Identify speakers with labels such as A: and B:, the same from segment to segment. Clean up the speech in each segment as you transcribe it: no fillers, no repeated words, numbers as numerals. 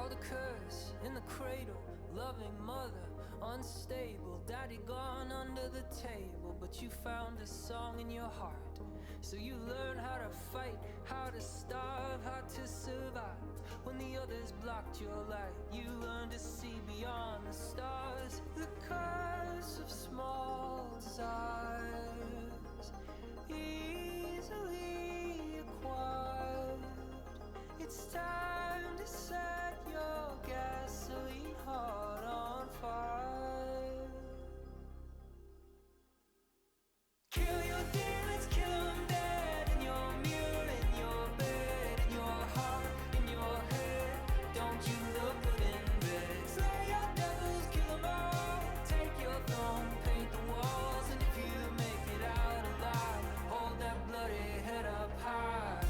A: called a curse in the cradle. Loving mother, unstable. Daddy gone under the table. But you found a song in your heart. So you learn how to fight, how to starve, how to survive. When the others blocked your light, you learned to see beyond the stars. The curse of small desires, easily acquired. It's time to set your gasoline heart on fire. Kill your demons, kill them dead. In your mirror, in your bed, in your heart, in your head. Don't you look good in bed? Slay your devils, kill them all. Take your throne, paint the walls. And if you make it out alive, hold that bloody head up high.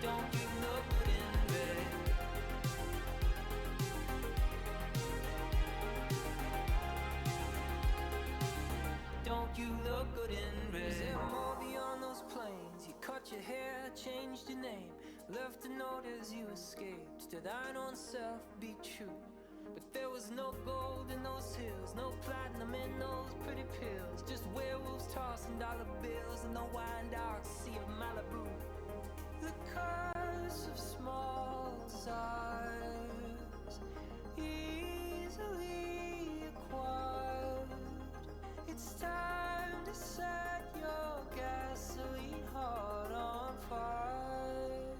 A: Don't you look good in bed? Don't you look good in bed? Is there more beyond those plains? You cut your hair, changed your name, left a note as you escaped. To thine own self be true. But there was no gold in those hills, no platinum in those pretty pills. Just werewolves tossing dollar bills in the wine dark sea of Malibu. The curse of small desires, easily acquired. It's time to set your gasoline heart on fire.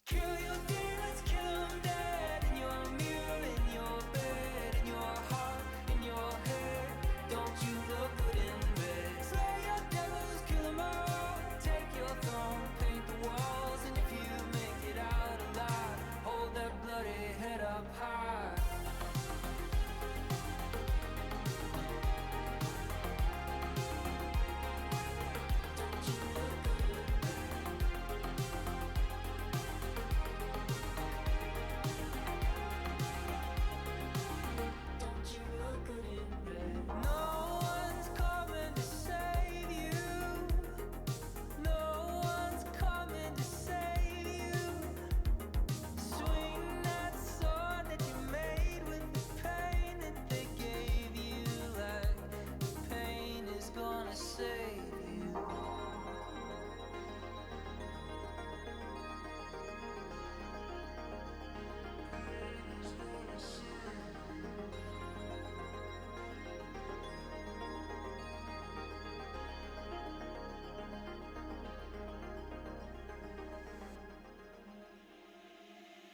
A: Kill your demons, kill them dead. In your mirror, in your bed, in your heart, in your head. Don't you look good in bed? Slay your devils, kill them all. Take your throne, paint the walls. And if you make it out alive, hold that bloody head up high.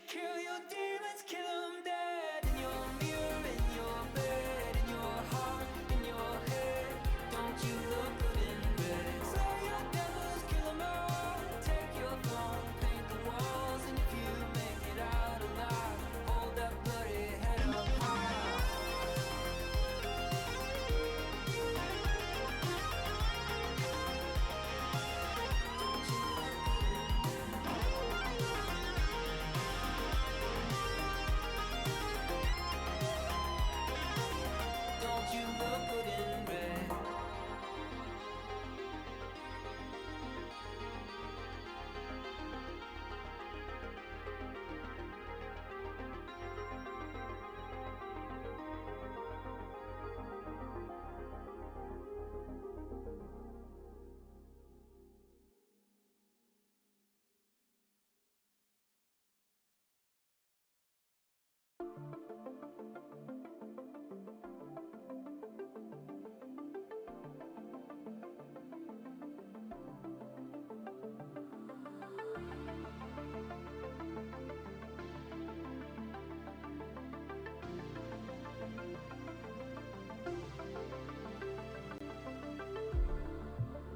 A: Kill your demons, kill them dead. In your mirror, in your bed, in your heart, in your head. Don't you look good in bed? Slay your devils, kill them all. Take your throne, paint the walls. And if you make it out alive, hold that bloody head up high. Don't you look good in bed?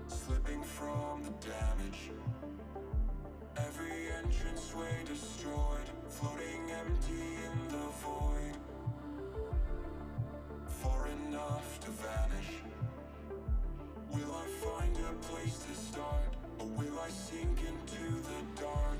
B: Slipping from the damage, every entranceway destroyed, floating empty in the void, far enough to vanish. Will I find a place to start, or will I sink into the dark?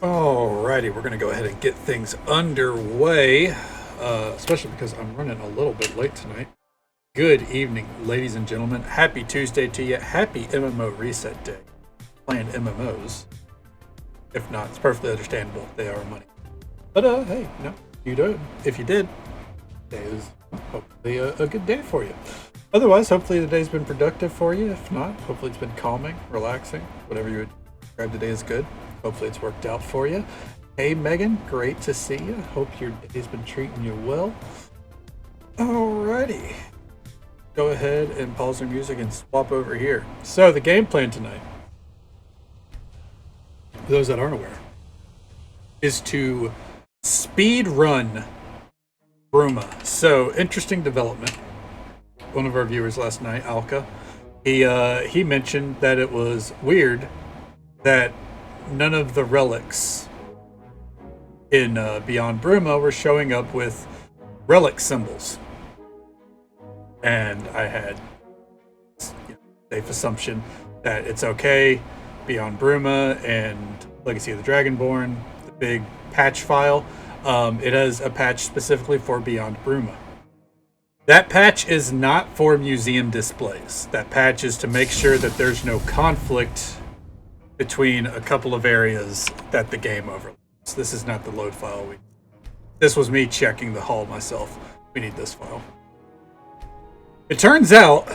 C: Alrighty, we're going to go ahead and get things underway, especially because I'm running a little bit late tonight. Good evening, ladies and gentlemen. Happy Tuesday to you. Happy MMO Reset Day. Playing MMOs. If not, it's perfectly understandable. They are money. But, hey, no, you don't. If you did, today is hopefully a good day for you. Otherwise, hopefully the day's been productive for you. If not, hopefully it's been calming, relaxing, whatever you would describe today as good. Hopefully it's worked out for you. Hey Megan, great to see you. Hope your day's been treating you well. Alrighty. Go ahead and pause the music and swap over here. So the game plan tonight, for those that aren't aware, is to speed run Bruma. So interesting development. One of our viewers last night, Alka, he mentioned that it was weird that none of the relics in Beyond Bruma were showing up with relic symbols. And I had safe assumption that it's okay. Beyond Bruma and Legacy of the Dragonborn, the big patch file, it has a patch specifically for Beyond Bruma. That patch is not for museum displays. That patch is to make sure that there's no conflict between a couple of areas that the game overlaps. This is not the load file. This was me checking the hull myself. We need this file. It turns out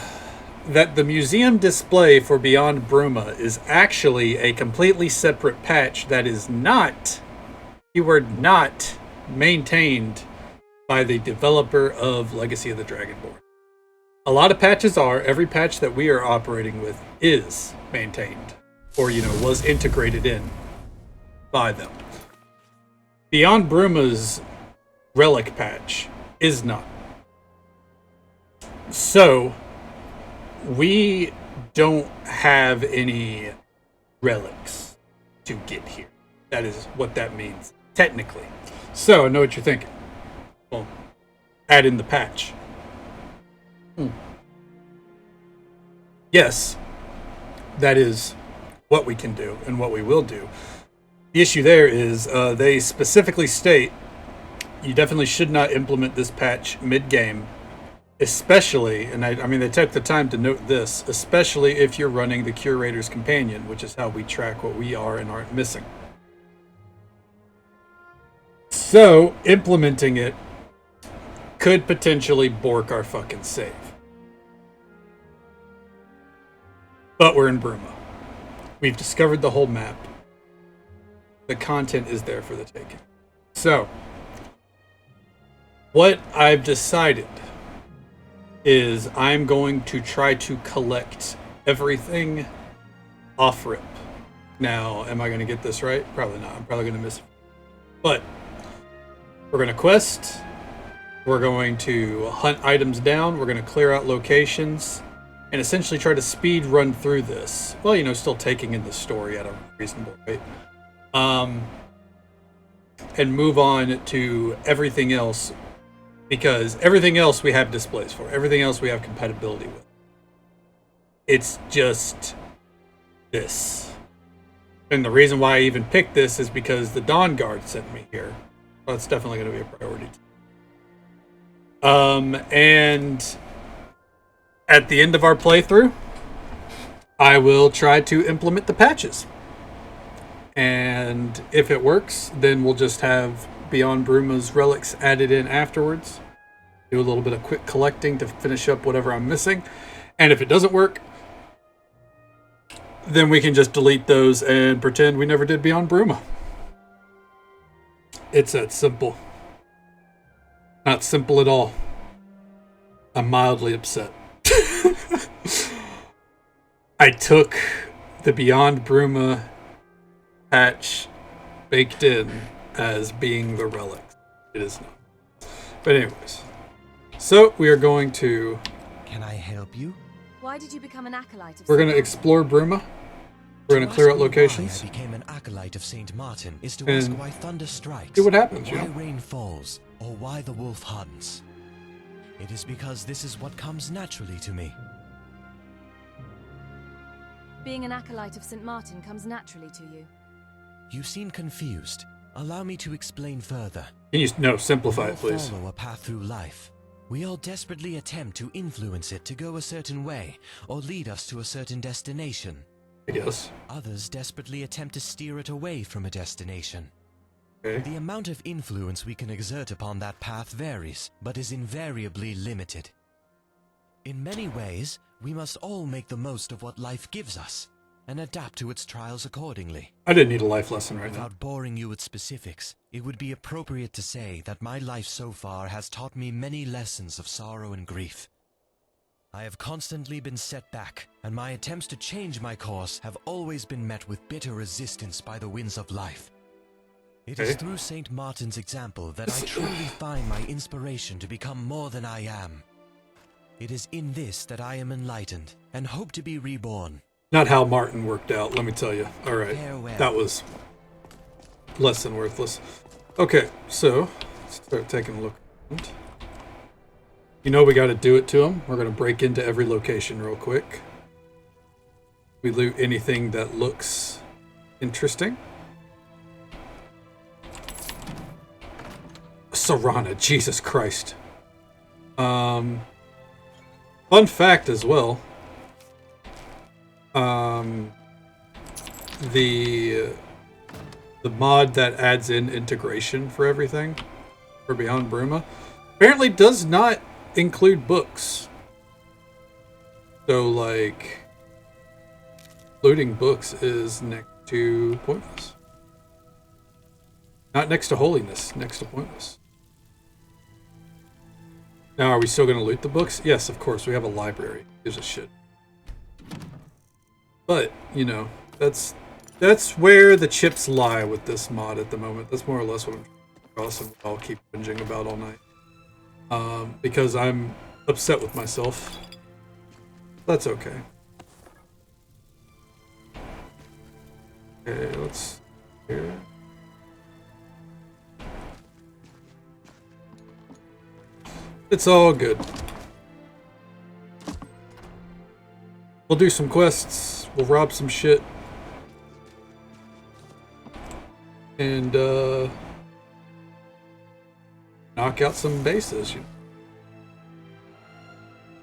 C: that the museum display for Beyond Bruma is actually a completely separate patch that is not, keyword not, maintained by the developer of Legacy of the Dragonborn. A lot of patches are. Every patch that we are operating with is maintained. Or, was integrated in by them. Beyond Bruma's relic patch is not. So, we don't have any relics to get here. That is what that means, technically. So, I know what you're thinking. Well, add in the patch. Yes, that is what we can do and what we will do. The issue there is they specifically state you definitely should not implement this patch mid-game, especially, and I mean they took the time to note this, especially if you're running the Curator's Companion, which is how we track what we are and aren't missing. So, implementing it could potentially bork our fucking save. But we're in Bruma. We've discovered the whole map. The content is there for the taking. So, what I've decided is I'm going to try to collect everything off rip. Now, am I going to get this right? Probably not. I'm probably going to miss it. But, we're going to quest. We're going to hunt items down. We're going to clear out locations. And essentially try to speed run through this. Well, still taking in the story at a reasonable rate. And move on to everything else. Because everything else we have displays for. Everything else we have compatibility with. It's just this. And the reason why I even picked this is because the Dawn Guard sent me here. Well, it's definitely going to be a priority. And at the end of our playthrough, I will try to implement the patches. And if it works, then we'll just have Beyond Bruma's relics added in afterwards. Do a little bit of quick collecting to finish up whatever I'm missing. And if it doesn't work, then we can just delete those and pretend we never did Beyond Bruma. It's that simple. Not simple at all. I'm mildly upset. I took the Beyond Bruma patch baked in as being the relics. It is not. But anyways. So we are going to...
D: Can I help you?
E: Why did you become an acolyte of
C: We're going to explore Bruma. We're going to clear out locations.
D: Why I became an acolyte of Saint Martin is to ask why thunder strikes,
C: see what happens,
D: why rain falls, or why the wolf hunts. It is because this is what comes naturally to me.
E: Being an acolyte of St. Martin comes naturally to you.
D: You seem confused. Allow me to explain further.
C: Can you simplify
D: We
C: it,
D: all
C: please?
D: follow a path through life. We all desperately attempt to influence it to go a certain way, or lead us to a certain destination.
C: Yes.
D: Others desperately attempt to steer it away from a destination.
C: Okay.
D: The amount of influence we can exert upon that path varies, but is invariably limited. In many ways, we must all make the most of what life gives us, and adapt to its trials accordingly.
C: I didn't need a life lesson right now.
D: Without boring you with specifics, it would be appropriate to say that my life so far has taught me many lessons of sorrow and grief. I have constantly been set back, and my attempts to change my course have always been met with bitter resistance by the winds of life. It is through St. Martin's example that I truly find my inspiration to become more than I am. It is in this that I am enlightened, and hope to be reborn.
C: Not how Martin worked out, let me tell you. Alright,
D: Farewell.
C: that was less than worthless. Okay, so, let's start taking a look around. You know we gotta do it to them. We're gonna break into every location real quick. We loot anything that looks interesting. Serana, Jesus Christ. Fun fact as well. The mod that adds in integration for everything for Beyond Bruma apparently does not include books. So like looting books is next to pointless. Not next to holiness, next to pointless. Now, are we still going to loot the books? Yes, of course. We have a library. Gives a shit. But, you know, that's where the chips lie with this mod at the moment. That's more or less what I'm across and I'll keep whinging about all night. Because I'm upset with myself. That's okay. Okay, let's... Here. It's all good. We'll do some quests. We'll rob some shit. And, knock out some bases. You know.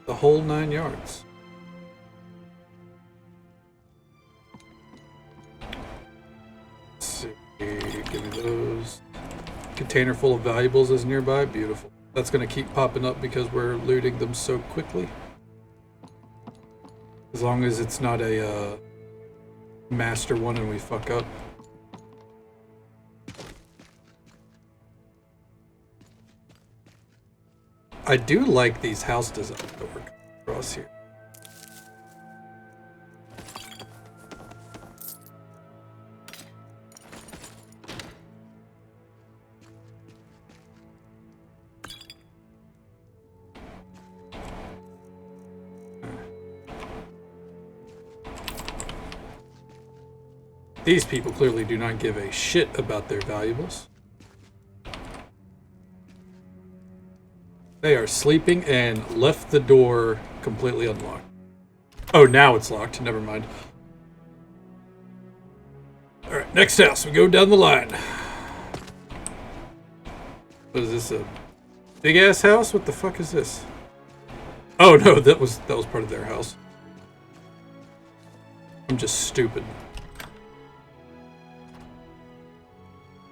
C: The whole 9 yards. Let's see. Give me those. Container full of valuables is nearby. Beautiful. That's going to keep popping up because we're looting them so quickly. As long as it's not a master one and we fuck up. I do like these house designs that we're across here. These people clearly do not give a shit about their valuables. They are sleeping and left the door completely unlocked. Oh, now it's locked. Never mind. Alright, next house. We go down the line. What is this, a big-ass house? What the fuck is this? Oh, no, that was part of their house. I'm just stupid.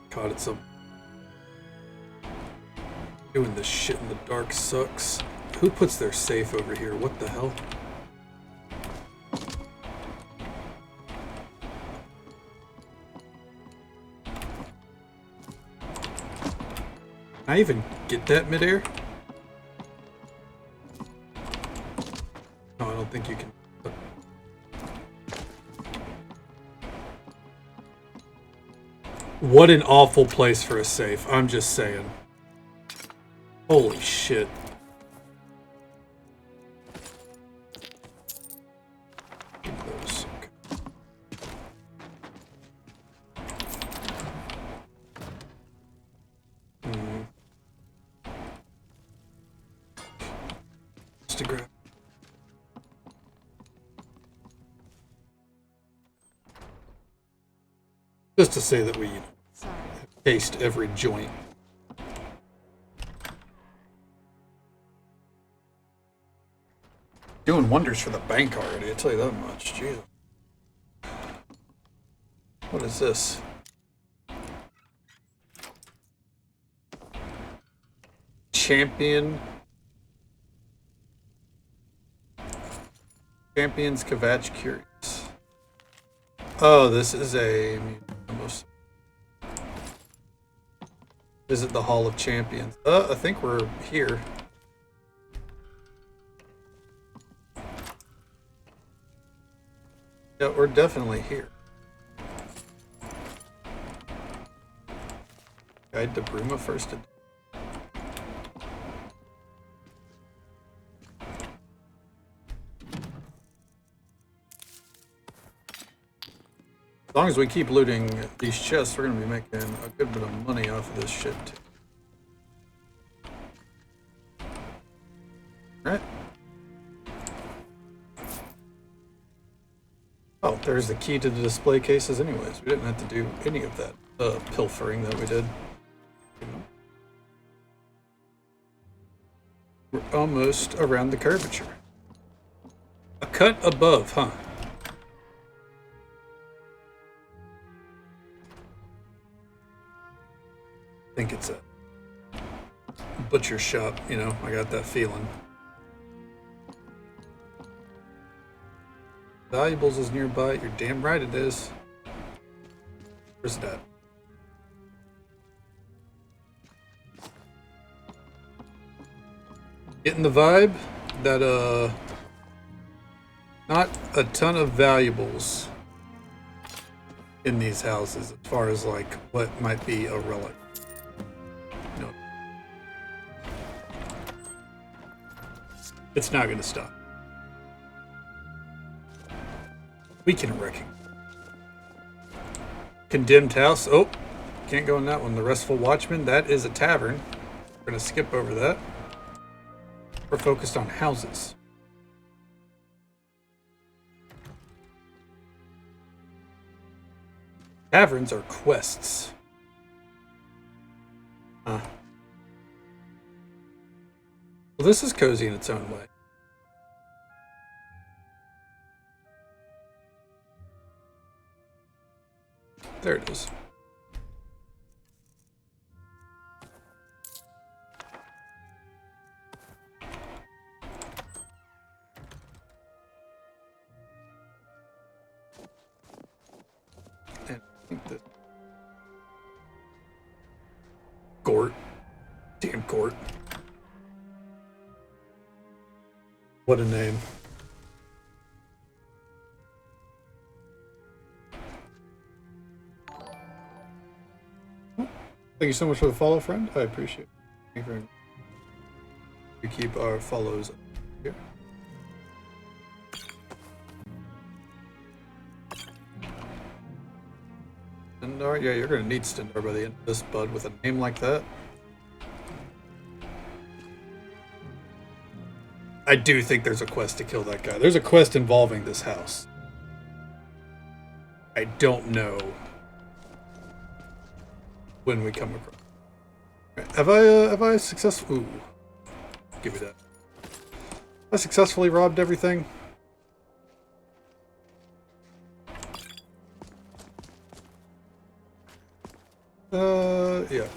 C: Caught it some. Doing this shit in the dark sucks. Who puts their safe over here? What the hell? Can I even get that midair? No, I don't think you can. What an awful place for a safe. I'm just saying. Holy shit. Give those. Okay. Just to grab. Just to say that we
E: Sorry.
C: cased every joint. Doing wonders for the bank already, I tell you that much. Jesus. What is this? Champions Kvatch Curious. Oh, this is a visit the Hall of Champions. I think we're here. Yeah, we're definitely here. Guide to Bruma first. As long as we keep looting these chests, we're going to be making a good bit of money off of this shit, too. Alright. Oh, there's the key to the display cases anyways. We didn't have to do any of that pilfering that we did. We're almost around the curvature. A cut above, huh? I think it's a butcher shop, you know, I got that feeling. Valuables is nearby. You're damn right it is. Where's that? Getting the vibe that not a ton of valuables in these houses as far as like what might be a relic. No. It's not gonna stop. We can recognize. Condemned house. Oh, can't go in that one. The Restful Watchman. That is a tavern. We're going to skip over that. We're focused on houses. Taverns are quests. Huh. Well, this is cozy in its own way. There it is. And I think that Gort. Damn Gort. What a name. Thank you so much for the follow, friend. I appreciate it. Thank you very much. We keep our follows up here. Stendar? Yeah, you're going to need Stendar by the end of this, bud, with a name like that. I do think there's a quest to kill that guy. There's a quest involving this house. I don't know when we come across. Right. Have I successfully? Ooh, give me that. I successfully robbed everything. Yeah.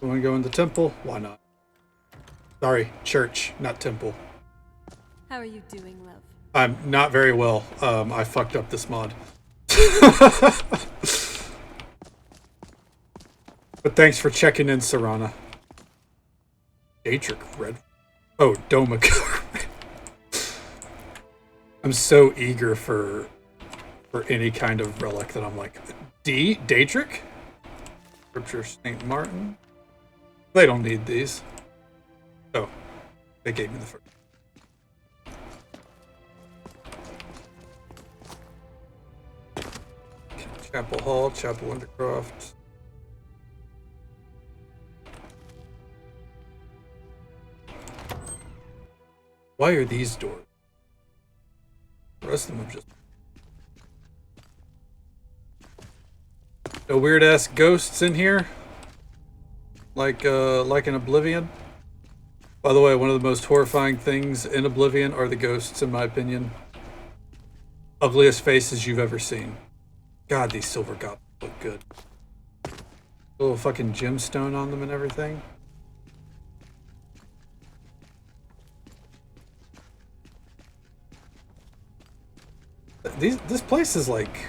C: You want to go in the temple? Why not? Sorry, church, not temple.
E: How are you doing, love?
C: I'm not very well. I fucked up this mod. But thanks for checking in, Serana. Daedric Red. Oh, Domaka. I'm so eager for any kind of relic that I'm like, Daedric? Scripture St. Martin? They don't need these. Oh, they gave me the first. Chapel Hall, Chapel Wintercroft. Why are these doors? The rest of them are just... No weird ass ghosts in here, like in Oblivion. By the way, one of the most horrifying things in Oblivion are the ghosts, in my opinion. Ugliest faces you've ever seen. God, these silver goblins look good. Little fucking gemstone on them and everything. This place is like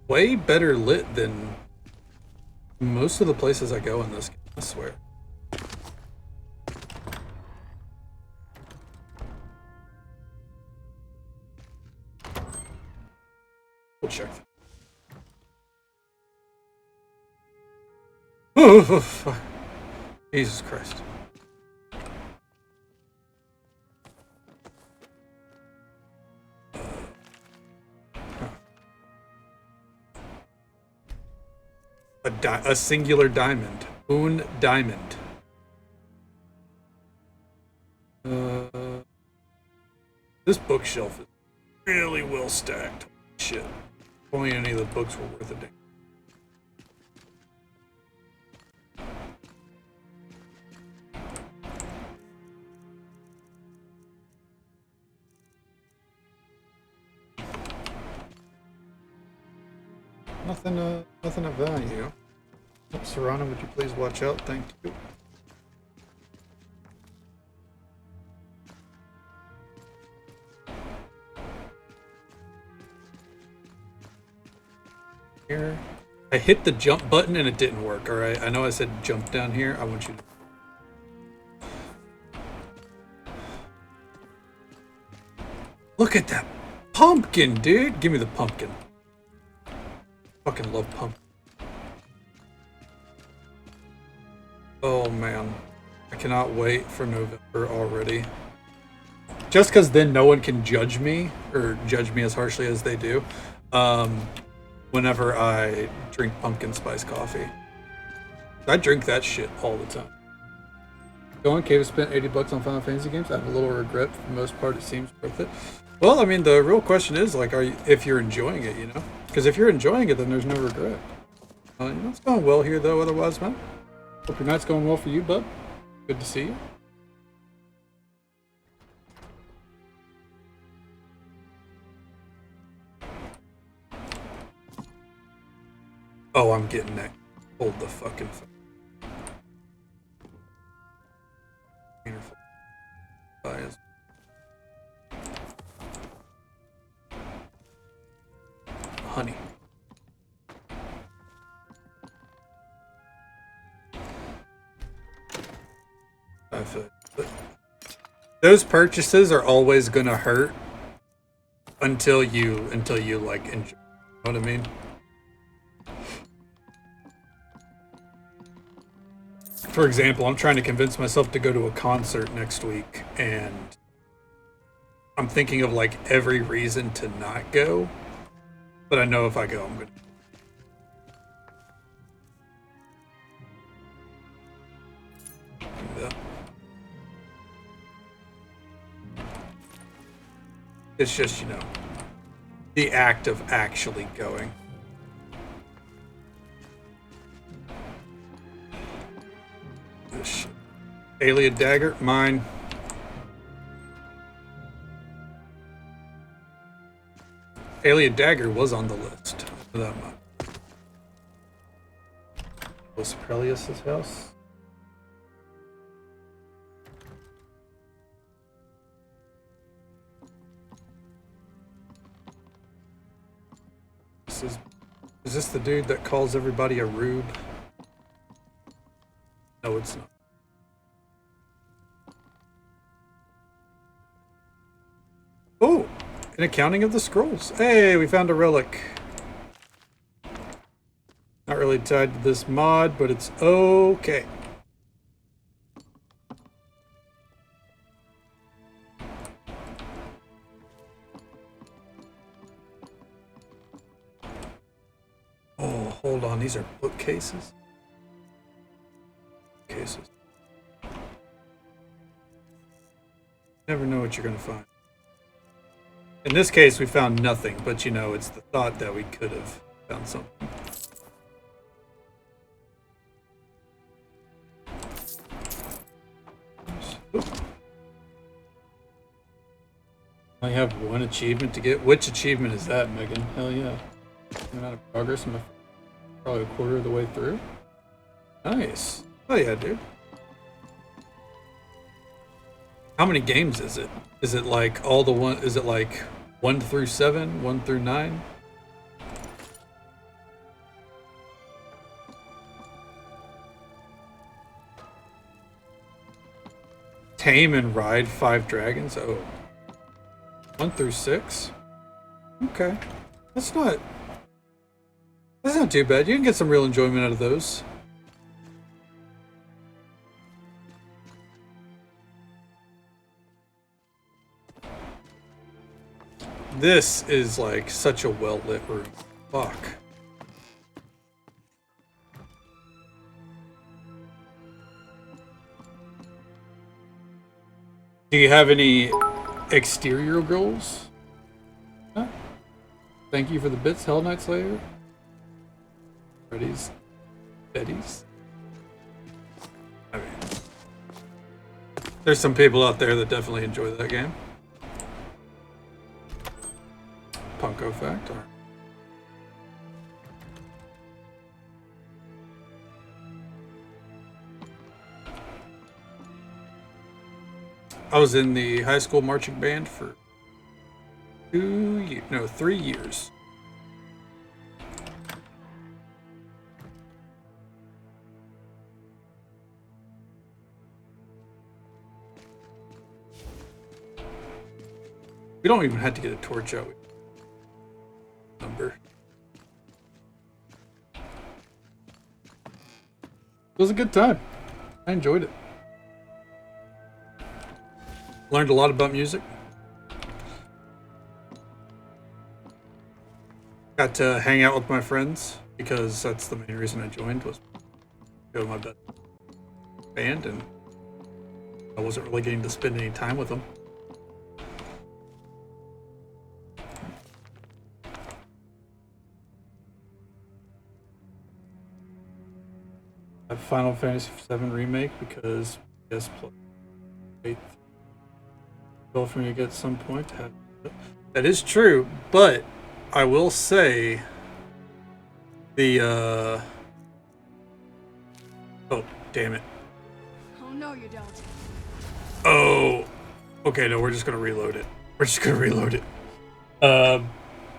C: way better lit than most of the places I go in this game, I swear. We'll check. Oh, fuck. Jesus Christ. A singular diamond. Un diamond. This bookshelf is really well stacked. Shit. If only any of the books were worth a damn. Nothing of value. Oh, Serrano, would you please watch out? Thank you. Here. I hit the jump button and it didn't work, alright? I know I said jump down here. I want you to... Look at that pumpkin, dude! Give me the pumpkin. Fucking love pumpkin. Oh man, I cannot wait for November already. Just because then no one can judge me, or judge me as harshly as they do, whenever I drink pumpkin spice coffee. I drink that shit all the time. Going, Cave spent $80 on Final Fantasy games. I have a little regret. For the most part, it seems worth it. Well, I mean, the real question is, like, if you're enjoying it, you know? Because if you're enjoying it, then there's no regret. You know, it's going well here, though, otherwise, man. Hope your night's going well for you, bud. Good to see you. Oh, I'm getting that. Hold the fucking phone. Honey. Those purchases are always gonna hurt until you like enjoy. You know what I mean? For example, I'm trying to convince myself to go to a concert next week, and I'm thinking of like every reason to not go, but I know if I go, I'm gonna. It's just, you know, the act of actually going. This shit. Alien dagger, mine. Alien dagger was on the list. That much. Was Prelius's house? Is this the dude that calls everybody a rube? No, it's not. Oh, an accounting of the scrolls. Hey, we found a relic. Not really tied to this mod, but it's okay. Oh, hold on. These are bookcases. Cases. Never know what you're going to find. In this case, we found nothing, but you know, it's the thought that we could have found something. I have one achievement to get. Which achievement is that, Megan? Hell yeah. I'm out of progress. I'm probably a quarter of the way through. Nice. Oh yeah, dude. How many games is it? Is it like all the one? Is it like 1 through 7, 1 through 9? Tame and ride 5 dragons. Oh. 1 through 6? Okay. That's not too bad. You can get some real enjoyment out of those. This is like such a well-lit room. Fuck. Do you have any exterior goals? Huh? Thank you for the bits, Hell Knight Slayer. Freddy's. Betty's. I mean, there's some people out there that definitely enjoy that game. Punko fact. Or... I was in the high school marching band for 3 years. We don't even have to get a torch out. Number. It was a good time. I enjoyed it. Learned a lot about music. Got to hang out with my friends because that's the main reason I joined, was to go to my best band, and I wasn't really getting to spend any time with them. A Final Fantasy VII Remake because PS Plus 8 goal for me to get at some point to have it. That is true, but I will say the oh damn it.
E: Oh no, you don't.
C: Oh, okay, no, we're just gonna reload it. We're just gonna reload it.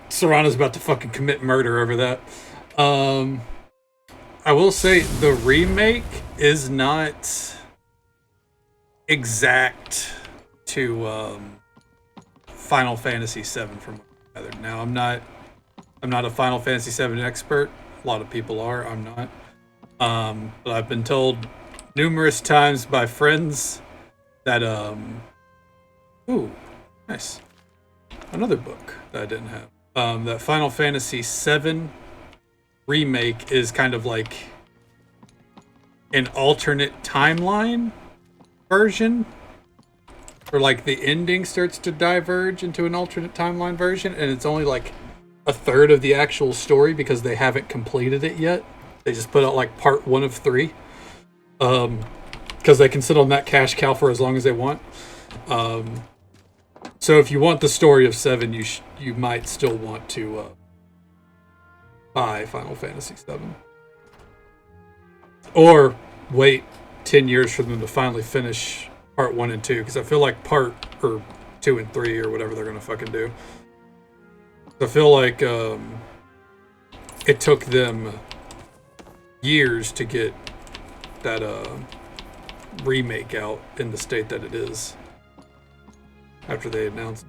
C: Serrano's about to fucking commit murder over that. I will say the remake is not exact to Final Fantasy VII from other. Now I'm not a Final Fantasy VII expert. A lot of people are. I'm not. But I've been told numerous times by friends that ooh, nice. Another book that I didn't have. That Final Fantasy VII remake is kind of like an alternate timeline version, where like the ending starts to diverge into an alternate timeline version, and it's only like a third of the actual story because they haven't completed it yet. They just put out like part 1 of 3 because they can sit on that cash cow for as long as they want. So if you want the story of 7, you might still want to buy Final Fantasy VII. Or wait 10 years for them to finally finish part 1 and 2, because I feel like part 2 and 3 or whatever they're gonna fucking do. I feel like it took them years to get that remake out in the state that it is after they announced.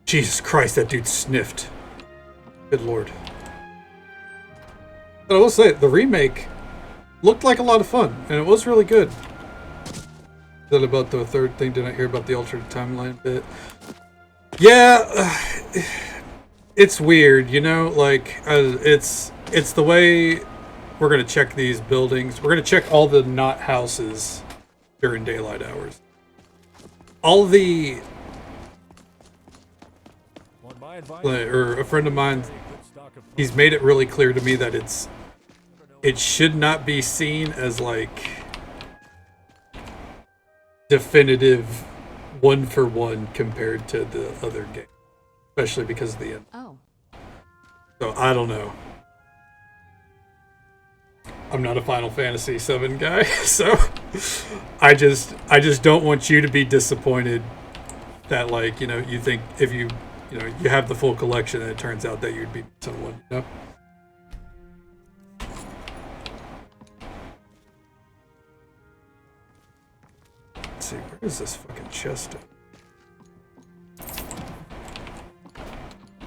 C: Jesus Christ, that dude sniffed. Good lord. But I will say, the remake looked like a lot of fun, and it was really good. Is that about the third thing? Did I hear about the alternate timeline bit? Yeah, it's weird, you know? Like, it's the way we're going to check these buildings. We're going to check all the not houses during daylight hours. All the... or a friend of mine he's made it really clear to me that it should not be seen as like definitive one for one compared to the other game, especially because of the end.
E: Oh.
C: So I don't know. I'm not a Final Fantasy VII guy, so I just don't want you to be disappointed that, like, you know, you think if you have the full collection and it turns out that you'd be someone, you know? Let's see, where is this fucking chest at?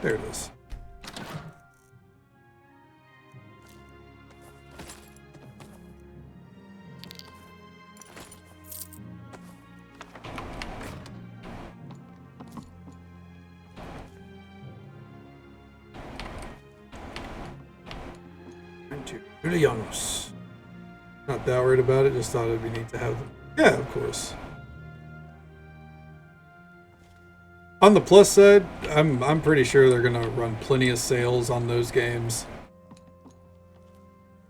C: There it is. Julianos. Not that worried about it, just thought it'd be neat to have them. Yeah, of course. On the plus side, I'm pretty sure they're gonna run plenty of sales on those games.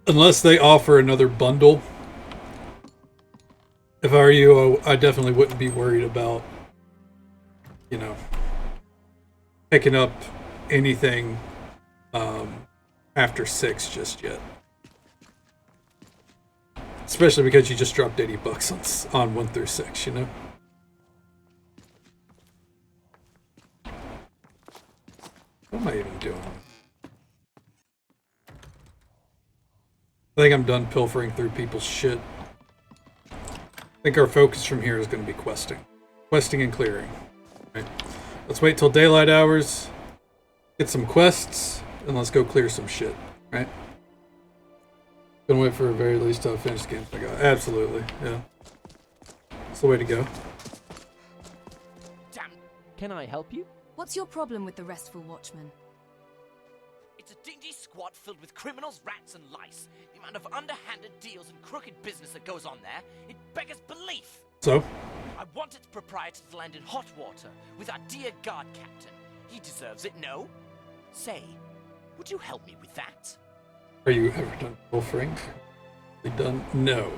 C: Unless they offer another bundle. If I were you, I definitely wouldn't be worried about, you know, picking up anything after 6 just yet. Especially because you just dropped $80 on 1 through 6, you know? What am I even doing? I think I'm done pilfering through people's shit. I think our focus from here is going to be questing. Questing and clearing. Right. Let's wait till daylight hours, get some quests, and let's go clear some shit, right? Gonna wait for a very least to finish the games I got. Absolutely, yeah. That's the way to go.
F: Damn. Can I help you?
E: What's your problem with the restful watchman?
F: It's a dingy squad filled with criminals, rats, and lice. The amount of underhanded deals and crooked business that goes on there, it beggars belief.
C: So?
F: I want its proprietor to land in hot water with our dear guard captain. He deserves it, no? Say, would you help me with that?
C: Are you ever done pilfering? Done? No.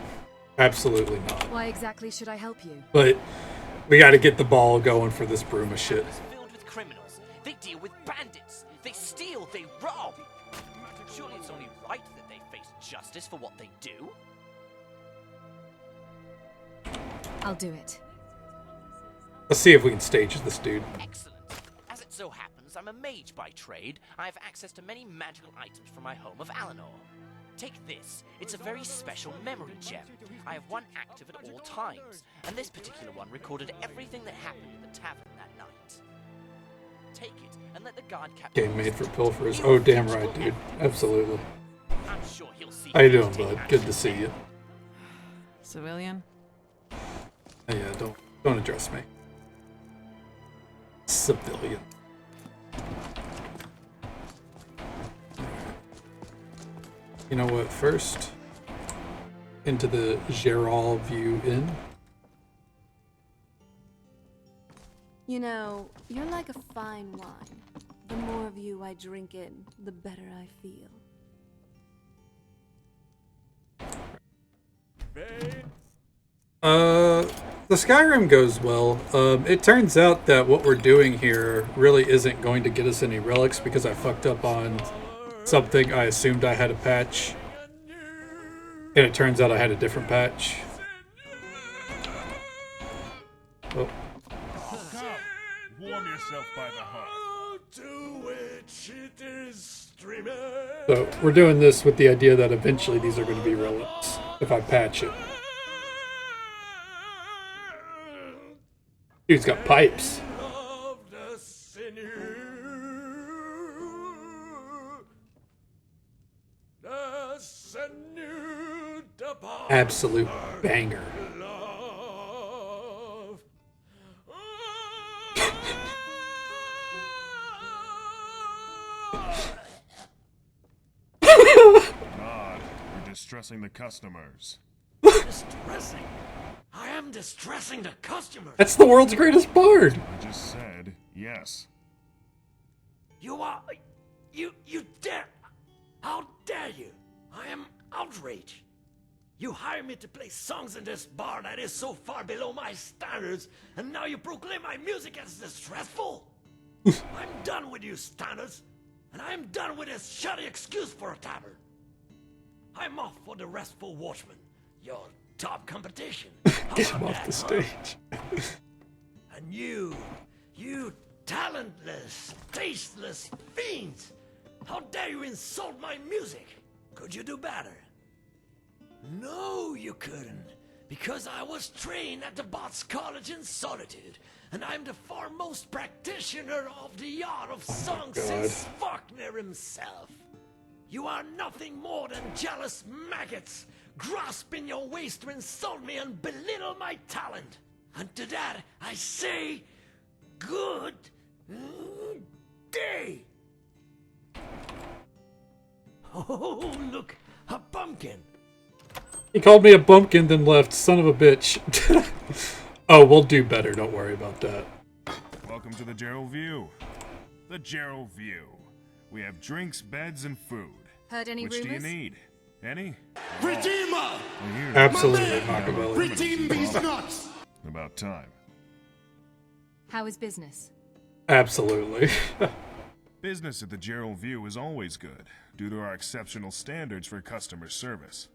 C: Absolutely not.
E: Why exactly should I help you?
C: But we gotta get the ball going for this Bruma shit.
F: It's filled with criminals. They deal with bandits. They steal, they rob. Surely it's only right that they face justice for what they do.
E: I'll do it.
C: Let's see if we can stage this dude.
F: Excellent. As it so happens, I'm a mage by trade. I have access to many magical items from my home of Alinor. Take this. It's a very special memory gem. I have one active at all times, and this particular one recorded everything that happened in the tavern that night. Take it and let the guard captain.
C: Game made for pilferers. Oh, damn right, dude. Absolutely.
F: I'm sure he'll see.
C: How you doing, bud? Good to see you.
G: Civilian?
C: Oh, yeah, don't address me. Civilian. You know what? First, into the Gerald View Inn.
E: You know, you're like a fine wine. The more of you I drink in, the better I feel.
C: The Skyrim goes well. It turns out that what we're doing here really isn't going to get us any relics because I fucked up on something I assumed I had a patch. And it turns out I had a different patch. Oh.
H: Warm yourself by the hearth.
C: So we're doing this with the idea that eventually these are going to be relics if I patch it. Dude's got pipes. Absolute banger.
H: God, you're distressing the customers.
I: Distressing? I am distressing the customers.
C: That's the world's greatest bard.
H: I just said yes.
I: You are... You dare! How dare you! I am outraged. You hired me to play songs in this bar that is so far below my standards, and now you proclaim my music as distressful? I'm done with you standards, and I'm done with this shoddy excuse for a tavern. I'm off for the Restful Watchman, your top competition.
C: Get him off the stage.
I: And you talentless, tasteless fiends! How dare you insult my music? Could you do better? No, you couldn't, because I was trained at the Bots College in Solitude, and I'm the foremost practitioner of the art of song since Faulkner himself. You are nothing more than jealous maggots, grasping your waist to insult me and belittle my talent. And to that, I say, good day. Oh, look, a pumpkin.
C: He called me a bumpkin, then left. Son of a bitch. Oh, we'll do better. Don't worry about that.
H: Welcome to the Gerald View. The Gerald View. We have drinks, beds, and food.
E: Heard any
H: Which
E: rumors?
H: do you need? Any?
I: Redeemer!
C: Absolutely, Machiavelli.
I: Redeem these nuts!
H: About time.
E: How is business?
C: Absolutely.
H: Business at the Gerald View is always good, due to our exceptional standards for customer service.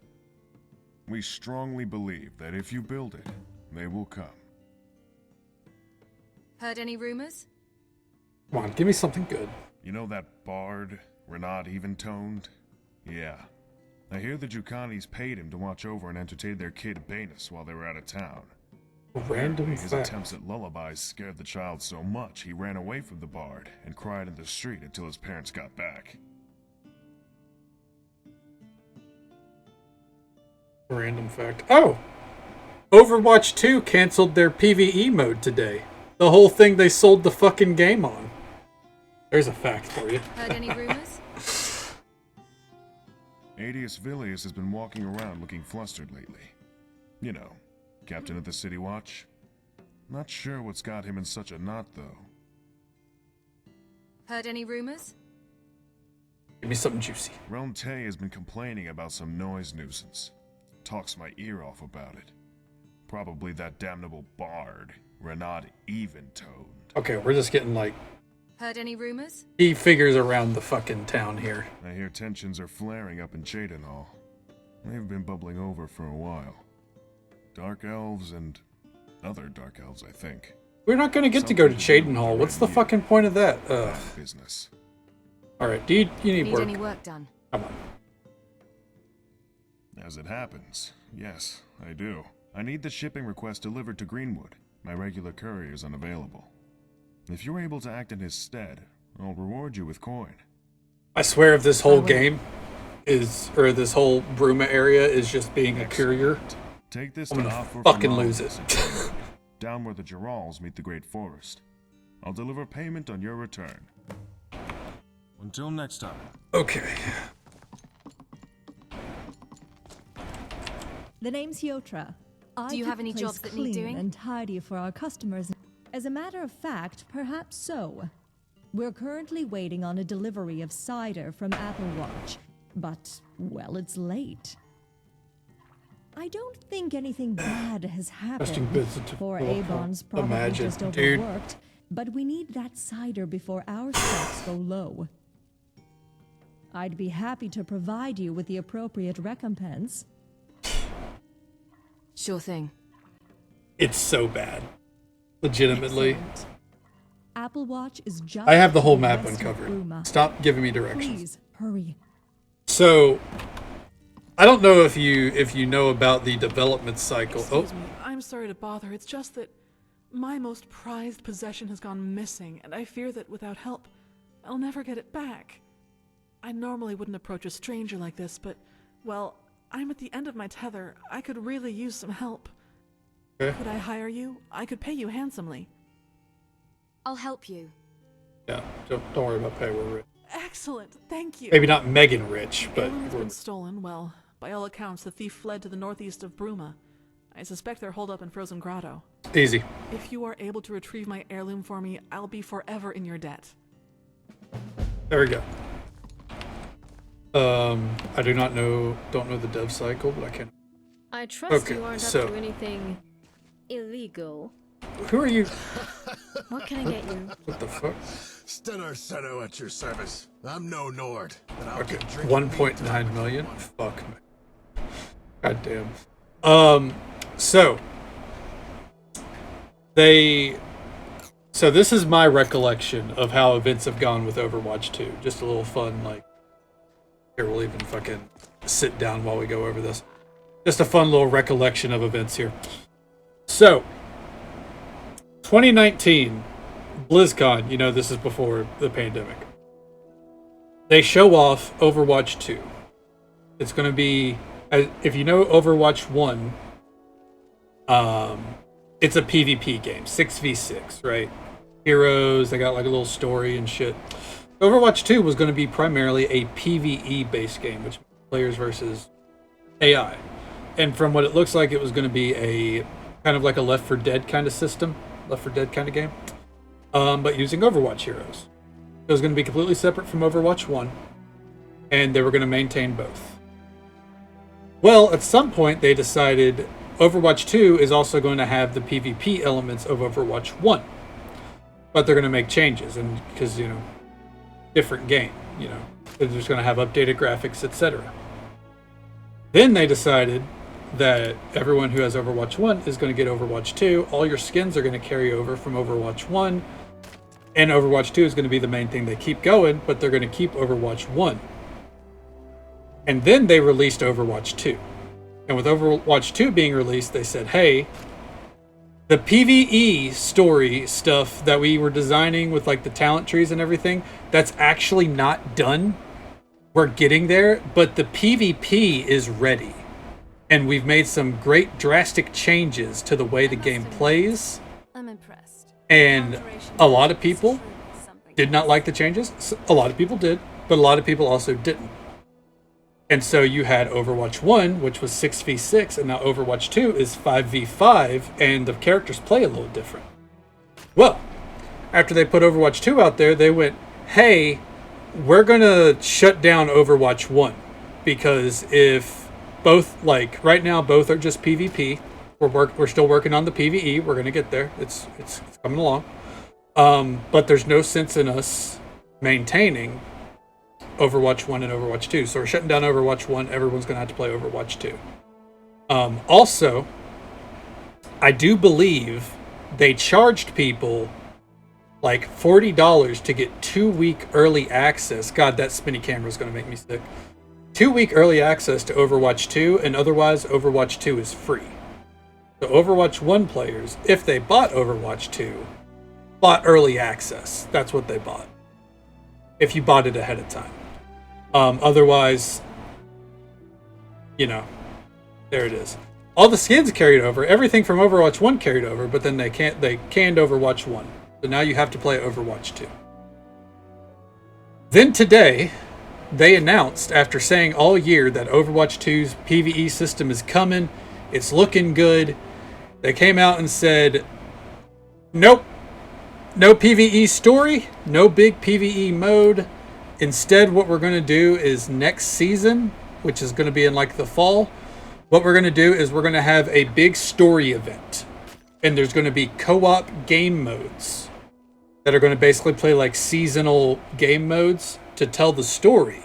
H: We strongly believe that if you build it, they will come.
E: Heard any rumors?
C: Come on, give me something good.
H: You know that bard, Renaud Eventoned? Yeah. I hear the Jukanis paid him to watch over and entertain their kid Banus while they were out of town.
C: Random
H: His
C: fact.
H: attempts at lullabies scared the child so much he ran away from the bard and cried in the street until his parents got back.
C: Random fact. Oh! Overwatch 2 canceled their PvE mode today. The whole thing they sold the fucking game on. There's a fact for you.
E: Heard any rumors?
H: Adius Villius has been walking around looking flustered lately. You know, captain of the City Watch. Not sure what's got him in such a knot, though.
E: Heard any rumors?
C: Give me something juicy.
H: Realm Tay has been complaining about some noise nuisance. Talks my ear off about it. Probably that damnable bard, Renaud Eventoned.
C: Okay, we're just getting like
E: Heard any rumors?
C: key figures around the fucking town here.
H: I hear tensions are flaring up in Cheydinhall. They've been bubbling over for a while. Dark elves and other dark elves, I think.
C: We're not going to get to go to Cheydinhall. What's the fucking point of that? Ugh.
H: Bad business.
C: Alright, you need
E: Need
C: work.
E: any work done?
C: Come on.
H: As it happens, yes, I do. I need the shipping request delivered to Greenwood. My regular courier is unavailable. If you're able to act in his stead, I'll reward you with coin.
C: I swear if this whole game is, or this whole Bruma area is just being a courier,
H: Take this
C: I'm
H: to
C: gonna
H: offer
C: fucking
H: from
C: lose
H: Lawless
C: it.
H: in down where the Gerals meet the Great Forest. I'll deliver payment on your return. Until next time.
C: Okay.
J: The name's Yotra.
E: Do you have any jobs that need doing?
J: And tidy for our customers. As a matter of fact, perhaps so. We're currently waiting on a delivery of cider from Applewatch, but, well, it's late. I don't think anything bad has happened. Poor Avon's probably just overworked, but we need that cider before our stocks go low. I'd be happy to provide you with the appropriate recompense.
E: Sure thing.
C: It's so bad. Legitimately.
J: Excellent. Applewatch is just
C: I have the whole
J: to
C: map
J: west of
C: uncovered.
J: Bruma.
C: Stop giving me directions.
J: Please, hurry.
C: So, I don't know if you know about the development cycle.
G: Excuse me, I'm sorry to bother. It's just that my most prized possession has gone missing, and I fear that without help, I'll never get it back. I normally wouldn't approach a stranger like this, but, well, I'm at the end of my tether. I could really use some help.
C: Okay.
G: Could I hire you? I could pay you handsomely.
E: I'll help you.
C: Yeah, don't worry about pay. We're rich.
G: Excellent, thank you.
C: Maybe not Megan rich, but
G: Galen has
C: we're
G: been stolen. Well, by all accounts, the thief fled to the northeast of Bruma. I suspect they're holed up in Frozen Grotto.
C: easy.
G: If you are able to retrieve my heirloom for me, I'll be forever in your debt.
C: There we go. I don't know the dev cycle, but I can.
E: I trust
C: Okay,
E: you aren't
C: so-
E: up to anything illegal.
C: Who are you?
E: What can I get you?
C: What the fuck?
K: Stennar Seno at your service. I'm no Nord, but I'll
C: Okay,
K: keep drinking
C: 1.9 million. Fuck me. God damn. So this is my recollection of how events have gone with Overwatch 2. Just a little fun, like, here, we'll even fucking sit down while we go over this. Just a fun little recollection of events here. So, 2019, BlizzCon, you know, this is before the pandemic. They show off Overwatch 2. It's going to be, if you know Overwatch 1, it's a PvP game, 6v6, right? Heroes, they got like a little story and shit. Overwatch 2 was going to be primarily a PvE-based game, which means players versus AI. And from what it looks like, it was going to be a kind of like a Left 4 Dead kind of system, Left 4 Dead kind of game, but using Overwatch heroes. It was going to be completely separate from Overwatch 1, and they were going to maintain both. Well, at some point, they decided Overwatch 2 is also going to have the PvP elements of Overwatch 1. But they're going to make changes, and because, you know, different game, you know, they're just going to have updated graphics, etc. Then they decided that everyone who has Overwatch 1 is going to get Overwatch 2. All your skins are going to carry over from Overwatch 1, and Overwatch 2 is going to be the main thing they keep going, but they're going to keep Overwatch 1. And then they released Overwatch 2. And with Overwatch 2 being released, they said, hey, the PvE story stuff that we were designing with like the talent trees and everything, that's actually not done. We're getting there, but the PvP is ready. And we've made some great drastic changes to the way the game plays.
E: I'm impressed.
C: And a lot of people did not like the changes. A lot of people did, but a lot of people also didn't. And so you had Overwatch 1, which was 6v6, and now Overwatch 2 is 5v5, and the characters play a little different. Well, after they put Overwatch 2 out there, they went, hey, we're going to shut down Overwatch 1. Because if both, like, right now, both are just PvP. We're still working on the PvE. We're going to get there. It's coming along. But there's no sense in us maintaining Overwatch 1 and Overwatch 2. So we're shutting down Overwatch 1. Everyone's going to have to play Overwatch 2. Also, I do believe they charged people like $40 to get 2-week early access. God, that spinny camera is going to make me sick. 2-week early access to Overwatch 2, and otherwise Overwatch 2 is free. So Overwatch 1 players, if they bought Overwatch 2, bought early access. That's what they bought. If you bought it ahead of time. Otherwise, you know, there it is. All the skins carried over, everything from Overwatch 1 carried over, but then they canned Overwatch 1. So now you have to play Overwatch 2. Then today, they announced, after saying all year that Overwatch 2's PvE system is coming, it's looking good, they came out and said, nope, no PvE story, no big PvE mode. Instead, what we're going to do is next season, which is going to be in like the fall, what we're going to do is we're going to have a big story event. And there's going to be co-op game modes that are going to basically play like seasonal game modes to tell the story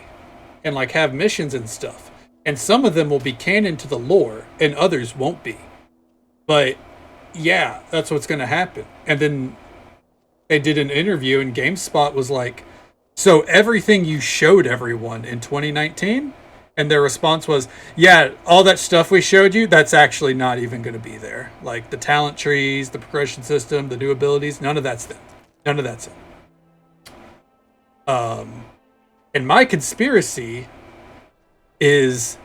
C: and like have missions and stuff. And some of them will be canon to the lore and others won't be. But yeah, that's what's going to happen. And then they did an interview and GameSpot was like, so everything you showed everyone in 2019? And their response was, yeah, all that stuff we showed you, that's actually not even going to be there. Like the talent trees, the progression system, the new abilities, none of that's there. None of that's it. And my conspiracy is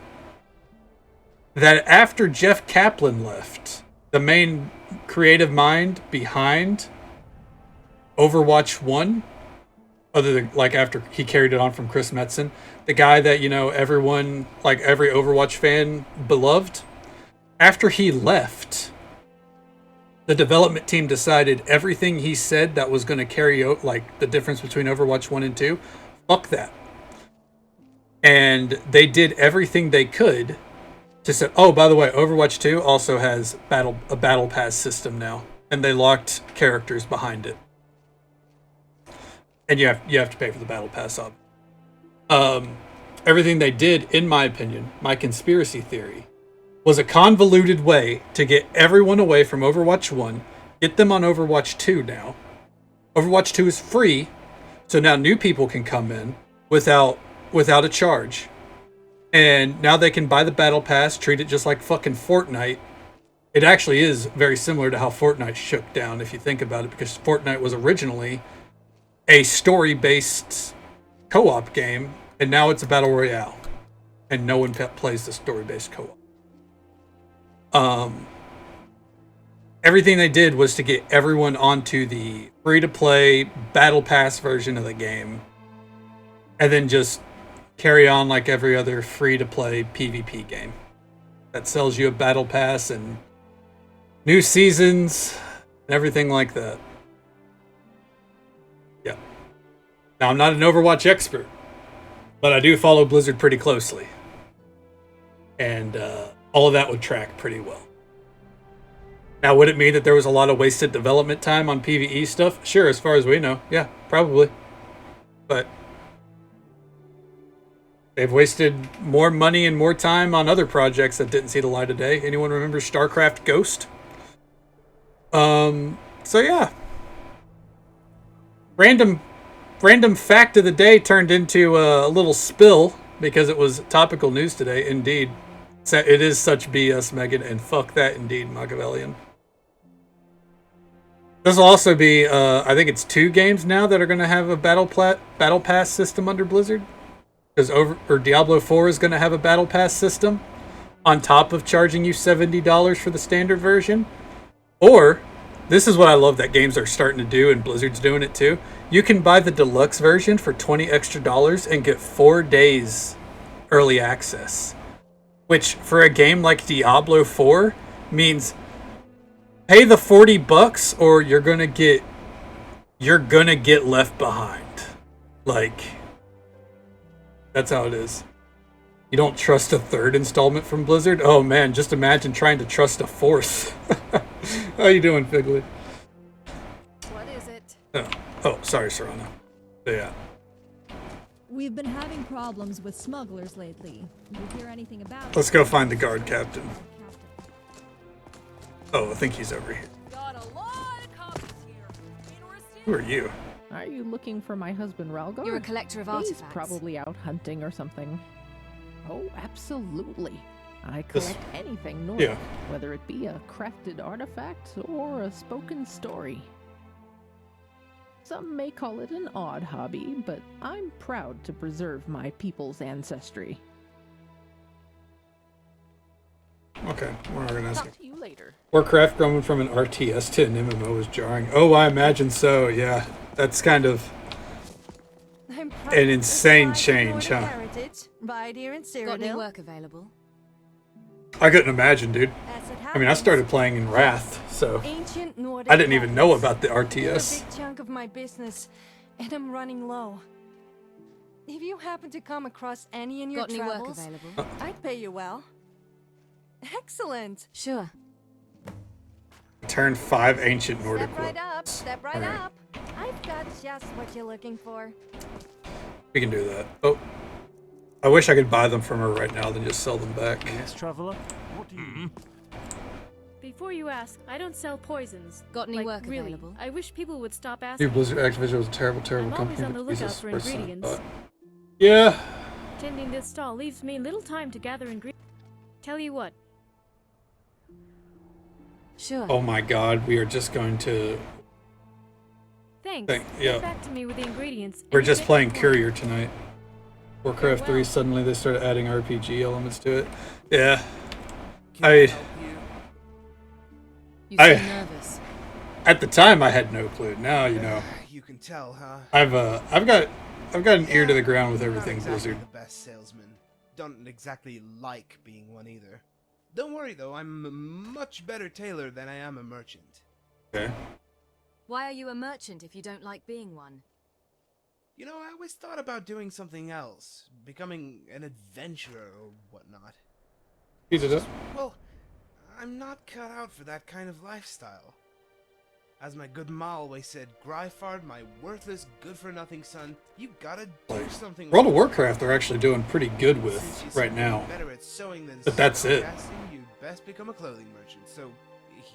C: that after Jeff Kaplan left, the main creative mind behind Overwatch 1, other than like after he carried it on from Chris Metzen, the guy that, you know, everyone, like every Overwatch fan beloved, after he left, the development team decided everything he said that was going to carry out, like the difference between Overwatch 1 and 2, fuck that. And they did everything they could to say, oh, by the way, Overwatch 2 also has a battle pass system now, and they locked characters behind it. And you have to pay for the battle pass up. Everything they did, in my opinion, my conspiracy theory, was a convoluted way to get everyone away from Overwatch 1, get them on Overwatch 2 now. Overwatch 2 is free, so now new people can come in without a charge. And now they can buy the battle pass, treat it just like fucking Fortnite. It actually is very similar to how Fortnite shook down, if you think about it, because Fortnite was originally a story-based co-op game, and now it's a battle royale. And no one plays the story-based co-op. Everything they did was to get everyone onto the free-to-play battle pass version of the game, and then just carry on like every other free-to-play PvP game that sells you a battle pass and new seasons and everything like that. Yeah. Now, I'm not an Overwatch expert, but I do follow Blizzard pretty closely. And all of that would track pretty well. Now, would it mean that there was a lot of wasted development time on PvE stuff? Sure, as far as we know. Yeah, probably. But they've wasted more money and more time on other projects that didn't see the light of day. Anyone remember StarCraft Ghost? So yeah. Random fact of the day turned into a little spill because it was topical news today. Indeed. It is such BS, Megan, and fuck that indeed, Machiavellian. This will also be, I think it's 2 games now that are going to have a battle pass system under Blizzard. Because Diablo 4 is going to have a battle pass system on top of charging you $70 for the standard version. Or, this is what I love that games are starting to do, and Blizzard's doing it too. You can buy the deluxe version for $20 extra and get 4 days early access. Which, for a game like Diablo 4, means pay the $40 or you're gonna get left behind. Like, that's how it is. You don't trust a 3rd installment from Blizzard? Oh man, just imagine trying to trust a 4th. How you doing, Figlet?
E: What is it?
C: Oh, sorry, Serrano. Yeah.
J: We've been having problems with smugglers lately. You hear anything about it?
C: Let's go find the guard captain. Oh, I think he's over here.
L: Got a lot of copies here.
C: Who are you?
L: Are you looking for my husband Ralgar?
E: You're a collector of
L: He's
E: artifacts.
L: probably out hunting or something. Oh, absolutely. I collect anything Nordic, whether it be a crafted artifact or a spoken story. Some may call it an odd hobby, but I'm proud to preserve my people's ancestry.
C: Okay, we're not gonna ask
L: Talk to you later.
C: Warcraft going from an RTS to an MMO is jarring. Oh, I imagine so, yeah. That's kind of an insane change, huh?
E: Right here in Cyrodiil. Got any work available?
C: I couldn't imagine, dude. I mean, I started playing in Wrath, so I didn't even know about the RTS.
E: A big chunk of my business, and I'm running low. If you happen to come across any in your travels, I'd pay you well. Excellent. Sure.
C: Turn 5 ancient Nordic.
E: Step right up. Step right up. I've got just what you're looking for.
C: We can do that. Oh. I wish I could buy them from her right now, then just sell them back.
M: Yes, traveler. What do you...
N: Before you ask, I don't sell poisons.
E: Got any work
N: really,
E: available?
N: I wish people would stop asking.
C: Dude, Blizzard Activision was a terrible
N: I'm
C: company.
N: always on the lookout for ingredients.
C: Yeah.
N: Tending this stall leaves me little time to gather ingredients. Tell you what.
E: Sure.
C: Oh my god, we are just going to...
N: Thanks.
C: Yeah.
N: Get back to me with the ingredients.
C: We're just playing Courier tonight. Warcraft 3, suddenly they started adding RPG elements to it. Yeah.
E: You seem nervous.
C: At the time I had no clue. Now, you know.
O: You can tell, huh?
C: I've got an ear to the ground with everything Blizzard.
O: The best salesman. Don't exactly like being one either. Don't worry though, I'm a much better tailor than I am a merchant.
C: Okay.
E: Why are you a merchant if you don't like being one?
O: You know, I always thought about doing something else, becoming an adventurer or whatnot.
C: You did it.
O: Well, I'm not cut out for that kind of lifestyle. As my good ma always said, Gryfard, my worthless, good-for-nothing son, you gotta do something.
C: World of Warcraft they're actually doing pretty good with right now.
O: Better at sewing than
C: but that's it.
O: You'd best become a clothing merchant. So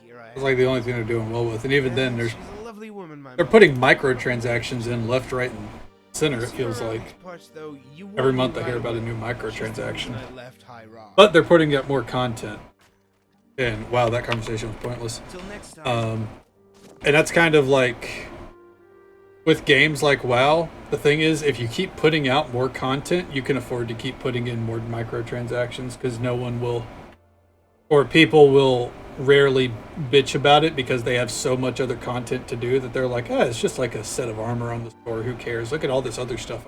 O: here I am.
C: It's like the only thing they're doing well with, and even then,
O: she's a lovely woman,
C: they're putting microtransactions in left, right, and center. It feels like every month I hear about a new microtransaction. But they're putting up more content. And wow, that conversation was pointless. And that's kind of like with games like WoW. The thing is, if you keep putting out more content, you can afford to keep putting in more microtransactions because no one will, or people will rarely bitch about it because they have so much other content to do that they're like, ah, it's just like a set of armor on the store. Who cares? Look at all this other stuff.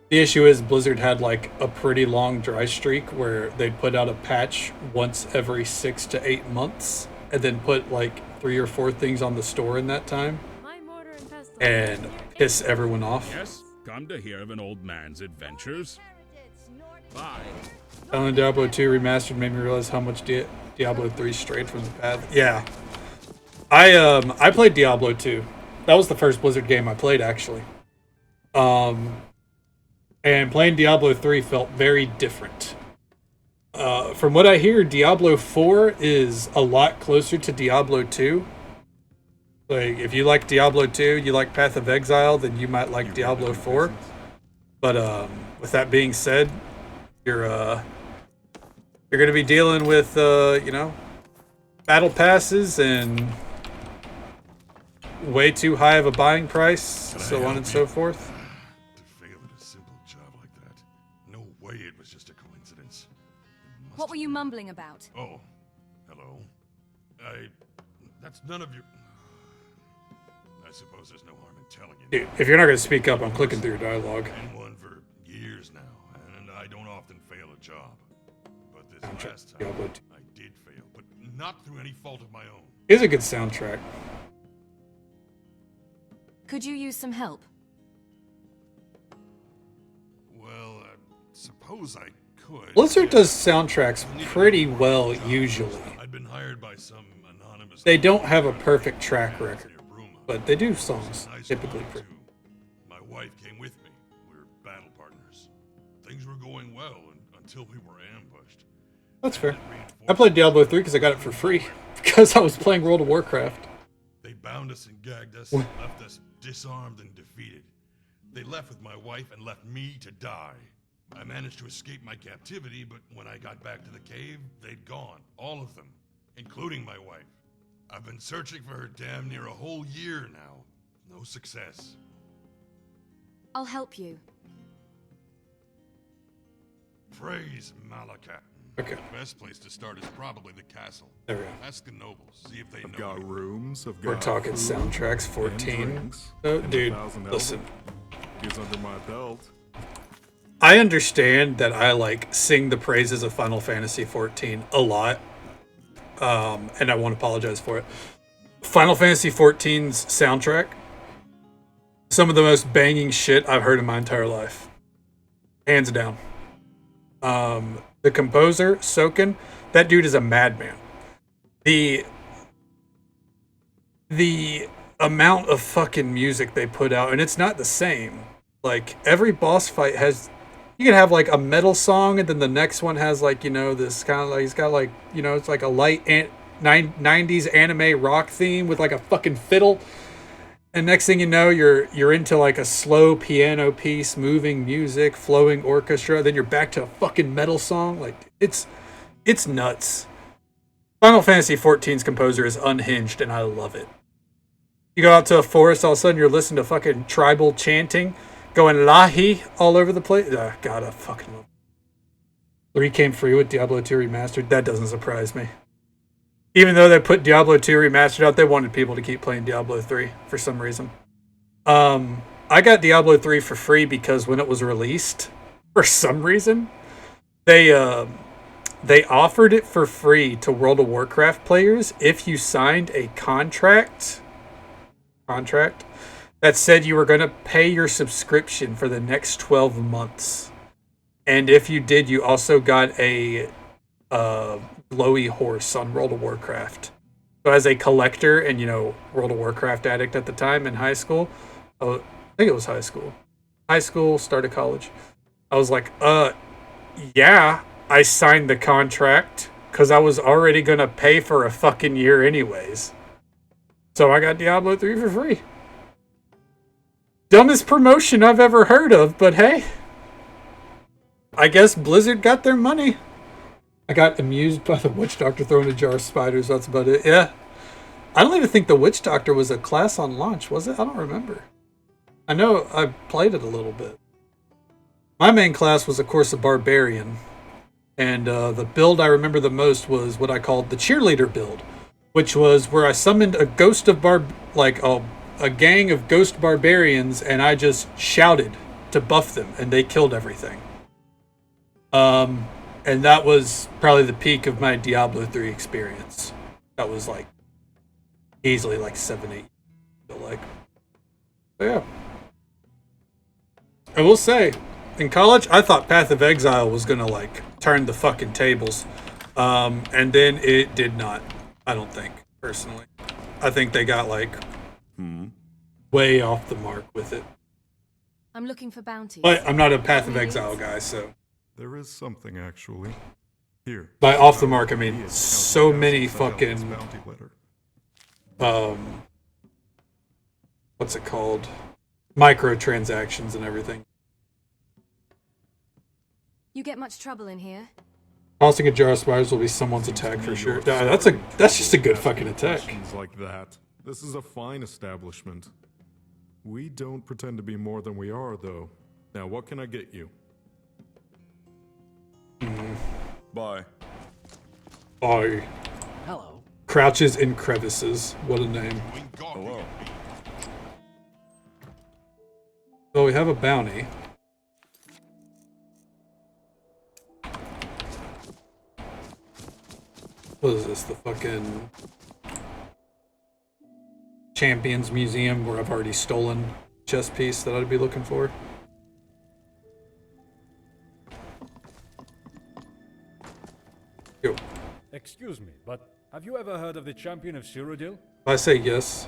C: The issue is Blizzard had like a pretty long dry streak where they'd put out a patch once every 6 to 8 months and then put like 3 or 4 things on the store in that time and piss everyone off.
P: Yes, come to hear of an old man's adventures. Bye.
C: And Diablo 2 Remastered made me realize how much Diablo 3 strayed from the path. Yeah. I played Diablo 2. That was the first Blizzard game I played, actually. And playing Diablo 3 felt very different. From what I hear, Diablo 4 is a lot closer to Diablo 2. Like, if you like Diablo 2, you like Path of Exile, then you might like Diablo 4. But with that being said, you're going to be dealing with, you know, battle passes and way too high of a buying price, so on and so forth.
Q: What were you mumbling about?
R: Oh, hello. That's none of your... I suppose there's no harm in telling you.
C: Dude, if you're not going to speak up, I'm clicking through your dialogue.
R: I've been one for years now, and I don't often fail a job. But this last time, I did fail, but not through any fault of my own.
C: It's a good soundtrack.
Q: Could you use some help?
R: Well, suppose I could.
C: Blizzard does soundtracks pretty well, usually.
R: I'd been hired by some anonymous...
C: They don't have a perfect track record, but they do songs, typically.
R: My wife came with me. We were battle partners. Things were going well until we were ambushed.
C: That's fair. I played Diablo 3 because I got it for free, because I was playing World of Warcraft.
R: They bound us and gagged us, left us disarmed and defeated. They left with my wife and left me to die. I managed to escape my captivity, but when I got back to the cave, they'd gone. All of them, including my wife. I've been searching for her damn near a whole year now. No success.
Q: I'll help you.
R: Praise Malakat.
C: Okay.
R: The best place to start is probably the castle.
C: There we go.
R: Ask the nobles, see if they know.
K: Got rooms.
C: We're talking soundtracks 14. Oh, dude, listen.
K: Is under my belt.
C: I understand that I like sing the praises of Final Fantasy 14 a lot. And I won't apologize for it. Final Fantasy 14's soundtrack, some of the most banging shit I've heard in my entire life. Hands down. The composer, Soken, that dude is a madman. The amount of fucking music they put out, and it's not the same. Like, every boss fight has... You can have, like, a metal song, and then the next one has, like, you know, this kind of, like, he's got, like, you know, it's like a light 90s anime rock theme with, like, a fucking fiddle. And next thing you know, you're into, like, a slow piano piece, moving music, flowing orchestra. Then you're back to a fucking metal song. Like, it's nuts. Final Fantasy XIV's composer is unhinged, and I love it. You go out to a forest, all of a sudden you're listening to fucking tribal chanting, going lahi all over the place. Oh, God, I fucking love it. 3 came free with Diablo 2 Remastered. That doesn't surprise me. Even though they put Diablo 2 Remastered out, they wanted people to keep playing Diablo 3 for some reason. I got Diablo 3 for free because when it was released, for some reason, they offered it for free to World of Warcraft players if you signed a contract that said you were going to pay your subscription for the next 12 months. And if you did, you also got a glowy horse on World of Warcraft. So as a collector and, World of Warcraft addict at the time in high school, I think it was high school, start of college, I was like, yeah, I signed the contract because I was already going to pay for a fucking year anyways. So I got Diablo 3 for free. Dumbest promotion I've ever heard of, but hey. I guess Blizzard got their money. I got amused by the Witch Doctor throwing a jar of spiders. That's about it. Yeah. I don't even think the Witch Doctor was a class on launch, was it? I don't remember. I know I played it a little bit. My main class was, of course, a Barbarian. And the build I remember the most was what I called the cheerleader build, which was where I summoned a ghost of a gang of ghost barbarians, and I just shouted to buff them, and they killed everything. And that was probably the peak of my Diablo 3 experience. That was easily 7, 8. I feel like. So yeah. I will say, in college, I thought Path of Exile was gonna turn the fucking tables. And then it did not. I don't think, personally. I think they got way off the mark with it.
Q: I'm looking for bounties.
C: But I'm not a Path of Exile guy, so.
H: There is something, actually. Here.
C: By off the mark, I mean so many fucking... what's it called? Microtransactions and everything.
Q: You get much trouble in here?
C: Tossing a jar of spiders will be someone's attack for sure. That's just a good fucking attack.
H: Like that. This is a fine establishment. We don't pretend to be more than we are, though. Now, what can I get you? Bye.
C: Bye.
I: Hello.
C: Crouches in crevices. What a name.
H: Hello.
C: Well, we have a bounty. What is this? The fucking Champions Museum where I've already stolen chess piece that I'd be looking for. Yo.
S: Excuse me, but have you ever heard of the Champion of Cyrodiil?
C: I say yes.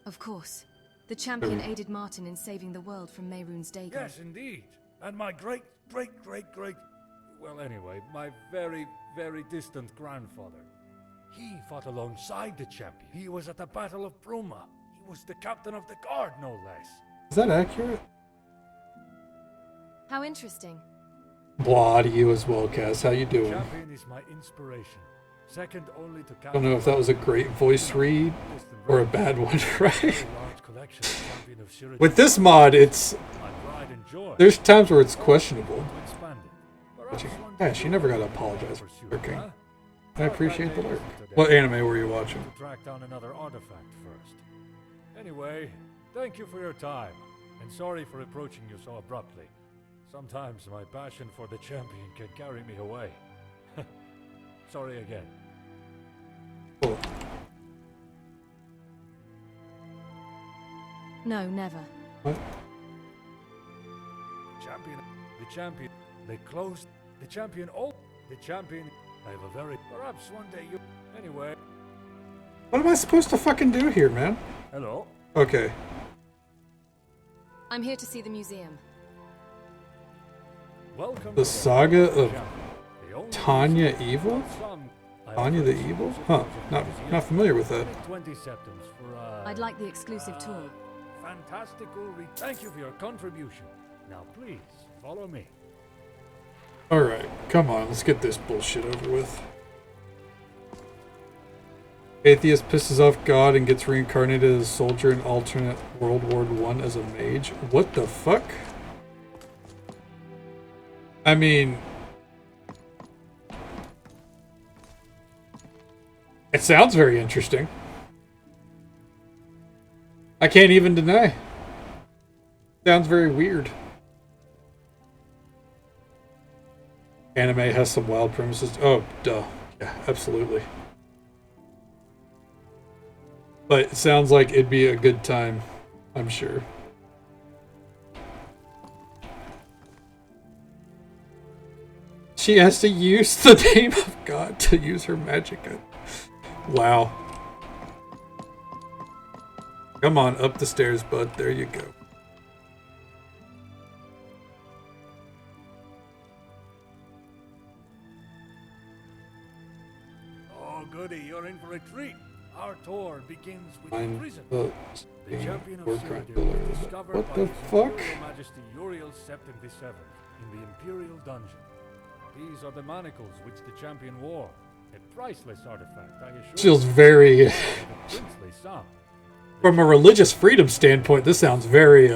Q: Of course. The champion aided Martin in saving the world from Mehrunes Dagon.
S: Yes, indeed. And my great... Well, anyway, my very, very distant grandfather. He fought alongside the champion. He was at the Battle of Bruma. He was the captain of the guard, no less.
C: Is that accurate?
Q: How interesting.
C: Blah to you as well, Cass. How you doing?
S: Champion is my inspiration. Second only to
C: I don't know if that was a great voice read or a bad one, right? With this mod, it's... There's times where it's questionable. Gosh, you never gotta apologize for lurking. I appreciate the lurk. What anime were you watching?
S: To track down another artifact first. Anyway, thank you for your time, and sorry for approaching you so abruptly. Sometimes my passion for the champion can carry me away. Sorry again.
C: Cool.
Q: No, never.
C: What?
S: The champion, they closed, the champion, I have a very, perhaps one day you, anyway.
C: What am I supposed to fucking do here, man?
S: Hello?
C: Okay.
Q: I'm here to see the museum.
S: Welcome.
C: The Saga of Tanya Evil? Tanya the Evil? Huh, not familiar with that.
S: 20 septums for,
Q: I'd like the exclusive tour.
S: Fantastical, thank you for your contribution. Now please, follow me.
C: Alright, come on, let's get this bullshit over with. Atheist pisses off God and gets reincarnated as a soldier in alternate World War I as a mage. What the fuck? I mean... It sounds very interesting. I can't even deny. Sounds very weird. Anime has some wild premises. Oh, duh. Yeah, absolutely. But it sounds like it'd be a good time. I'm sure. She has to use the name of God to use her magic. Wow. Come on, up the stairs, bud. There you go.
S: Oh, goody, you're in for a treat. Our tour begins with
C: Mine,
S: prison.
C: the
S: champion of
C: war
S: Cyrodiil
C: crime
S: was discovered
C: What
S: by
C: the
S: His
C: fuck?
S: Imperial Majesty Uriel Septim VII in the Imperial Dungeon. These are the manacles which the champion wore. A priceless artifact, I assure
C: Feels
S: you.
C: very...
S: Of a princely sum.
C: From a religious freedom standpoint, this sounds very,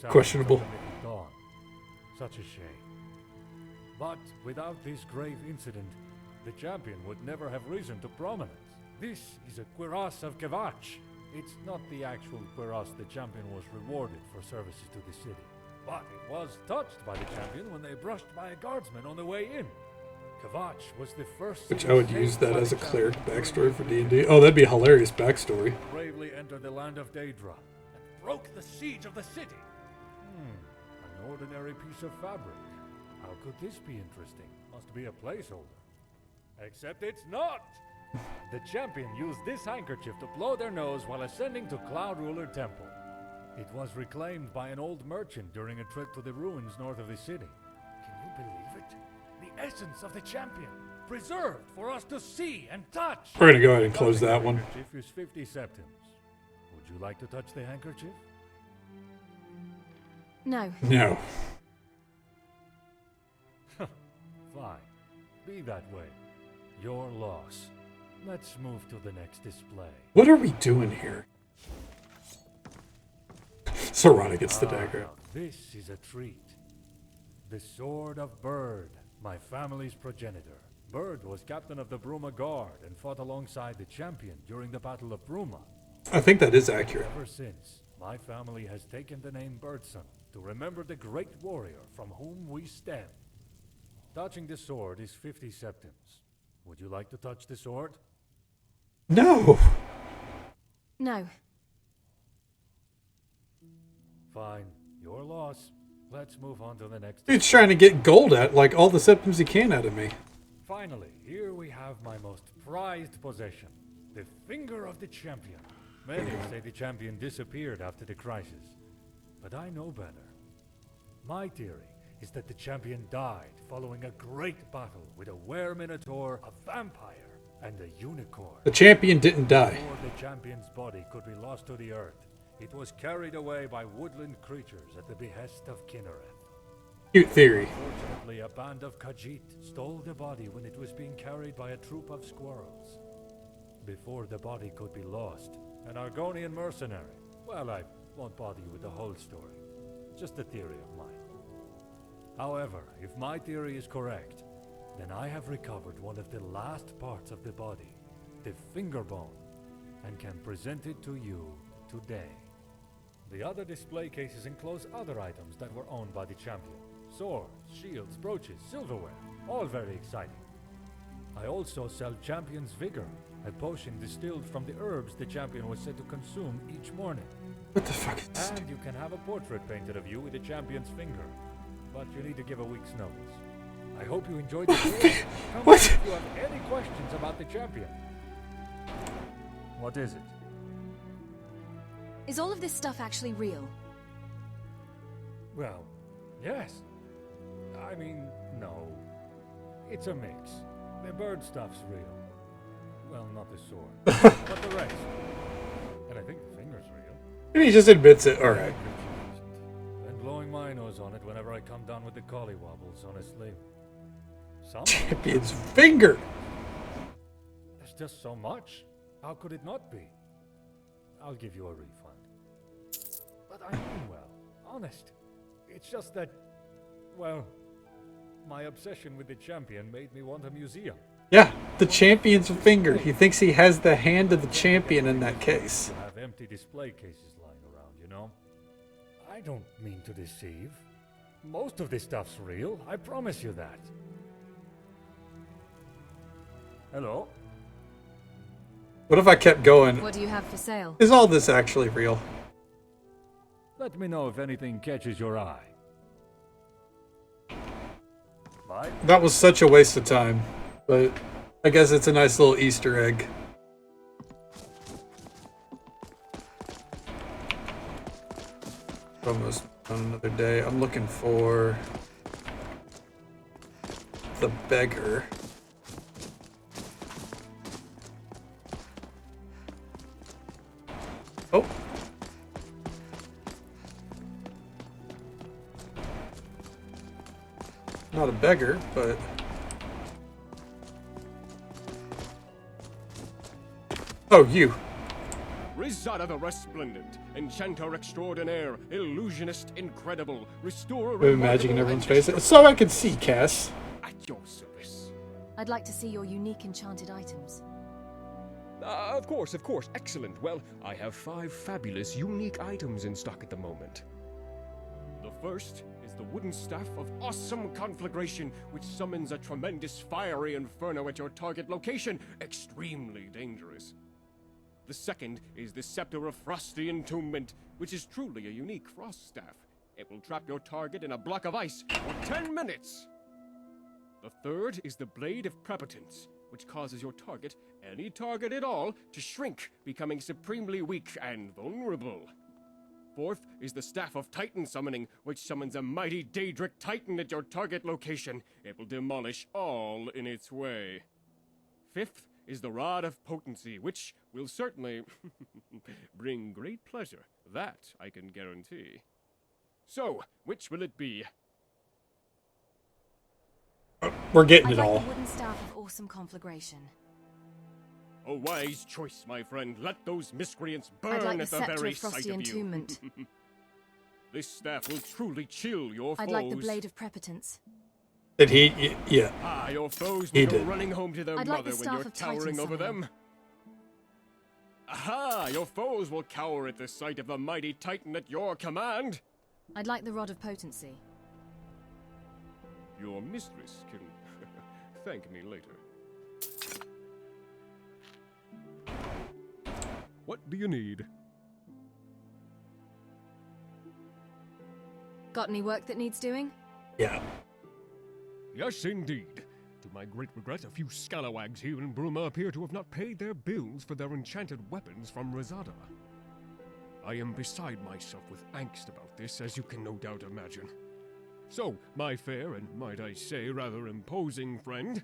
C: questionable.
S: Dawn. Such a shame. But without this grave incident, the champion would never have risen to prominence. This is a cuirass of Kvatch. It's not the actual cuirass the champion was rewarded for services to the city. But it was touched by the champion when they brushed by a guardsman on the way in. Kvatch was the first...
C: Which I would use that as a cleric backstory for D&D. Oh, that'd be a hilarious backstory.
S: Bravely entered the land of Daedra and broke the siege of the city. An ordinary piece of fabric. How could this be interesting? Must be a placeholder. Except it's not! The champion used this handkerchief to blow their nose while ascending to Cloud Ruler Temple. It was reclaimed by an old merchant during a trip to the ruins north of the city. Can you believe it? The essence of the champion, preserved for us to see and touch.
C: We're gonna go ahead and close that one.
S: The handkerchief is 50 septims. Would you like to touch the handkerchief?
Q: No.
C: No.
S: Fine. Be that way. Your loss. Let's move to the next display.
C: What are we doing here? Serana gets the dagger.
S: Now this is a treat. The Sword of Bird, my family's progenitor. Bird was captain of the Bruma Guard and fought alongside the champion during the Battle of Bruma.
C: I think that is accurate.
S: Ever since, my family has taken the name Birdson to remember the great warrior from whom we stem. Touching the sword is 50 septims. Would you like to touch the sword?
C: No.
Q: No.
S: Fine. Your loss. Let's move on to the next.
C: Dude's trying to get gold at, like, all the septims he can out of me.
S: Finally, here we have my most prized possession. The finger of the champion. Many say the champion disappeared after the crisis. But I know better. My theory is that the champion died following a great battle with a were-minotaur, a vampire, and a unicorn.
C: The champion didn't die.
S: Before the champion's body could be lost to the earth, it was carried away by woodland creatures at the behest of Kinnereth.
C: Cute theory.
S: Unfortunately, a band of Khajiit stole the body when it was being carried by a troop of squirrels. Before the body could be lost, an Argonian mercenary... Well, I won't bother you with the whole story. Just a theory of mine. However, if my theory is correct, then I have recovered one of the last parts of the body, the finger bone, and can present it to you today. The other display cases enclose other items that were owned by the champion. Swords, shields, brooches, silverware, all very exciting. I also sell Champion's Vigor, a potion distilled from the herbs the champion was said to consume each morning.
C: What the fuck is this?
S: And you can have a portrait painted of you with the champion's finger, but you need to give a week's notice. I hope you enjoyed the tour. Come if you have any questions about the champion. What is it?
Q: Is all of this stuff actually real?
S: Well, yes. I mean, no. It's a mix. The bird stuff's real. Well, not the sword. But the rest. And I think the finger's real.
C: And he just admits it. Alright.
S: And blowing my nose on it whenever I come down with the collywobbles, honestly.
C: Champion's finger!
S: There's just so much. How could it not be? I'll give you a refund. But I mean well. Honest. It's just that, well, my obsession with the champion made me want a museum.
C: Yeah, the champion's finger. He thinks he has the hand of the champion in that case.
S: You have empty display cases lying around, you know? I don't mean to deceive. Most of this stuff's real, I promise you that. Hello?
C: What if I kept going?
Q: What do you have for sale?
C: Is all this actually real?
S: Let me know if anything catches your eye. Bye.
C: That was such a waste of time, but I guess it's a nice little Easter egg. Almost on another day. I'm looking for the beggar. Oh. Not a beggar, but... Oh, you.
T: Rizada the Resplendent, Enchanter Extraordinaire, Illusionist Incredible, Restorer...
C: With magic in everyone's face. So I can see, Cass.
T: At your service.
Q: I'd like to see your unique enchanted items.
T: Of course. Excellent. Well, I have 5 fabulous, unique items in stock at the moment. The first is the wooden staff of awesome conflagration, which summons a tremendous fiery inferno at your target location. Extremely dangerous. The second is the Scepter of Frosty Entombment, which is truly a unique frost staff. It will trap your target in a block of ice for 10 minutes. The third is the Blade of Prepotence, which causes your target, any target at all, to shrink, becoming supremely weak and vulnerable. Fourth is the Staff of Titan Summoning, which summons a mighty Daedric Titan at your target location. It will demolish all in its way. Fifth is the Rod of Potency, which will certainly bring great pleasure. That I can guarantee. So, which will it be?
C: We're getting it
Q: I'd like
C: all.
Q: the wooden staff of awesome conflagration.
T: A wise choice, my friend. Let those miscreants burn
Q: I'd like
T: at
Q: the
T: the
Q: Scepter
T: very
Q: of Frosty
T: sight of you.
Q: Entombment.
T: This staff will truly chill your foes.
Q: I'd like the Blade of Prepotence.
C: Did he? Yeah.
T: Ah, your foes
C: He
T: will go
C: did.
T: running home to their
Q: I'd like the
T: mother when
Q: Staff
T: you're
Q: of Titan
T: towering over
Q: Summoning.
T: them. Aha! Your foes will cower at the sight of the mighty Titan at your command.
Q: I'd like the Rod of Potency.
T: Your mistress can thank me later. What do you need?
Q: Got any work that needs doing?
C: Yeah.
T: Yes, indeed. To my great regret, a few scalawags here in Bruma appear to have not paid their bills for their enchanted weapons from Rizada. I am beside myself with angst about this, as you can no doubt imagine. So, my fair and, might I say, rather imposing friend,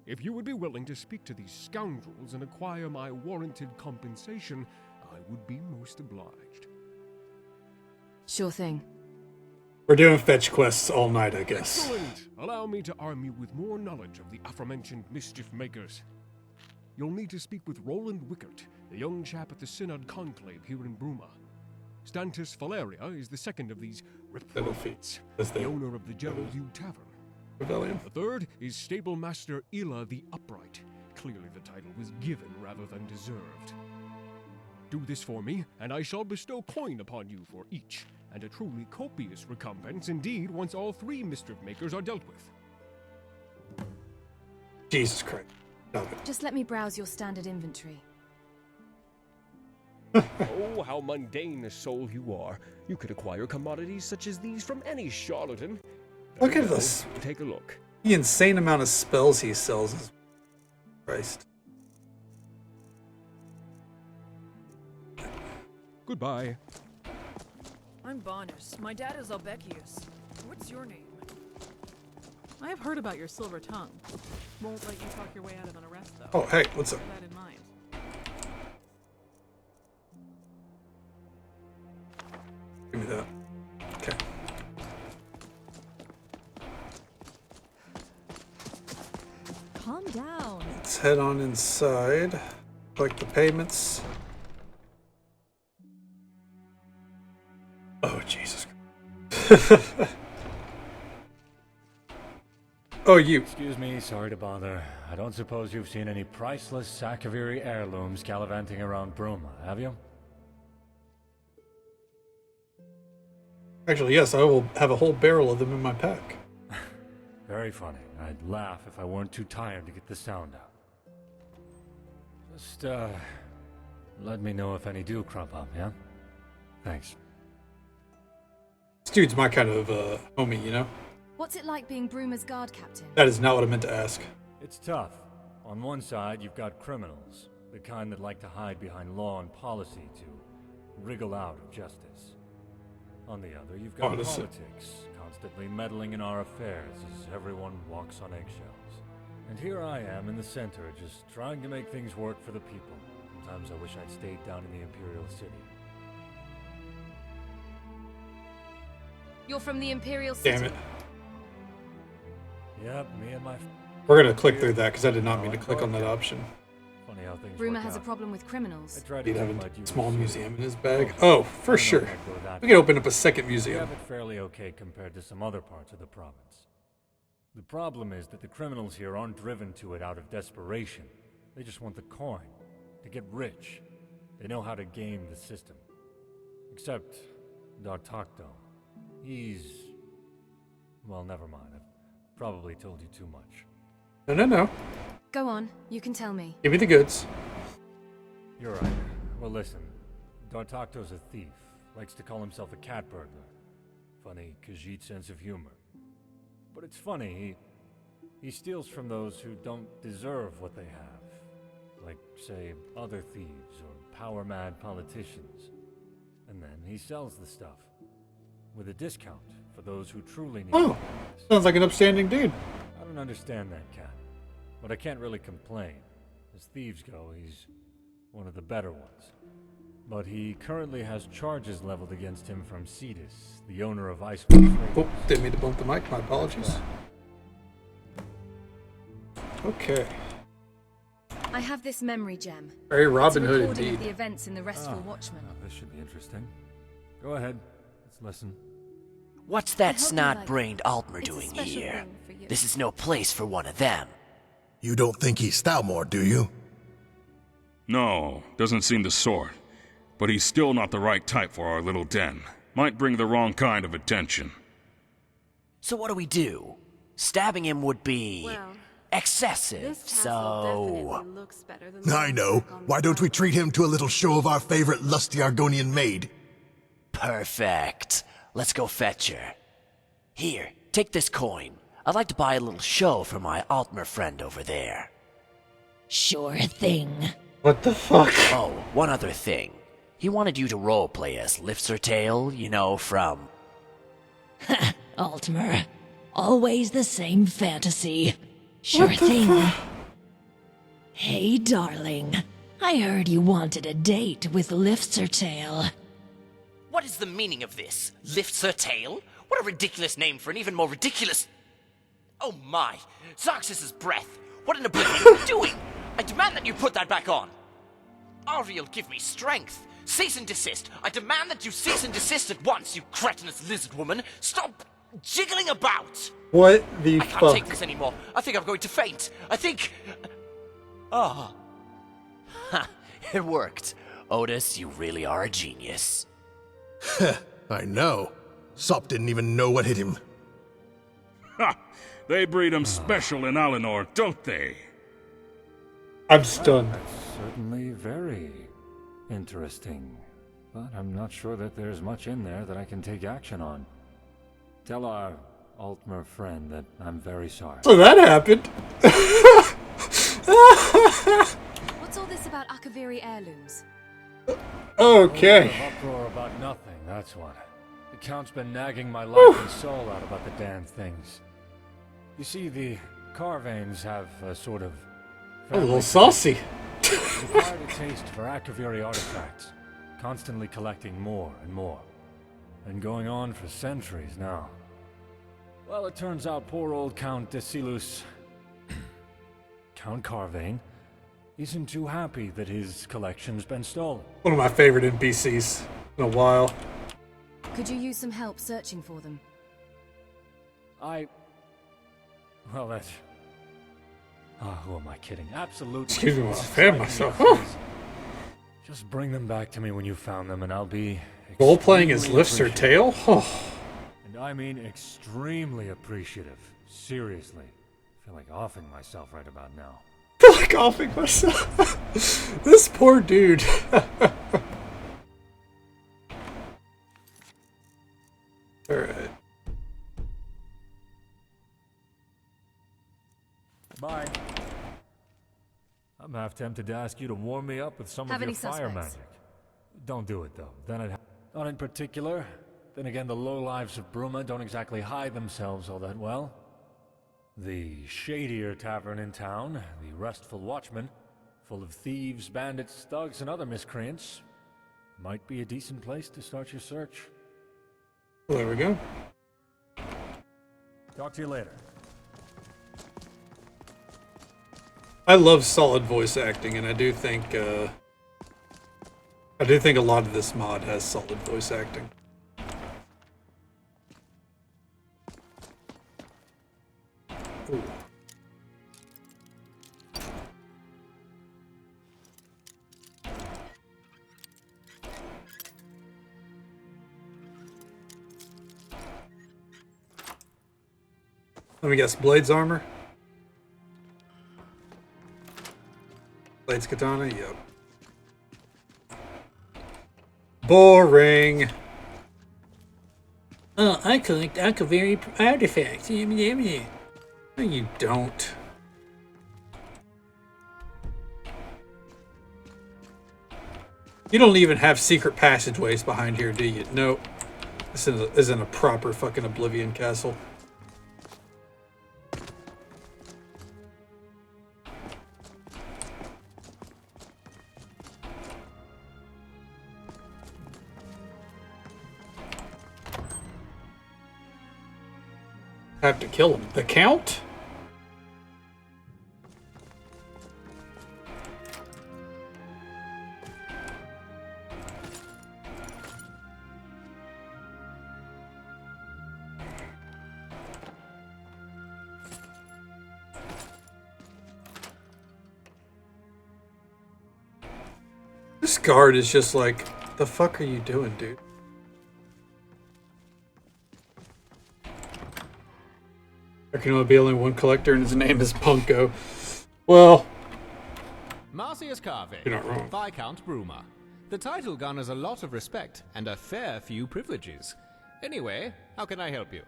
T: if you would be willing to speak to these scoundrels and acquire my warranted compensation, I would be most obliged.
Q: Sure thing.
C: We're doing fetch quests all night, I guess.
T: Excellent! Allow me to arm you with more knowledge of the aforementioned mischief makers. You'll need to speak with Roland Wickert, the young chap at the Synod Conclave here in Bruma. Stantis Valeria is the second of these reprobates, the owner of the Gerald Hugh Tavern.
C: Rebellion.
T: The third is Stable Master Ila the Upright. Clearly the title was given rather than deserved. Do this for me, and I shall bestow coin upon you for each, and a truly copious recompense indeed once all 3 mischief makers are dealt with.
C: Jesus Christ. Stop it.
Q: Just let me browse your standard inventory.
T: Oh, how mundane a soul you are. You could acquire commodities such as these from any charlatan.
C: Look
T: There
C: at
T: you go.
C: this.
T: Take a look.
C: The insane amount of spells he sells is... Christ.
T: Goodbye.
U: I'm Bonus. My dad is Albekius. What's your name?
G: I have heard about your silver tongue. Won't let you talk your way out of an arrest, though.
C: Oh, hey, what's up?
G: Keep that in mind.
C: Give me that. Okay.
J: Calm down.
C: Let's head on inside. Collect the payments. Oh, Jesus Christ. Oh, you.
S: Excuse me, sorry to bother. I don't suppose you've seen any priceless Sakaviri heirlooms gallivanting around Bruma, have you?
C: Actually, yes, I will have a whole barrel of them in my pack.
S: Very funny. I'd laugh if I weren't too tired to get the sound out. Just, let me know if any do crop up, yeah? Thanks.
C: dude's my kind of homie, you know?
Q: What's it like being Bruma's guard captain?
C: That is not what I meant to ask.
S: It's tough. On one side, you've got criminals, the kind that like to hide behind law and policy to wriggle out of justice. On the other, you've got politics, constantly meddling in our affairs as everyone walks on eggshells. And here I am in the center, just trying to make things work for the people. Sometimes I wish I'd stayed down in the Imperial City.
Q: You're from the Imperial City?
C: Damn it.
S: Yep, me and my...
C: We're gonna click through that because I did not mean to click on that option.
S: Funny how things
Q: Bruma has a problem with criminals.
C: He'd have a small museum in his bag. Oh, for sure. We can open up a second
S: We
C: museum.
S: have it fairly okay compared to some other parts of the province. The problem is that the criminals here aren't driven to it out of desperation. They just want the coin, to get rich. They know how to game the system. Except Dartocto. He's... well, never mind. I've probably told you too much.
C: No.
Q: Go on, you can tell me.
C: Give me the goods.
S: You're right. Well, listen. Dartocto's a thief. Likes to call himself a cat burglar. Funny Khajiit sense of humor. But it's funny, he steals from those who don't deserve what they have. Like, say, other thieves or power-mad politicians. And then he sells the stuff. With a discount for those who truly need it.
C: Oh, sounds like an upstanding dude.
S: I don't understand that cat. But I can't really complain. As thieves go, he's one of the better ones. But he currently has charges leveled against him from Cetus, the owner of Icecreamassassin.
C: Oh, didn't mean to bump the mic. My apologies. Okay.
Q: I have this memory gem.
C: Very Robin
Q: It's a
C: Hood
Q: recording
C: indeed.
Q: of the events in the Restful Watchman.
S: This should be interesting. Go ahead. Let's listen.
F: What's that snot-brained Altmer doing here? This is no place for one of them.
K: You don't think he's Stalmore, do you?
P: No, doesn't seem the sort. But he's still not the right type for our little den. Might bring the wrong kind of attention.
F: So what do we do? Stabbing him would be... excessive, so...
K: I know. Why don't we treat him to a little show of our favorite lusty Argonian maid?
F: Perfect. Let's go fetch her. Here, take this coin. I'd like to buy a little show for my Altmer friend over there.
A: Sure thing.
C: What the fuck?
F: Oh, one other thing. He wanted you to roleplay as Liftzertail, you know, from...
A: Altmer. Always the same fantasy. Sure thing. Hey, darling. I heard you wanted a date with Liftzertail.
F: What is the meaning of this? Liftzertail? What a ridiculous name for an even more ridiculous... Oh my! Zarxus's breath! What an oblivion are you doing? I demand that you put that back on! Ariel, give me strength! Cease and desist! I demand that you cease and desist at once, you cretinous lizard woman! Stop jiggling about!
C: What the
F: I
C: fuck?
F: can't take this anymore. I think I'm going to faint. I think... Ah. Ha! It worked. Otis, you really are a genius.
K: I know. Sop didn't even know what hit him.
P: Ha! They breed 'em special in Alinor, don't they?
C: I'm stunned.
S: That's certainly very interesting. But I'm not sure that there's much in there that I can take action on. Tell our Altmer friend that I'm very sorry.
C: So that happened.
Q: What's all this about Akaviri heirlooms?
C: Okay.
S: Uproar about nothing, that's what. The Count's been nagging my life and soul out about the damn things. You see, the Carvanes have a sort of...
C: A little saucy.
S: Acquired a taste for Akaviri artifacts, constantly collecting more and more. And going on for centuries now. Well, it turns out poor old Count Desilus, Count Carvane, isn't too happy that his collection's been stolen.
C: One of my favorite NPCs in a while.
Q: Could you use some help searching for them?
S: Well, that's... who am I kidding? Absolutely.
C: Excuse me while I fan myself.
S: Just bring them back to me when you found them and I'll be...
C: Role-playing as Liftzertail? Oh.
S: And I mean extremely appreciative. Seriously. I feel like offing myself right about now.
C: I feel like offing myself. This poor dude. Alright.
S: tempted to ask you to warm me up with some
Q: Have
S: of your
Q: any
S: fire
Q: suspects?
S: magic. Don't do it, though. Then I'd not in particular. Then again, the lowlives of Bruma don't exactly hide themselves all that well. The shadier tavern in town, the Restful Watchman, full of thieves, bandits, thugs, and other miscreants, might be a decent place to start your search.
C: Well, there we go.
S: Talk to you later.
C: I love solid voice acting, and I do think a lot of this mod has solid voice acting. Ooh. Let me guess, Blade's armor? Blade's katana? Yep. Boring! Oh, I collect Akaviri artifacts. No, you don't. You don't even have secret passageways behind here, do you? Nope. This isn't a proper fucking Oblivion castle. Have to kill him. The Count? This guard is just like, the fuck are you doing, dude? There can only be only one collector, and his name is Punko. Well,
B: Marcius Carvey,
C: you're not wrong.
B: Viscount Bruma. The title garners a lot of respect and a fair few privileges. Anyway, how can I help you?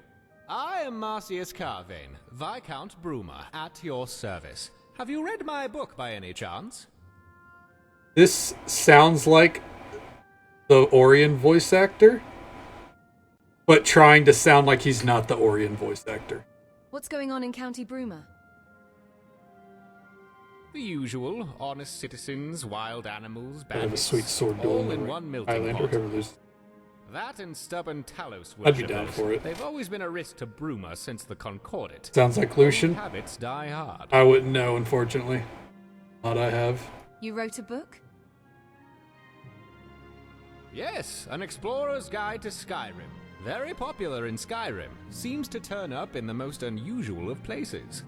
B: I am Marcius Carvane, Viscount Bruma, at your service. Have you read my book by any chance?
C: This sounds like the Orion voice actor, but trying to sound like he's not the Orion voice actor.
Q: What's going on in County Bruma?
B: The usual, honest citizens, wild animals,
C: I have a
B: bandits,
C: sweet sword duel
B: all in
C: right.
B: one melting
C: Highlander,
B: pot.
C: whoever there's.
B: That and stubborn Talos
C: I'd be
B: worshippers.
C: down for it.
B: They've always been a risk to Bruma since the Concordat.
C: Sounds like Lucian.
B: Old habits die hard.
C: I wouldn't know, unfortunately. Not I have.
Q: You wrote a book?
B: Yes, an explorer's guide to Skyrim. Very popular in Skyrim. Seems to turn up in the most unusual of places.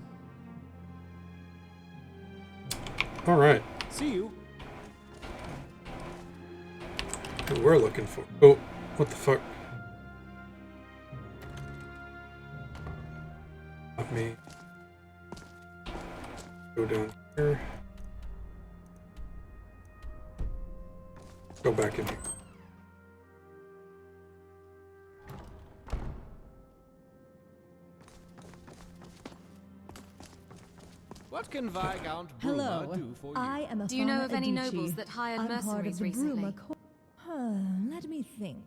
C: Alright.
B: See you.
C: What we're looking for. Oh, what the fuck? Not me. Go down here. Go back in here.
B: What can Viscount Bruma
J: Hello,
B: do for you?
J: I am a
Q: Do you know of any
J: Adichie.
Q: nobles that hired
J: I'm part of
Q: mercenaries
J: the
Q: recently?
J: Bruma Let me think.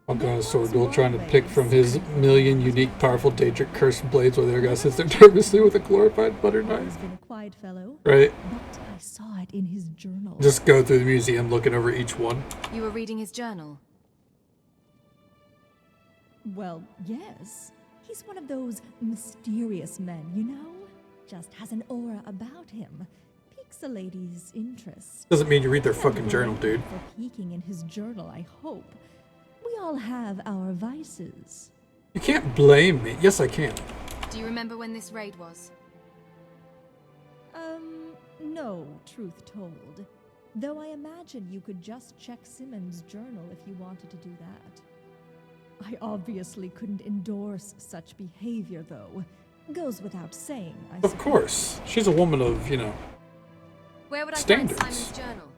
C: I'll go on a sword duel trying to pick from his million unique, powerful, Daedric cursed blades while the other guy sits there nervously with a glorified butter knife.
J: He's been a quiet fellow.
C: Right.
J: But I saw it in his journal.
C: Just go through the museum looking over each one.
Q: You were reading his journal?
J: Well, yes. He's one of those mysterious men, you know? Just has an aura about him. Piques a lady's interest.
C: Doesn't mean you read their
J: Not
C: fucking
J: the
C: journal,
J: reason
C: dude.
J: For peeking in his journal, I hope. We all have our vices.
C: You can't blame me. Yes, I can.
Q: Do you remember when this raid was?
J: No, truth told. Though I imagine you could just check Simmons' journal if you wanted to do that. I obviously couldn't endorse such behavior, though. Goes without saying, I suppose.
C: Of course. She's a woman of, you know,
Q: Where would I
C: standards.
Q: find Simon's journal?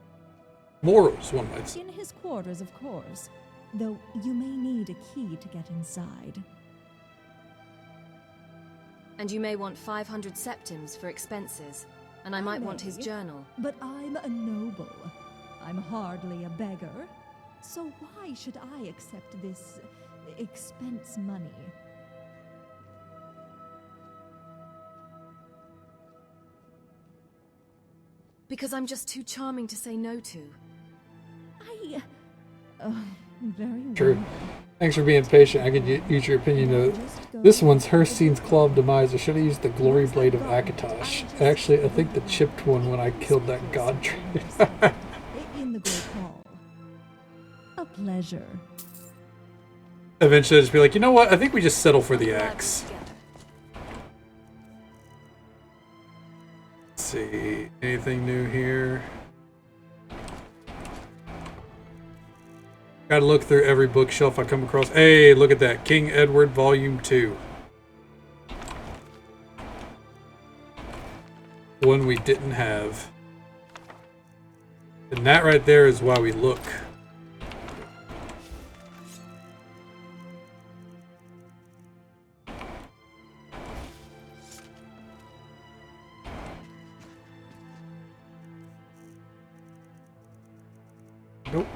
C: Morals, one might say.
J: In his quarters, of course. Though you may need a key to get inside.
Q: And you may want 500 septims for expenses. And I might want his journal.
J: But I'm a noble. I'm hardly a beggar. So why should I accept this expense money?
Q: Because I'm just too charming to say no to.
J: Very
C: True.
J: well.
C: Thanks for being patient. I could use your opinion. This one's Herstein's Claw of Demise. I should have used the Glory Blade of Akatosh. Actually, I think the chipped one when I killed that god trader.
J: In the Great Hall. A pleasure.
C: Eventually, I'll just be like, you know what? I think we just settle for the axe. Let's see. Anything new here? Gotta look through every bookshelf I come across. Hey, look at that. King Edward Volume 2. One we didn't have. And that right there is why we look. Nope.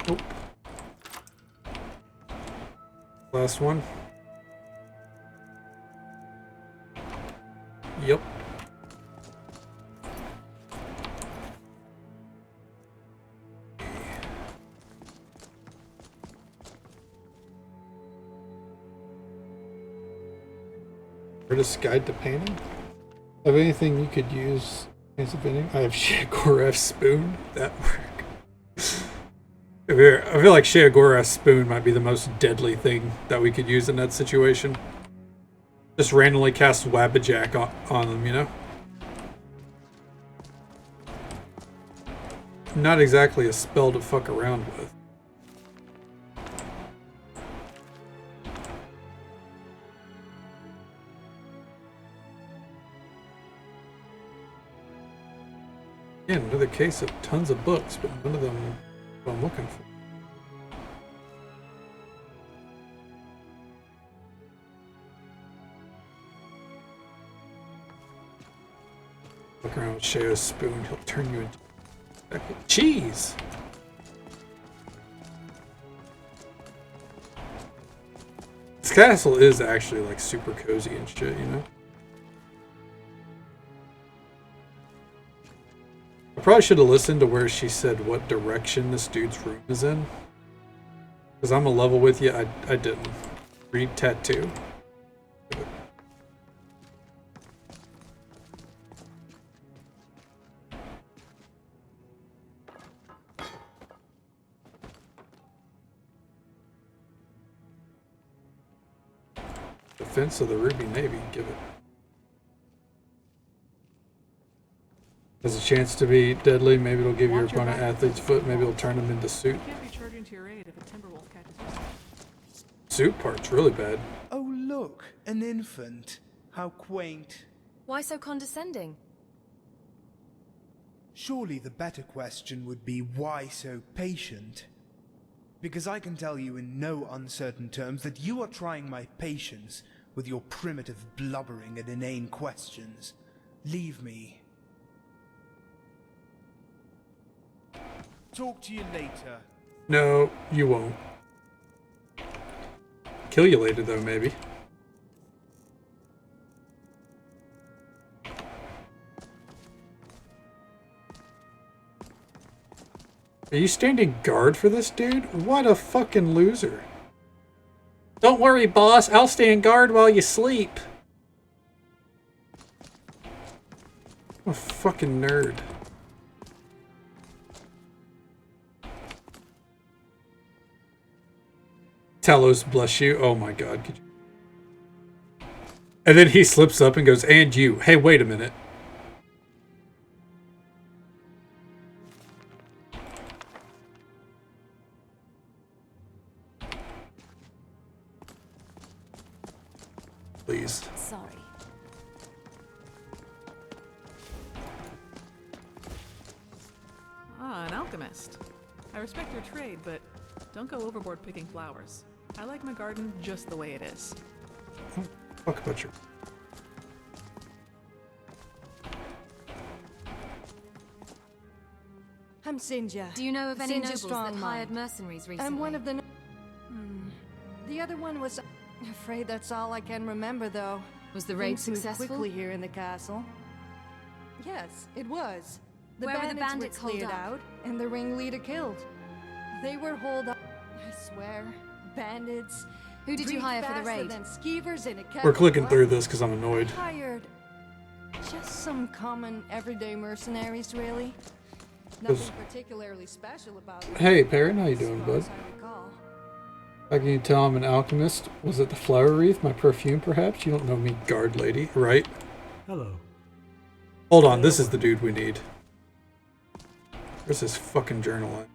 C: Nope. Last one. Yep. Artist's Guide to Painting? Have anything you could use as a painting? I have Sheagoraf's spoon. That work. I feel like Sheagoraf's spoon might be the most deadly thing that we could use in that situation. Just randomly cast Wabbajack on them, you know? Not exactly a spell to fuck around with. Again, another case of tons of books, but none of them what I'm looking for. Look around with Shea's spoon, he'll turn you into cheese! This castle is actually like super cozy and shit, you know? I probably should have listened to where she said what direction this dude's room is in. Because I'm a level with you, I didn't. Read tattoo. Defense of the Ruby Navy, give it. Has a chance to be deadly. Maybe it'll give your opponent athlete's foot. Maybe it'll turn them into suit.
G: Can't be charging to your aid if a Timberwolf catches you.
C: Suit part's really bad.
O: Oh look, an infant. How quaint.
Q: Why so condescending?
O: Surely the better question would be why so patient? Because I can tell you in no uncertain terms that you are trying my patience with your primitive blubbering and inane questions. Leave me. Talk to you later.
C: No, you won't. Kill you later, though, maybe. Are you standing guard for this dude? What a fucking loser. Don't worry, boss. I'll stand guard while you sleep. What a fucking nerd. Talos, bless you. Oh my god. Could you... And then he slips up and goes, and you. Hey, wait a minute. Please.
Q: Sorry.
G: Ah, an alchemist. I respect your trade, but don't go overboard picking flowers. I like my garden just the way it is.
C: Fuck about you.
E: I'm Sinja.
Q: Do you know of any
E: Sinja
Q: nobles that
E: Strongmind.
Q: hired mercenaries recently?
E: I'm one of the... The other one was... I'm afraid that's all I can remember, though.
Q: Was the raid
E: Things moved
Q: successful?
E: quickly here in the castle. Yes, it was.
Q: Where were the bandits
E: were
Q: holed
E: cleared
Q: up?
E: out, and the ringleader killed. They were holed up. I swear, bandits.
Q: Who did you
E: breathe
Q: hire for the
E: faster
Q: raid?
E: than skeevers in a
C: We're
E: kettle
C: clicking
E: of
C: through
E: blood.
C: this because I'm annoyed.
E: I hired just some common, everyday mercenaries, really. Nothing particularly special about them.
C: Hey, Perrin, how you doing,
E: as far
C: bud?
E: as I recall.
C: How can you tell I'm an alchemist? Was it the flower wreath? My perfume, perhaps? You don't know me, guard lady, right?
M: Hello.
C: Hold on, this is the dude we need. Where's his fucking journal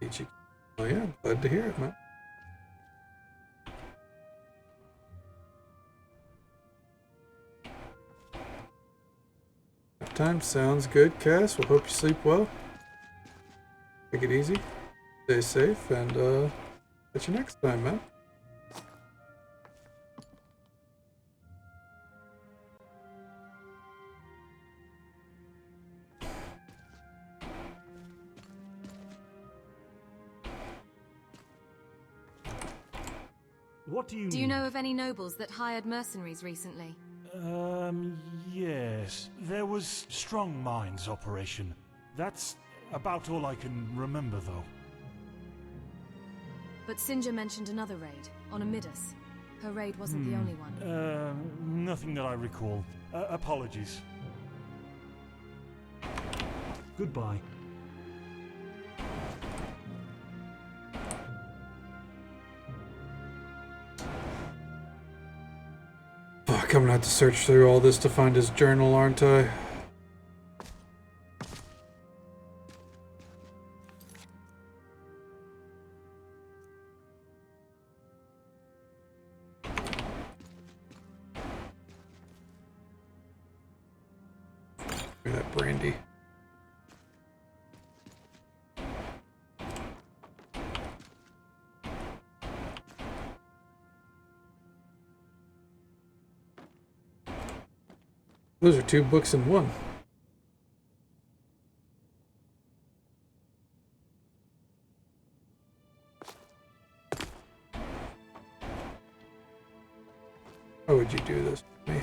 C: at? Oh yeah, glad to hear it, man. Time sounds good, Cass. We'll hope you sleep well. Take it easy. Stay safe, and catch you next time, man.
M: What do you need?
Q: Do you know of any nobles that hired mercenaries recently?
M: Yes. There was Strong Minds operation. That's about all I can remember, though.
Q: But Sinja mentioned another raid, on Amidus. Her raid wasn't the only one.
M: Nothing that I recall. Apologies. Goodbye.
C: Fuck, I'm gonna have to search through all this to find his journal, aren't I? Look at that brandy. Those are 2 books in one. Why would you do this to me?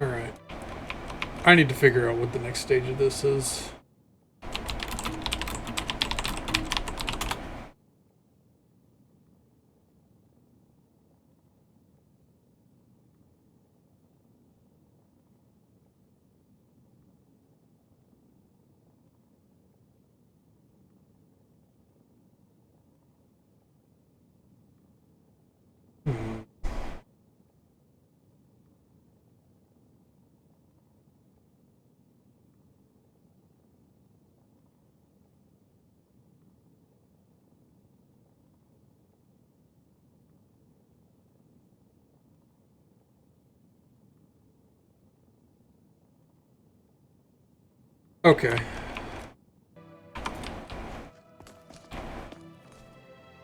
C: Alright. I need to figure out what the next stage of this is. Okay.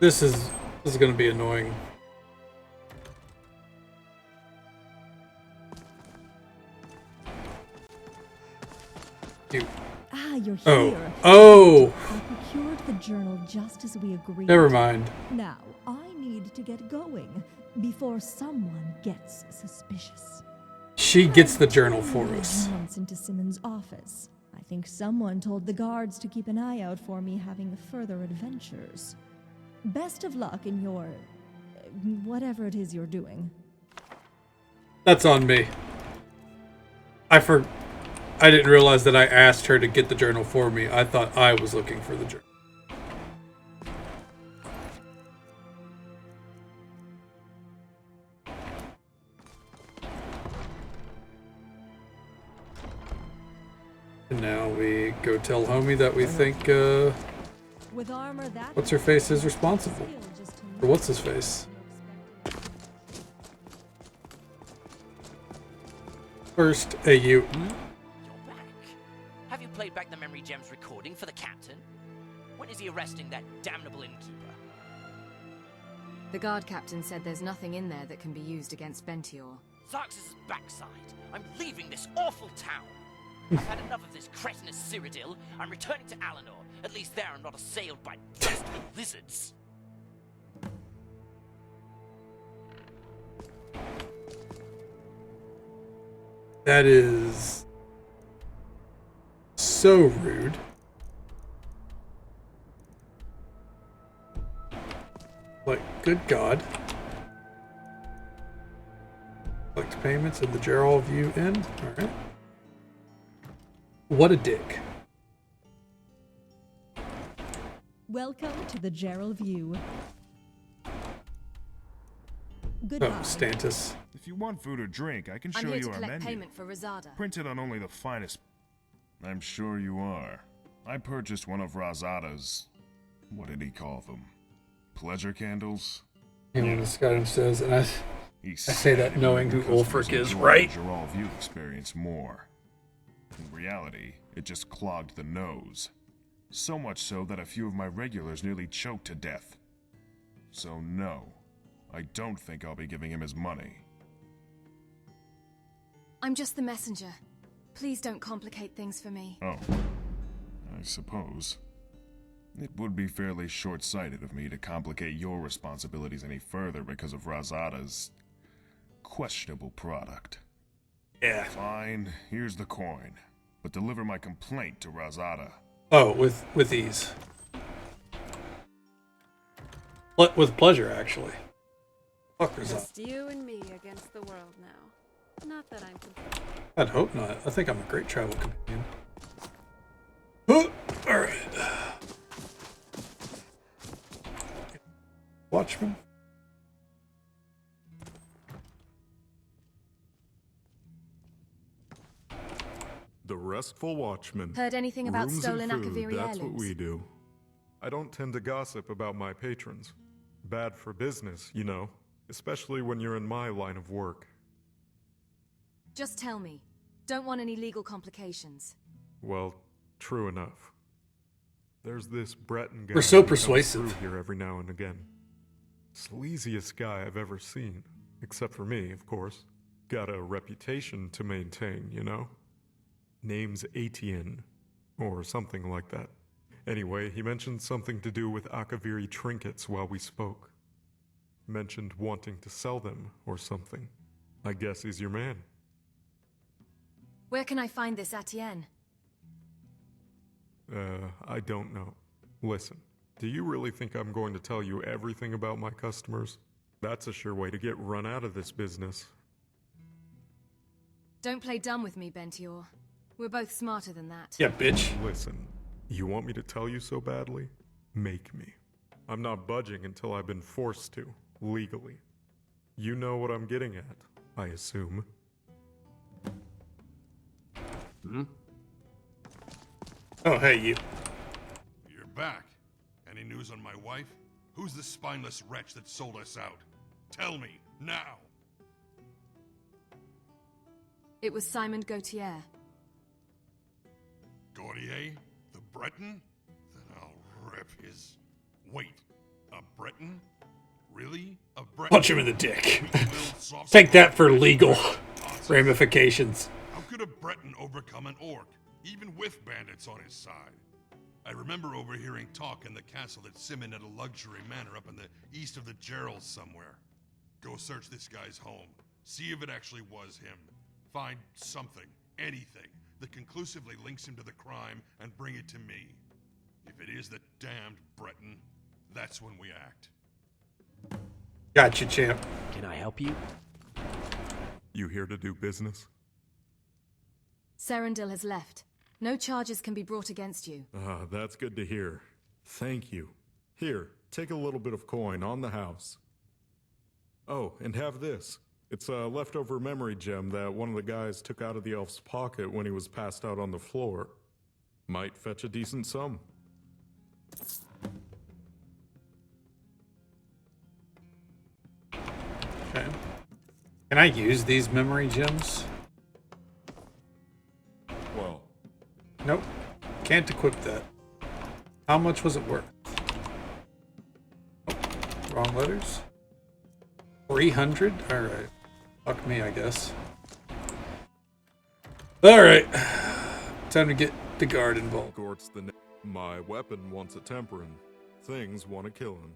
C: This is going to be annoying.
J: You're
C: Oh.
J: here.
C: Oh!
J: I procured the journal just as we agreed.
C: Never mind.
J: Now, I need to get going before someone gets suspicious.
C: She gets the journal for us.
J: Months into Simmons' office. I think someone told the guards to keep an eye out for me having further adventures. Best of luck in your... whatever it is you're doing.
C: That's on me. I didn't realize that I asked her to get the journal for me. I thought I was looking for the journal. And now we go tell homie that we think,
J: With armor that
C: what's her face is responsible. Or what's his face? First, hey you.
F: You're back. Have you played back the Memory Gems recording for the captain? When is he arresting that damnable innkeeper?
Q: The guard captain said there's nothing in there that can be used against Bentior.
F: Zarx's backside. I'm leaving this awful town. I've had enough of this cretinous Cyrodiil. I'm returning to Alinor. At least there I'm not assailed by dusty lizards.
C: That is so rude. Like, good God. Collect payments in the Gerald View Inn. Alright. What a dick.
J: Welcome to the Gerald View. Goodbye.
C: Oh, Stantis.
H: If you want food or drink, I can
Q: I'm
H: show
Q: here
H: you
Q: to
H: our
Q: collect
H: menu.
Q: payment for Rosada.
H: Printed on only the finest. I'm sure you are. I purchased one of Rosada's. What did he call them? Pleasure candles?
C: And when Skyrim says, and I say that knowing who Ulfric is, right?
H: Gerald View experience more. In reality, it just clogged the nose. So much so that a few of my regulars nearly choked to death. So no, I don't think I'll be giving him his money.
Q: I'm just the messenger. Please don't complicate things for me.
H: Oh, I suppose. It would be fairly short-sighted of me to complicate your responsibilities any further because of Rosada's questionable product.
C: Yeah.
H: Fine, here's the coin. But deliver my complaint to Rosada.
C: Oh, with ease. With pleasure, actually. Fuck Rosada.
D: Just you and me against the world now. Not that I'm complaining.
C: I'd hope not. I think I'm a great travel companion. Alright. Watchman.
V: The Restful Watchman.
Q: Heard anything about
V: Rooms
Q: stolen
V: and food,
Q: Akaviri
V: that's
Q: heirlooms?
V: what we do. I don't tend to gossip about my patrons. Bad for business, you know. Especially when you're in my line of work.
Q: Just tell me. Don't want any legal complications.
V: Well, true enough. There's this Breton guy
C: We're so
V: who comes
C: persuasive.
V: through here every now and again. Sleaziest guy I've ever seen. Except for me, of course. Got a reputation to maintain, you know? Name's Etienne, or something like that. Anyway, he mentioned something to do with Akaviri trinkets while we spoke. Mentioned wanting to sell them, or something. I guess he's your man.
Q: Where can I find this Atienne?
V: I don't know. Listen, do you really think I'm going to tell you everything about my customers? That's a sure way to get run out of this business.
Q: Don't play dumb with me, Bentior. We're both smarter than that.
C: Yeah, bitch.
V: Listen, you want me to tell you so badly? Make me. I'm not budging until I've been forced to, legally. You know what I'm getting at, I assume.
C: Hmm? Oh, hey, you.
R: You're back. Any news on my wife? Who's the spineless wretch that sold us out? Tell me, now!
Q: It was Simon Gautier.
R: Gautier? The Breton? Then I'll rip his... Wait, a Breton? Really? A Breton?
C: Punch him in the dick. Take that for legal ramifications.
R: How could a Breton overcome an orc, even with bandits on his side? I remember overhearing talk in the castle that Simon had a luxury manor up in the east of the Gerald somewhere. Go search this guy's home. See if it actually was him. Find something, anything, that conclusively links him to the crime and bring it to me. If it is the damned Breton, that's when we act.
C: Gotcha, champ.
F: Can I help you?
V: You here to do business?
Q: Serendil has left. No charges can be brought against you.
V: Ah, that's good to hear. Thank you. Here, take a little bit of coin on the house. Oh, and have this. It's a leftover memory gem that one of the guys took out of the elf's pocket when he was passed out on the floor. Might fetch a decent sum.
C: Okay. Can I use these memory gems?
V: Well.
C: Nope. Can't equip that. How much was it worth? Oh, wrong letters. 300? Alright. Fuck me, I guess. Alright. Time to get the guard involved.
V: Gort's the my weapon wants a temperin'. Things want a killin'.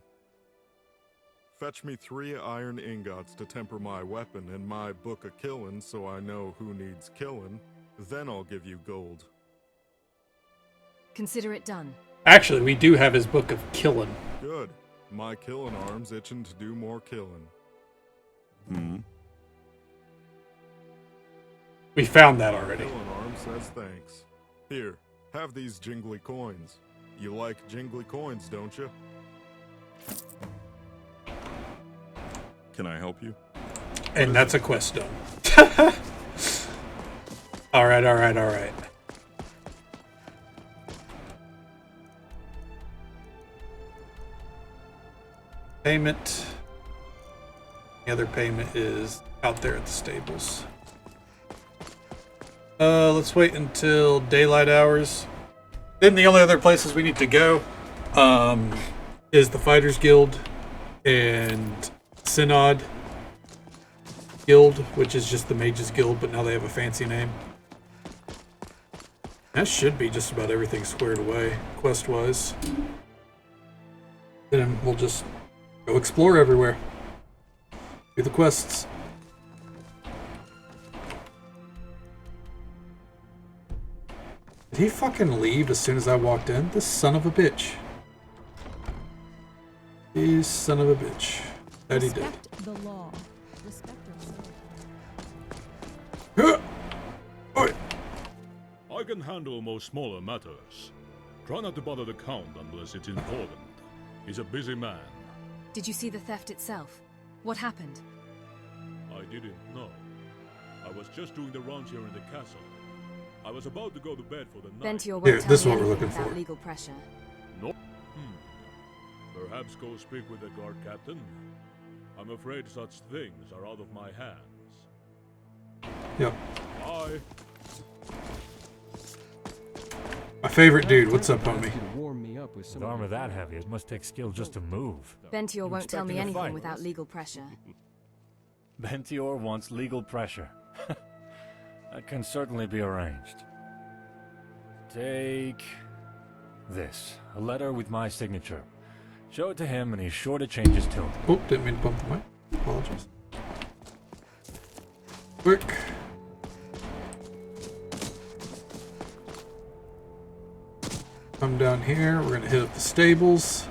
V: Fetch me 3 iron ingots to temper my weapon and my book a killin' so I know who needs killin'. Then I'll give you gold.
Q: Consider it done.
C: Actually, we do have his book of killin'.
V: Good. My killin' arm's itching to do more killin'.
C: We found that already.
V: Killin' arm says thanks. Here, have these jingly coins. You like jingly coins, don't you? Can I help you?
C: And that's a quest done. Alright, alright, alright. Payment. The other payment is out there at the stables. Let's wait until daylight hours. Then the only other places we need to go is the Fighters Guild and Synod Guild, which is just the Mages Guild, but now they have a fancy name. That should be just about everything squared away, quest-wise. Then we'll just go explore everywhere. Do the quests. Did he fucking leave as soon as I walked in? This son of a bitch. This son of a bitch. That he did.
J: Respect the law. Respect yourself.
L: I can handle most smaller matters. Try not to bother the Count unless it's important. He's a busy man.
Q: Did you see the theft itself? What happened?
L: I didn't know. I was just doing the rounds here in the castle. I was about to go to bed for the night.
Q: Ventior won't tell me anything without legal pressure.
L: No. Perhaps go speak with the guard captain. I'm afraid such things are out of my hands.
C: Yep.
L: Bye.
C: My favorite dude. What's up, homie?
S: With armor that heavy, it must take skill just to move.
Q: Ventior won't tell me anything without legal pressure.
S: Ventior wants legal pressure. That can certainly be arranged. Take this. A letter with my signature. Show it to him and he's sure to change his tune.
C: Oh, didn't mean to bump the mic. Apologies. Quick. Come down here. We're gonna hit up the stables.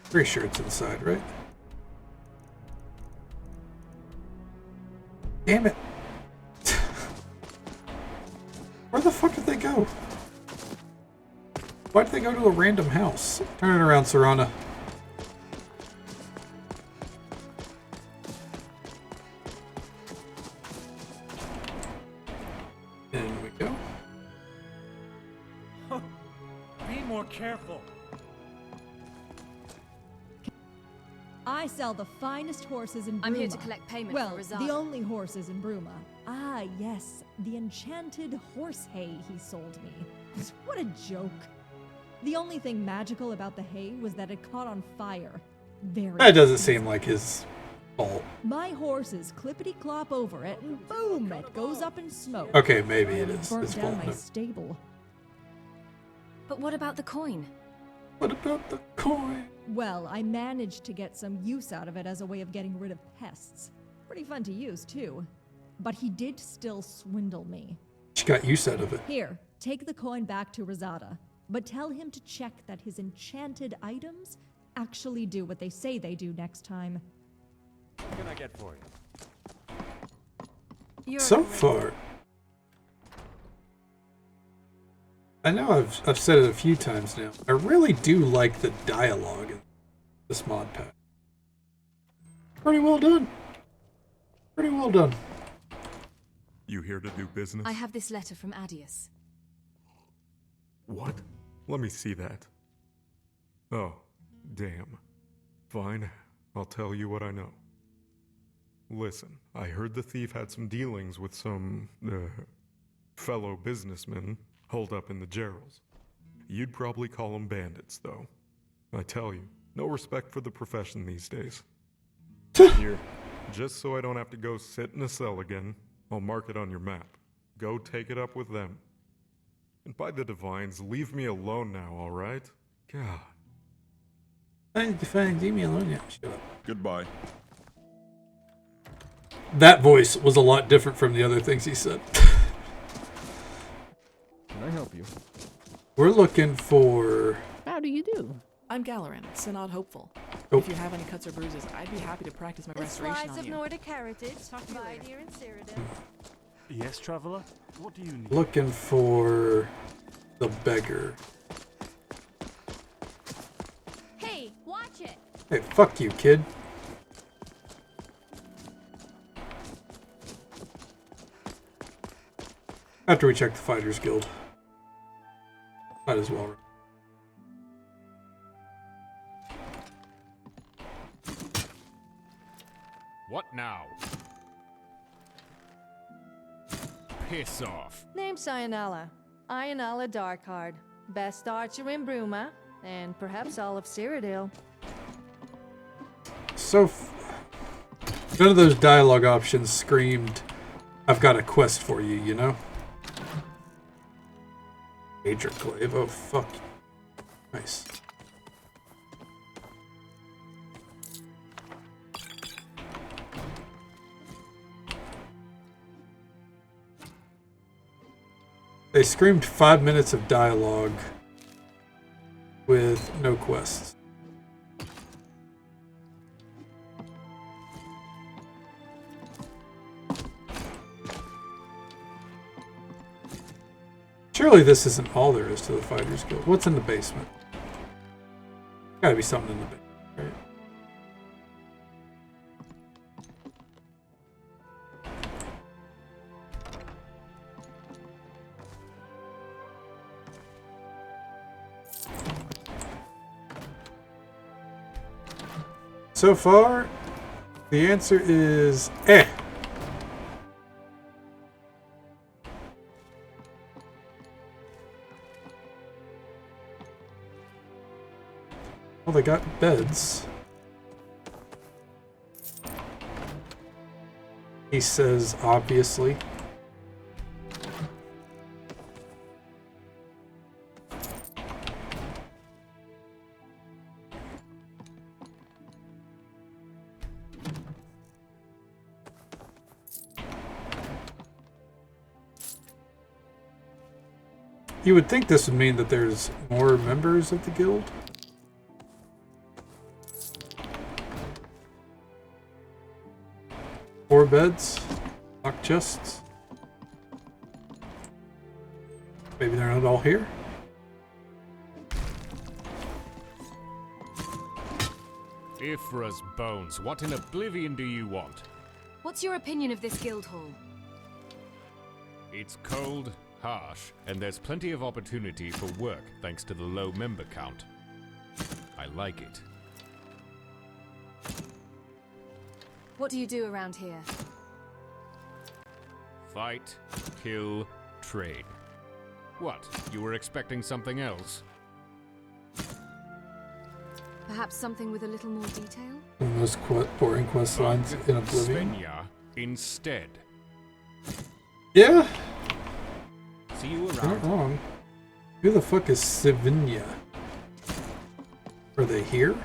C: Pretty sure it's inside, right? Damn it. Where the fuck did they go? Why did they go to a random house? Turn it around, Serana. In we go.
S: Be more careful.
J: I sell the finest horses in Bruma.
Q: I'm here to collect payment
J: well,
Q: for Rizada.
J: the only horses in Bruma. Ah, yes, the enchanted horse hay he sold me. What a joke. The only thing magical about the hay was that it caught on fire.
C: That doesn't seem like his fault.
J: My horses clippity-clop over it, and boom, it goes up in smoke.
C: Okay, maybe it is
J: Burnt
C: his
J: down
C: fault.
J: my stable.
Q: But what about the coin?
C: What about the coin?
J: Well, I managed to get some use out of it as a way of getting rid of pests. Pretty fun to use, too. But he did still swindle me.
C: She got use out of it.
J: Here, take the coin back to Rizada, but tell him to check that his enchanted items actually do what they say they do next time.
S: What can I get for you?
C: So far, I know I've said it a few times now. I really do like the dialogue in this mod pack. Pretty well done. Pretty well done.
V: You here to do business?
Q: I have this letter from Adius.
V: What? Let me see that. Oh, damn. Fine, I'll tell you what I know. Listen, I heard the thief had some dealings with some, fellow businessmen holed up in the Gerals. You'd probably call them bandits, though. I tell you, no respect for the profession these days. Here, just so I don't have to go sit in a cell again, I'll mark it on your map. Go take it up with them. And by the divines, leave me alone now, alright? God.
C: Fine, leave me alone now. Shut up.
H: Goodbye.
C: That voice was a lot different from the other things he said.
T: Can I help you?
C: We're looking for...
U: How do you do?
G: I'm Galarin, Synod Hopeful.
C: Oh.
G: If you have any cuts or bruises, I'd be happy to practice my restoration
E: Slides
G: on
E: of
G: you.
E: Nordic heritage, Vidir and Cyrodiil.
M: Yes, traveler? What do you need?
C: Looking for the beggar.
I: Hey, watch it!
C: Hey, fuck you, kid. After we check the Fighters Guild. Might as well.
B: What now? Piss off.
E: Name's Ionala. Ionala Darkheart. Best archer in Bruma, and perhaps all of Cyrodiil.
C: So, none of those dialogue options screamed, I've got a quest for you, you know? Major Clave, oh fuck. Nice. They screamed 5 minutes of dialogue with no quests. Surely this isn't all there is to the Fighters Guild. What's in the basement? Gotta be something in the basement, right? So far, the answer is eh. Well, they got beds. He says, obviously. You would think this would mean that there's more members of the guild. 4 beds, locked chests. Maybe they're not all here.
B: Ifra's bones, what in oblivion do you want?
Q: What's your opinion of this guild hall?
B: It's cold, harsh, and there's plenty of opportunity for work thanks to the low member count. I like it.
Q: What do you do around here?
B: Fight, kill, trade. What, you were expecting something else?
Q: Perhaps something with a little more detail?
C: The most boring quest lines in Oblivion.
B: Svenja instead.
C: Yeah.
B: See you
C: You're
B: around.
C: not wrong. Who the fuck is Svenja? Are they here?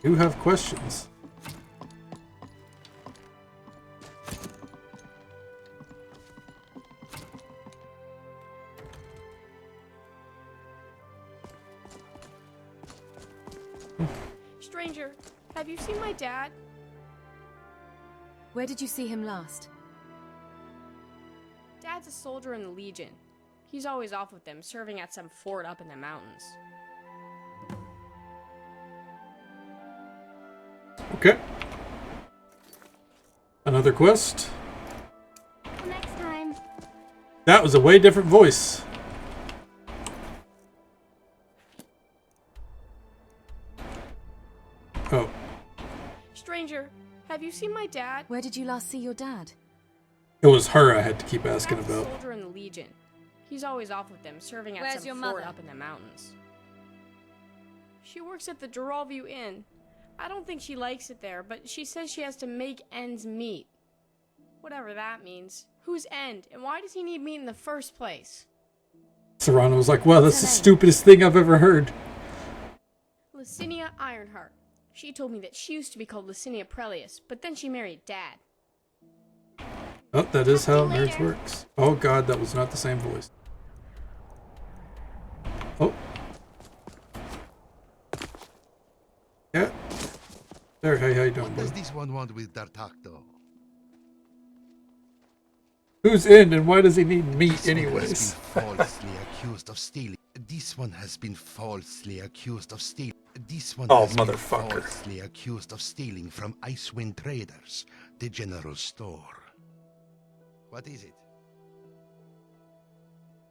C: You have questions.
A: have you seen my dad?
Q: Where did you see him last?
A: Dad's a soldier in the Legion. He's always off with them, serving at some fort up in the mountains.
C: Okay. Another quest.
I: Next time.
C: That was a way different voice. Oh.
A: Stranger, have you seen my dad?
Q: Where did you last see your dad?
C: It was her I had to keep asking
A: Dad's a
C: about.
A: soldier in the Legion. He's always off with them, serving at
I: Where's
A: some
I: your
A: fort
I: mother?
A: up in the mountains. She works at the Duralview Inn. I don't think she likes it there, but she says she has to make ends meet. Whatever that means. Whose end? And why does he need me in the first place?
C: Serrano was like, wow, that's the stupidest thing I've ever heard.
A: Licinia Ironheart. She told me that she used to be called Licinia Prelius, but then she married Dad.
C: Oh, that is how marriage works. Oh god, that was not the same voice. Oh. Yeah. There, hey, how you doing,
K: What
C: bud?
K: does this one want with D'Artagnan?
C: Who's in and why does he need meat anyways?
K: Falsely accused of stealing. This one has been falsely accused of stealing. This one
C: Oh,
K: has been
C: motherfucker.
K: falsely accused of stealing from Icewind Traders, the general store. What is it?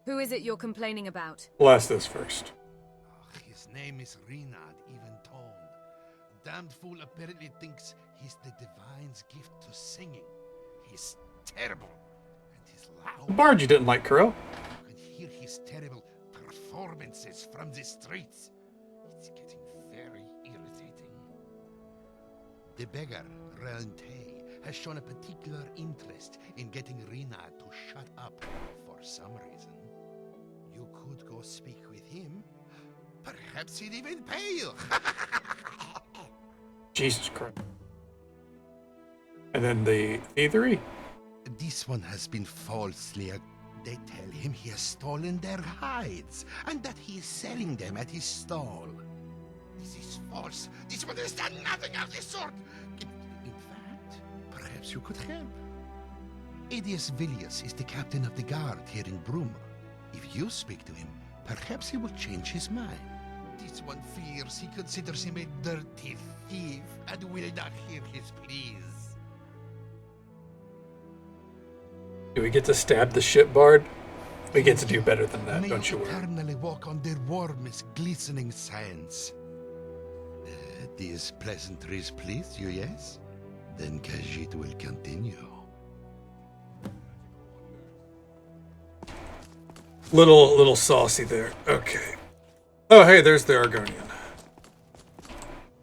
Q: Who is it you're complaining about?
C: We'll ask this first.
K: His name is Reynard Even-Toned. Damned fool apparently thinks he's the divine's gift to singing. He's terrible. And he's loud.
C: The bard you didn't like, Kuro.
K: You can hear his terrible performances from the streets. It's getting very irritating. The beggar, Relante, has shown a particular interest in getting Reynard to shut up for some reason. You could go speak with him. Perhaps he'd even pay you.
C: Jesus Christ. And then the thievery?
K: This one has been falsely. They tell him he has stolen their hides and that he is selling them at his stall. This is false. This one has done nothing of the sort. In fact, perhaps you could help. Adius Villius is the captain of the guard here in Bruma. If you speak to him, perhaps he will change his mind. This one fears he considers him a dirty thief and will not hear his pleas.
C: Do we get to stab the shit bard? We get to do better than that, don't you worry.
K: Eternally walk on the warmest, glistening sands. These pleasantries please you, yes? Then Khajiit will continue.
C: Little saucy there. Okay. Oh, hey, there's the Argonian.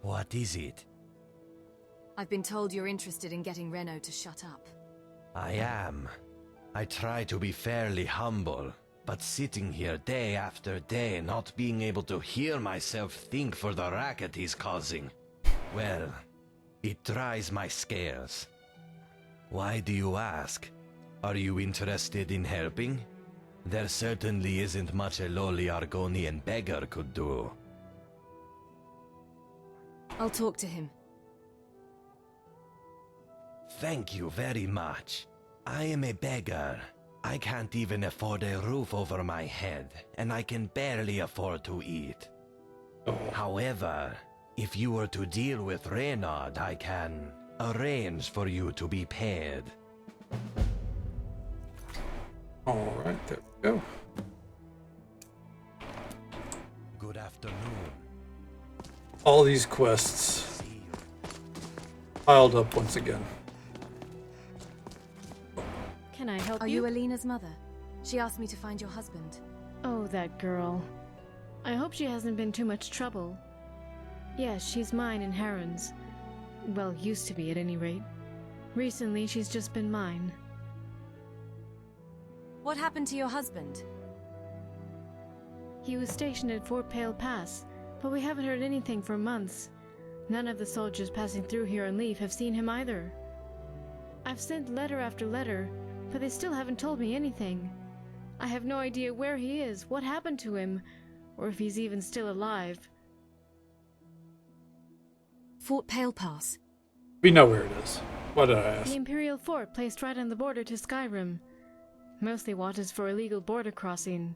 N: What is it?
Q: I've been told you're interested in getting Reno to shut up.
N: I am. I try to be fairly humble, but sitting here day after day not being able to hear myself think for the racket he's causing, well, it tries my scales. Why do you ask? Are you interested in helping? There certainly isn't much a lowly Argonian beggar could do.
Q: I'll talk to him.
N: Thank you very much. I am a beggar. I can't even afford a roof over my head, and I can barely afford to eat. However, if you were to deal with Reynard, I can arrange for you to be paid.
C: Alright, there we go.
N: Good afternoon.
C: All these quests piled up once again.
D: Can I help
Q: you? Are you Alina's mother? She asked me to find your husband.
D: Oh, that girl. I hope she hasn't been too much trouble. Yes, she's mine and Heron's. Well, used to be at any rate. Recently, she's just been mine.
Q: What happened to your husband?
D: He was stationed at Fort Pale Pass, but we haven't heard anything for months. None of the soldiers passing through here on leave have seen him either. I've sent letter after letter, but they still haven't told me anything. I have no idea where he is, what happened to him, or if he's even still alive.
Q: Fort Pale Pass.
C: We know where it is. What did I ask?
D: The Imperial Fort placed right on the border to Skyrim. Mostly watches for illegal border crossing.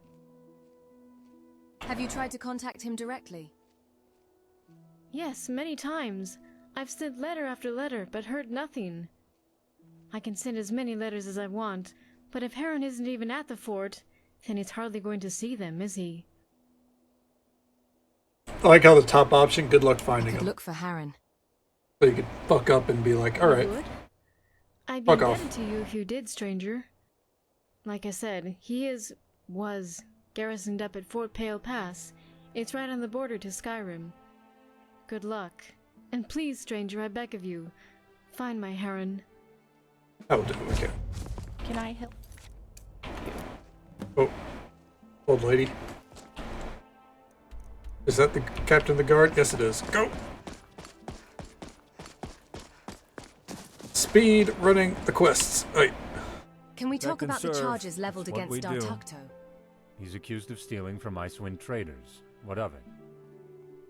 Q: Have you tried to contact him directly?
D: Yes, many times. I've sent letter after letter, but heard nothing. I can send as many letters as I want, but if Heron isn't even at the fort, then he's hardly going to see them, is he?
C: I like how the top option, good luck finding him.
Q: Look for Heron.
C: So you could fuck up and be like, alright.
D: I'd be
C: Fuck off.
D: indebted to you if you did, stranger. Like I said, he was garrisoned up at Fort Pale Pass. It's right on the border to Skyrim. Good luck. And please, stranger, I beg of you, find my Heron.
C: Oh, okay.
A: Can I help?
C: Oh, old lady. Is that the captain of the guard? Yes, it is. Go! Speed running the quests. Right.
Q: Can we talk about the charges leveled
S: That's what
Q: against
S: we do.
Q: Dartakto?
S: He's accused of stealing from Icewind traders. What of it?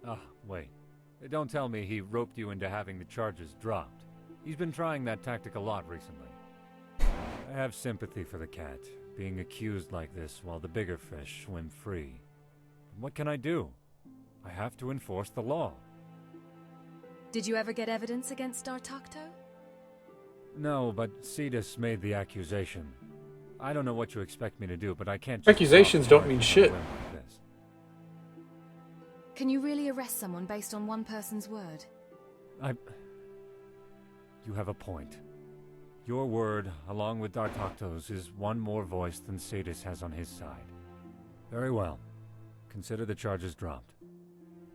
S: Ah, wait. Don't tell me he roped you into having the charges dropped. He's been trying that tactic a lot recently. I have sympathy for the cat, being accused like this while the bigger fish swim free. But what can I do? I have to enforce the law.
Q: Did you ever get evidence against Dartakto?
S: No, but Cetus made the accusation. I don't know what you expect me to do, but I can't just
C: Accusations don't mean shit.
S: like this.
Q: Can you really arrest someone based on one person's word?
S: You have a point. Your word, along with Dartakto's, is one more voice than Cetus has on his side. Very well. Consider the charges dropped.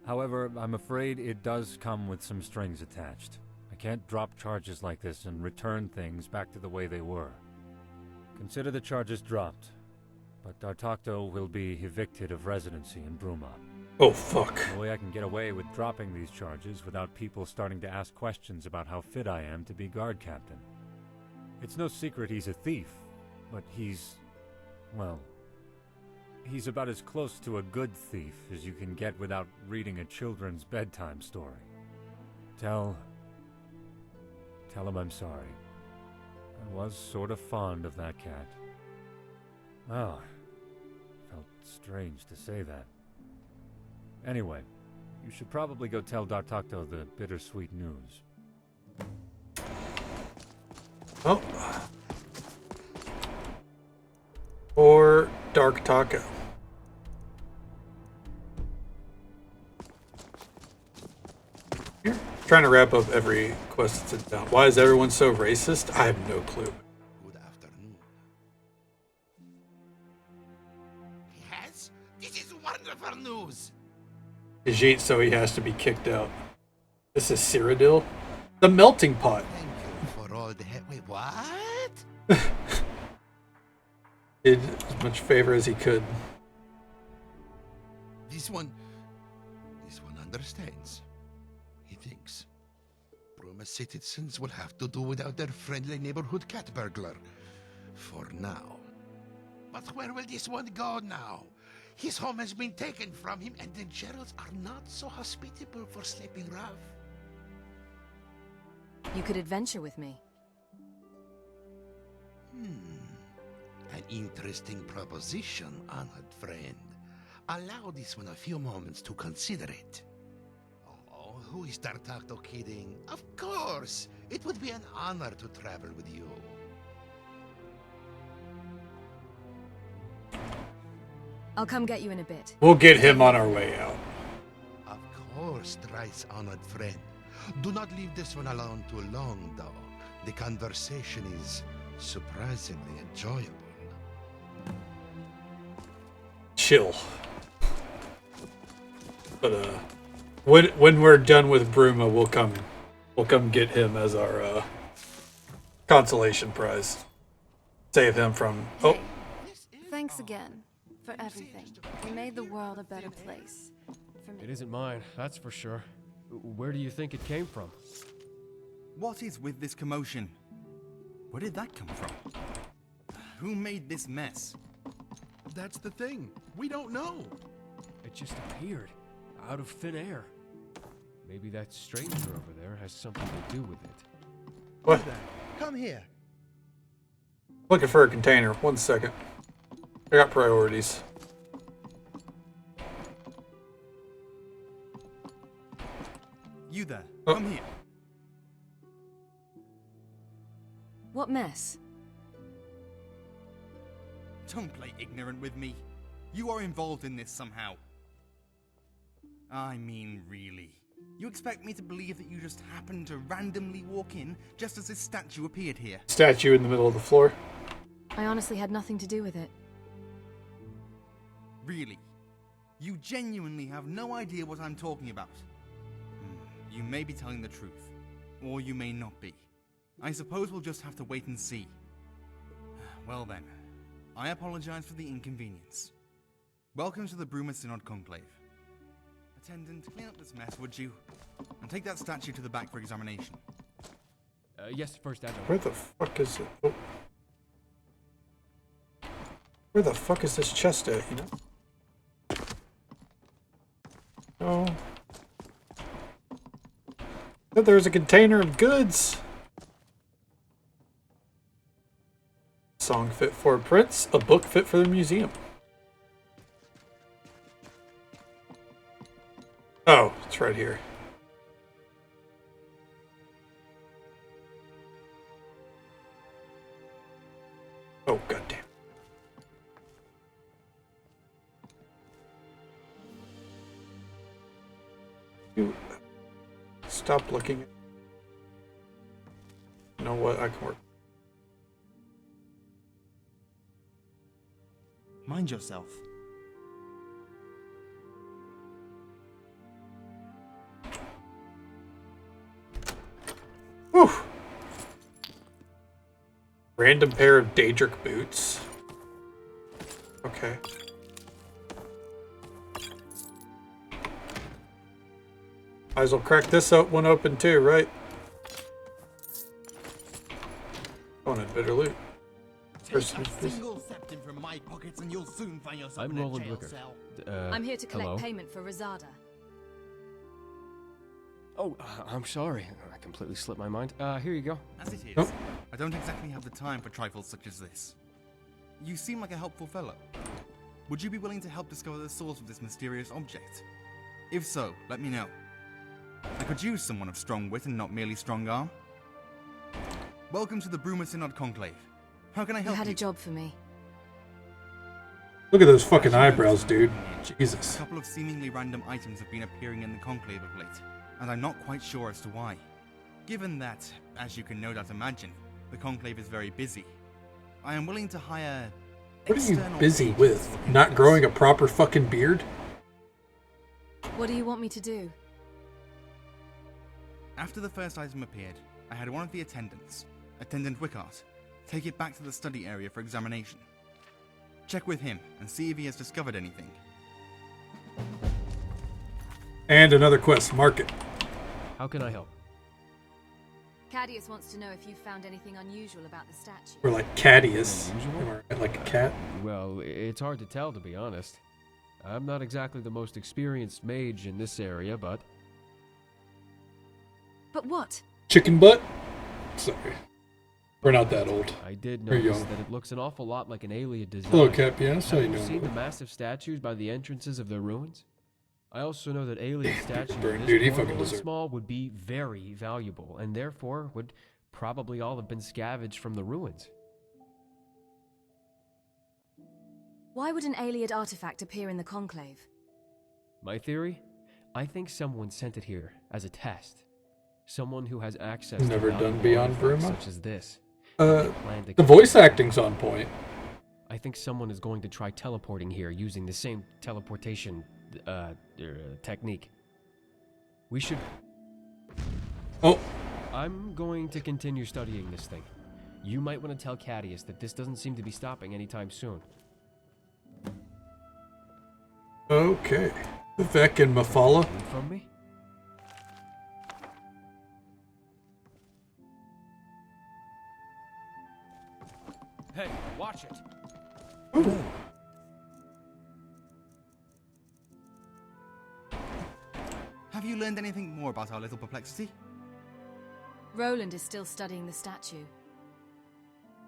S: However, I'm afraid it does come with some strings attached. I can't drop charges like this and return things back to the way they were. Consider the charges dropped, but Dartakto will be evicted of residency in Bruma.
C: Oh, fuck.
S: The way I can get away with dropping these charges without people starting to ask questions about how fit I am to be guard captain. It's no secret he's a thief, but he's about as close to a good thief as you can get without reading a children's bedtime story. Tell him I'm sorry. I was sort of fond of that cat. Oh, felt strange to say that. Anyway, you should probably go tell Dartakto the bittersweet news.
C: Oh. Or Dark Taco. Here. Trying to wrap up every quest that's in town. Why is everyone so racist? I have no clue.
K: Good afternoon. Yes? This is wonderful news!
C: Ajit, so he has to be kicked out. This is Cyrodiil? The melting pot.
K: Thank you for all the Wait, what?
C: Did as much favor as he could.
K: This one understands. He thinks. Bruma citizens will have to do without their friendly neighborhood cat burglar. For now. But where will this one go now? His home has been taken from him, and the Geralds are not so hospitable for sleeping rough.
Q: You could adventure with me.
K: An interesting proposition, honored friend. Allow this one a few moments to consider it. Oh, who is Dartakto kidding? Of course! It would be an honor to travel with you.
Q: I'll come get you in a bit.
C: We'll get him on our way out.
K: Of course, thrice honored friend. Do not leave this one alone too long, though. The conversation is surprisingly enjoyable.
C: Chill. But when we're done with Bruma, we'll come get him as our consolation prize. Save him from
O: Thanks again for everything. You made the world a better place. For me.
P: It isn't mine, that's for sure. Where do you think it came from?
W: What is with this commotion? Where did that come from? Who made this mess?
R: That's the thing. We don't know.
P: It just appeared, out of thin air.
T: Maybe that stranger over there has something to do with it.
C: What?
K: Come here.
C: Looking for a container. 1 second. I got priorities.
W: You there.
C: Oh.
W: Come here.
Q: What mess?
W: Don't play ignorant with me. You are involved in this somehow. I mean, really. You expect me to believe that you just happened to randomly walk in just as this statue appeared here?
C: Statue in the middle of the floor.
Q: I honestly had nothing to do with it.
W: Really? You genuinely have no idea what I'm talking about? You may be telling the truth, or you may not be. I suppose we'll just have to wait and see. Well then, I apologize for the inconvenience. Welcome to the Bruma Synod Conclave. Attendant, clean up this mess, would you? And take that statue to the back for examination.
T: Yes, first adjutant.
C: Where the fuck is it? Oh. Where the fuck is this chest at, you know? Oh. Oh, there's a container of goods. Song fit for a prince, a book fit for the museum. Oh, it's right here. Oh, goddamn. You stop looking at. You know what? I can work.
W: Mind yourself.
C: Whew. Random pair of Daedric boots. Okay. Might as well crack this one open too, right? Oh, and better loot.
W: Take a single septim from my pockets and you'll soon find yourself
T: I'm
W: in a
T: Roland
W: jail
T: Wicker.
W: cell.
Q: I'm here to collect
T: hello?
Q: payment for Rosada.
T: Oh, I'm sorry. I completely slipped my mind. Here you go.
W: As it is,
C: Oh.
W: I don't exactly have the time for trifles such as this. You seem like a helpful fellow. Would you be willing to help discover the source of this mysterious object? If so, let me know. I could use someone of strong wit and not merely strong arm. Welcome to the Bruma Synod Conclave. How can I help you?
Q: You had a job for me.
C: Look at those fucking eyebrows, dude. Jesus.
W: A couple of seemingly random items have been appearing in the Conclave of late, and I'm not quite sure as to why. Given that, as you can no doubt imagine, the Conclave is very busy, I am willing to hire...
C: What are you busy with? Not growing a proper fucking beard?
Q: What do you want me to do?
W: After the first item appeared, I had one of the attendants, Attendant Wickart, take it back to the study area for examination. Check with him and see if he has discovered anything.
C: And another quest. Mark it.
T: How can I help?
Q: Cadius wants to know if you found anything unusual about the statue.
C: We're like Cadius. Am I right? Like a cat?
T: Well, it's hard to tell, to be honest. I'm not exactly the most experienced mage in this area, but...
Q: But what?
C: Chicken butt? Sorry. We're not that old.
T: I did
C: There you
T: notice
C: go.
T: that it looks an awful lot like an alien design.
C: Hello, Cap. Yes, how
T: Have
C: you
T: you
C: doing?
T: seen the massive statues by the entrances of the ruins? I also know that alien statues
C: Burn,
T: this
C: dude, he
T: normal
C: fucking
T: and
C: deserved it.
T: small would be very valuable, and therefore would probably all have been scavenged from the ruins.
Q: Why would an Ayleid artifact appear in the Conclave?
T: My theory? I think someone sent it here as a test. Someone who has access
C: Never
T: to
C: done
T: valuable
C: Beyond
T: artifacts
C: Bruma?
T: such as this.
C: The
T: Planned to
C: voice
T: kill-
C: acting's on point.
T: I think someone is going to try teleporting here using the same teleportation technique. We should...
C: Oh.
T: I'm going to continue studying this thing. You might want to tell Cadius that this doesn't seem to be stopping anytime soon.
C: Okay. Vivek and Mafala.
T: From me? Hey, watch it.
C: Ooh.
W: Have you learned anything more about our little perplexity?
Q: Roland is still studying the statue.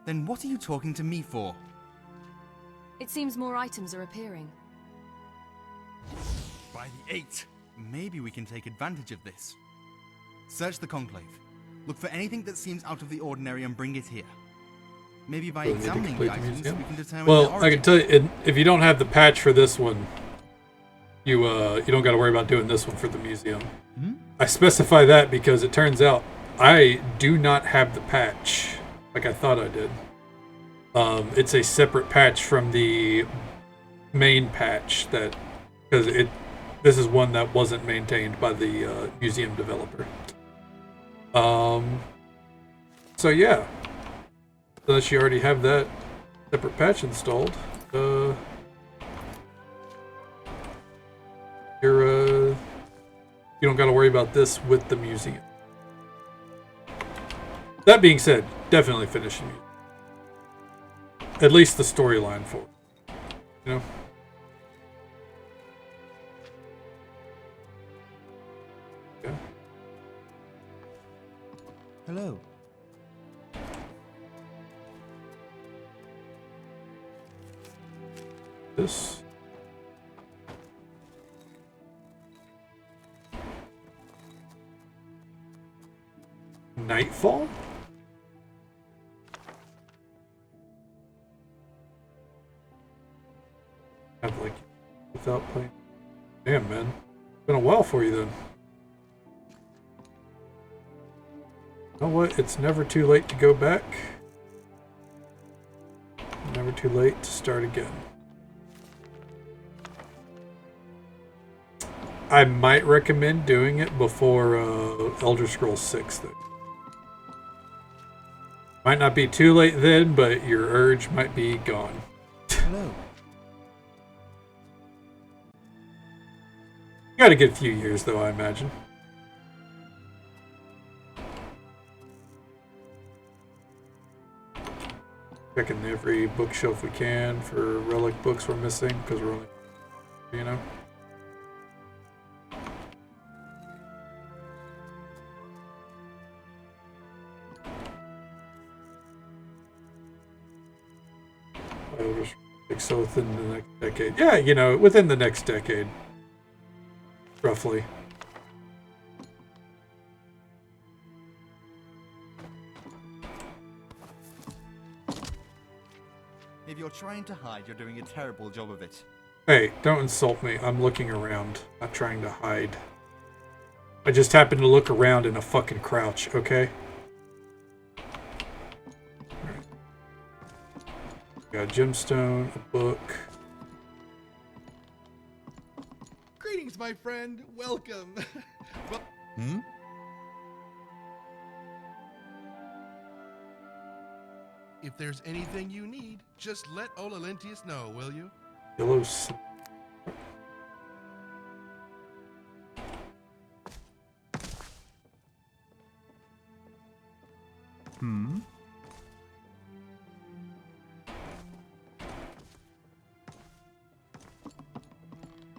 W: Then what are you talking to me for?
Q: It seems more items are appearing.
W: By the 8! Maybe we can take advantage of this. Search the Conclave. Look for anything that seems out of the ordinary and bring it here. Maybe by examining the items, we can determine their
C: Well,
W: origin.
C: I can tell you, if you don't have the patch for this one, you don't got to worry about doing this one for the museum.
W: Hmm?
C: I specify that because it turns out I do not have the patch like I thought I did. It's a separate patch from the main patch because this is one that wasn't maintained by the museum developer. So yeah, unless you already have that separate patch installed, you don't got to worry about this with the museum. That being said, definitely finish the museum. At least the storyline for it, you know. Yeah.
W: Hello.
C: This. Nightfall? Have like without playing. Damn, man. Been a while for you then. You know what? It's never too late to go back. Never too late to start again. I might recommend doing it before Elder Scrolls 6 though. Might not be too late then, but your urge might be gone.
W: Hello.
C: Got a good few years though, I imagine. Checking every bookshelf we can for relic books we're missing, because we're only, you know. So within the next decade. Yeah, you know, within the next decade. Roughly.
W: If you're trying to hide, you're doing a terrible job of it.
C: Hey, don't insult me. I'm looking around, not trying to hide. I just happened to look around in a fucking crouch, okay? Got a gemstone, a book.
F: Greetings, my friend. Welcome. Well, if there's anything you need, just let Olalentius know, will you?
C: Yellow.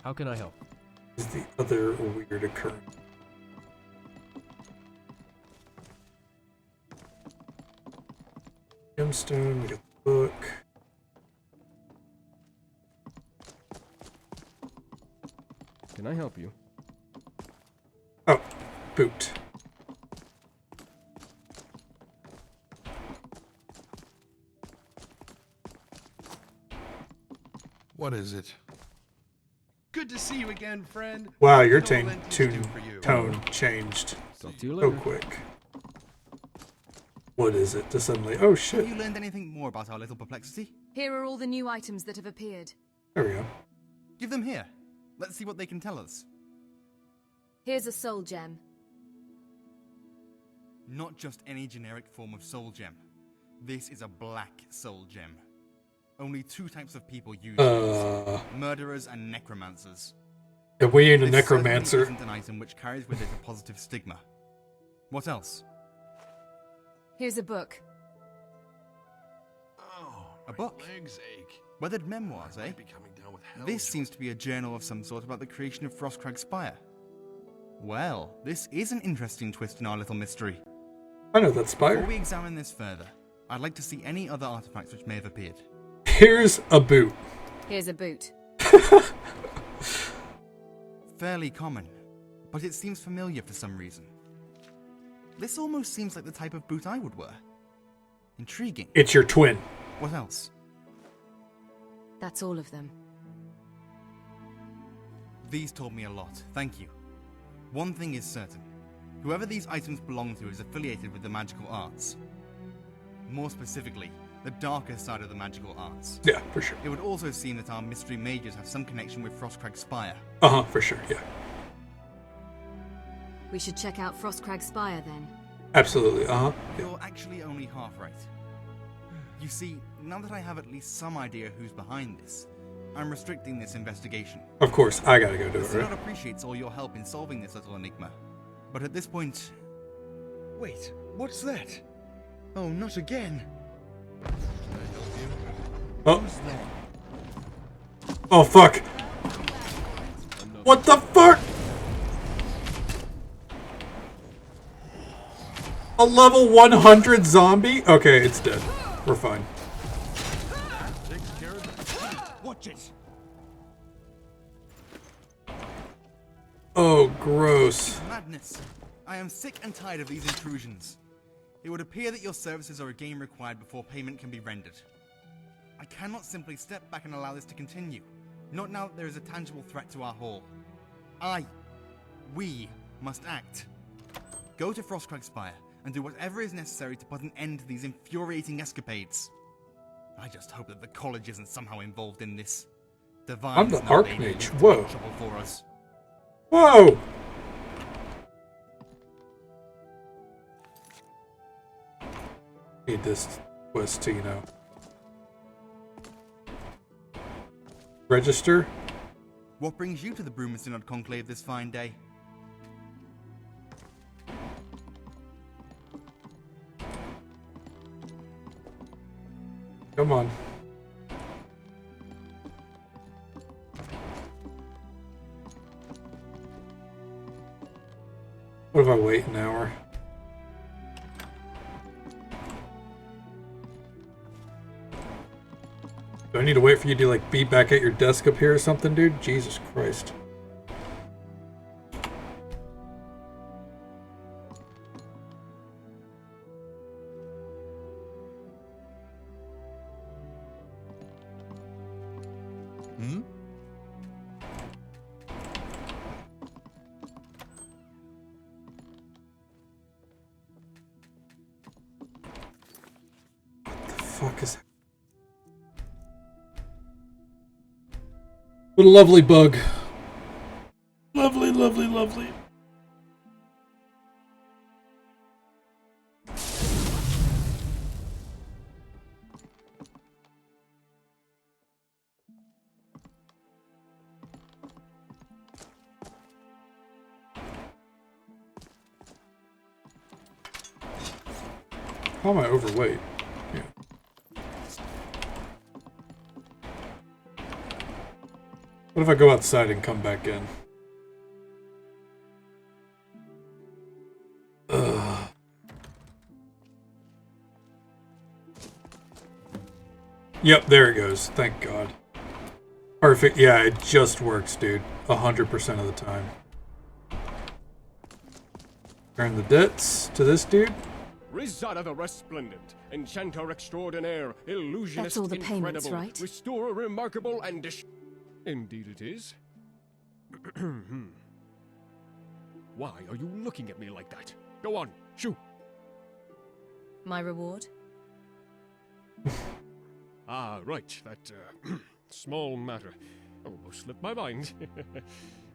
P: How can I help?
C: Is the other weird occurrence. Gemstone, we got the book.
P: Can I help you?
C: Oh, boot.
F: What is it? Good to see you again, friend.
C: Wow, your
F: What can Olalentius do for you?
C: tone changed
P: Talk to you
C: so
P: later.
C: quick. What is it to suddenly? Oh shit!
W: Have you learned anything more about our little perplexity?
Q: Here are all the new items that have appeared.
C: There we go.
W: Give them here. Let's see what they can tell us.
Q: Here's a soul gem.
W: Not just any generic form of soul gem. This is a black soul gem. Only two types of people use these. Murderers and necromancers.
C: If we ain't a
W: This
C: necromancer.
W: certainly isn't an item which carries with it a positive stigma. What else?
Q: Here's a book.
F: Oh,
W: A book?
F: legs ache.
W: Weathered memoirs,
F: I
W: eh?
F: might be coming down with hell
W: This seems to be a journal of some sort about the creation of Frostcrag Spire. Well, this is an interesting twist in our little mystery.
C: I know that spire.
W: Before we examine this further, I'd like to see any other artifacts which may have appeared.
C: Here's a boot.
Q: Here's a boot.
W: Fairly common, but it seems familiar for some reason. This almost seems like the type of boot I would wear. Intriguing.
C: It's your twin.
W: What else?
Q: That's all of them.
W: These told me a lot, thank you. One thing is certain. Whoever these items belong to is affiliated with the magical arts. More specifically, the darker side of the magical arts.
C: Yeah, for sure.
W: It would also seem that our mystery mages have some connection with Frostcrag Spire.
C: Uh-huh, for sure, yeah.
Q: We should check out Frostcrag Spire then.
C: Absolutely, uh-huh. Yeah.
W: You're actually only half right. You see, now that I have at least some idea who's behind this, I'm restricting this investigation.
C: Of course, I gotta go do it,
W: The
C: right?
W: Synod appreciates all your help in solving this little enigma. But at this point...
K: Wait, what's that? Oh, not again.
C: Oh. Oh, fuck. What the fuck? A level 100 zombie? Okay, it's dead. We're fine.
K: Watch it.
C: Oh, gross.
W: Madness. I am sick and tired of these intrusions. It would appear that your services are a game required before payment can be rendered. I cannot simply step back and allow this to continue. Not now that there is a tangible threat to our hall. We must act. Go to Frostcrag Spire and do whatever is necessary to put an end to these infuriating escapades. I just hope that the college isn't somehow involved in this.
C: I'm the Archmage. Whoa.
W: Trouble for us.
C: Whoa! Need this quest to, you know. Register?
W: What brings you to the Bruma Synod Conclave this fine day?
C: Come on. What if I wait an hour? Do I need to wait for you to, like, be back at your desk up here or something, dude? Jesus Christ.
K: Hmm?
C: What the fuck is that? What a lovely bug. Lovely, lovely, lovely. How am I overweight? Yeah. What if I go outside and come back in? Ugh. Yep, there it goes. Thank God. Perfect. Yeah, it just works, dude. 100% of the time. Turn the debts to this dude.
T: Rizada the Resplendent, Enchanter Extraordinaire, Illusionist
Q: That's all the
T: Incredible,
Q: payments, right?
T: Restorer Remarkable, and Indeed it is. Why are you looking at me like that? Go on, shoot!
Q: My reward?
T: Ah, right, that, small matter. Almost slipped my mind.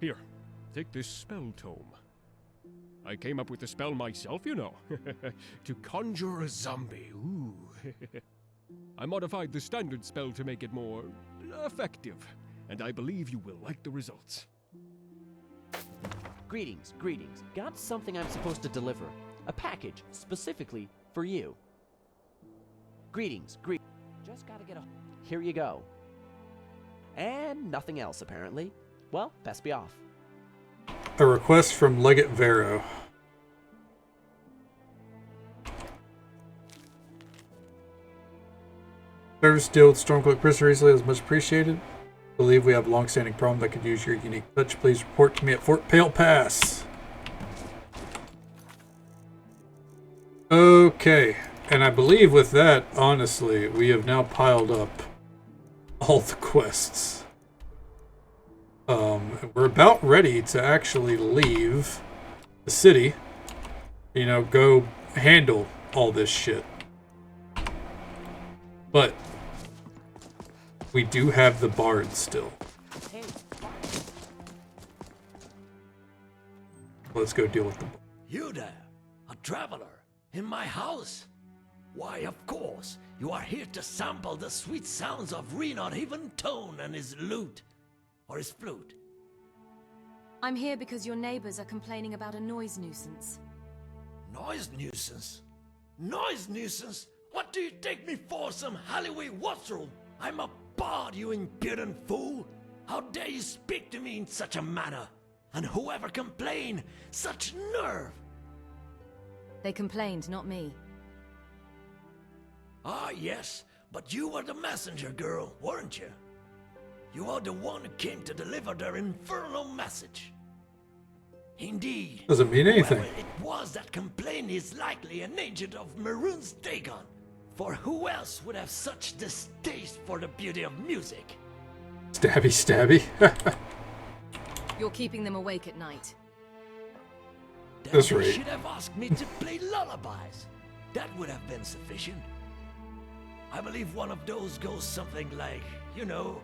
T: Here, take this spell tome. I came up with the spell myself, you know. To conjure a zombie, ooh. I modified the standard spell to make it more effective, and I believe you will like the results.
J: Greetings, greetings. Got something I'm supposed to deliver. A package, specifically for you. Greetings, just gotta get a... Here you go. And nothing else, apparently. Well, best be off.
C: a request from Legate Vero. Service deal with Stormcloak Prison recently is much appreciated. Believe we have a long-standing problem that could use your unique touch. Please report to me at Fort Pale Pass. Okay, and I believe with that, honestly, we have now piled up all the quests. We're about ready to actually leave the city. You know, go handle all this shit. But we do have the bard still. Let's go deal with the bard.
N: You there, a traveler, in my house? Why, of course, you are here to sample the sweet sounds of Renot Tone and his lute. Or his flute.
Q: I'm here because your neighbors are complaining about a noise nuisance.
N: Noise nuisance? Noise nuisance? What do you take me for, some alleyway washroom? I'm a bard, you impudent fool! How dare you speak to me in such a manner? And whoever complained, such nerve!
Q: They complained, not me.
N: Ah, yes, but you were the messenger girl, weren't you? You are the one who came to deliver their infernal message. Indeed.
C: Doesn't mean anything.
N: Whoever it was that complained is likely an agent of Maroon's Dagon. For who else would have such distaste for the beauty of music?
C: Stabby, stabby.
Q: You're keeping them awake at night.
C: That's
N: You
C: right.
N: should have asked me to play lullabies. That would have been sufficient. I believe one of those goes something like, you know,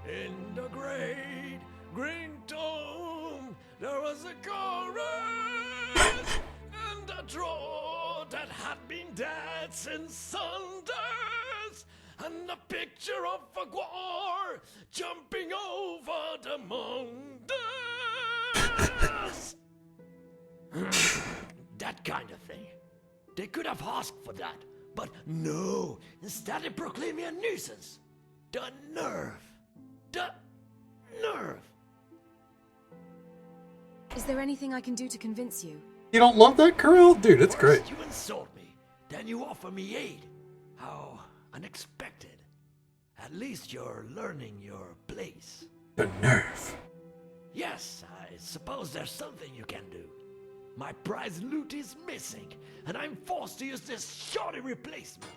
N: in the great green tomb, there was a chorus, and a draw that had been dead since Sundays, and a picture of a guar jumping over the mountains. That kind of thing. They could have asked for that, but no, instead they proclaim me a nuisance. The nerve. The nerve.
Q: Is there anything I can do to convince you?
C: You don't love that girl? Dude, it's great.
N: First you insult me, then you offer me aid. How unexpected. At least you're learning your place.
C: The nerve.
N: Yes, I suppose there's something you can do. My prize loot is missing, and I'm forced to use this shoddy replacement.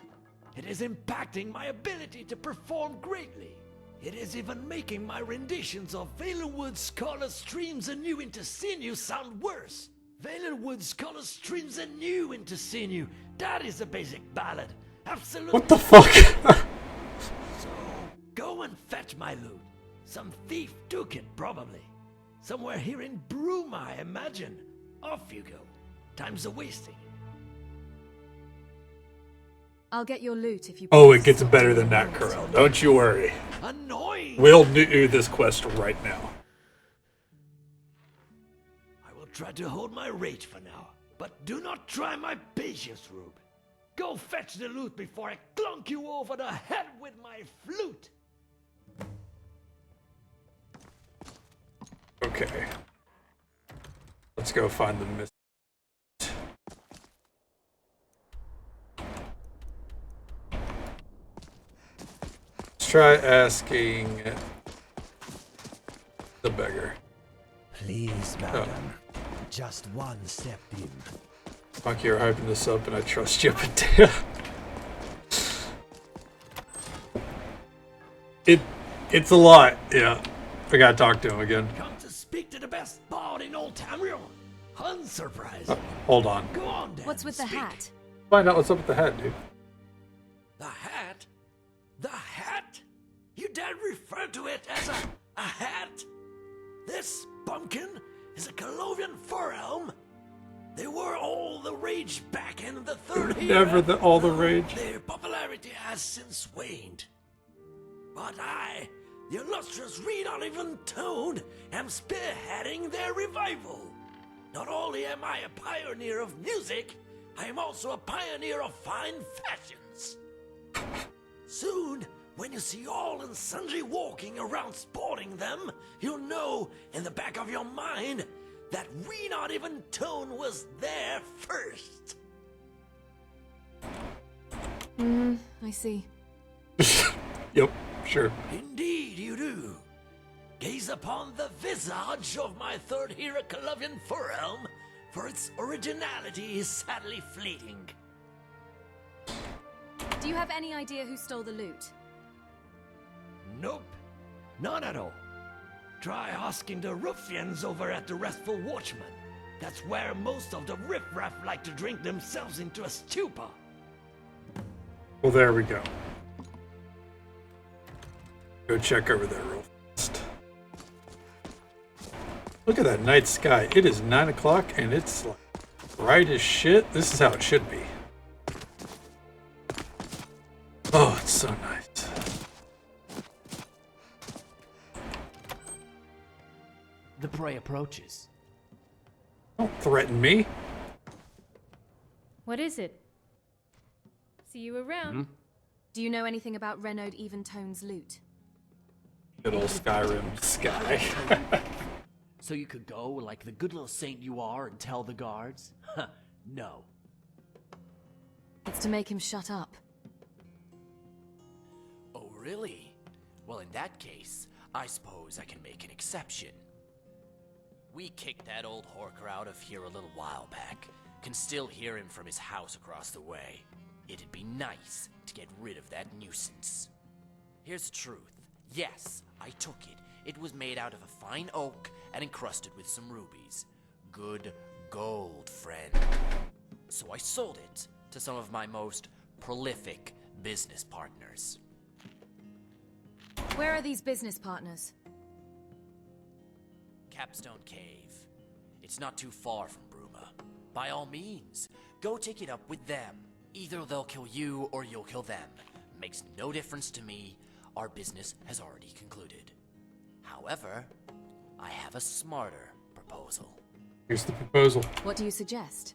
N: It is impacting my ability to perform greatly. It is even making my renditions of Valenwood's Color Streams Anew into Sinew sound worse. Valenwood's Color Streams Anew into Sinew. That is a basic ballad. Absolutely.
C: What the fuck?
N: So, go and fetch my loot. Some thief took it, probably. Somewhere here in Bruma, I imagine. Off you go. Time's a-wasting.
Q: I'll get your loot if you...
C: Oh, it gets better than that, Corel. Don't you worry.
N: Annoying.
C: We'll do this quest right now.
N: I will try to hold my rage for now, but do not try my patience, Rube. Go fetch the loot before I clunk you over the head with my flute.
C: Okay. Let's go find the mist. Let's try asking the beggar.
N: Please, madam. Just one step in.
C: Monkey, you're hyping this up and I trust you, but damn. It's a lot, yeah. I gotta talk to him again.
N: Come to speak to the best bard in old Tamriel. Unsurprising.
C: Hold on.
N: Go on, then.
Q: What's with the hat?
C: Find out what's up with the hat, dude.
N: The hat? The hat? You dare refer to it as a hat? This pumpkin is a Colovian fur elm. They were all the rage back in the third era.
C: Never all the rage.
N: Their popularity has since waned. But I, the illustrious Renot Tone, am spearheading their revival. Not only am I a pioneer of music, I am also a pioneer of fine fashions. Soon, When you see all and sundry walking around sporting them, you'll know in the back of your mind that we not even Tone was there first.
Q: I see.
C: Yep, sure.
N: Indeed you do. Gaze upon the visage of my third Heraclevian forearm, for its originality is sadly fleeting.
Q: Do you have any idea who stole the loot?
N: Nope, none at all. Try asking the ruffians over at the Restful Watchman. That's where most of the riffraff like to drink themselves into a stupor.
C: Well, there we go. Go check over there real fast. Look at that night sky. It is 9 o'clock and it's like bright as shit. This is how it should be. Oh, it's so nice.
J: The prey approaches.
C: Don't threaten me.
D: What is it? See you around.
Q: Do you know anything about Renaud Eventone's loot?
C: Good old Skyrim sky.
J: So you could go like the good little saint you are and tell the guards? Huh, no.
Q: It's to make him shut up.
J: Oh, really? Well, in that case, I suppose I can make an exception. We kicked that old horker out of here a little while back. Can still hear him from his house across the way. It'd be nice to get rid of that nuisance. Here's the truth. Yes, I took it. It was made out of a fine oak and encrusted with some rubies. Good gold, friend. So I sold it to some of my most prolific business partners.
Q: Where are these business partners?
J: Capstone Cave. It's not too far from Bruma. By all means, go take it up with them. Either they'll kill you or you'll kill them. Makes no difference to me. Our business has already concluded. However, I have a smarter proposal.
C: Here's the proposal.
Q: What do you suggest?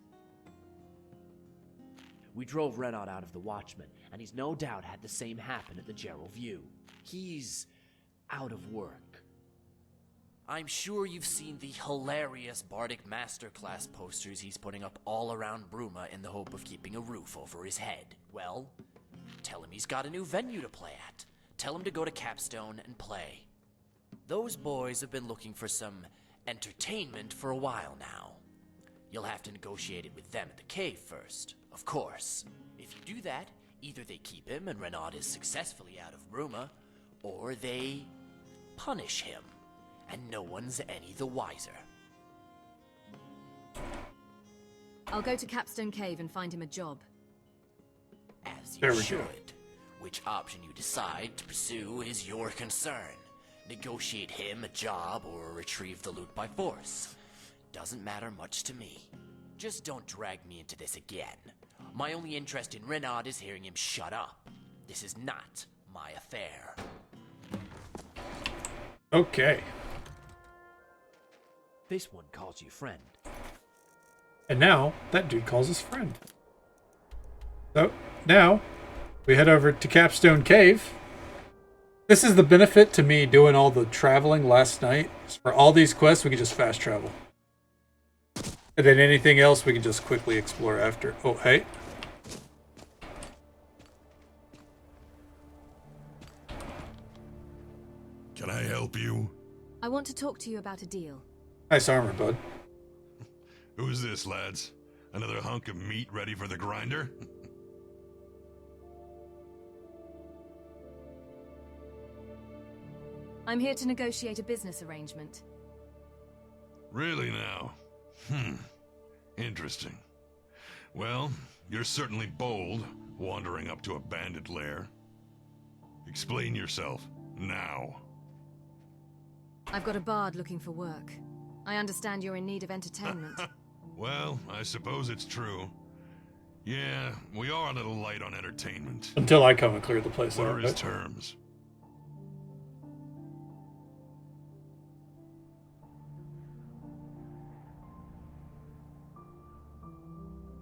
J: We drove Renaud out of the Watchman, and he's no doubt had the same happen at the Gerald View. He's out of work. I'm sure you've seen the hilarious Bardic Masterclass posters he's putting up all around Bruma in the hope of keeping a roof over his head. Well, tell him he's got a new venue to play at. Tell him to go to Capstone and play. Those boys have been looking for some entertainment for a while now. You'll have to negotiate it with them at the cave first, of course. If you do that, either they keep him and Renaud is successfully out of Bruma, or they punish him, and no one's any the wiser.
Q: I'll go to Capstone Cave and find him a job.
J: As you should. Which option you decide to pursue is your concern. Negotiate him a job or retrieve the loot by force. Doesn't matter much to me. Just don't drag me into this again. My only interest in Renaud is hearing him shut up. This is not my affair.
C: Okay.
J: This one calls you friend.
C: And now, that dude calls us friend. So, now, we head over to Capstone Cave. This is the benefit to me doing all the traveling last night. For all these quests, we can just fast travel. And then anything else, we can just quickly explore after. Oh, hey.
R: Can I help you?
Q: I want to talk to you about a deal.
C: Nice armor, bud.
R: Who's this, lads? Another hunk of meat ready for the grinder?
Q: I'm here to negotiate a business arrangement.
R: Really now? Interesting. Well, you're certainly bold, wandering up to a bandit lair. Explain yourself, now.
Q: I've got a bard looking for work. I understand you're in need of entertainment.
R: Well, I suppose it's true. Yeah, we are a little light on entertainment.
C: Until I come and clear the place out.
R: What are his terms?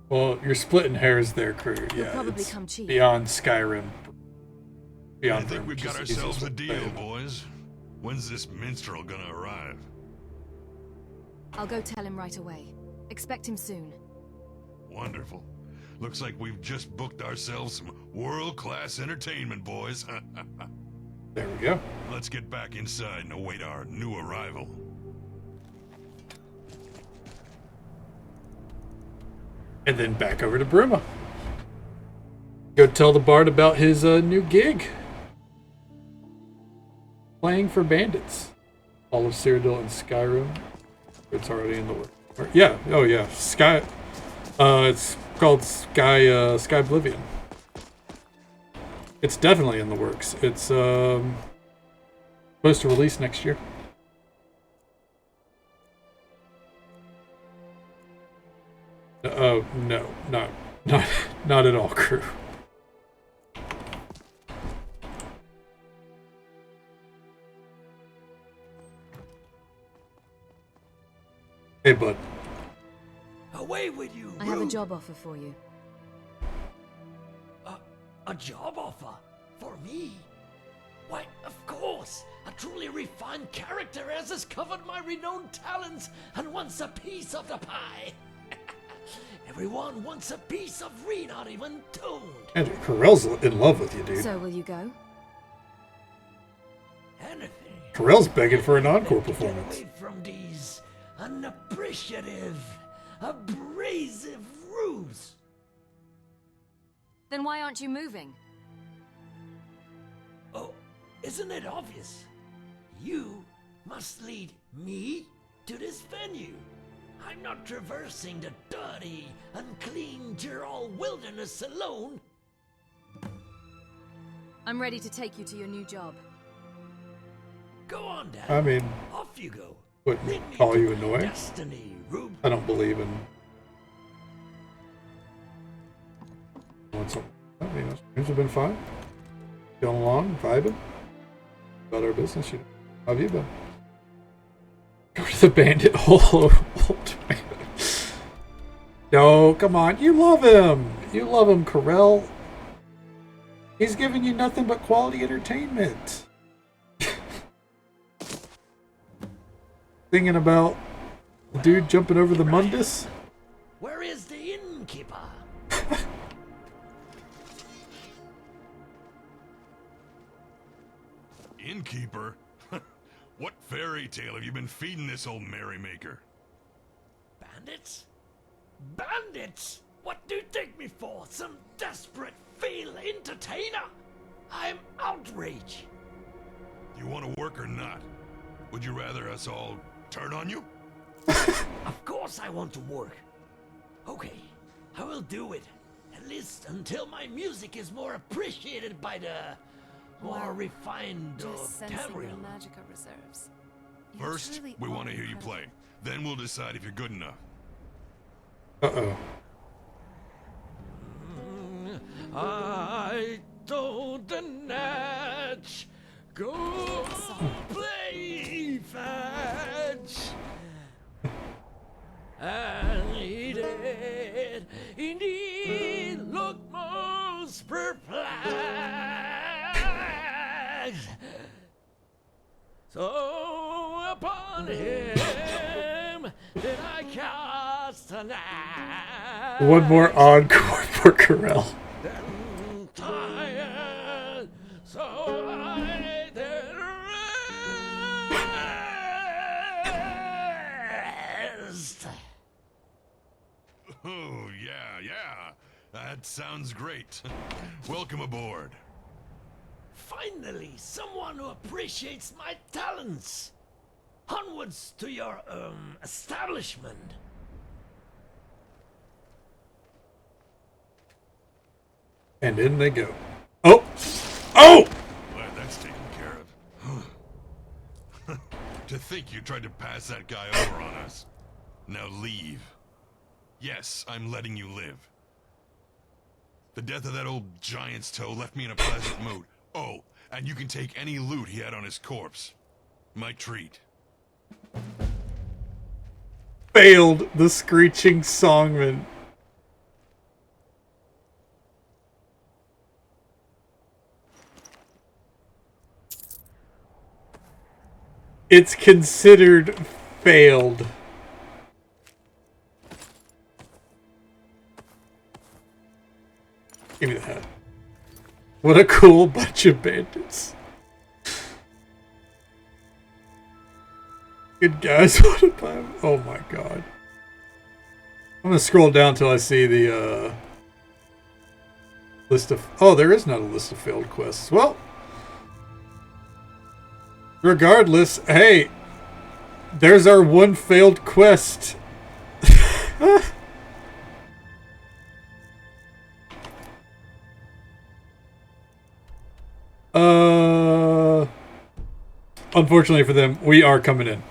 C: Well, you're splitting hairs there, crew.
Q: You'll
C: Yeah,
Q: probably
C: it's
Q: come cheap.
C: beyond Skyrim. be
R: I
C: on for
R: think
C: him.
R: we've got
C: just as
R: ourselves a
C: easy
R: deal,
C: as-
R: boys. When's this minstrel gonna arrive?
Q: I'll go tell him right away. Expect him soon.
R: Wonderful. Looks like we've just booked ourselves some world-class entertainment, boys.
C: There we go.
R: Let's get back inside and await our new arrival.
C: And then back over to Bruma. Go tell the bard about his new gig. Playing for bandits. All of Cyrodiil and Skyrim. It's already in the works. Yeah, oh yeah. Sky. It's called Sky Oblivion. It's definitely in the works. It's supposed to release next year. No, not at all, crew. Hey, bud.
H: Away with you,
Q: I have a job offer for you.
H: A job offer? For me? Why, of course! A truly refined character has discovered my renowned talents and wants a piece of the pie. Everyone wants a piece of Ree, not even Toad.
C: Andrew, Corell's in love with you, dude.
Q: So will you go?
H: Anything.
C: Corell's begging for an encore
H: Get
C: performance.
H: away from these unappreciative, abrasive rubes.
Q: Then why aren't you moving?
H: Oh, isn't it obvious? You must lead me to this venue. I'm not traversing the dirty, unclean Geralt wilderness alone.
Q: I'm ready to take you to your new job.
H: Go on, Dad.
C: I mean,
H: Off you go.
C: wouldn't call you annoying.
H: Destiny, Rube.
C: I don't believe in. I mean, things have been fine. Going along, vibing. About our business, you know. How have you been? Go to the bandit hole. No, come on. You love him. You love him, Corell. He's giving you nothing but quality entertainment. Thinking about the dude jumping over the Mundus.
H: Where is the innkeeper?
R: Innkeeper? What fairy tale have you been feeding this old merrymaker?
H: Bandits? Bandits? What do you take me for? Some desperate field entertainer? I'm outraged.
R: Do you want to work or not? Would you rather us all turn on you?
H: Of course I want to work. Okay, I will do it. At least until my music is more appreciated by the more refined
O: Just sensing
H: Tamriel.
O: your magical reserves.
R: First, we want to hear you play. Then we'll decide if you're good enough.
C: Uh-oh.
H: I don't natch. Go play fetch. And he did indeed look most perplexed. So upon him did I cast an eye.
C: One more encore for Corell.
H: Then tired, so I did rest.
R: Oh, yeah. That sounds great. Welcome aboard.
H: Finally, someone who appreciates my talents. Onwards to your, establishment.
C: And in they go. Oh! Oh!
R: Glad that's taken care of. To think you tried to pass that guy over on us. Now leave. Yes, I'm letting you live. The death of that old giant's toe left me in a pleasant mood. Oh, and you can take any loot he had on his corpse. My treat.
C: Failed the screeching songman. It's considered failed. Give me the hat. What a cool bunch of bandits. Good guys, what a time. Oh my god. I'm gonna scroll down till I see the list of... Oh, there is not a list of failed quests. Well, regardless, hey, there's our one failed quest. Unfortunately for them, we are coming in.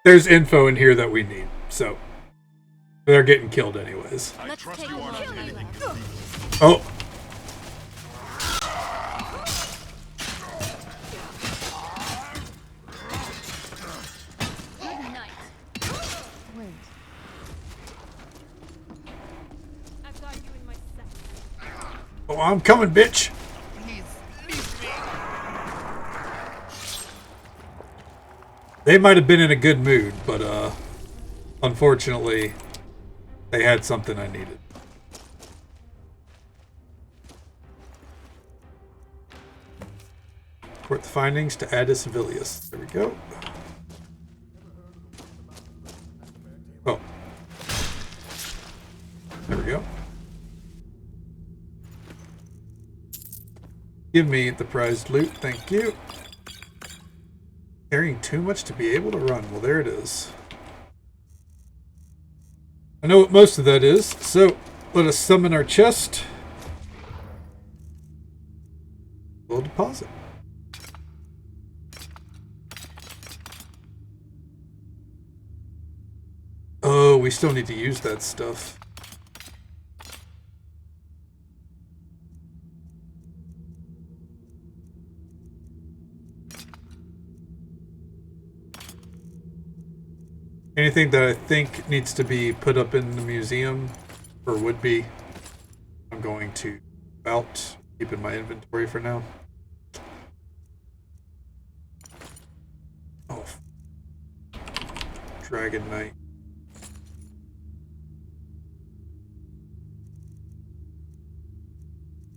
C: There's info in here that we need, so they're getting killed anyways.
R: I trust you aren't anything.
C: Oh. Oh, I'm coming, bitch. They might have been in a good mood, but unfortunately, they had something I needed. Report the findings to Addis Vilius. There we go. Oh. There we go. Give me the prized loot, thank you. Carrying too much to be able to run. Well, there it is. I know what most of that is, so let us summon our chest. We'll deposit. Oh, we still need to use that stuff. Anything that I think needs to be put up in the museum, or would be, I'm going to keep in my inventory for now. Oh. Dragon Knight.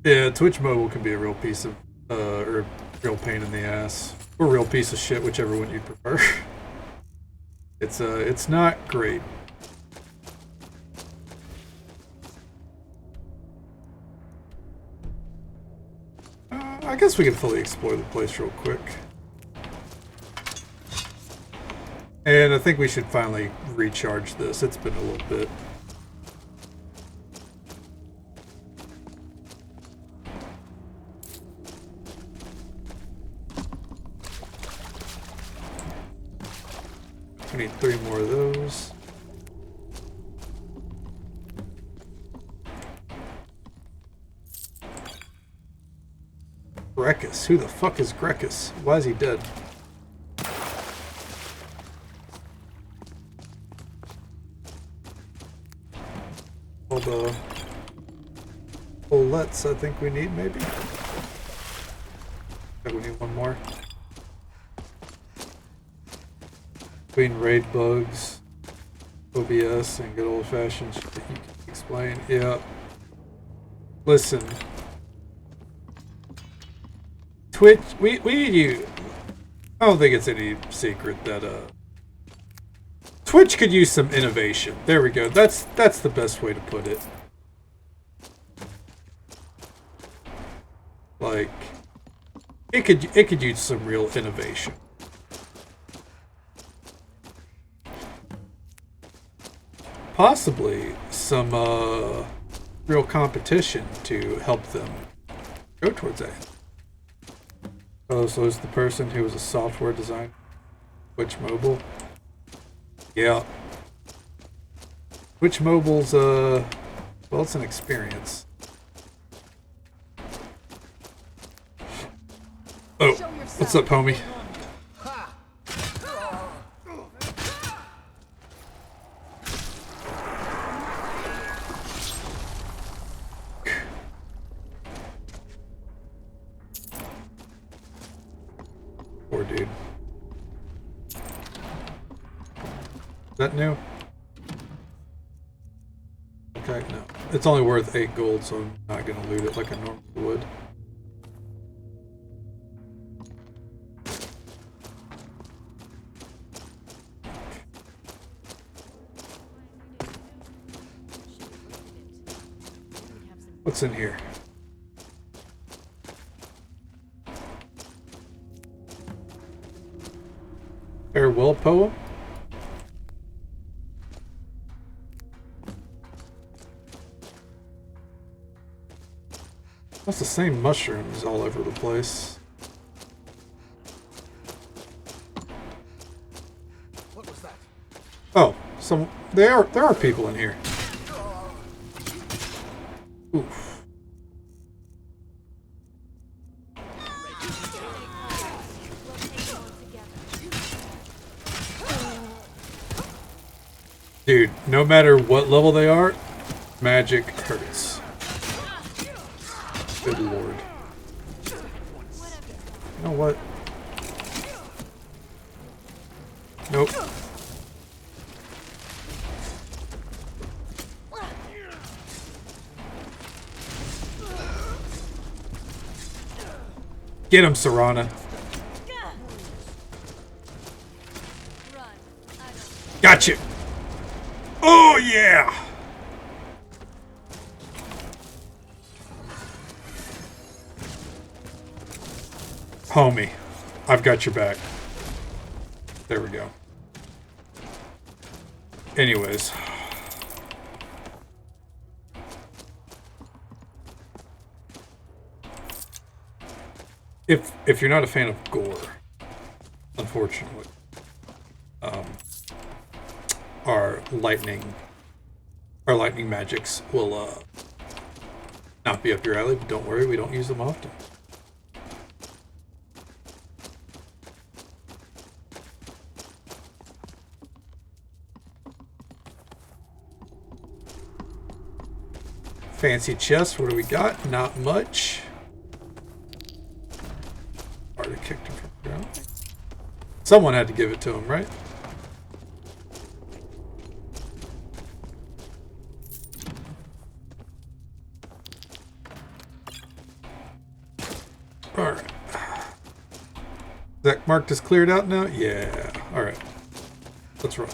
C: Yeah, Twitch mobile can be a real piece of, or a real pain in the ass. Or a real piece of shit, whichever one you prefer. It's not great. I guess we can fully explore the place real quick. And I think we should finally recharge this. It's been a little bit. I need 3 more of those. Grecus. Who the fuck is Grecus? Why is he dead? All the bullets I think we need, maybe? We need one more. Between raid bugs, OBS, and good old-fashioned shit that you can explain. Yeah. Listen. Twitch, we you. I don't think it's any secret that Twitch could use some innovation. There we go. That's the best way to put it. Like, it could use some real innovation. Possibly some real competition to help them go towards that. Oh, so it's the person who was a software designer, Twitch Mobile. Yeah. Twitch Mobile's well, it's an experience. Oh, what's up, homie? dude. Is that new? Okay, no. It's only worth 8 gold, so I'm not gonna loot it like I normally would. What's in here? Farewell poem? That's the same mushrooms all over the place.
K: What was that?
C: Oh, there are people in here. Oof. Dude, no matter what level they are, magic hurts. Good lord. You know what? Nope. Get him, Serana. Got you. Oh, yeah. Homie, I've got your back. There we go. Anyways. If you're not a fan of gore, unfortunately, our lightning magics will not be up your alley, but don't worry, we don't use them often. Fancy chest, what do we got? Not much. Already kicked him from the ground. Someone had to give it to him, right? Alright. That marked as cleared out now? Yeah. Alright. Let's run.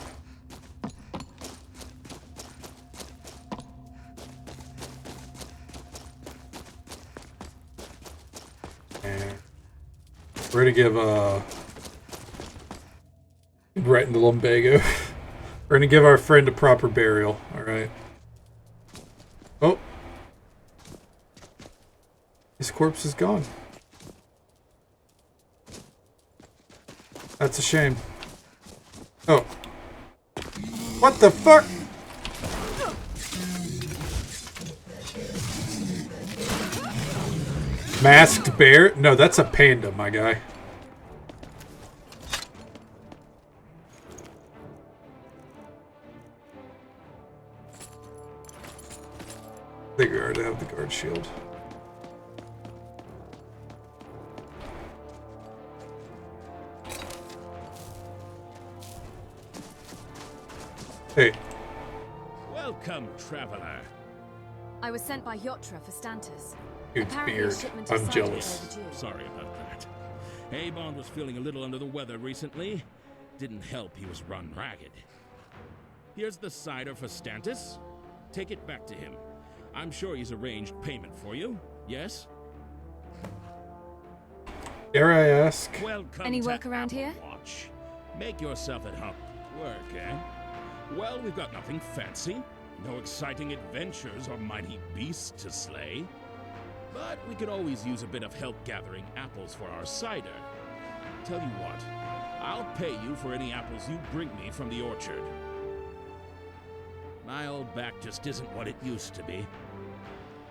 C: We're gonna give right in the lumbago. We're gonna give our friend a proper burial. All right. Oh, his corpse is gone. That's a shame. Oh, what the fuck? Masked bear? No, that's a panda, my guy. I think we already have the guard shield. Hey.
L: Welcome, traveler.
Q: I was sent by Yotra for Stantis.
C: Dude's beard. I'm jealous.
L: Sorry about that. Avon was feeling a little under the weather recently. Didn't help he was run ragged. Here's the cider for Stantis. Take it back to him. I'm sure he's arranged payment for you. Yes?
C: Dare I ask?
L: Welcome.
Q: Any work around here?
L: Watch. Make yourself at home. Work, eh? Well, we've got nothing fancy. No exciting adventures or mighty beasts to slay. But we could always use a bit of help gathering apples for our cider. Tell you what, I'll pay you for any apples you bring me from the orchard. My old back just isn't what it used to be.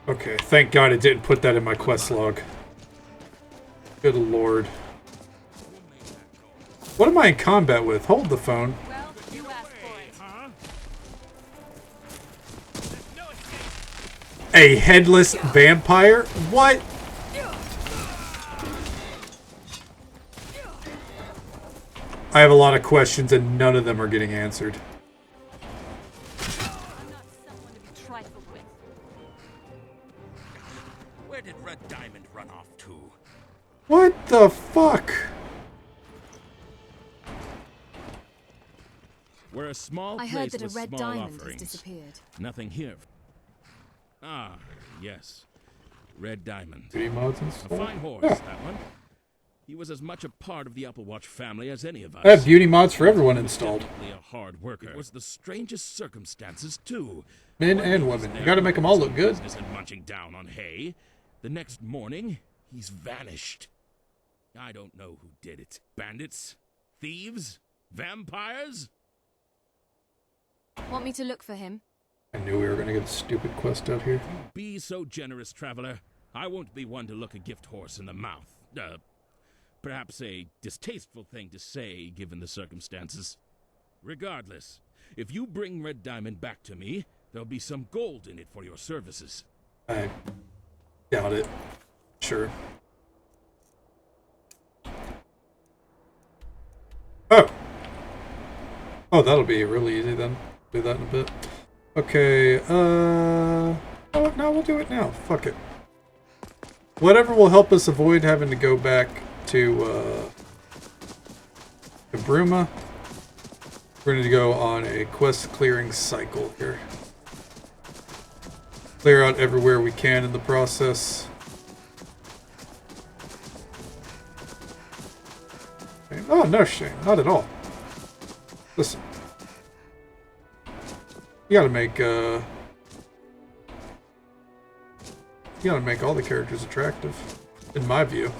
C: Okay, thank God it didn't put that in my quest log. Good lord. What am I in combat with? Hold the phone.
L: Well, you asked for it, huh?
C: A headless vampire? What? I have a lot of questions and none of them are getting answered.
L: Where did Red Diamond run off to?
C: What the fuck?
L: We're a small
Q: I
L: place
Q: heard that a
L: with
Q: red
L: small
Q: diamond has
L: offerings.
Q: disappeared.
L: Nothing here. Ah, yes. Red Diamond.
C: Beauty mods and
L: A
C: stuff?
L: fine horse,
C: Yeah.
L: that one. He was as much a part of the Applewatch family as any of us.
C: I have beauty mods for everyone
L: He was
C: installed.
L: definitely a hard worker. It was the strangest circumstances, too.
C: Men
L: One
C: and
L: day he's
C: women. You
L: there
C: gotta make them all look
L: minding his
C: good.
L: business and munching down on hay. The next morning, he's vanished. I don't know who did it. Bandits? Thieves? Vampires?
Q: Want me to look for him?
C: I knew we were gonna get a stupid quest out here.
L: Be so generous, traveler. I won't be one to look a gift horse in the mouth. Perhaps a distasteful thing to say, given the circumstances. Regardless, if you bring Red Diamond back to me, there'll be some gold in it for your services.
C: I doubt it. Sure. Oh! Oh, that'll be really easy then. Do that in a bit. Okay, oh, no, we'll do it now. Fuck it. Whatever will help us avoid having to go back to Bruma. We're going to go on a quest clearing cycle here. Clear out everywhere we can in the process. Okay. Oh, no, Shane. Not at all. Listen. You gotta make all the characters attractive, in my view.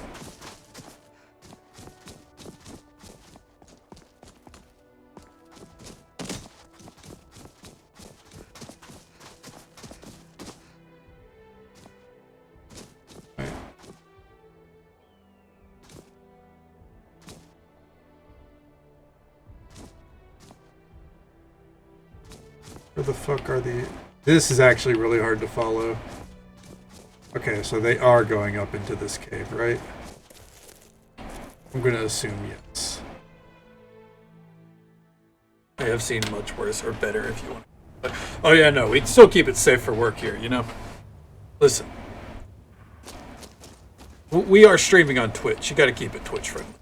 C: Right. Where the fuck are the... This is actually really hard to follow. Okay, so they are going up into this cave, right? I'm gonna assume yes. I have seen much worse or better if you want. But, oh yeah, no, we'd still keep it safe for work here, you know? Listen. We are streaming on Twitch. You gotta keep it Twitch friendly.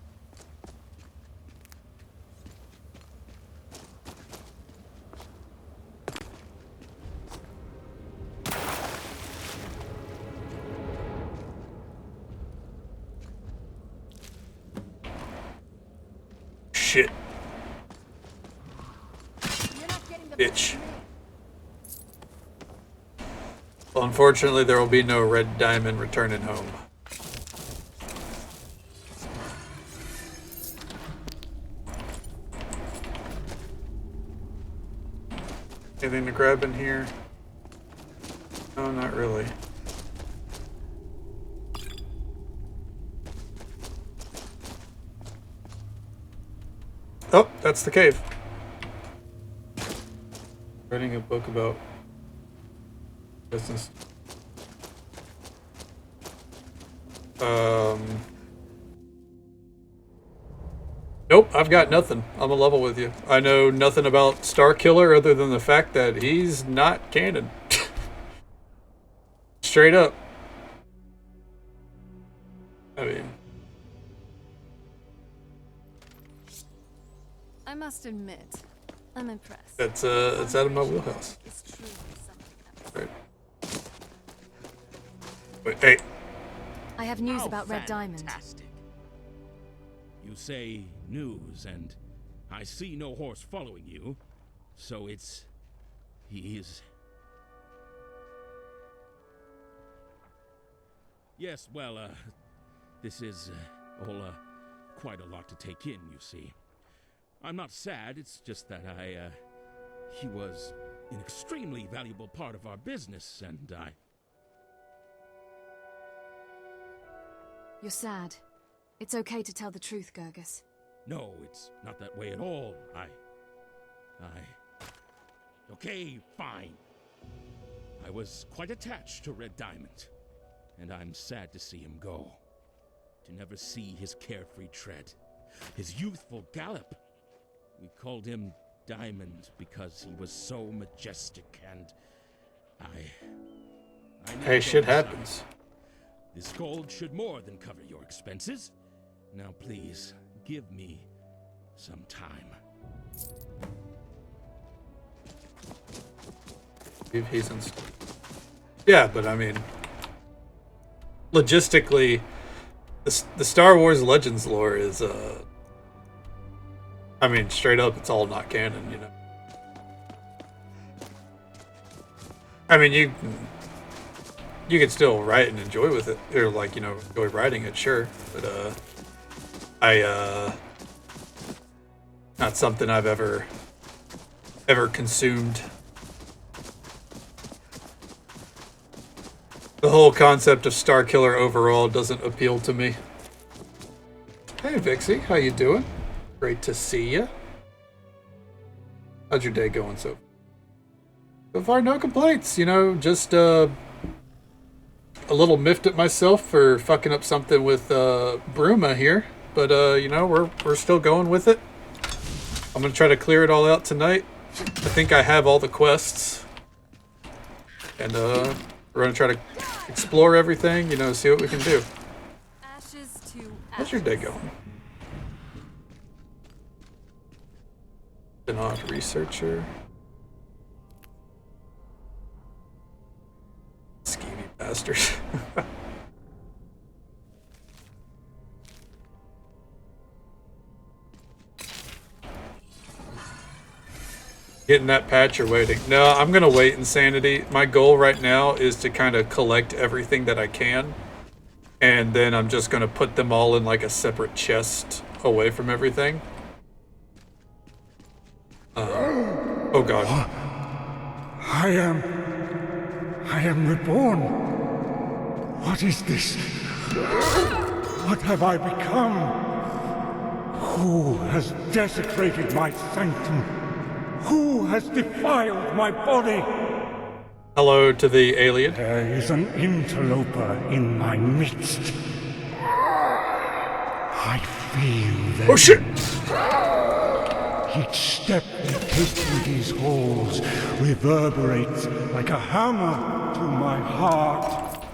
C: Shit. Bitch. Well, unfortunately, there will be no Red Diamond returning home. Anything to grab in here? No, not really. Oh, that's the cave. Writing a book about business. Nope, I've got nothing. I'm a level with you. I know nothing about Starkiller other than the fact that he's not canon. Straight up. I mean...
O: I must admit, I'm impressed.
C: It's out of my wheelhouse.
O: It's truly something else.
C: Right. Wait, hey.
Q: I have news about Red Diamond.
L: You say news, and I see no horse following you, so it's... he is... Yes, well, this is all quite a lot to take in, you see. I'm not sad, it's just that he was an extremely valuable part of our business, and
Q: You're sad. It's okay to tell the truth, Gurgus.
L: No, it's not that way at all. Okay, fine. I was quite attached to Red Diamond, and I'm sad to see him go. To never see his carefree tread. his youthful gallop. We called him Diamond because he was so majestic, and I
C: Hey, shit happens.
L: This gold should more than cover your expenses. Now please, give me some time.
C: He's in. Yeah, but I mean, logistically, the Star Wars Legends lore is, I mean, straight up, it's all not canon, you know. I mean, you can still write and enjoy with it, or like, you know, enjoy writing it, sure, but not something I've ever consumed. The whole concept of Star Killer overall doesn't appeal to me. Hey Vixie, how you doing? Great to see ya. How's your day going so far? No complaints, you know, just a little miffed at myself for fucking up something with Bruma here, but you know, we're still going with it. I'm gonna try to clear it all out tonight. I think I have all the quests, and we're gonna try to explore everything, you know, see what we can do.
O: Ashes to
C: How's your day going? An odd researcher. Skeevy bastards. Getting that patch or waiting? No, I'm gonna wait, Insanity. My goal right now is to kind of collect everything that I can, and then I'm just gonna put them all in like a separate chest away from everything. Oh god.
M: I am reborn. What is this? What have I become? Who has desecrated my sanctum? Who has defiled my body?
C: Hello to the alien.
M: There is an interloper in my midst. I feel them.
C: Oh shit!
M: Each step we take through these halls reverberates like a hammer to my heart.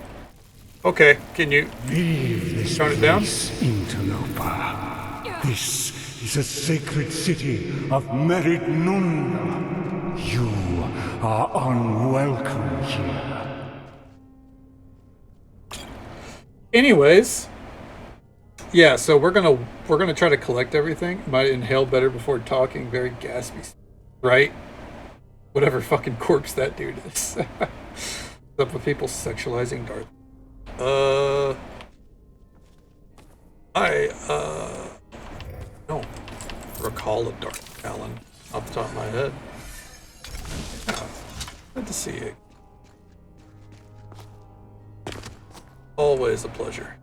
C: Okay, can you
M: leave this
C: turn it down?
M: Interloper. This is a sacred city of Meridnunda. You are unwelcome here.
C: Anyways, yeah, so we're gonna try to collect everything. Might inhale better before talking. Very gaspy, right? Whatever fucking corpse that dude is. What's up with people sexualizing Darth? I don't recall a Darth Allen off the top of my head. Good to see you. Always a pleasure.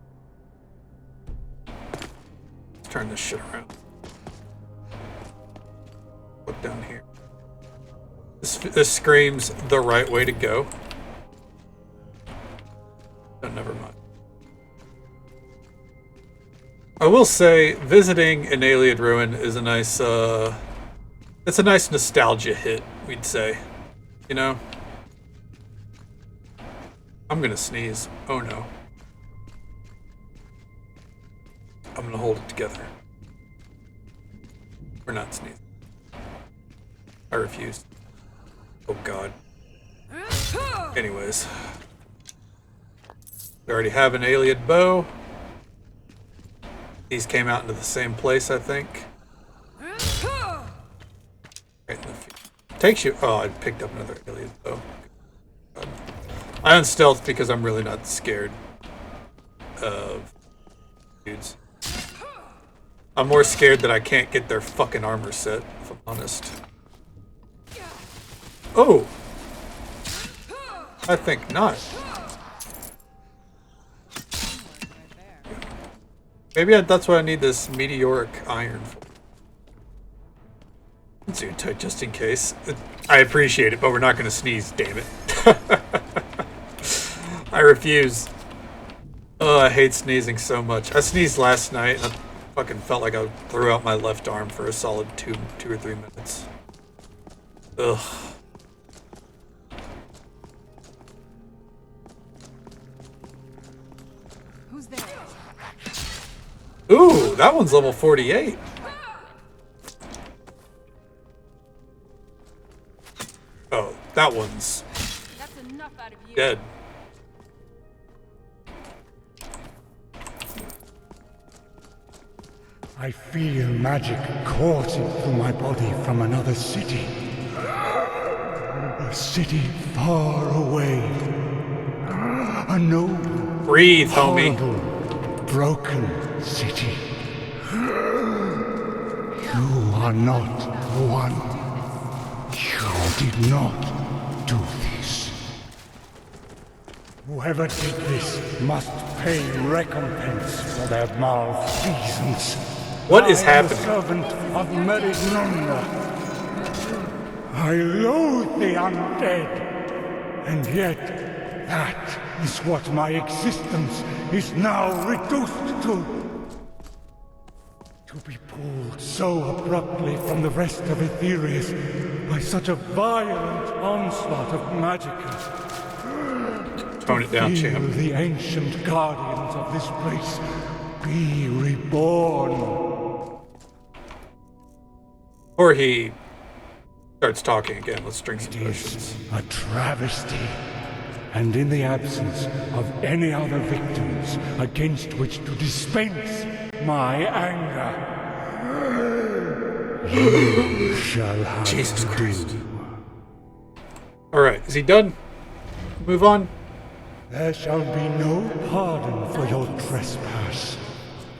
C: Let's turn this shit around. Look down here. This screams the right way to go. Oh, never mind. I will say, visiting an alien ruin is a nice, it's a nice nostalgia hit, we'd say. You know? I'm gonna sneeze. Oh no. I'm gonna hold it together. We're not sneezing. I refuse. Oh god. Anyways. We already have an alien bow. These came out into the same place, I think. Right in the feet. Takes you. Oh, I picked up another alien bow. God. I unstealth because I'm really not scared of dudes. I'm more scared that I can't get their fucking armor set, if I'm honest. Oh! I think not. Maybe that's what I need this meteoric iron for. Zoom tight just in case. I appreciate it, but we're not going to sneeze, damn it. I refuse. Oh, I hate sneezing so much. I sneezed last night, and Fucking felt like I threw out my left arm for a solid two or 3 minutes. Ugh.
Q: Who's there?
C: Ooh, that one's level 48. Oh, that one's dead.
M: I feel magic coursing through my body from another city. A city far away. A noble,
C: breathe, homie.
M: Horrible, broken city. You are not the one. You did not do this. Whoever did this must pay recompense for their malfeasance.
C: What is happening?
M: I am a servant of Merignonda. I loathe the undead. And yet, that is what my existence is now reduced to. To be pulled so abruptly from the rest of Aetherius by such a violent onslaught of magicka.
C: Tone it down, champ.
M: The ancient guardians of this place be reborn.
C: Or he starts talking again. Let's drink some potions.
M: A travesty. And in the absence of any other victims against which to dispense my anger, you shall have
C: Jesus
M: to
C: Christ.
M: do.
C: Alright, is he done? Move on.
M: There shall be no pardon for your trespass.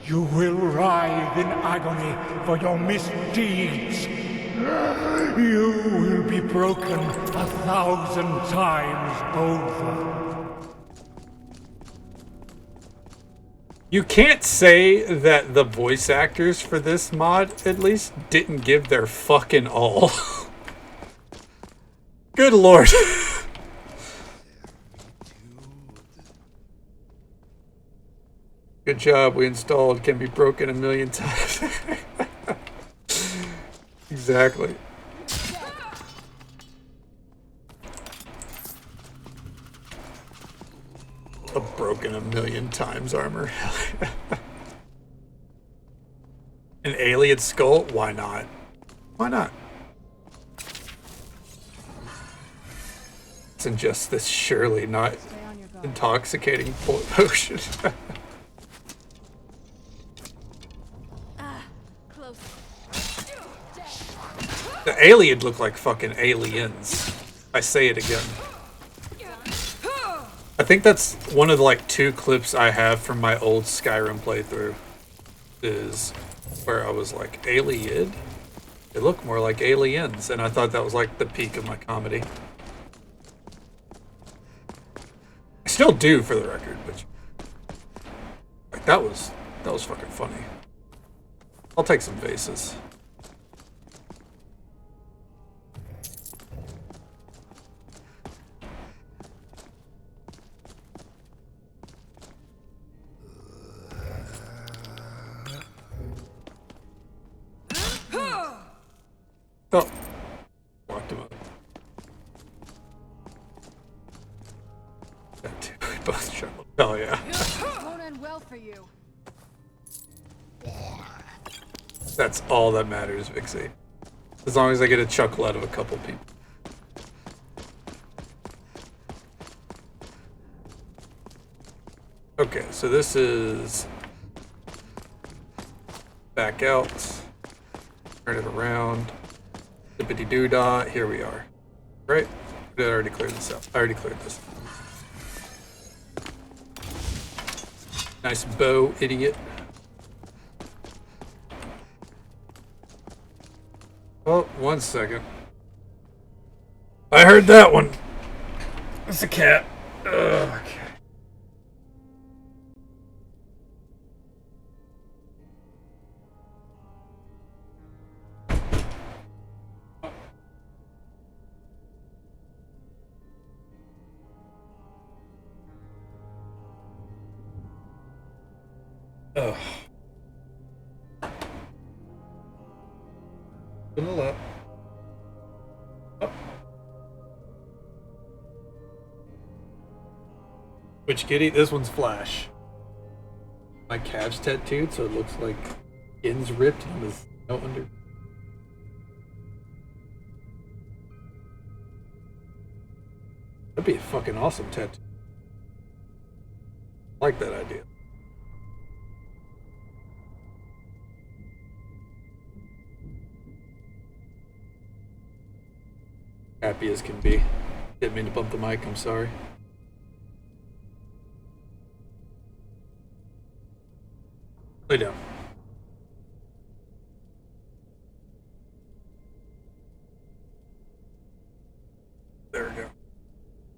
M: You will writhe in agony for your misdeeds. You will be broken 1,000 times over.
C: You can't say that the voice actors for this mod, at least, didn't give their fucking all. Good lord. Good job, we installed can be broken 1,000,000 times. Exactly. A broken 1,000,000 times armor. An alien skull? Why not? Why not? Let's ingest this surely not intoxicating potion. The alien look like fucking aliens. I say it again. I think that's one of the, like, 2 clips I have from my old Skyrim playthrough. Is where I was like, alien? They look more like aliens. And I thought that was like the peak of my comedy. I still do, for the record, but like, that was fucking funny. I'll take some vases. Oh. Walked him up. That too. We both chuckled. Oh yeah.
Q: Won't end well for you.
C: That's all that matters, Vixie. As long as I get a chuckle out of a couple people. Okay, so this is back out. Turn it around. Dippity doo dah. Here we are. Right? Did I already clear this out? I already cleared this. Nice bow, idiot. Oh, 1 second. I heard that one. It's a cat. Ugh, okay. Ugh. Which kitty? This one's Flash. My calf's tattooed, so it looks like skin's ripped and there's no under. That'd be a fucking awesome tattoo. I like that idea. Happy as can be. Didn't mean to bump the mic, I'm sorry. Lay down. There we go. I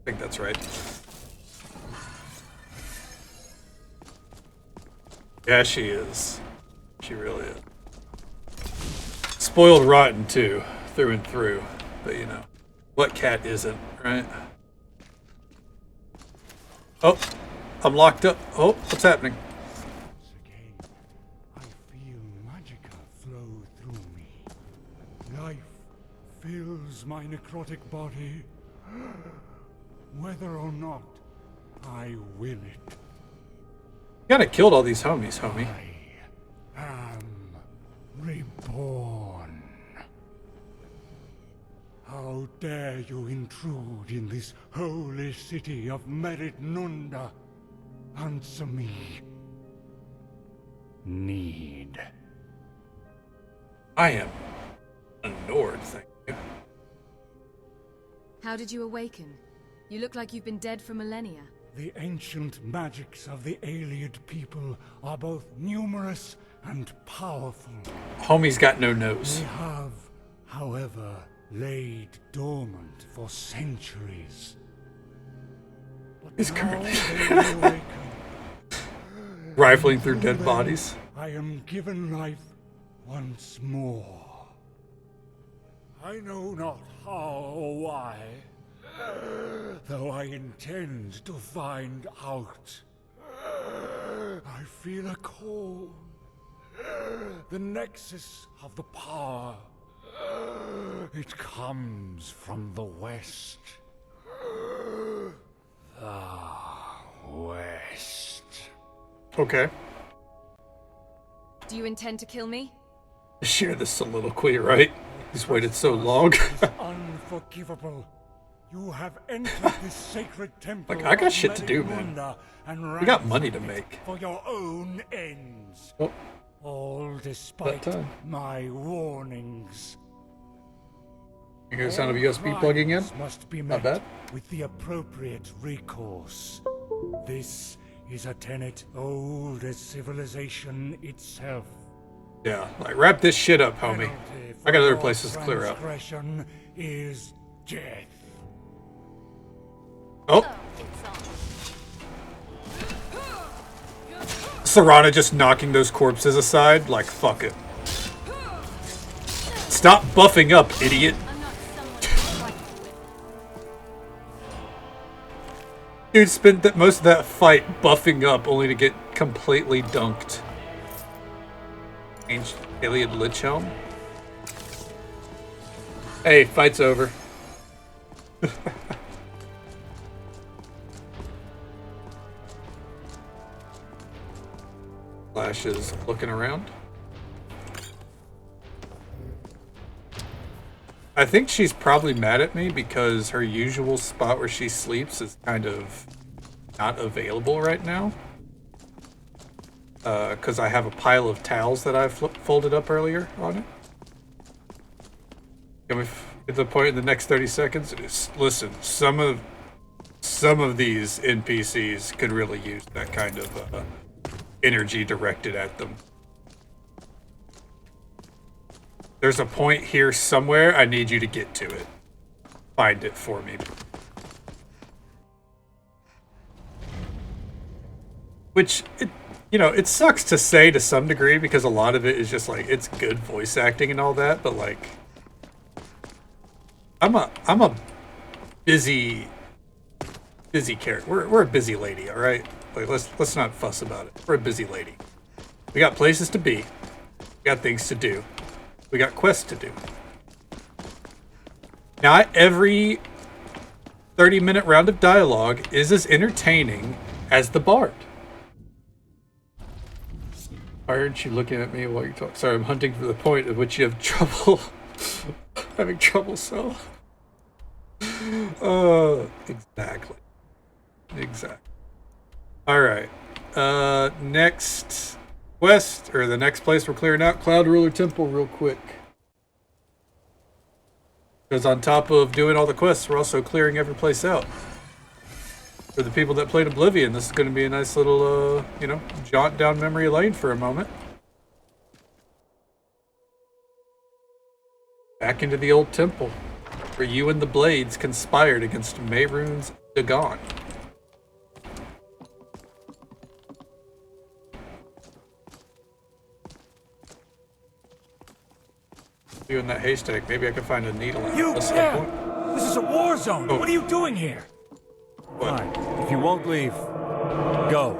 C: think that's right. Yeah, she is. She really is. Spoiled rotten too, through and through. But you know, what cat isn't, right? Oh, I'm locked up. Oh, what's happening?
M: Life fills my necrotic body. Whether or not I will it.
C: You kinda killed all these homies, homie.
M: I am reborn. How dare you intrude in this holy city of Merit Nunda? Answer me. Need.
C: I am a Nord, thank you.
Q: How did you awaken? You look like you've been dead for millennia.
M: The ancient magics of the Ayleid people are both numerous and powerful.
C: Homie's got no nose.
M: They have, however, laid dormant for centuries. But
C: He's
M: now
C: currently
M: they awaken.
C: rifling through dead bodies.
M: I am given life once more. I know not how or why, though I intend to find out. I feel a call, the nexus of the power. It comes from the west. The west.
C: Okay.
Q: Do you intend to kill me?
C: Share this soliloquy, right? He's waited so long.
M: Unforgivable. You have entered this sacred temple.
C: Like, I got shit to do, man.
M: And
C: We got money to make.
M: for your own ends.
C: Oh.
M: All despite
C: That time.
M: my warnings.
C: You hear the sound of USB
M: All
C: plugging in?
M: crimes must be
C: Not
M: met
C: bad.
M: with the appropriate recourse. This is a tenet old as civilization itself.
C: Yeah, like wrap this shit up, homie. I got other places to clear out.
M: Transgression is death.
C: Oh. Serana just knocking those corpses aside, like fuck it. Stop buffing up, idiot. Dude spent most of that fight buffing up only to get completely dunked. Ancient Ayleid Lich Helm. Hey, fight's over. Flash is looking around. I think she's probably mad at me because her usual spot where she sleeps is kind of not available right now. Because I have a pile of towels that I've folded up earlier on it. Can we get to the point in the next 30 seconds? Listen, some of these NPCs could really use that kind of energy directed at them. There's a point here somewhere. I need you to get to it. Find it for me. Which, you know, it sucks to say to some degree because a lot of it is just like, it's good voice acting and all that, but like, I'm a busy character. We're a busy lady, all right? Like, let's not fuss about it. We're a busy lady. We got places to be. We got things to do. We got quests to do. Not every 30-minute round of dialogue is as entertaining as the bard. Why aren't you looking at me while you're talking? Sorry, I'm hunting for the point at which you have trouble. Having trouble, so. Exactly. Exactly. Alright. Next quest, or the next place we're clearing out, Cloud Ruler Temple, real quick. Because on top of doing all the quests, we're also clearing every place out. For the people that played Oblivion, this is going to be a nice little, you know, jaunt down memory lane for a moment. Back into the old temple, where you and the Blades conspired against Mehrunes Dagon. Doing that haystack, maybe I can find a needle.
S: You there! This is a war zone.
C: Oh.
S: What are you doing here?
C: What?
S: Fine. If you won't leave, go.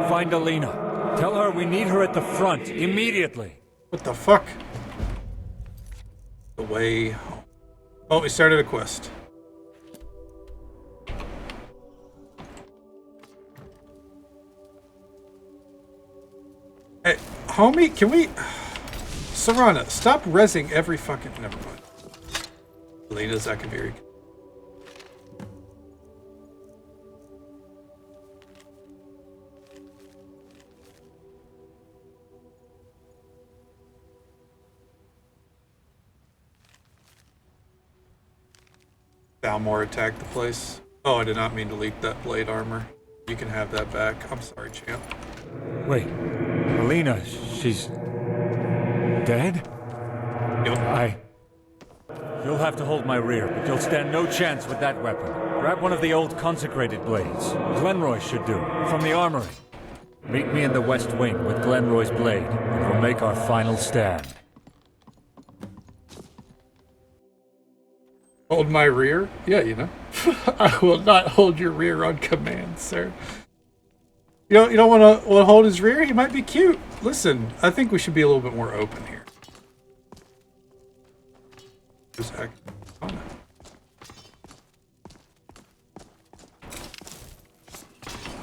S: Find Alina. Tell her we need her at the front immediately.
C: What the fuck? The way home. Oh, we started a quest. Hey, homie, can we... Serana, stop rezzing every fucking... Never mind. Alina Zakaviri. Balmor attacked the place. Oh, I did not mean to leak that blade armor. You can have that back. I'm sorry, champ.
S: Wait. Alina, she's... dead?
C: Yep.
S: You'll have to hold my rear, but you'll stand no chance with that weapon. Grab one of the old consecrated blades. Glenroy should do, from the armory. Meet me in the west wing with Glenroy's blade, and we'll make our final stand.
C: Hold my rear? Yeah, you know. I will not hold your rear on command, sir. You don't want to hold his rear? He might be cute. Listen, I think we should be a little bit more open here.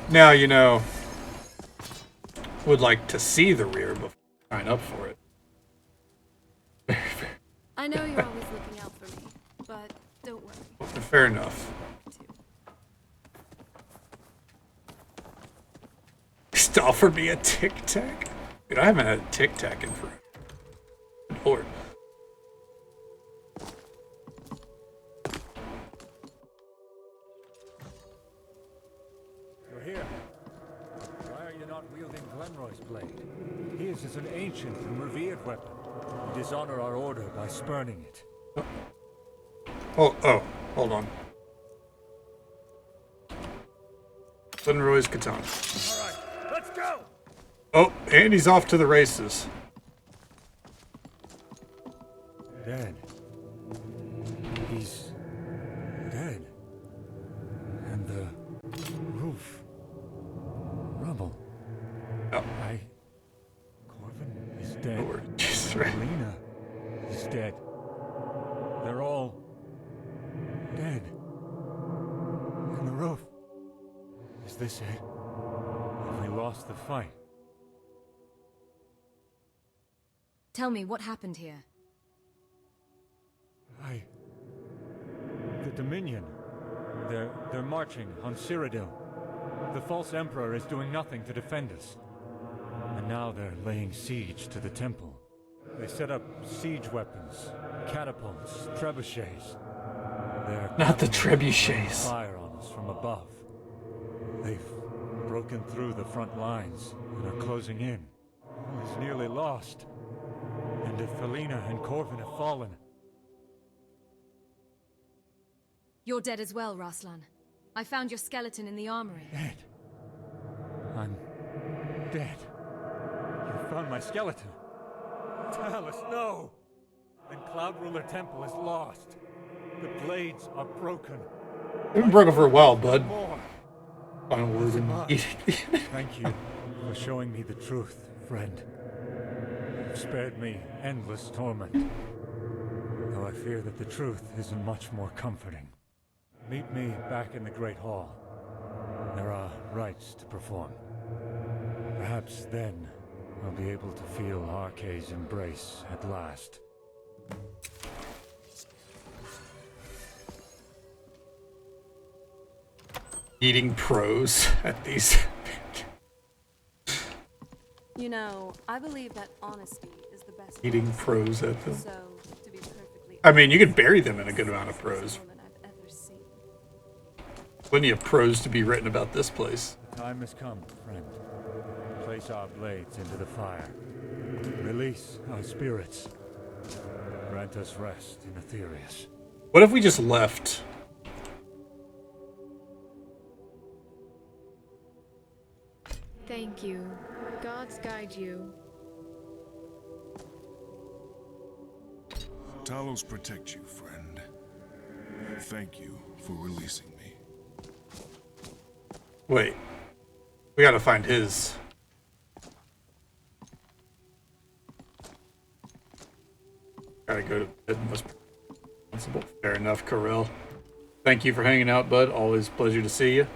C: Now, you know, would like to see the rear before I sign up for it.
O: I know you're always looking out for me, but don't worry.
C: Fair enough. Just offer me a Tic Tac? Dude, I haven't had a Tic Tac in forever. Lord.
S: You're here. Why are you not wielding Glenroy's blade? His is an ancient and revered weapon. You dishonor our order by spurning it.
C: Oh, hold on. Glenroy's katana.
S: Alright, let's go!
C: Oh, and he's off to the races.
S: Dead. He's dead. And the roof. Rubble.
C: Oh.
S: Corvin is dead.
C: Lord, Jesus, right.
S: Alina is dead. They're all dead. And the roof. Is this it? Have we lost the fight?
Q: Tell me, what happened here?
S: The Dominion. They're marching on Cyrodiil. The false Emperor is doing nothing to defend us. And now they're laying siege to the temple. They set up siege weapons, catapults, trebuchets. They're
C: not the trebuchets.
S: Fire on us from above. They've broken through the front lines and are closing in. All is nearly lost. And if Felina and Corvin have fallen...
Q: You're dead as well, Raslan. I found your skeleton in the armory.
S: Dead? I'm dead. You found my skeleton. Talus, no! Then Cloud Ruler Temple is lost. The blades are broken.
C: They've been broken for a while, bud.
S: More.
C: Final words in
S: Thank you for showing me the truth, friend. You've spared me endless torment. Though I fear that the truth isn't much more comforting. Meet me back in the Great Hall. There are rites to perform. Perhaps then I'll be able to feel Arkay's embrace at last.
C: Eating pros at these.
O: You know, I believe that honesty is the best.
C: Eating pros at them.
O: So, to be perfectly
C: I mean, you could bury them in a good amount of prose. Plenty of prose to be written about this place.
S: The time has come, friend. Place our blades into the fire. Release our spirits. Grant us rest in Aetherius.
C: What if we just left?
D: Thank you. Gods guide you.
G: Talos protect you, friend. Thank you for releasing me.
C: Wait. We gotta find his. Gotta go to bed. Must be responsible. Fair enough, Corell. Thank you for hanging out, bud. Always a pleasure to see you.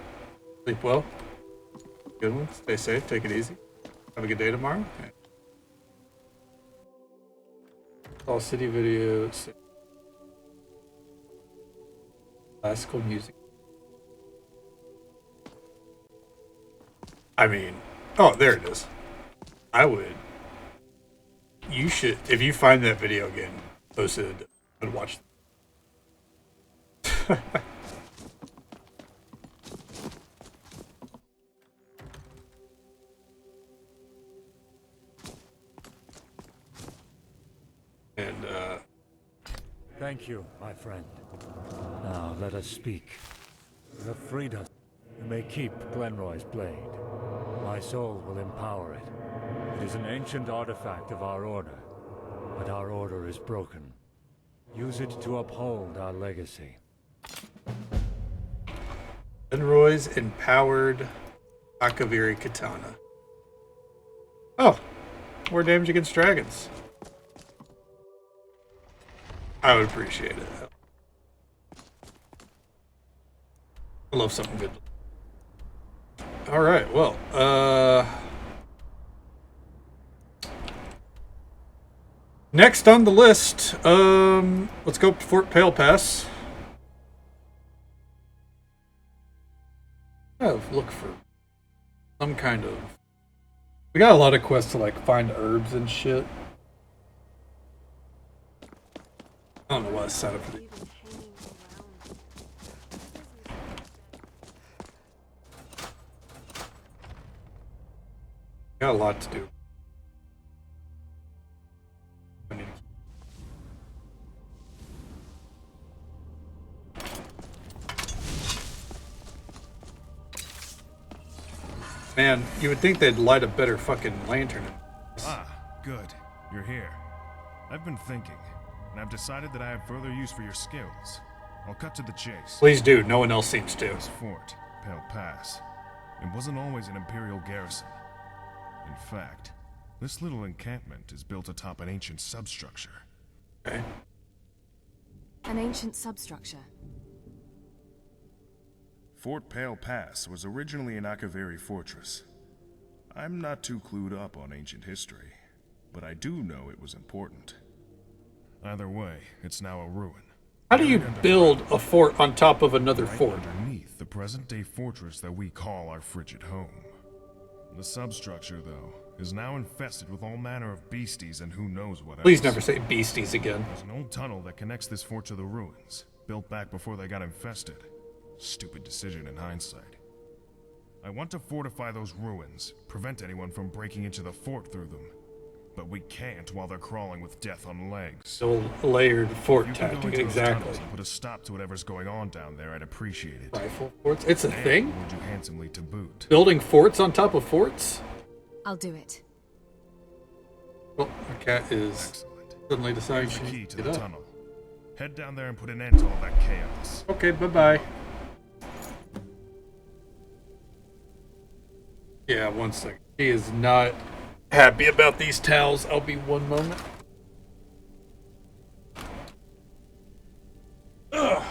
C: Sleep well. Good one. Stay safe. Take it easy. Have a good day tomorrow. Okay. All city videos. Classical music. I mean, oh, there it is. I would. You should, if you find that video again, post it and watch. And,
S: Thank you, my friend. Now let us speak. You have freed us. You may keep Glenroy's blade. My soul will empower it. It is an ancient artifact of our order, but our order is broken. Use it to uphold our legacy.
C: Glenroy's empowered Akaviri katana. Oh, more damage against dragons. I would appreciate it. I love something good. Alright, well, next on the list, let's go up to Fort Pale Pass. Look for some kind of... We got a lot of quests to, like, find herbs and shit. I don't know why I signed up for the... Got a lot to do. Man, you would think they'd light a better fucking lantern.
G: Ah, good. You're here. I've been thinking, and I've decided that I have further use for your skills. I'll cut to the chase.
C: Please do. No one else seems to.
G: This fort, Pale Pass, it wasn't always an Imperial garrison. In fact, this little encampment is built atop an ancient substructure.
C: Okay.
Q: An ancient substructure.
G: Fort Pale Pass was originally an Akaviri fortress. I'm not too clued up on ancient history, but I do know it was important. Either way, it's now a ruin.
C: How do you build a fort on top of another fort?
G: Underneath the present-day fortress that we call our frigid home. The substructure, though, is now infested with all manner of beasties and who knows what else.
C: Please never say beasties again.
G: There's an old tunnel that connects this fort to the ruins, built back before they got infested. Stupid decision in hindsight. I want to fortify those ruins, prevent anyone from breaking into the fort through them. But we can't while they're crawling with death on legs.
C: So layered fort tactic, exactly.
G: To put a stop to whatever's going on down there, I'd appreciate it.
C: Rifle forts? It's a thing?
G: Would you handsomely to boot?
C: Building forts on top of forts?
Q: I'll do it.
C: Well, my cat is suddenly deciding
G: Here's the
C: she
G: key
C: needs
G: to
C: to
G: the
C: get up.
G: tunnel. Head down there and put an end to all that chaos.
C: Okay, bye-bye. Yeah, one second. She is not happy about these towels. I'll be one moment. Ugh.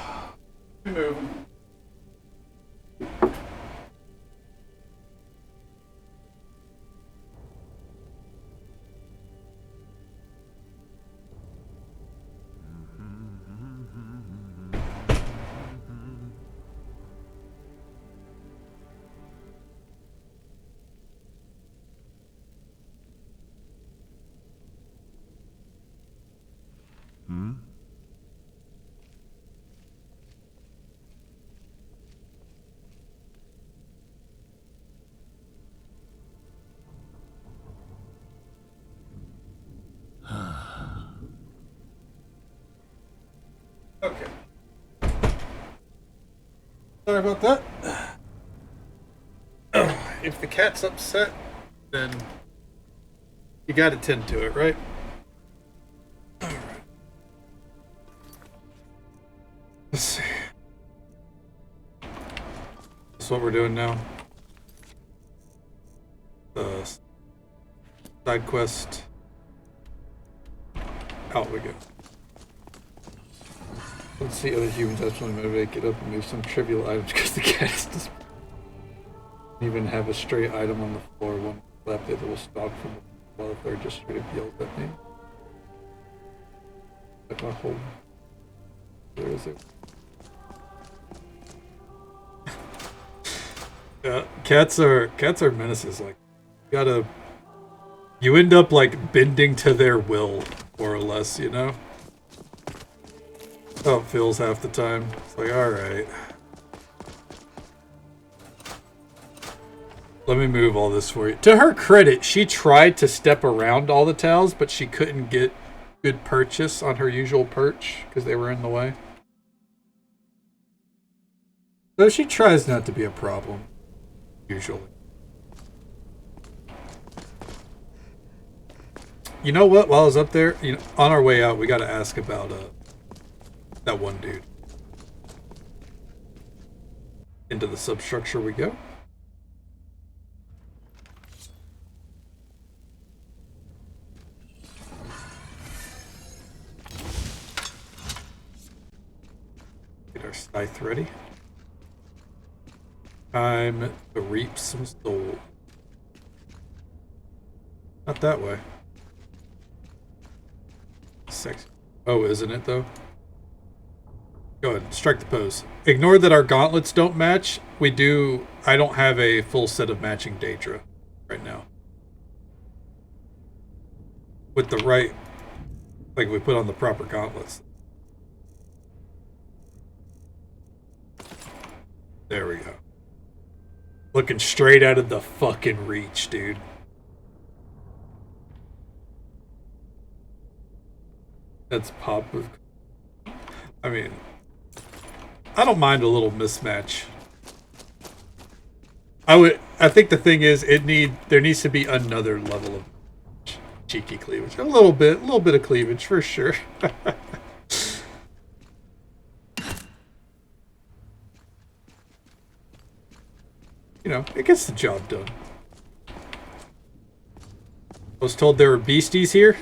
C: Move. Sorry about that. If the cat's upset, then you gotta tend to it, right? Alright. Let's see. That's what we're doing now. Side quest. Out we go. Let's see other humans absolutely motivate, get up and move some trivial items because the cat is just even have a stray item on the floor. One left, the other will stalk from the while the third just straight up yells at me. Like my whole. Where is it? Yeah, cats are menaces. Like, you end up like bending to their will, more or less, you know? How it feels half the time. It's like, alright. Let me move all this for you. To her credit, she tried to step around all the towels, but she couldn't get good purchase on her usual perch because they were in the way. So she tries not to be a problem, usually. You know what? While I was up there, on our way out, we got to ask about that one dude. Into the substructure we go. Get our scythe ready. Time to reap some soul. Not that way. Sexy. Oh, isn't it though? Go ahead, strike the pose. Ignore that our gauntlets don't match. I don't have a full set of matching Daedra right now. With the right, like we put on the proper gauntlets. There we go. Looking straight out of the fucking reach, dude. That's pop with. I mean, I don't mind a little mismatch. I think the thing is, there needs to be another level of cheeky cleavage. A little bit of cleavage for sure. It gets the job done. I was told there were beasties here.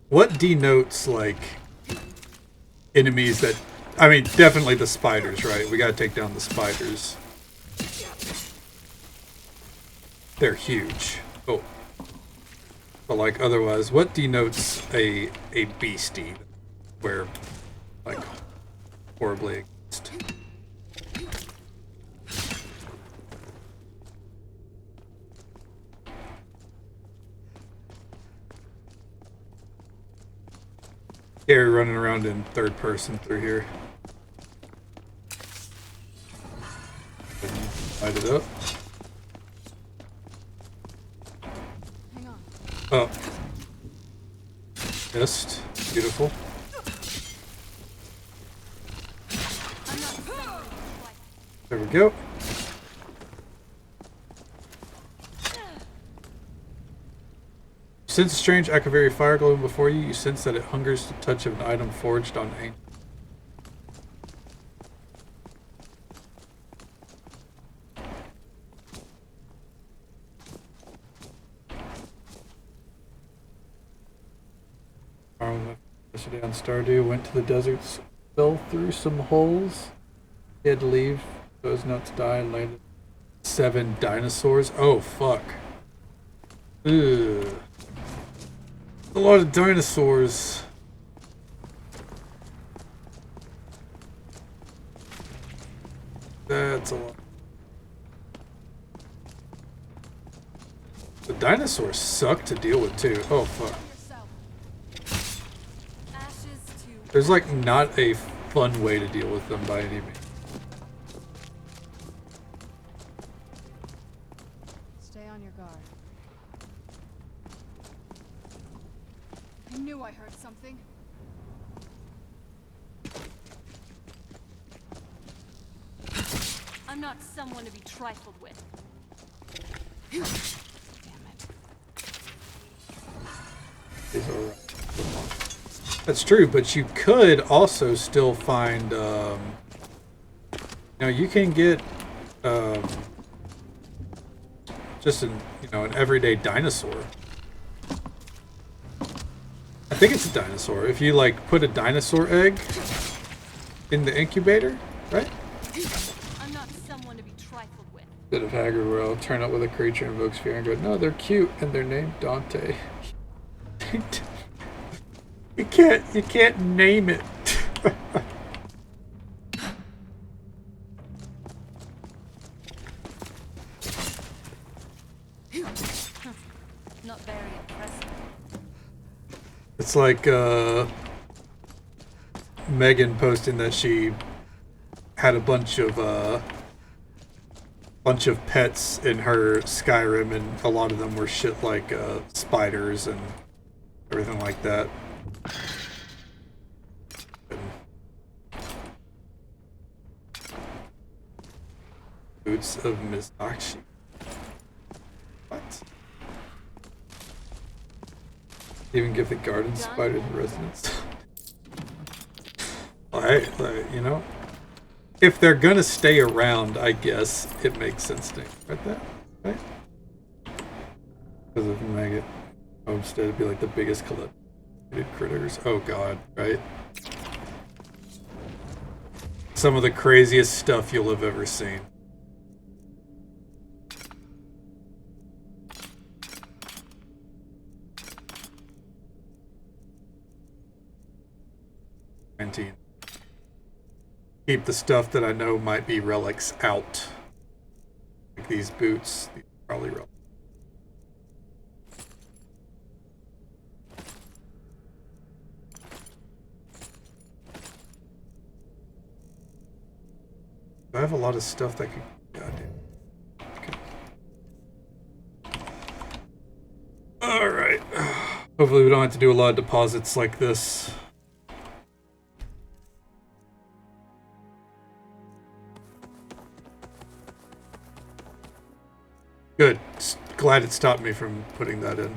C: What denotes, like, enemies that... I mean, definitely the spiders, right? We gotta take down the spiders. They're huge. Oh. But, like, otherwise, what denotes a beastie? Where, like, horribly against... Gary running around in third person through here. Light it up.
O: Hang on.
C: Oh. Missed. Beautiful. There we go. Sense a strange Akaviri fire glowing before you. You sense that it hungers the touch of an item forged on ancient. Yesterday on Stardew, went to the deserts, fell through some holes. He had to leave so as not to die and landed 7 dinosaurs. Oh fuck. Ugh. A lot of dinosaurs. That's a lot. The dinosaurs suck to deal with too. Oh fuck. There's like not a fun way to deal with them by any means.
O: Stay on your guard.
E: I knew I heard something. I'm not someone to be trifled with.
C: Is all right. That's true, but you could also still find, you can get, just an everyday dinosaur. I think it's a dinosaur. If you like put a dinosaur egg in the incubator, right?
E: I'm not someone to be trifled with.
C: Bit of Haggard where I'll turn up with a creature invokes fear and go, no, they're cute and they're named Dante. You can't name it.
E: Not very impressive.
C: It's like Megan posting that she had a bunch of pets in her Skyrim, and a lot of them were shit like spiders and everything like that. Boots of Mizakshi. What? Even give the garden spiders residence. Alright, if they're gonna stay around, I guess it makes sense to right that, right? Because of Maggot Homestead, it'd be like the biggest collected critters. Oh god, right? Some of the craziest stuff you'll have ever seen. Keep the stuff that I know might be relics out. Like these boots, these are probably relics. I have a lot of stuff that could. Alright. Hopefully we don't have to do a lot of deposits like this. Good. Glad it stopped me from putting that in.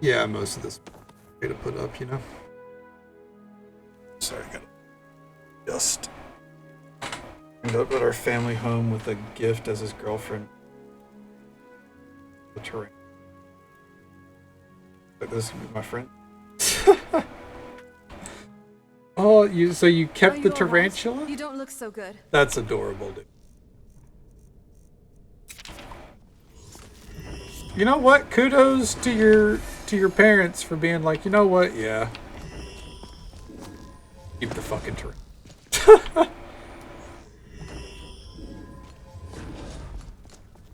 C: Yeah, most of this way to put up, Sorry, I gotta just end up at our family home with a gift as his girlfriend. The terrain. But this would be my friend. Oh, so you kept the tarantula?
O: Right? You don't look so good.
C: That's adorable, dude. You know what? Kudos to your parents for being like, you know what? Yeah. Keep the fucking tarantula.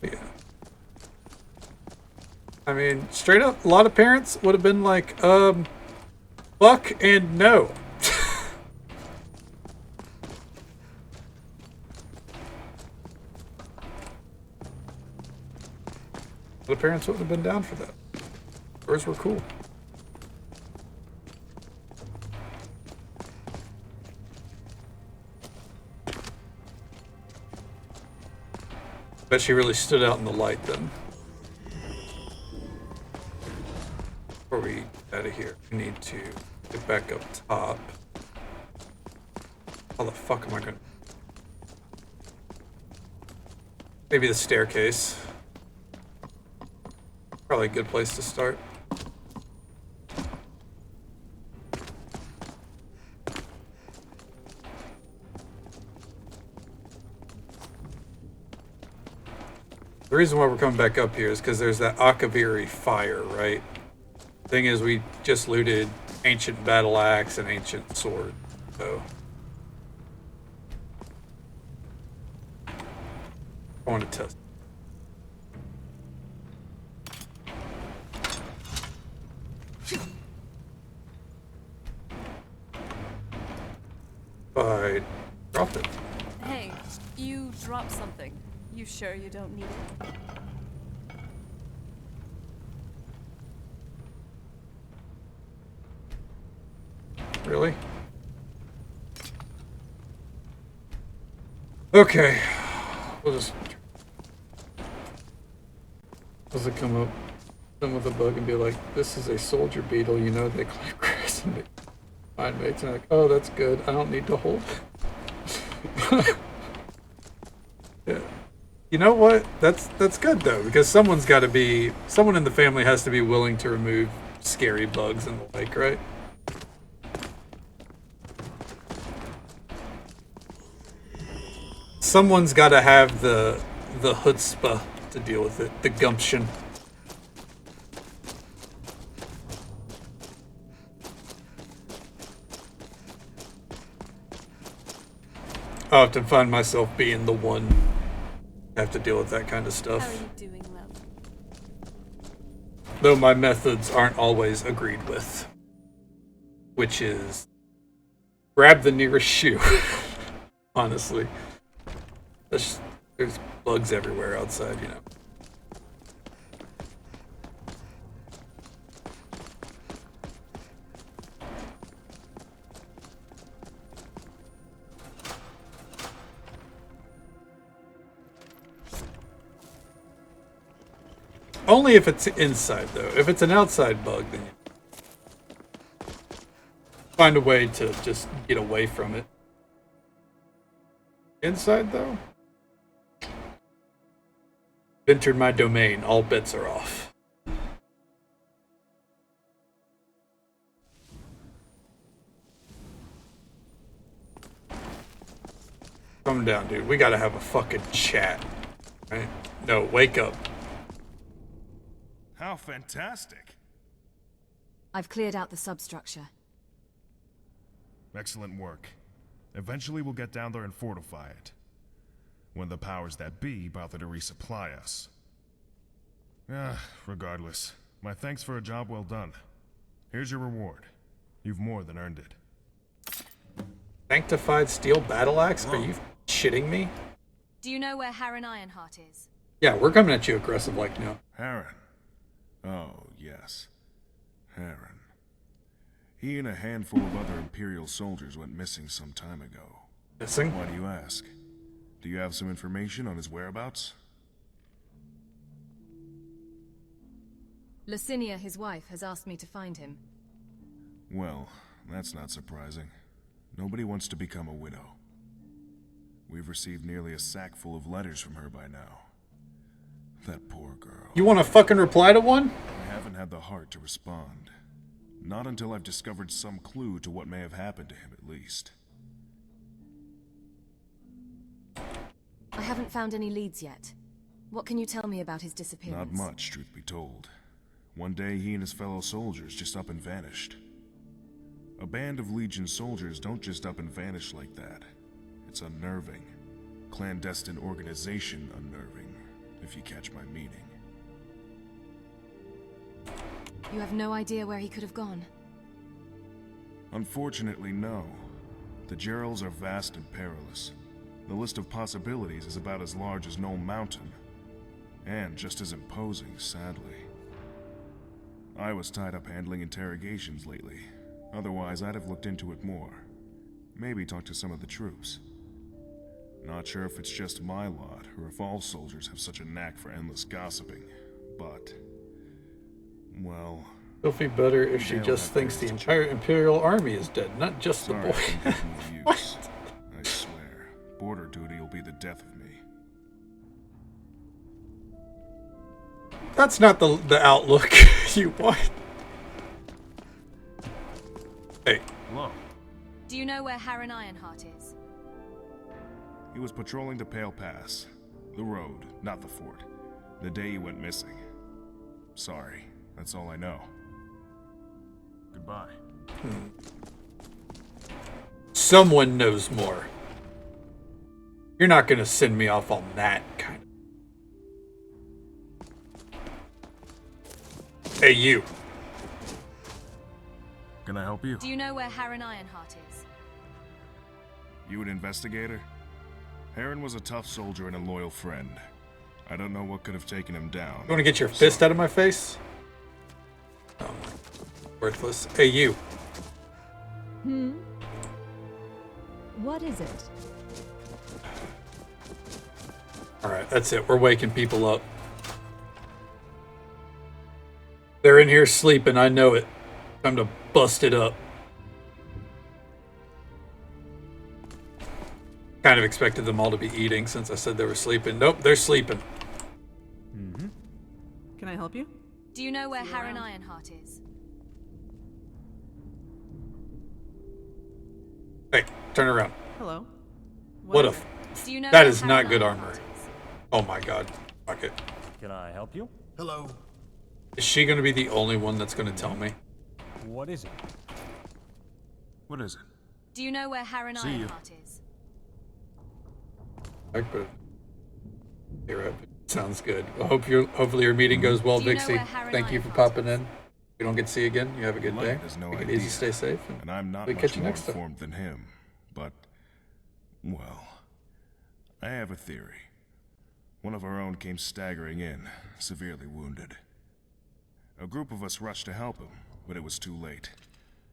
C: Yeah. I mean, straight up, a lot of parents would have been like, fuck and no. The parents wouldn't have been down for that. Yours were cool. Bet she really stood out in the light then. Before we get out of here, we need to get back up top. How the fuck am I gonna... Maybe the staircase. Probably a good place to start. The reason why we're coming back up here is because there's that Akaviri fire, right? Thing is, we just looted ancient battle axe and ancient sword, so... I want to test. I dropped it.
O: Hey, you dropped something. You sure you don't need it?
C: Really? Okay. We'll just... Does it come up with a bug and be like, this is a soldier beetle, you know they climb grass and find mates, and like, oh, that's good, I don't need to hold it. Yeah. You know what? That's good though, because someone in the family has to be willing to remove scary bugs and the like, right? Someone's got to have the chutzpah to deal with it, the gumption. I often find myself being the one to have to deal with that kind of stuff.
O: How are you doing, love?
C: Though my methods aren't always agreed with. Which is... grab the nearest shoe. Honestly. There's bugs everywhere outside, you know. Only if it's inside, though. If it's an outside bug, then you find a way to just get away from it. Inside, though? Entered my domain. All bets are off. Calm down, dude. We gotta have a fucking chat. Right? No, wake up.
G: How fantastic!
Q: I've cleared out the substructure.
G: Excellent work. Eventually we'll get down there and fortify it. When the powers that be bother to resupply us. Regardless. My thanks for a job well done. Here's your reward. You've more than earned it.
C: Sanctified steel battle axe? Are you shitting me?
O: Do you know where Harren Ironheart is?
C: Yeah, we're coming at you aggressive like now.
G: Harren. Oh, yes. Harren. He and a handful of other Imperial soldiers went missing some time ago.
C: Missing?
G: Why do you ask? Do you have some information on his whereabouts?
Q: Licinia, his wife, has asked me to find him.
G: Well, that's not surprising. Nobody wants to become a widow. We've received nearly a sack full of letters from her by now. That poor girl.
C: You want to fucking reply to one?
G: I haven't had the heart to respond. Not until I've discovered some clue to what may have happened to him, at least.
Q: I haven't found any leads yet. What can you tell me about his disappearance?
G: Not much, truth be told. One day, he and his fellow soldiers just up and vanished. A band of Legion soldiers don't just up and vanish like that. It's unnerving. Clandestine organization unnerving, if you catch my meaning.
Q: You have no idea where he could have gone?
G: Unfortunately, no. The Gerals are vast and perilous. The list of possibilities is about as large as Knoll Mountain. And just as imposing, sadly. I was tied up handling interrogations lately. Otherwise, I'd have looked into it more. Maybe talked to some of the troops. Not sure if it's just my lot, or if all soldiers have such a knack for endless gossiping, but... well...
C: It'll be better if she just thinks the entire Imperial army is dead, not just the boy.
G: What? I swear, border duty will be the death of me.
C: That's not the outlook you want. Hey.
G: Hello.
O: Do you know where Harren Ironheart is?
G: He was patrolling the Pale Pass. The road, not the fort. The day he went missing. Sorry, that's all I know. Goodbye.
C: Someone knows more. You're not gonna send me off on that kind of Hey, you.
G: Can I help you?
Q: Do you know where Harren Ironheart is?
G: You an investigator? Harren was a tough soldier and a loyal friend. I don't know what could have taken him down.
C: You want to get your fist out of my face? Oh, worthless. Hey, you.
B: What is it?
C: Alright, that's it. We're waking people up. They're in here sleeping, I know it. Time to bust it up. Kind of expected them all to be eating since I said they were sleeping. Nope, they're sleeping.
U: Can I help you?
Q: Do you know where Harren Ironheart is?
C: Hey, turn around.
U: Hello.
C: What a...
Q: Do you know
C: That
Q: where
C: is not
Q: Harren
C: good
Q: Ironheart
C: armor.
Q: is?
C: Oh my god. Fuck it.
V: Can I help you?
F: Hello.
C: Is she gonna be the only one that's gonna tell me?
V: What is it?
G: What is it?
Q: Do you know where Harren
G: See you.
Q: Ironheart is?
C: I could... You're up. Sounds good. Well, hopefully your meeting goes well,
Q: Do you know
C: Vixie.
Q: where Harren
C: Thank you for
Q: Ironheart
C: popping in. If we don't get to see you again, you have a good day.
G: Has no
C: Make it
G: idea.
C: easy, stay safe,
G: And I'm not
C: we
G: much
C: catch you
G: more
C: next time.
G: informed than him, but, well, I have a theory. One of our own came staggering in, severely wounded. A group of us rushed to help him, but it was too late.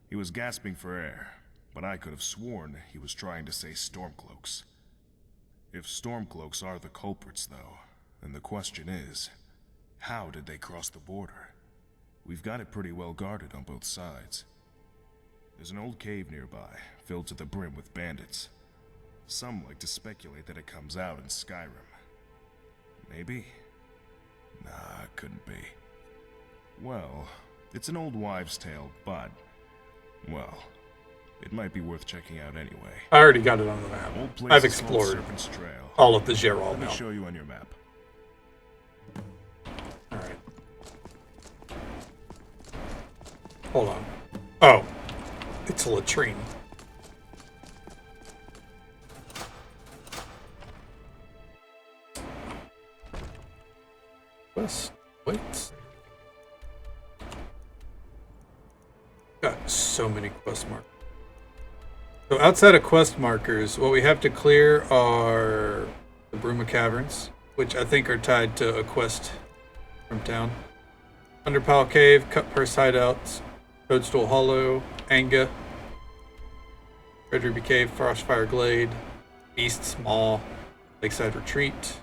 G: He was gasping for air, but I could have sworn he was trying to say Stormcloaks. If Stormcloaks are the culprits, though, then the question is, how did they cross the border? We've got it pretty well guarded on both sides. There's an old cave nearby, filled to the brim with bandits. Some like to speculate that it comes out in Skyrim. Maybe? Nah, it couldn't be. Well, it's an old wives' tale, but, well, it might be worth checking out anyway.
C: I already got it on the map.
G: Old place
C: I've
G: is called
C: explored
G: Serpent's Trail.
C: all of the Geralt
G: Let me
C: now.
G: show you on your map.
C: Alright. Hold on. Oh. It's a latrine. Quest. Wait. Got so many quest markers. So outside of quest markers, what we have to clear are the Bruma Caverns, which I think are tied to a quest from town. Underpile Cave, Cut Purse Hideouts, Toadstool Hollow, Anga, Red Ruby Cave, Frostfire Glade, Beast's Maw, Lakeside Retreat.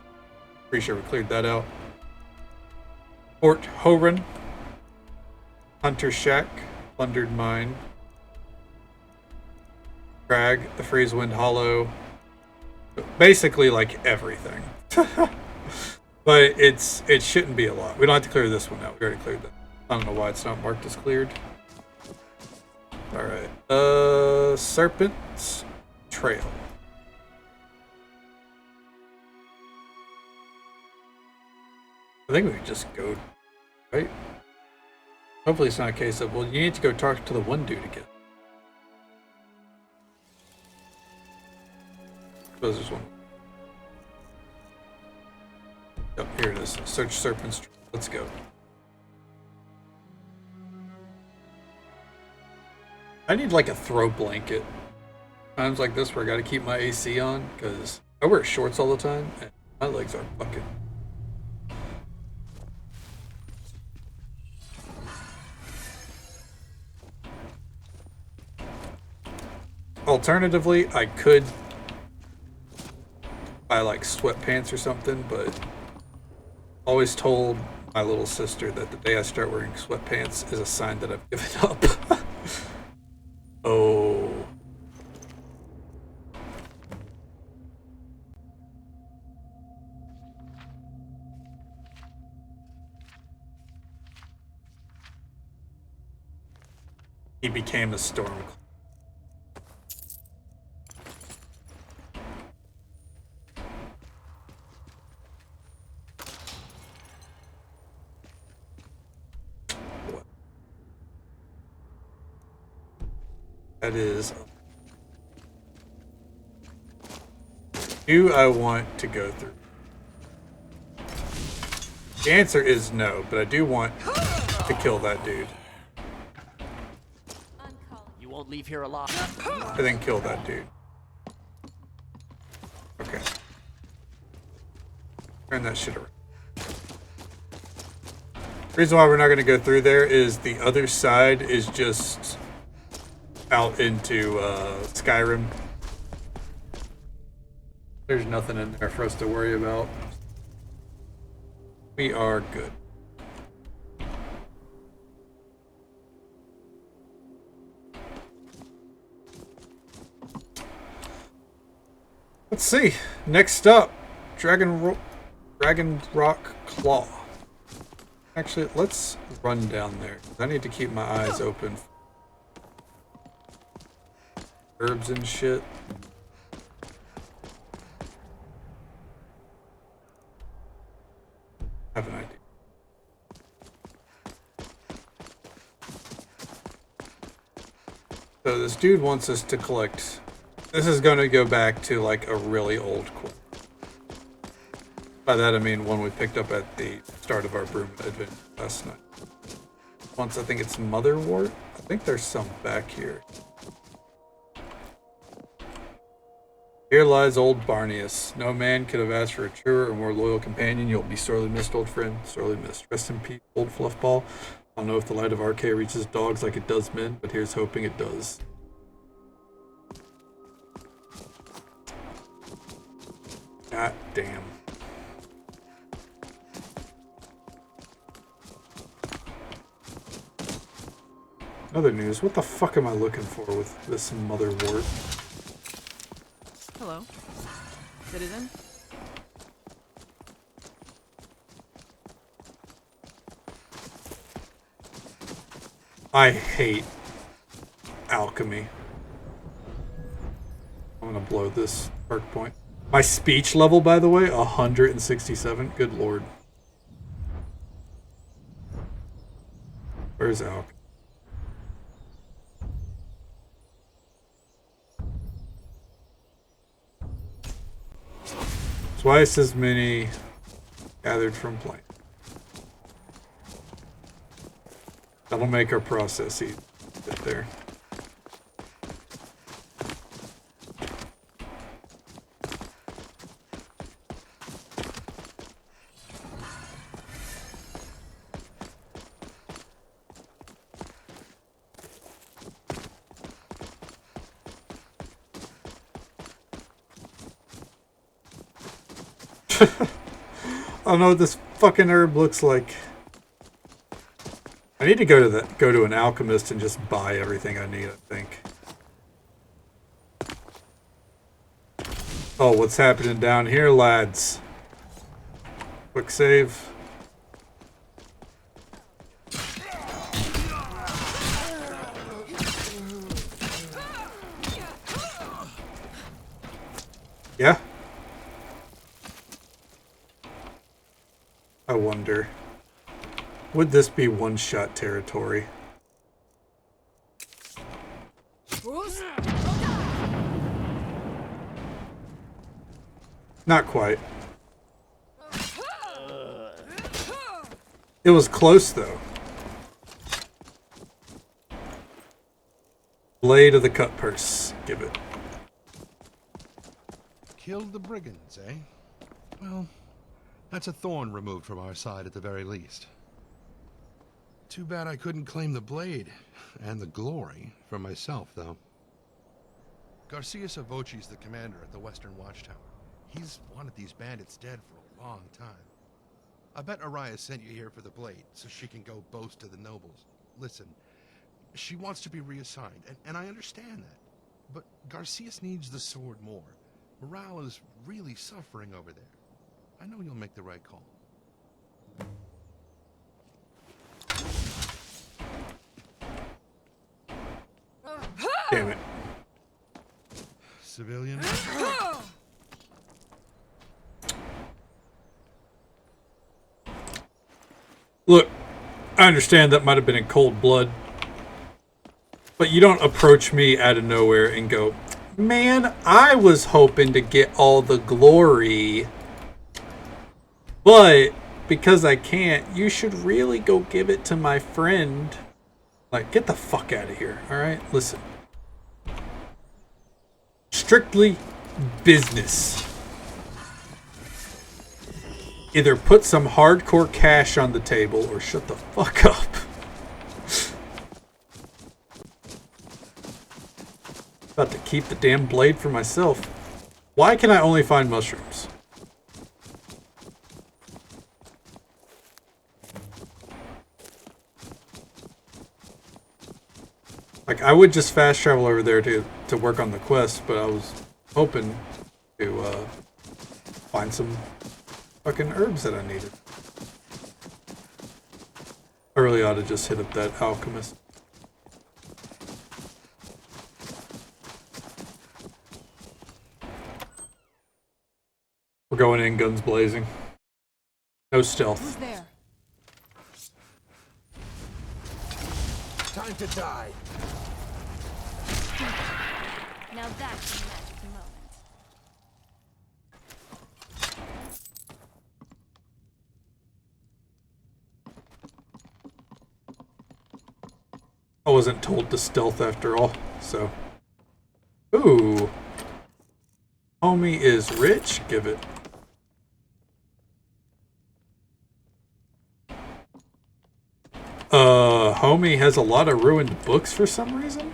C: Pretty sure we cleared that out. Fort Horan, Hunter Shack, Plundered Mine, Crag, the Freezewind Hollow. Basically like everything. But it shouldn't be a lot. We don't have to clear this one out. We already cleared that. I don't know why it's not marked as cleared. Alright. Serpent's Trail. I think we could just go, right? Hopefully it's not a case of, well, you need to go talk to the one dude again. Suppose there's one. Oh, here it is. Search Serpent's Trail. Let's go. I need like a throw blanket. Times like this where I gotta keep my AC on, because I wear shorts all the time, and my legs are fucking... Alternatively, I could buy like sweatpants or something, but always told my little sister that the day I start wearing sweatpants is a sign that I've given up. Oh. He became a storm. That is... Do I want to go through? The answer is no, but I do want to kill that dude.
J: You won't leave here alive.
C: And then kill that dude. Okay. Turn that shit around. Reason why we're not going to go through there is the other side is just out into Skyrim. There's nothing in there for us to worry about. We are good. Let's see. Next up, Dragon Rock Claw. Actually, let's run down there. I need to keep my eyes open for herbs and shit. I have an idea. So this dude wants us to collect. This is going to go back to like a really old quest. By that I mean one we picked up at the start of our Bruma adventure last night. Once I think it's Motherwort. I think there's some back here. Here lies old Barneus. No man could have asked for a truer or more loyal companion. You'll be sorely missed, old friend. Sorely missed. Rest in peace, old Fluffball. I don't know if the light of RK reaches dogs like it does men, but here's hoping it does. God damn. Other news, what the fuck am I looking for with this Motherwort?
A: Hello, citizen.
C: I hate alchemy. I'm gonna blow this perk point. My speech level, by the way, 167. Good lord. Where's alchemy? Twice as many gathered from plant. That'll make our process easy. Get there. I don't know what this fucking herb looks like. I need to go to an alchemist and just buy everything I need, I think. Oh, what's happening down here, lads? Quick save. Yeah? I wonder. Would this be one-shot territory? Not quite. It was close, though. Blade of the cut purse. Give it.
F: Killed the brigands, eh? Well, that's a thorn removed from our side at the very least. Too bad I couldn't claim the blade and the glory for myself, though. Garcia Savoci's the commander at the Western Watchtower. He's wanted these bandits dead for a long time. I bet Araya sent you here for the blade, so she can go boast to the nobles. Listen, she wants to be reassigned, and I understand that. But Garcias needs the sword more. Morale is really suffering over there. I know you'll make the right call.
C: Damn it.
F: Civilian?
C: Look, I understand that might have been in cold blood, but you don't approach me out of nowhere and go, man, I was hoping to get all the glory, but because I can't, you should really go give it to my friend. Like, get the fuck out of here, alright? Listen. Strictly business. Either put some hardcore cash on the table or shut the fuck up. About to keep the damn blade for myself. Why can I only find mushrooms? Like, I would just fast travel over there to work on the quest, but I was hoping to find some fucking herbs that I needed. I really ought to just hit up that alchemist. We're going in guns blazing. No stealth.
E: Who's there?
H: Time to die.
E: Now that's a magic moment.
C: I wasn't told to stealth after all, so. Ooh. Homie is rich, give it. Homie has a lot of ruined books for some reason?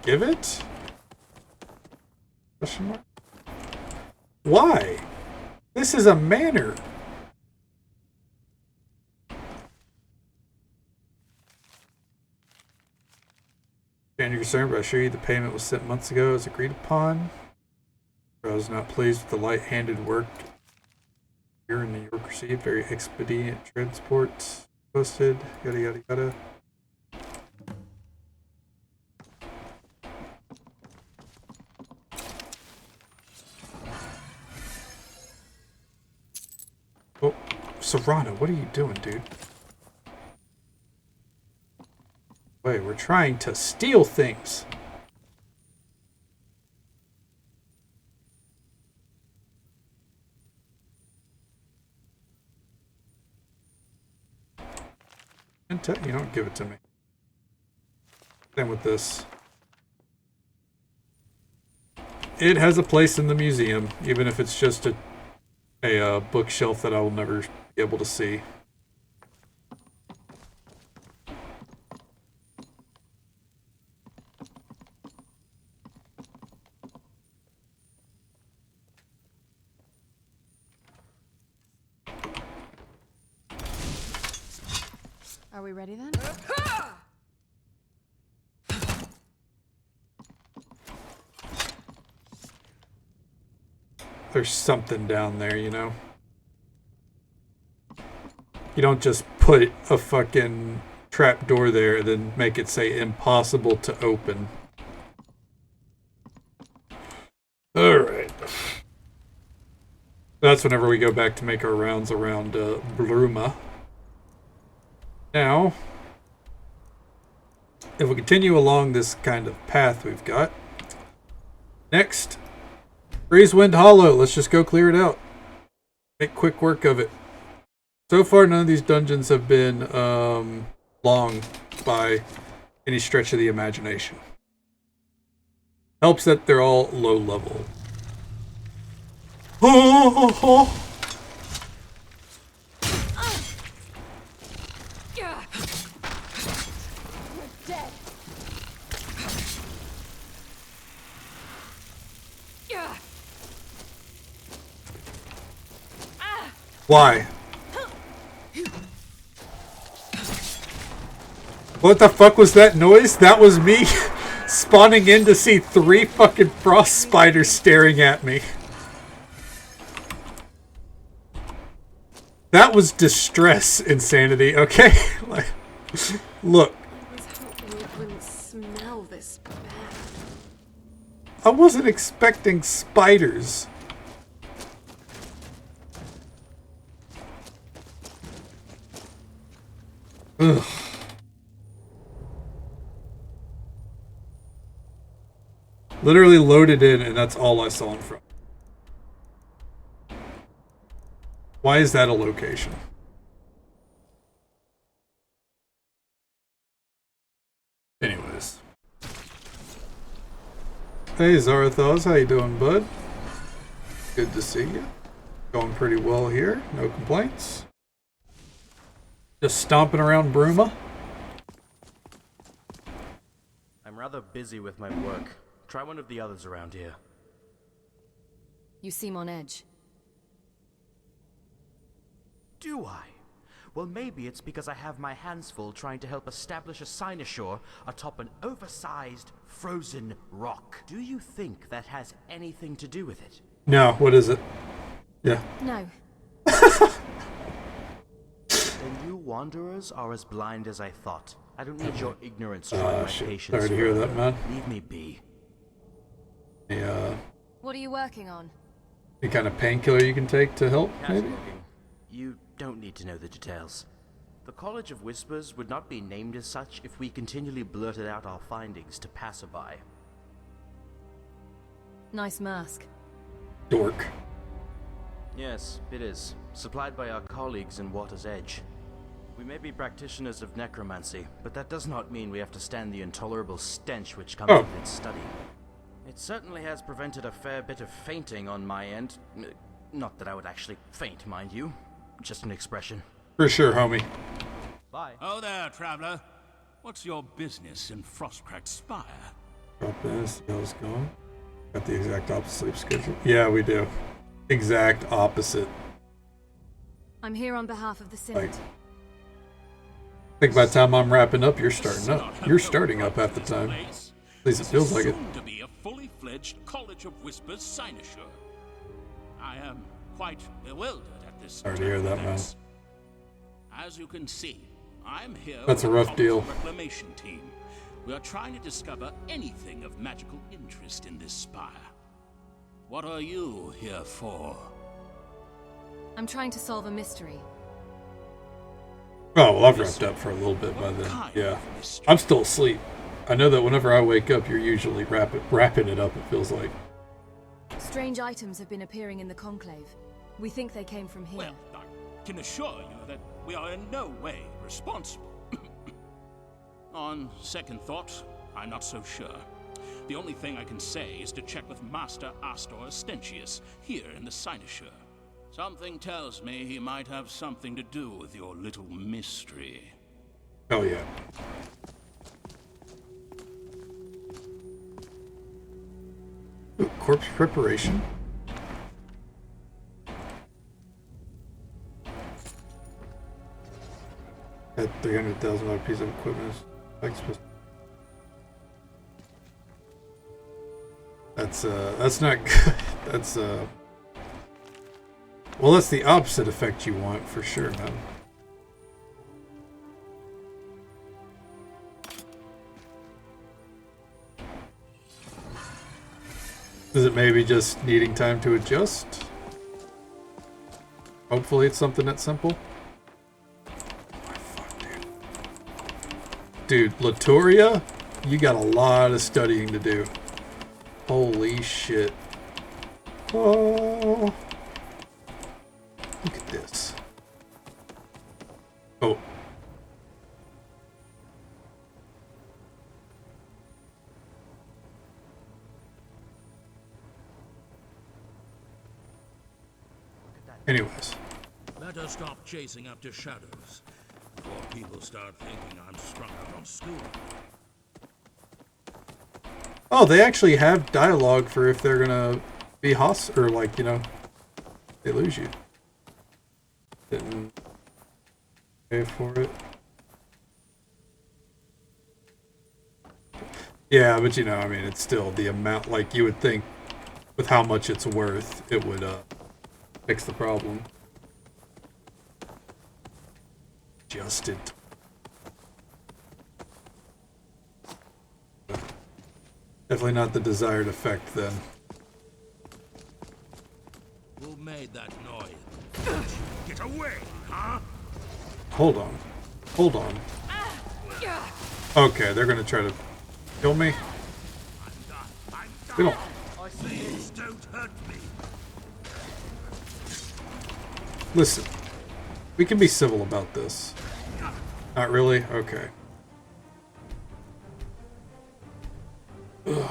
C: Give it? Question mark? Why? This is a manor. And you're concerned, but I assure you the payment was sent months ago as agreed upon. I was not pleased with the light-handed work here in New York received. Very expedient transport posted. Yada yada yada. Oh, Serrano, what are you doing, dude? Wait, we're trying to steal things. You don't give it to me. Same with this. It has a place in the museum, even if it's just a bookshelf that I will never be able to see.
O: Are we ready then?
C: There's something down there, you know? You don't just put a fucking trap door there and then make it say impossible to open. Alright. That's whenever we go back to make our rounds around Bruma. Now, if we continue along this kind of path we've got, next, Breezewind Hollow. Let's just go clear it out. Make quick work of it. So far, none of these dungeons have been long by any stretch of the imagination. Helps that they're all low level. Why? What the fuck was that noise? That was me spawning in to see 3 fucking frost spiders staring at me. That was distress insanity, okay? Like, look.
O: I was hoping it wouldn't smell this bad.
C: I wasn't expecting spiders. Ugh. Literally loaded in, and that's all I saw in front. Why is that a location? Anyways. Hey Zarathos, how you doing, bud? Good to see you. Going pretty well here, no complaints. Just stomping around Bruma.
I: I'm rather busy with my work. Try one of the others around here.
Q: You seem on edge.
J: Do I? Well, maybe it's because I have my hands full trying to help establish a cynosure atop an oversized, frozen rock. Do you think that has anything to do with it?
C: No, what is it? Yeah.
Q: No.
J: Then you wanderers are as blind as I thought. I don't need your ignorance trying my
C: Shit.
J: patience.
C: Sorry to hear that, man.
J: Leave me be.
C: Yeah.
Q: What are you working on?
C: Any kind of painkiller you can take to help, maybe?
J: You don't need to know the details. The College of Whispers would not be named as such if we continually blurted out our findings to passerby.
Q: Nice mask.
C: Dork.
J: Yes, it is. Supplied by our colleagues in Water's Edge. We may be practitioners of necromancy, but that does not mean we have to stand the intolerable stench which comes with its study. It certainly has prevented a fair bit of fainting on my end. Not that I would actually faint, mind you. Just an expression.
C: For sure, homie.
J: Bye.
L: Oh there, traveler. What's your business in Frostcracked Spire?
C: Drop in, see how it's going. Got the exact opposite sleep schedule. Yeah, we do. Exact opposite.
Q: I'm here on behalf of the Synod.
C: I think by the time I'm wrapping up, you're starting up. You're starting up half the time. At least it feels like it.
L: Soon to be a fully fledged College of Whispers cynosure. I am quite bewildered at this.
C: Sorry to hear that, man.
L: As you can see, I'm here.
C: That's a
L: with the
C: rough deal.
L: College Reclamation team. We are trying to discover anything of magical interest in this spire. What are you here for?
Q: I'm trying to solve a mystery.
C: Oh, well, I've wrapped up for a little bit by then. Yeah. I'm still asleep. I know that whenever I wake up, you're usually wrapping it up, it feels like.
Q: Strange items have been appearing in the Conclave. We think they came from here.
L: Well, I can assure you that we are in no way responsible. On second thought, I'm not so sure. The only thing I can say is to check with Master Astor Stentius here in the cynosure. Something tells me he might have something to do with your little mystery.
C: Oh, yeah. Ooh, corpse preparation. That $300,000 piece of equipment is that's not good. That's well, that's the opposite effect you want for sure, man. Is it maybe just needing time to adjust? Hopefully it's something that simple. Dude, Latoria, you got a lot of studying to do. Holy shit. Oh. Look at this. Oh. Anyways.
L: Better stop chasing after shadows before people start thinking I'm strung out on school.
C: Oh, they actually have dialogue for if they're gonna be hostile, or like, you know, they lose you. Didn't pay for it. Yeah, but you know, I mean, it's still the amount, like you would think with how much it's worth, it would fix the problem. Adjusted. Definitely not the desired effect then.
L: Who made that noise? Get away, huh?
C: Hold on. Hold on. Okay, they're gonna try to kill me. We don't.
L: Please don't hurt me.
C: Listen. We can be civil about this. Not really? Okay. Ugh.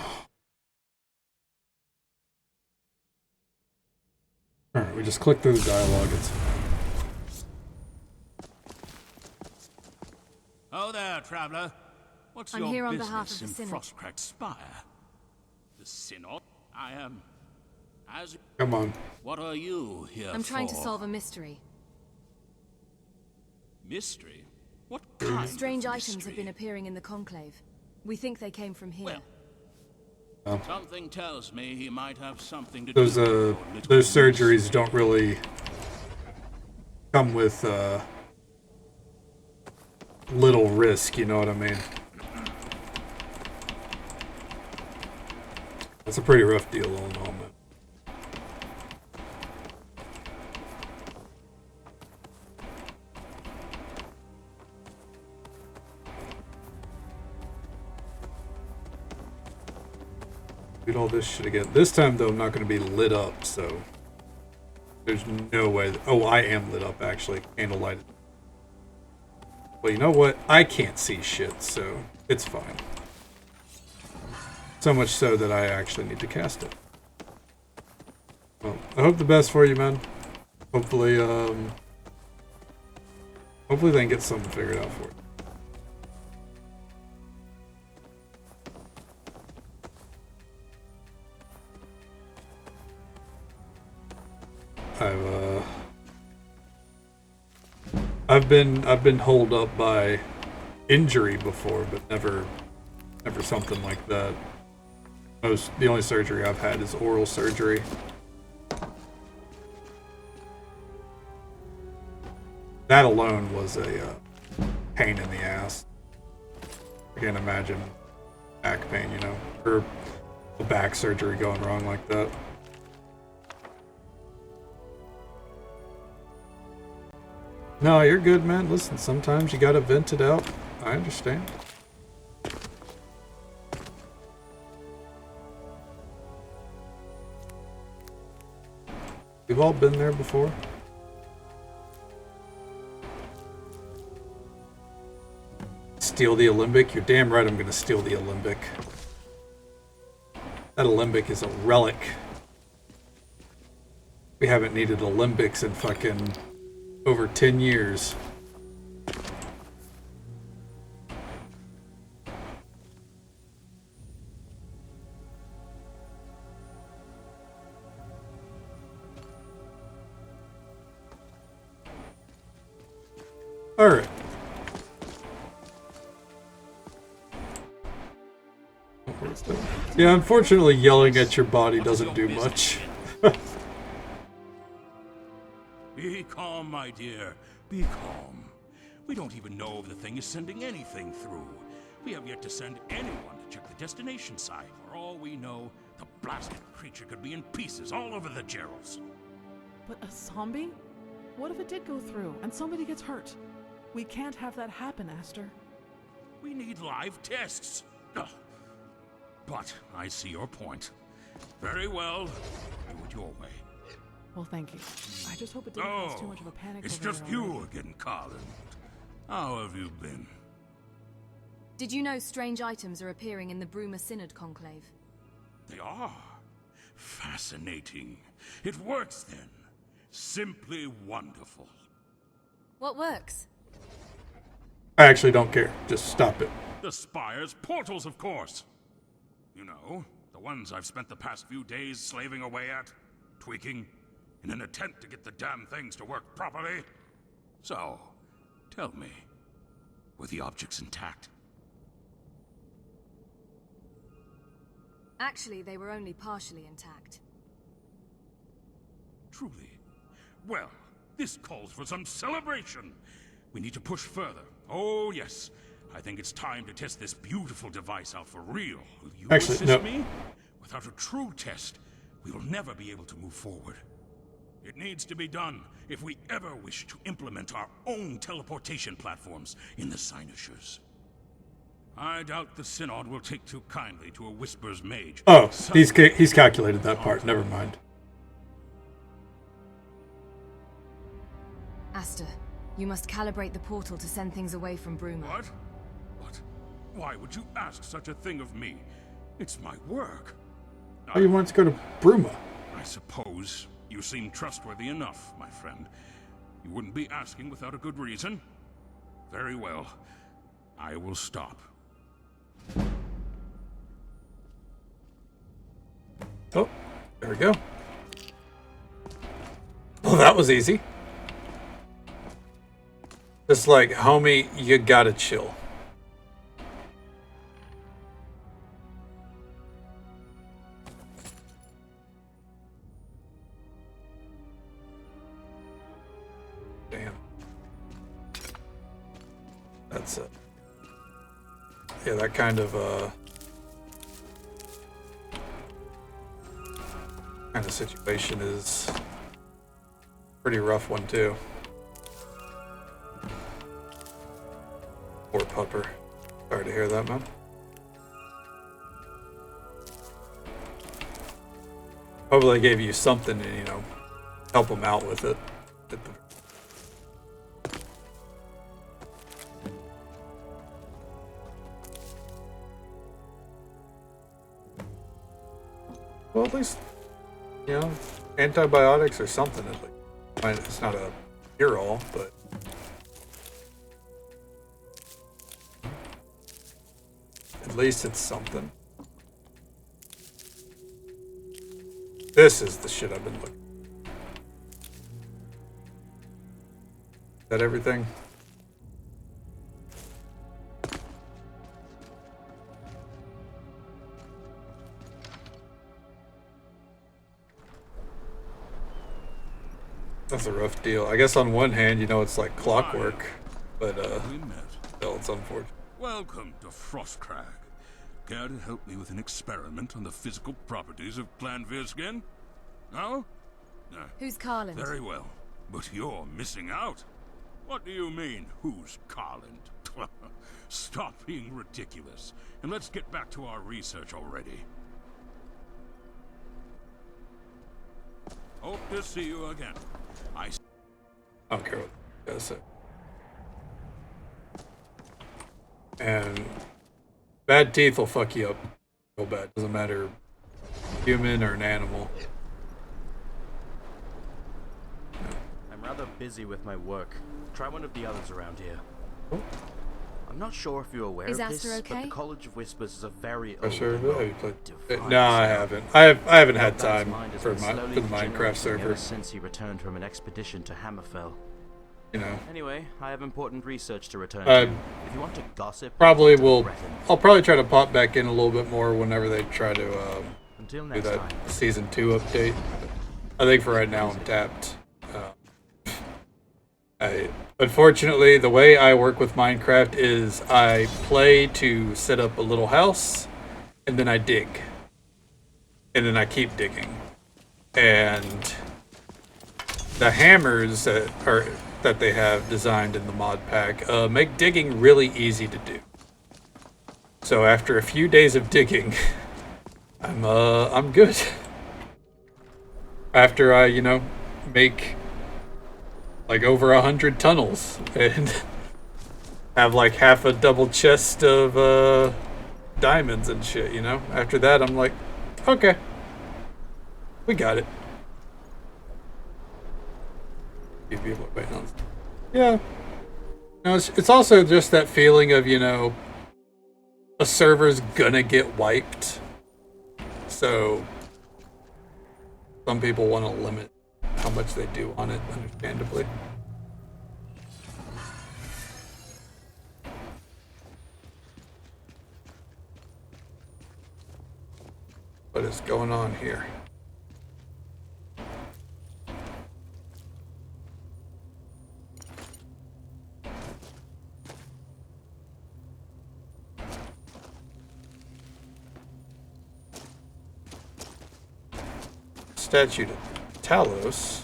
C: Alright, we just click through the dialogue.
L: Oh there, traveler. What's
Q: I'm
L: your
Q: here on
L: business
Q: behalf of the
L: in
Q: Synod.
L: Frostcracked Spire? The Synod? I am... As...
C: Come on.
L: What are you here
Q: I'm trying to
L: for?
Q: solve a mystery.
L: Mystery? What kind
Q: Strange
L: of
Q: items
L: mystery?
Q: have been appearing in the Conclave. We think they came from here.
L: Something tells me he might have something to
C: Those
L: do with your little
C: those surgeries don't really come with little risk, you know what I mean? That's a pretty rough deal all in all, man. Do all this shit again. This time, though, I'm not going to be lit up, so there's no way. Oh, I am lit up, actually. Candlelight. Well, you know what? I can't see shit, so it's fine. So much so that I actually need to cast it. Well, I hope the best for you, man. Hopefully, hopefully they can get something figured out for it. I've been holed up by injury before, but never something like that. The only surgery I've had is oral surgery. That alone was a pain in the ass. I can't imagine back pain, you know, or a back surgery going wrong like that. No, you're good, man. Listen, sometimes you gotta vent it out. I understand. We've all been there before. Steal the Alembic? You're damn right I'm gonna steal the Alembic. That Alembic is a relic. We haven't needed Alembics in fucking over 10 years. Alright. Yeah, unfortunately yelling at your body doesn't do much.
L: Be calm, my dear. Be calm. We don't even know if the thing is sending anything through. We have yet to send anyone to check the destination site. For all we know, the blasted creature could be in pieces all over the Gerals.
A: But a zombie? What if it did go through and somebody gets hurt? We can't have that happen, Aster.
L: We need live tests. Ugh. But I see your point. Very well. Do it your way.
A: Well, thank you. I just hope it didn't cause too much of a panic.
L: It's
A: over
L: just
A: there
L: you
A: already.
L: again, Colin. How have you been?
Q: Did you know strange items are appearing in the Bruma Synod Conclave?
L: They are. Fascinating. It works then. Simply wonderful.
Q: What works?
C: I actually don't care. Just stop it.
L: The Spire's portals, of course. You know, the ones I've spent the past few days slaving away at, tweaking, in an attempt to get the damn things to work properly. So, tell me, were the objects intact?
Q: Actually, they were only partially intact.
L: Truly. Well, this calls for some celebration. We need to push further. Oh, yes. I think it's time to test this beautiful device out for real. Will you assist me? Without a true test, we will never be able to move forward. It needs to be done if we ever wish to implement our own teleportation platforms in the Sinishers. I doubt the Synod will take too kindly to a Whisper's mage.
C: Oh, he's calculated that part. Never mind.
Q: Aster, you must calibrate the portal to send things away from Bruma.
L: What? But why would you ask such a thing of me? It's my work.
C: Oh, you want to go to Bruma?
L: I suppose you seem trustworthy enough, my friend. You wouldn't be asking without a good reason. Very well. I will stop.
C: Oh, there we go. Well, that was easy. Just like, homie, you gotta chill. Damn. That's it. Yeah, that kind of situation is a pretty rough one too. Poor pupper. Sorry to hear that, man. Hopefully I gave you something to, you know, help him out with it. Well, at least, you know, antibiotics or something. It's not a cure-all, but at least it's something. This is the shit I've been looking for. Is that everything? That's a rough deal. I guess on one hand, you know, it's like clockwork, but still, it's unfortunate.
L: Welcome to Frostcrag. Care to help me with an experiment on the physical properties of Clanvir skin? No?
Q: Who's Carland?
L: Very well, but you're missing out. What do you mean, who's Carland? Stop being ridiculous, and let's get back to our research already. Hope to see you again. I
C: don't care what you guys say. And bad teeth will fuck you up real bad. Doesn't matter, human or an animal.
I: I'm rather busy with my work. Try one of the others around here. I'm not sure if you're aware of this, but the College of Whispers is a very old
C: No, I haven't. I haven't had time for the Minecraft server.
I: Since he returned from an expedition to Hammerfell.
C: You know.
I: Anyway, I have important research to return to. If you want to gossip,
C: I'll probably try to pop back in a little bit more whenever they try to
I: Until
C: do
I: next
C: that
I: time.
C: season 2 update. I think for right now I'm tapped. Unfortunately, the way I work with Minecraft is I play to set up a little house, and then I dig. And then I keep digging. And the hammers that they have designed in the mod pack make digging really easy to do. So after a few days of digging, I'm good. After I, you know, make like over 100 tunnels and have like half a double chest of diamonds and shit, you know? After that, I'm like, okay, we got it. Yeah. No, it's also just that feeling of, you know, a server's gonna get wiped. So some people want to limit how much they do on it, understandably. What is going on here? Statue to Talos.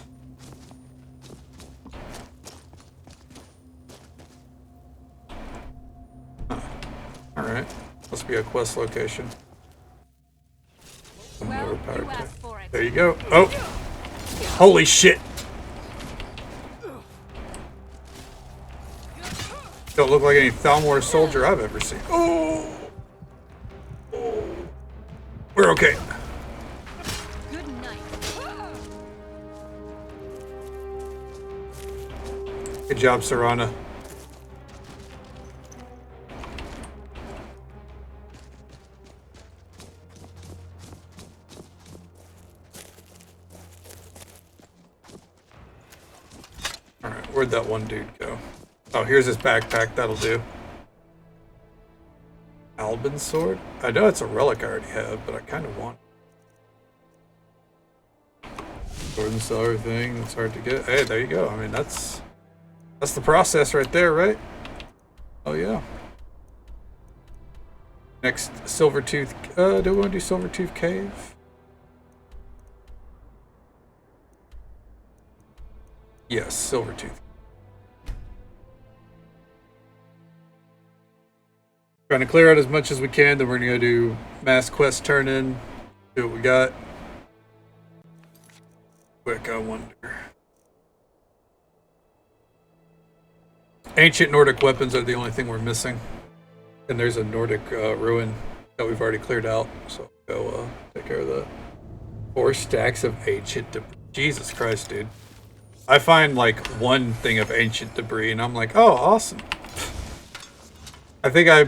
C: Huh. Alright. Must be a quest location. There you go. Oh! Holy shit! Don't look like any Thalmor soldier I've ever seen. Oh! We're okay.
E: Good night.
C: Good job, Serana. Alright, where'd that one dude go? Oh, here's his backpack. That'll do. Albin sword? I know it's a relic I already have, but I kind of want it. Sword and cellar thing. It's hard to get. Hey, there you go. I mean, that's the process right there, right? Oh yeah. Next, Silvertooth. Do we want to do Silvertooth Cave? Yes, Silvertooth. Trying to clear out as much as we can, then we're gonna go do mass quest turn in, see what we got. Quick, I wonder. Ancient Nordic weapons are the only thing we're missing. And there's a Nordic ruin that we've already cleared out, so go take care of that. 4 stacks of ancient debris. Jesus Christ, dude. I find like one thing of ancient debris and I'm like, oh, awesome. I think I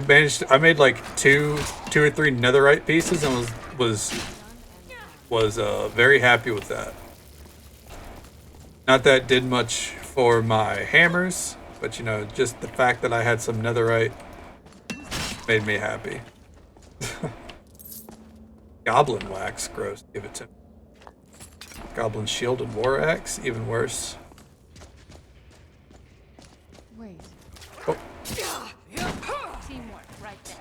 C: made like two or three netherite pieces and was very happy with that. Not that it did much for my hammers, but you know, just the fact that I had some netherite made me happy. Goblin wax, gross. Give it to me. Goblin shield and war axe, even worse.
O: Wait.
C: Oh.
E: Teamwork right there.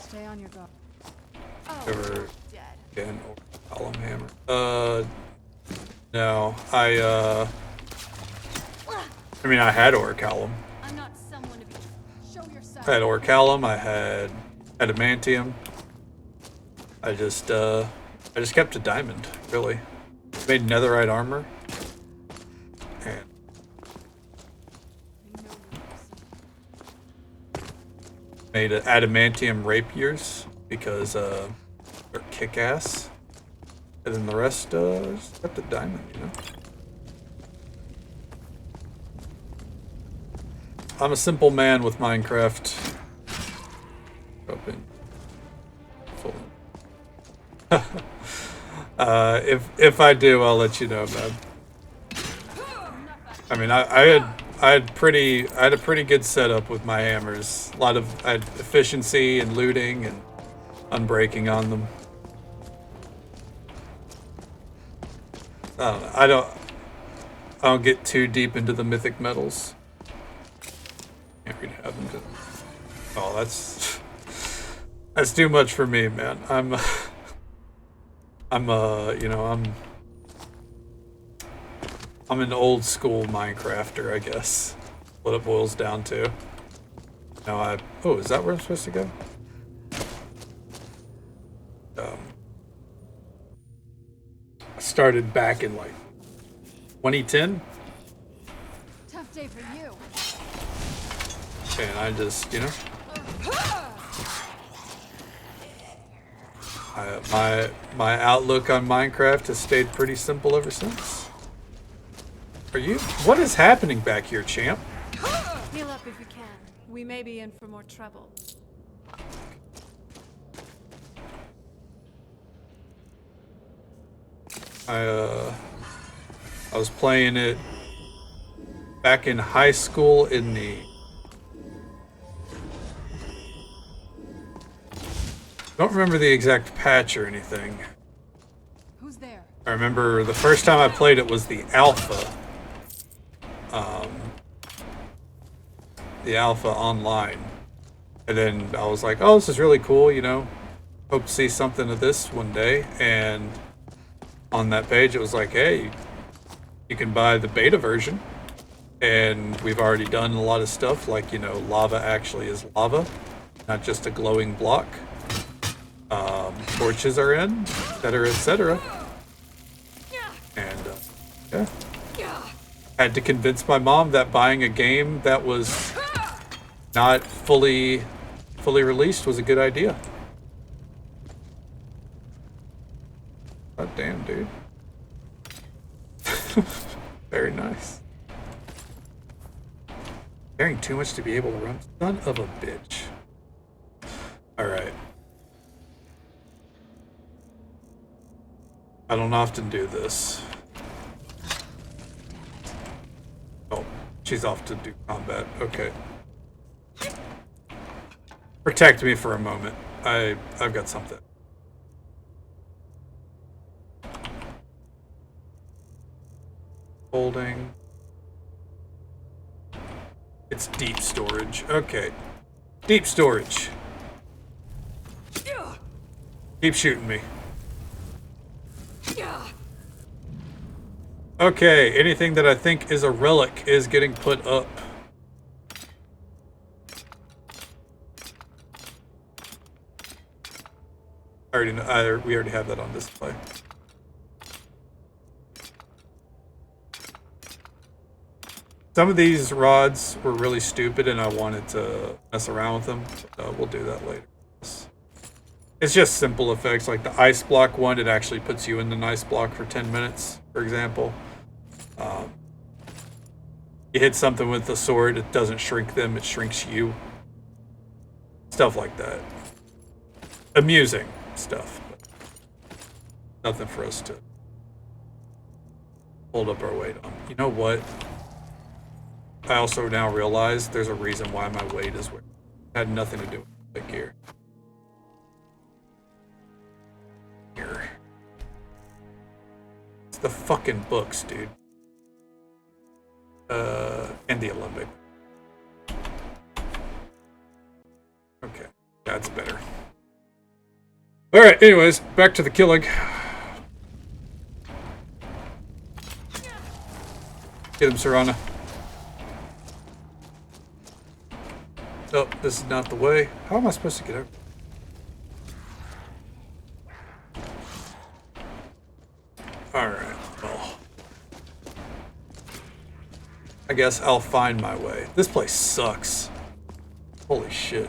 O: Stay on your guard.
C: Ever again column hammer? No. I mean, I had Orichalum.
E: I'm not someone to be. Show yourself.
C: I had Orichalum. I had Adamantium. I just kept a diamond, really. Made netherite armor. And made adamantium rapiers because they're kick-ass. And then the rest just kept a diamond, you know. I'm a simple man with Minecraft. Open. Full. If I do, I'll let you know, man. I mean, I had a pretty good setup with my hammers. I had efficiency and looting and unbreaking on them. I don't get too deep into the mythic metals. Can't really have them to. Oh, that's too much for me, man. I'm an old school Minecrafter, I guess. What it boils down to. Oh, is that where I'm supposed to go? I started back in like 2010.
O: Tough day for you.
C: And I just, you know. My outlook on Minecraft has stayed pretty simple ever since. What is happening back here, champ?
O: Heal up if you can. We may be in for more trouble.
C: I was playing it back in high school in the don't remember the exact patch or anything.
O: Who's there?
C: I remember the first time I played it was the alpha. The alpha online. And then I was like, oh, this is really cool, you know. Hope to see something of this one day. And on that page it was like, hey, you can buy the beta version. And we've already done a lot of stuff, like, you know, lava actually is lava, not just a glowing block. Torches are in, etc., etc. And, yeah. Had to convince my mom that buying a game that was not fully released was a good idea. God damn, dude. Very nice. Caring too much to be able to run. Son of a bitch. Alright. I don't often do this. Oh, she's off to do combat. Okay. Protect me for a moment. I've got something. Holding. It's deep storage. Okay. Deep storage. Keep shooting me. Okay, anything that I think is a relic is getting put up. I already know, we already have that on display. Some of these rods were really stupid and I wanted to mess around with them. So we'll do that later. It's just simple effects, like the ice block one, it actually puts you in the ice block for 10 minutes, for example. You hit something with the sword, it doesn't shrink them, it shrinks you. Stuff like that. Amusing stuff. But nothing for us to hold up our weight on. You know what? I also now realize there's a reason why my weight is where it had nothing to do with the gear. Here. It's the fucking books, dude. And the Olympic. Okay, that's better. Alright, anyways, back to the killing. Get him, Serana. Oh, this is not the way. How am I supposed to get out? Alright, well. I guess I'll find my way. This place sucks. Holy shit.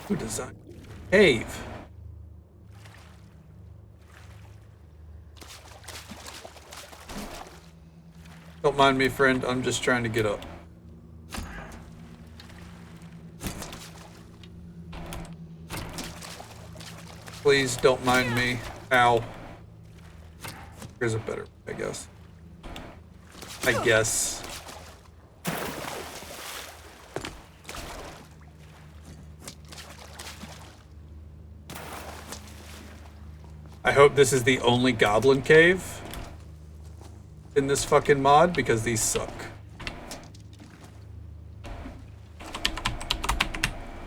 C: Who designed? Cave. Don't mind me, friend. I'm just trying to get up. Please don't mind me. Ow. Here's a better, I guess. I hope this is the only goblin cave in this fucking mod, because these suck.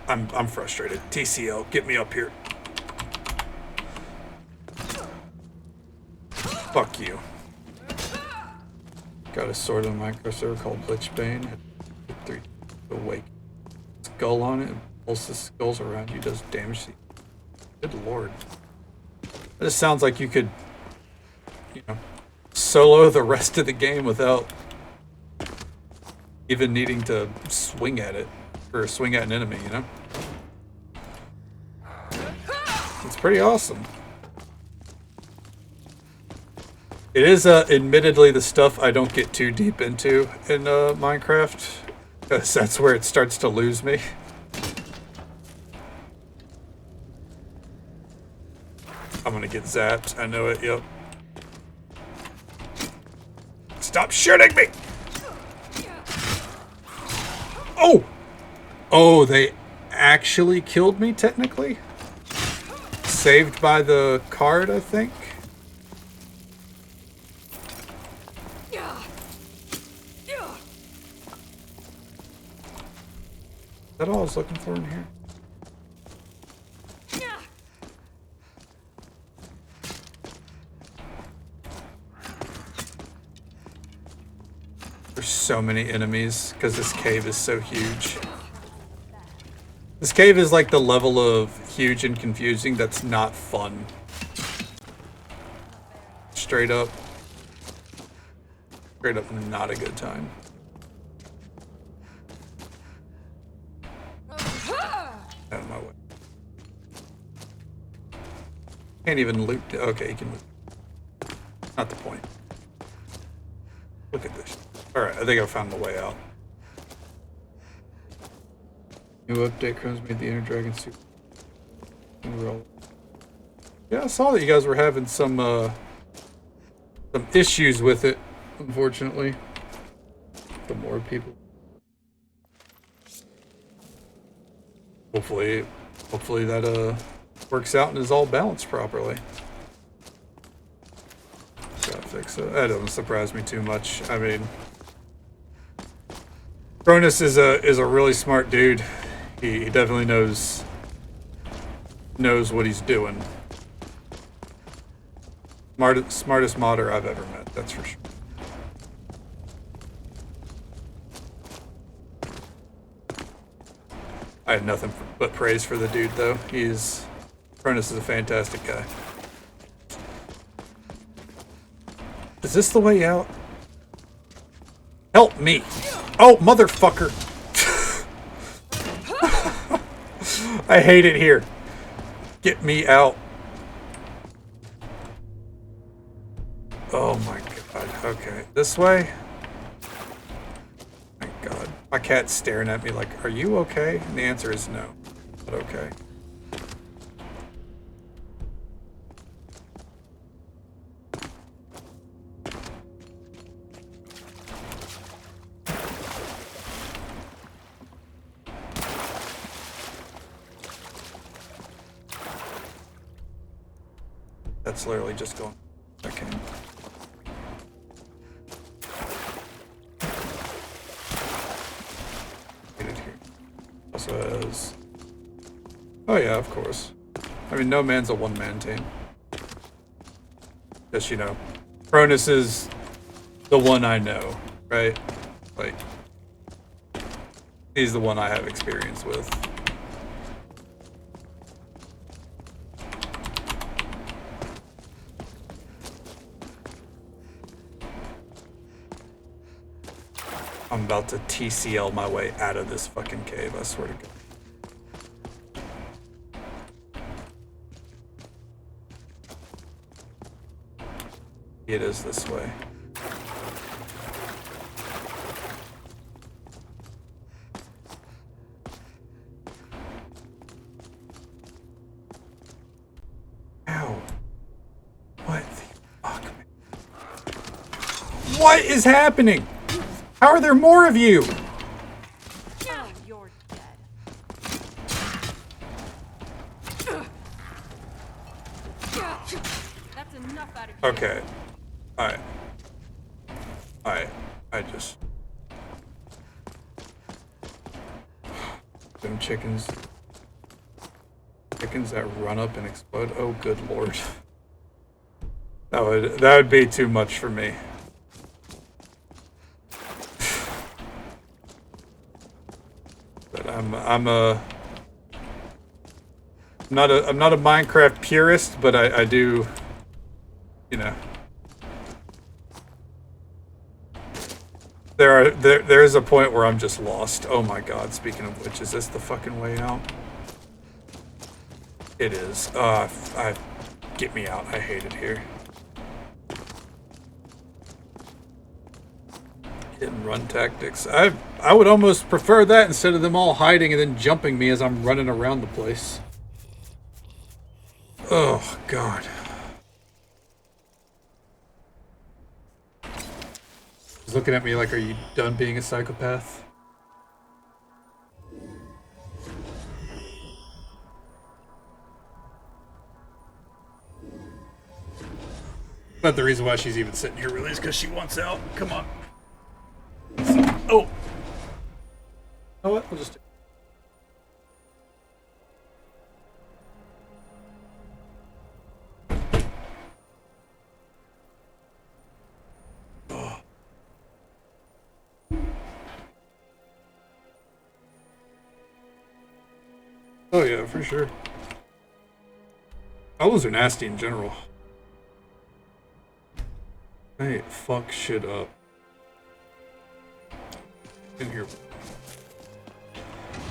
C: I'm frustrated. TCL, get me up here. Fuck you. Got a sword in the microserver called Lichbane. 3 awake. Skull on it and pulls the skulls around you, does damage to you. Good lord. That just sounds like you could, you know, solo the rest of the game without even needing to swing at it, or swing at an enemy, you know? It's pretty awesome. It is, admittedly, the stuff I don't get too deep into in Minecraft, because that's where it starts to lose me. I'm gonna get zapped. I know it, yep. Stop shooting me! Oh! Oh, they actually killed me, technically? Saved by the card, I think? Is that all I was looking for in here? There's so many enemies because this cave is so huge. This cave is like the level of huge and confusing that's not fun. straight up not a good time. Out of my way. Can't even loot. Okay, you can loot. Not the point. Look at this. Alright, I think I found the way out. New update, Crohn's made the Inner Dragon suit. Yeah, I saw that you guys were having some issues with it, unfortunately. Some more people. Hopefully that works out and is all balanced properly. Gotta fix it. That doesn't surprise me too much. I mean, Cronus is a really smart dude. He definitely knows what he's doing. Smartest modder I've ever met, that's for sure. I have nothing but praise for the dude, though. Cronus is a fantastic guy. Is this the way out? Help me! Oh, motherfucker! I hate it here. Get me out. Oh my god. Okay. This way? Thank god. My cat's staring at me like, are you okay? And the answer is no. But okay. That's literally just going. Okay. Get it here. Also has. Oh yeah, of course. I mean, no man's a one-man team. Just, you know, Cronus is the one I know, right? Like, he's the one I have experience with. I'm about to TCL my way out of this fucking cave, I swear to God. It is this way. Ow. What the fuck, man? What is happening? How are there more of you?
E: Oh, you're dead. That's enough out of you.
C: Okay. Alright. Alright. I just... Them chickens... Chickens that run up and explode. Oh, good lord. That would be too much for me. I'm not a Minecraft purist, but I do, you know. There is a point where I'm just lost. Oh my god, speaking of which, is this the fucking way out? It is. Get me out. I hate it here. Hit and run tactics. I would almost prefer that instead of them all hiding and then jumping me as I'm running around the place. Oh god. He's looking at me like, are you done being a psychopath? But the reason why she's even sitting here really is because she wants out. Come on. Oh! You know what? We'll just... Oh. Oh yeah, for sure. Owls are nasty in general. Hey, fuck shit up. In here.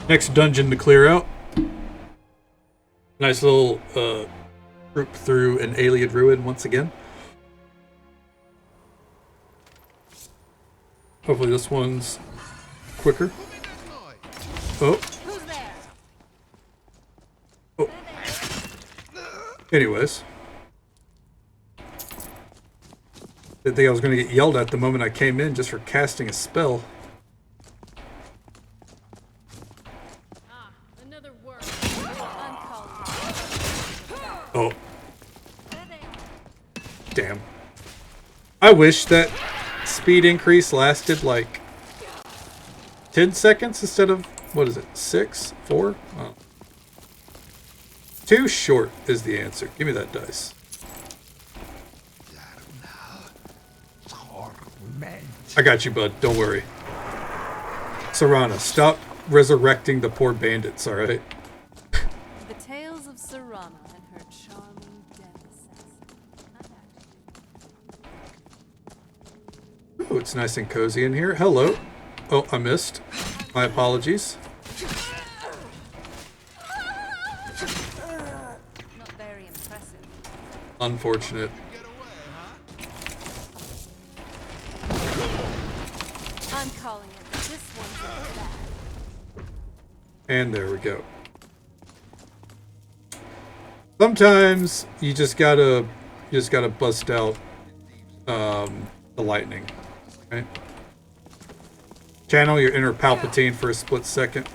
C: Next dungeon to clear out. Nice little group through an alien ruin once again. Hopefully this one's quicker. Oh. Oh. Anyways. Didn't think I was going to get yelled at the moment I came in just for casting a spell. Oh. Damn. I wish that speed increase lasted like 10 seconds instead of, what is it, 6? 4? Oh. Too short is the answer. Give me that dice. I got you, bud. Don't worry. Serana, stop resurrecting the poor bandits, alright?
O: The tales of Serana and her charming death assassin.
C: Ooh, it's nice and cozy in here. Hello. Oh, I missed. My apologies.
O: Not very impressive.
C: Unfortunate.
O: I'm calling it. This one's bad.
C: And there we go. Sometimes you just gotta bust out the lightning. Okay? Channel your inner Palpatine for a split second.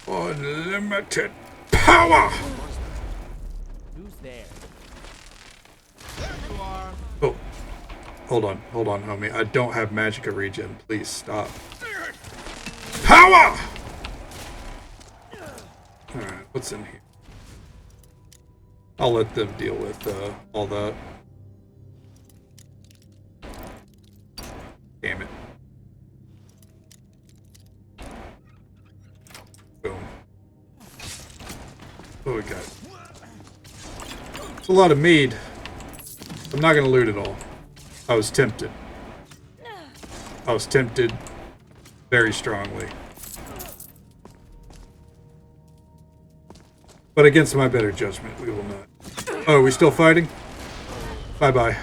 C: Unlimited power!
J: Who's there?
C: Oh. Hold on, homie. I don't have Magicka regen. Please stop. Power! Alright, what's in here? I'll let them deal with all that. Damn it. Boom. What we got? It's a lot of mead. I'm not gonna loot it all. I was tempted. I was tempted very strongly. But against my better judgment, we will not. Oh, are we still fighting? Bye-bye.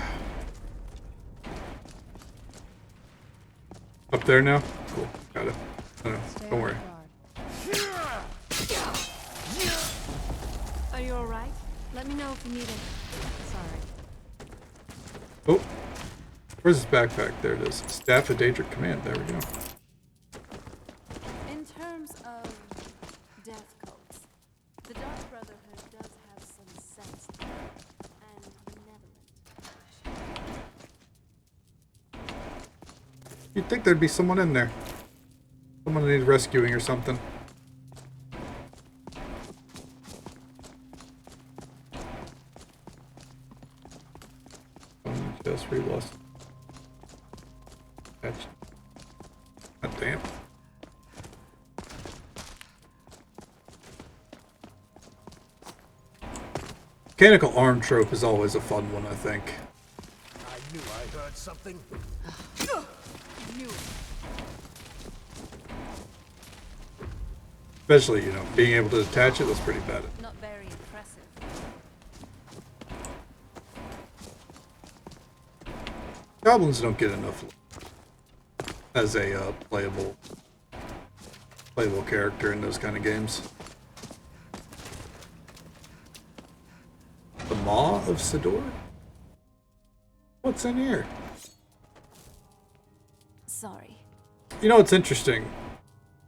C: Up there now? Cool. Got it. No, don't worry.
O: Are you alright? Let me know if you need it. Sorry.
C: Oh. Where's his backpack? There it is. Staff of Daedric Command. There we go.
O: In terms of death cults, the Dark Brotherhood does have some sense and benevolent.
C: You'd think there'd be someone in there. Someone that needs rescuing or something. Just re-lost. God damn. Mechanical arm trope is always a fun one, I think.
H: I knew I heard something.
C: Especially, you know, being able to detach it, that's pretty bad.
O: Not very impressive.
C: Goblins don't get enough as a playable character in those kind of games. The Maw of Sidor? What's in here?
O: Sorry.
C: You know what's interesting?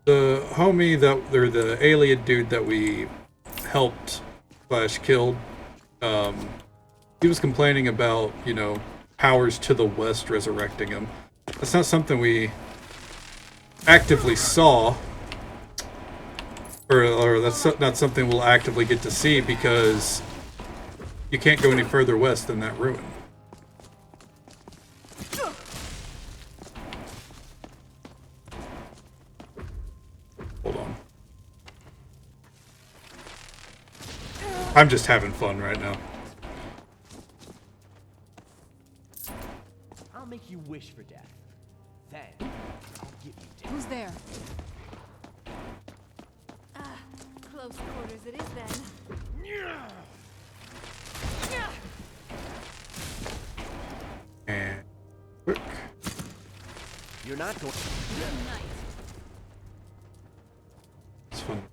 C: The homie or the alien dude that we helped / killed, he was complaining about, you know, powers to the west resurrecting him. That's not something we actively saw, or that's not something we'll actively get to see because you can't go any further west than that ruin. I'm just having fun right now.
J: I'll make you wish for death. Then, I'll give you death.
Q: Who's there?
O: Ah, close quarters it is then.
C: And quick.
J: You're not going.
O: Good night.
C: It's fun.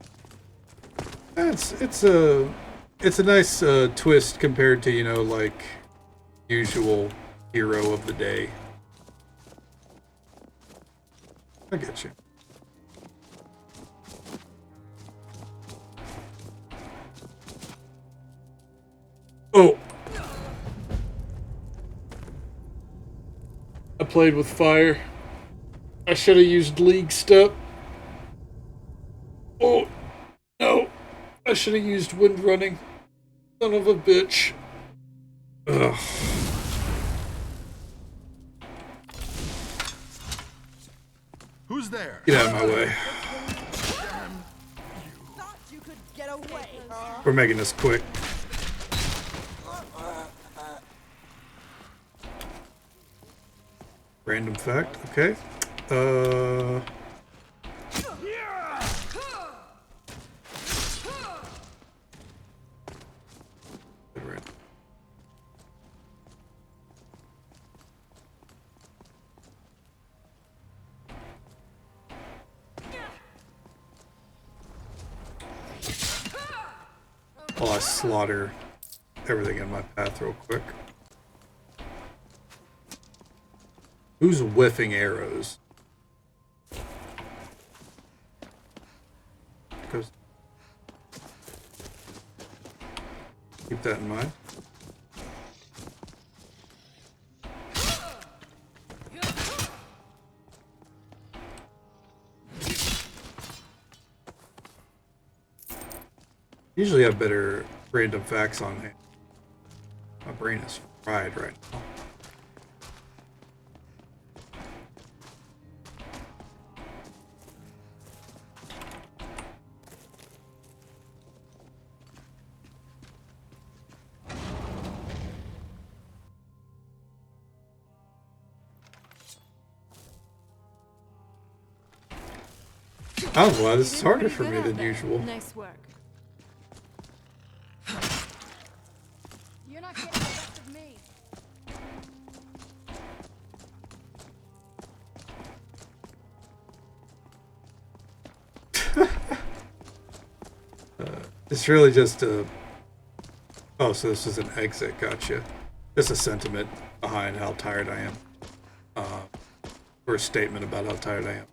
C: It's a nice twist compared to, you know, like usual hero of the day. I get you. Oh. I played with fire. I should have used League Step. Oh, no. I should have used Wind Running. Son of a bitch. Ugh.
F: Who's there?
C: Get out of my way.
E: Thought you could get away, huh?
C: We're making this quick. Random fact, okay. While I slaughter everything in my path real quick. Who's whiffing arrows? Goes. Keep that in mind. Usually have better random facts on hand. My brain is fried right now. Oh, well, this is harder for me than usual.
O: Nice work. You're not getting the best of me.
C: It's really just a... Oh, so this is an exit, gotcha. Just a sentiment behind how tired I am. Or a statement about how tired I am.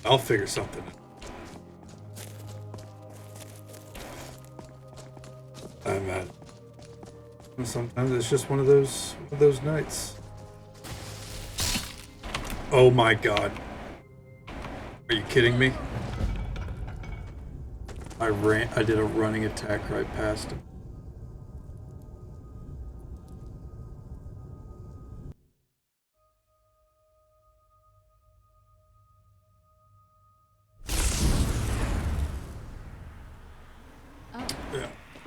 C: I'll figure something out. I'm at. Sometimes it's just one of those nights. Oh my god. Are you kidding me? I did a running attack right past him.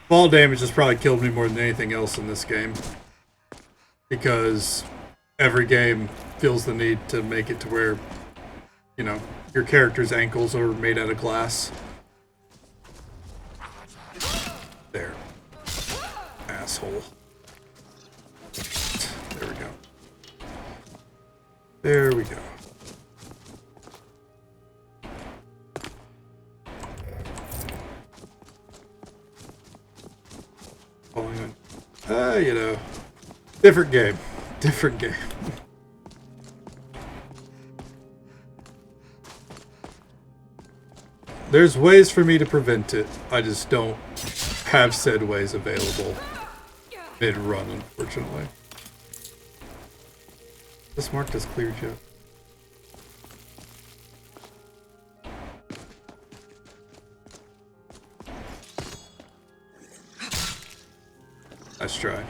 C: Fall damage has probably killed me more than anything else in this game. Because every game feels the need to make it to where, you know, your character's ankles are made out of glass. There. Asshole. There we go. There we go. You know, different game. Different game. There's ways for me to prevent it. I just don't have said ways available mid-run, unfortunately. This marked as clear, Jeff. Nice try.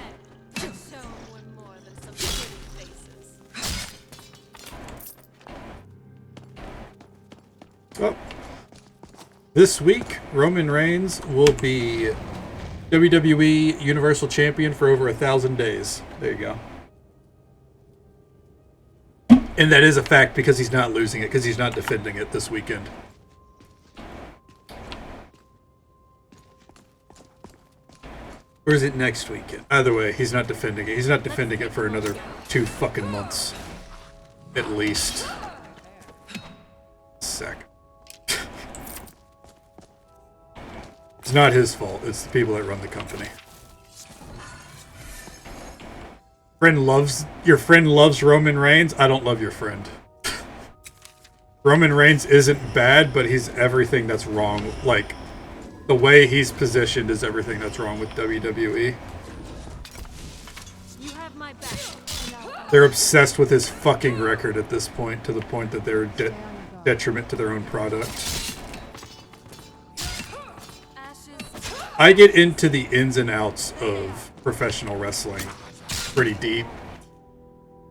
C: Well, this week, Roman Reigns will be WWE Universal Champion for over 1,000 days. There you go. And that is a fact because he's not losing it, because he's not defending it this weekend. Or is it next weekend? Either way, he's not defending it. He's not defending it for another 2 fucking months. At least. Second. It's not his fault. It's the people that run the company. Your friend loves Roman Reigns. I don't love your friend. Roman Reigns isn't bad, but he's everything that's wrong. Like, the way he's positioned is everything that's wrong with WWE.
O: You have my back.
C: They're obsessed with his fucking record at this point, to the point that they're detriment to their own product. I get into the ins and outs of professional wrestling pretty deep.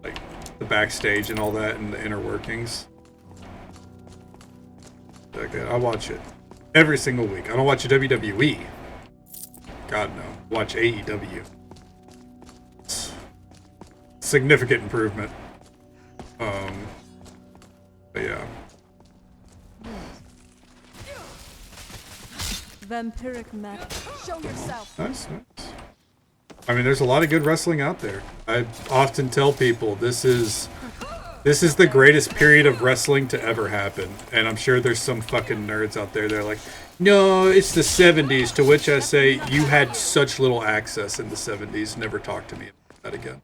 C: Like, the backstage and all that, and the inner workings. Okay, I watch it every single week. I don't watch WWE. God, no. Watch AEW. Significant improvement. But yeah.
O: Vampiric mech. Show yourself.
C: Nice, nice. I mean, there's a lot of good wrestling out there. I often tell people this is the greatest period of wrestling to ever happen. And I'm sure there's some fucking nerds out there that are like, no, it's the 70s, to which I say, you had such little access in the 70s. Never talk to me about that again.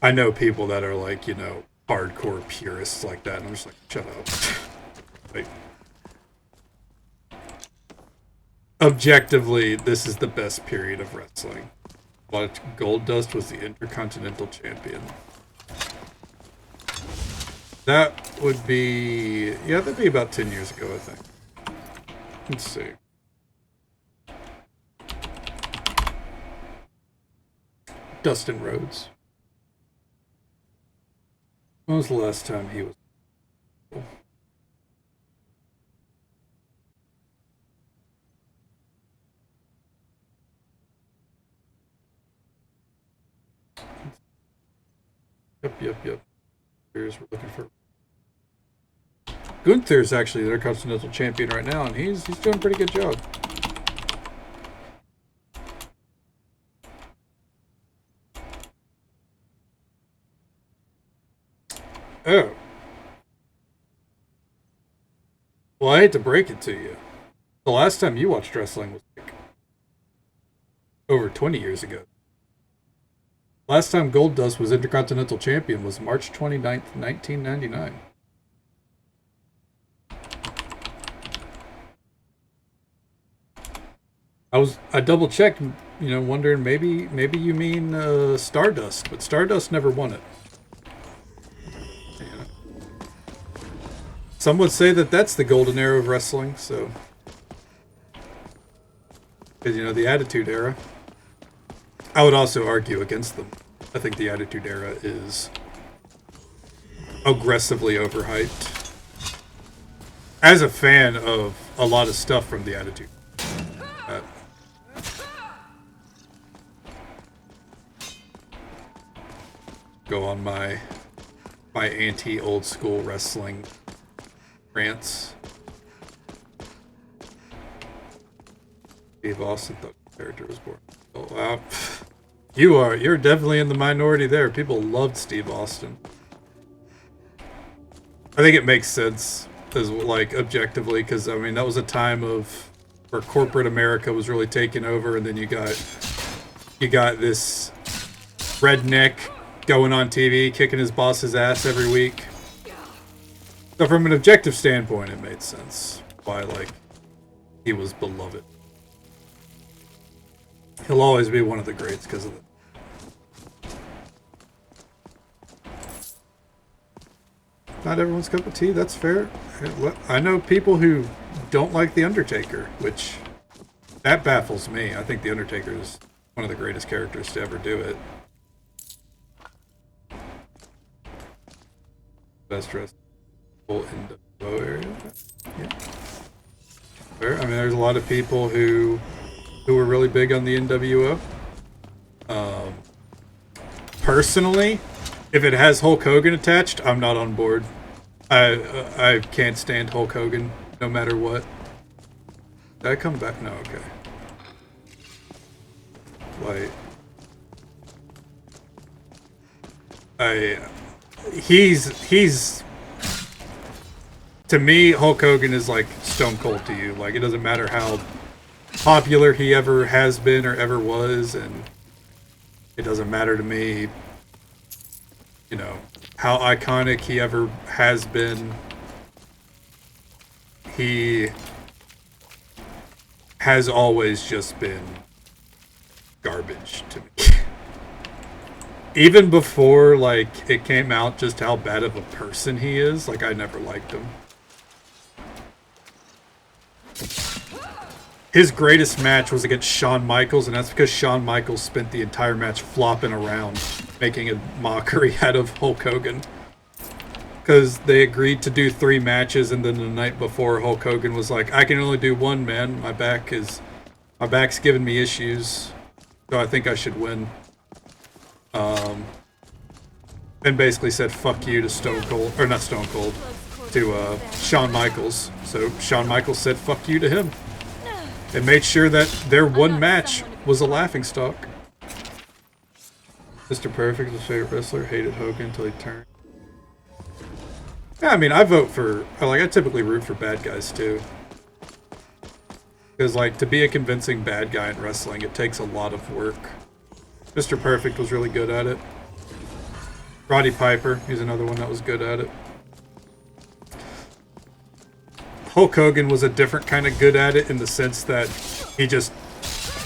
C: I know people that are like, you know, hardcore purists like that, and I'm just like, shut up. Like, objectively, this is the best period of wrestling. But Goldust was the Intercontinental Champion. That would be... yeah, that'd be about 10 years ago, I think. Let's see. Dustin Rhodes. When was the last time he was... Yep. Here's we're looking for. Gunther's actually their Continental Champion right now, and he's doing a pretty good job. Oh. Well, I hate to break it to you. The last time you watched wrestling was like over 20 years ago. Last time Goldust was Intercontinental Champion was March 29th, 1999. I double checked, you know, wondering maybe you mean Stardust, but Stardust never won it. Yeah. Some would say that that's the golden era of wrestling, so, because, you know, the Attitude Era. I would also argue against them. I think the Attitude Era is aggressively overhyped. As a fan of a lot of stuff from the Attitude. Go on my anti-old school wrestling rants. Steve Austin thought the character was born. Oh wow. You're definitely in the minority there. People loved Steve Austin. I think it makes sense, as like objectively, because I mean that was a time of where corporate America was really taking over, and then you got this redneck going on TV kicking his boss's ass every week. So from an objective standpoint, it made sense why like he was beloved. He'll always be one of the greats because of it. Not everyone's cup of tea, that's fair. I know people who don't like The Undertaker, which That baffles me. I think The Undertaker is one of the greatest characters to ever do it. Best dressed in the NWO area. Yeah. I mean, there's a lot of people who were really big on the NWO. Personally, if it has Hulk Hogan attached, I'm not on board. I can't stand Hulk Hogan no matter what. Did I come back? No, okay. Like, he's to me, Hulk Hogan is like Stone Cold to you. Like, it doesn't matter how popular he ever has been or ever was, and it doesn't matter to me, you know, how iconic he ever has been. He has always just been garbage to me. Even before, like, it came out just how bad of a person he is, like, I never liked him. His greatest match was against Shawn Michaels, and that's because Shawn Michaels spent the entire match flopping around, making a mockery out of Hulk Hogan. Because they agreed to do 3 matches, and then the night before, Hulk Hogan was like, I can only do 1, man. My back's giving me issues, so I think I should win. And basically said fuck you to Stone Cold, or not Stone Cold, to Shawn Michaels. So Shawn Michaels said fuck you to him. And made sure that their one match was a laughingstock. Mr. Perfect was his favorite wrestler, hated Hogan until he turned. Yeah, I mean, I typically root for bad guys too. Because, like, to be a convincing bad guy in wrestling, it takes a lot of work. Mr. Perfect was really good at it. Roddy Piper, he's another one that was good at it. Hulk Hogan was a different kind of good at it in the sense that he just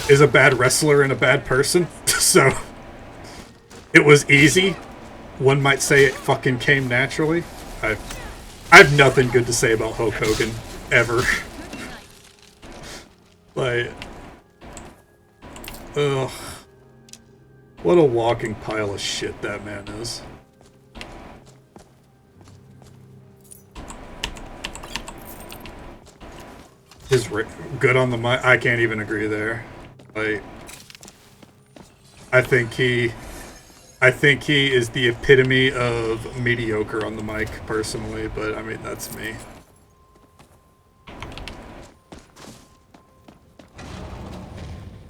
C: is a bad wrestler and a bad person. So, it was easy. One might say it fucking came naturally. I have nothing good to say about Hulk Hogan, ever. Like, ugh. What a walking pile of shit that man is. His good on the mic. I can't even agree there. Like, I think he is the epitome of mediocre on the mic, personally, but I mean, that's me.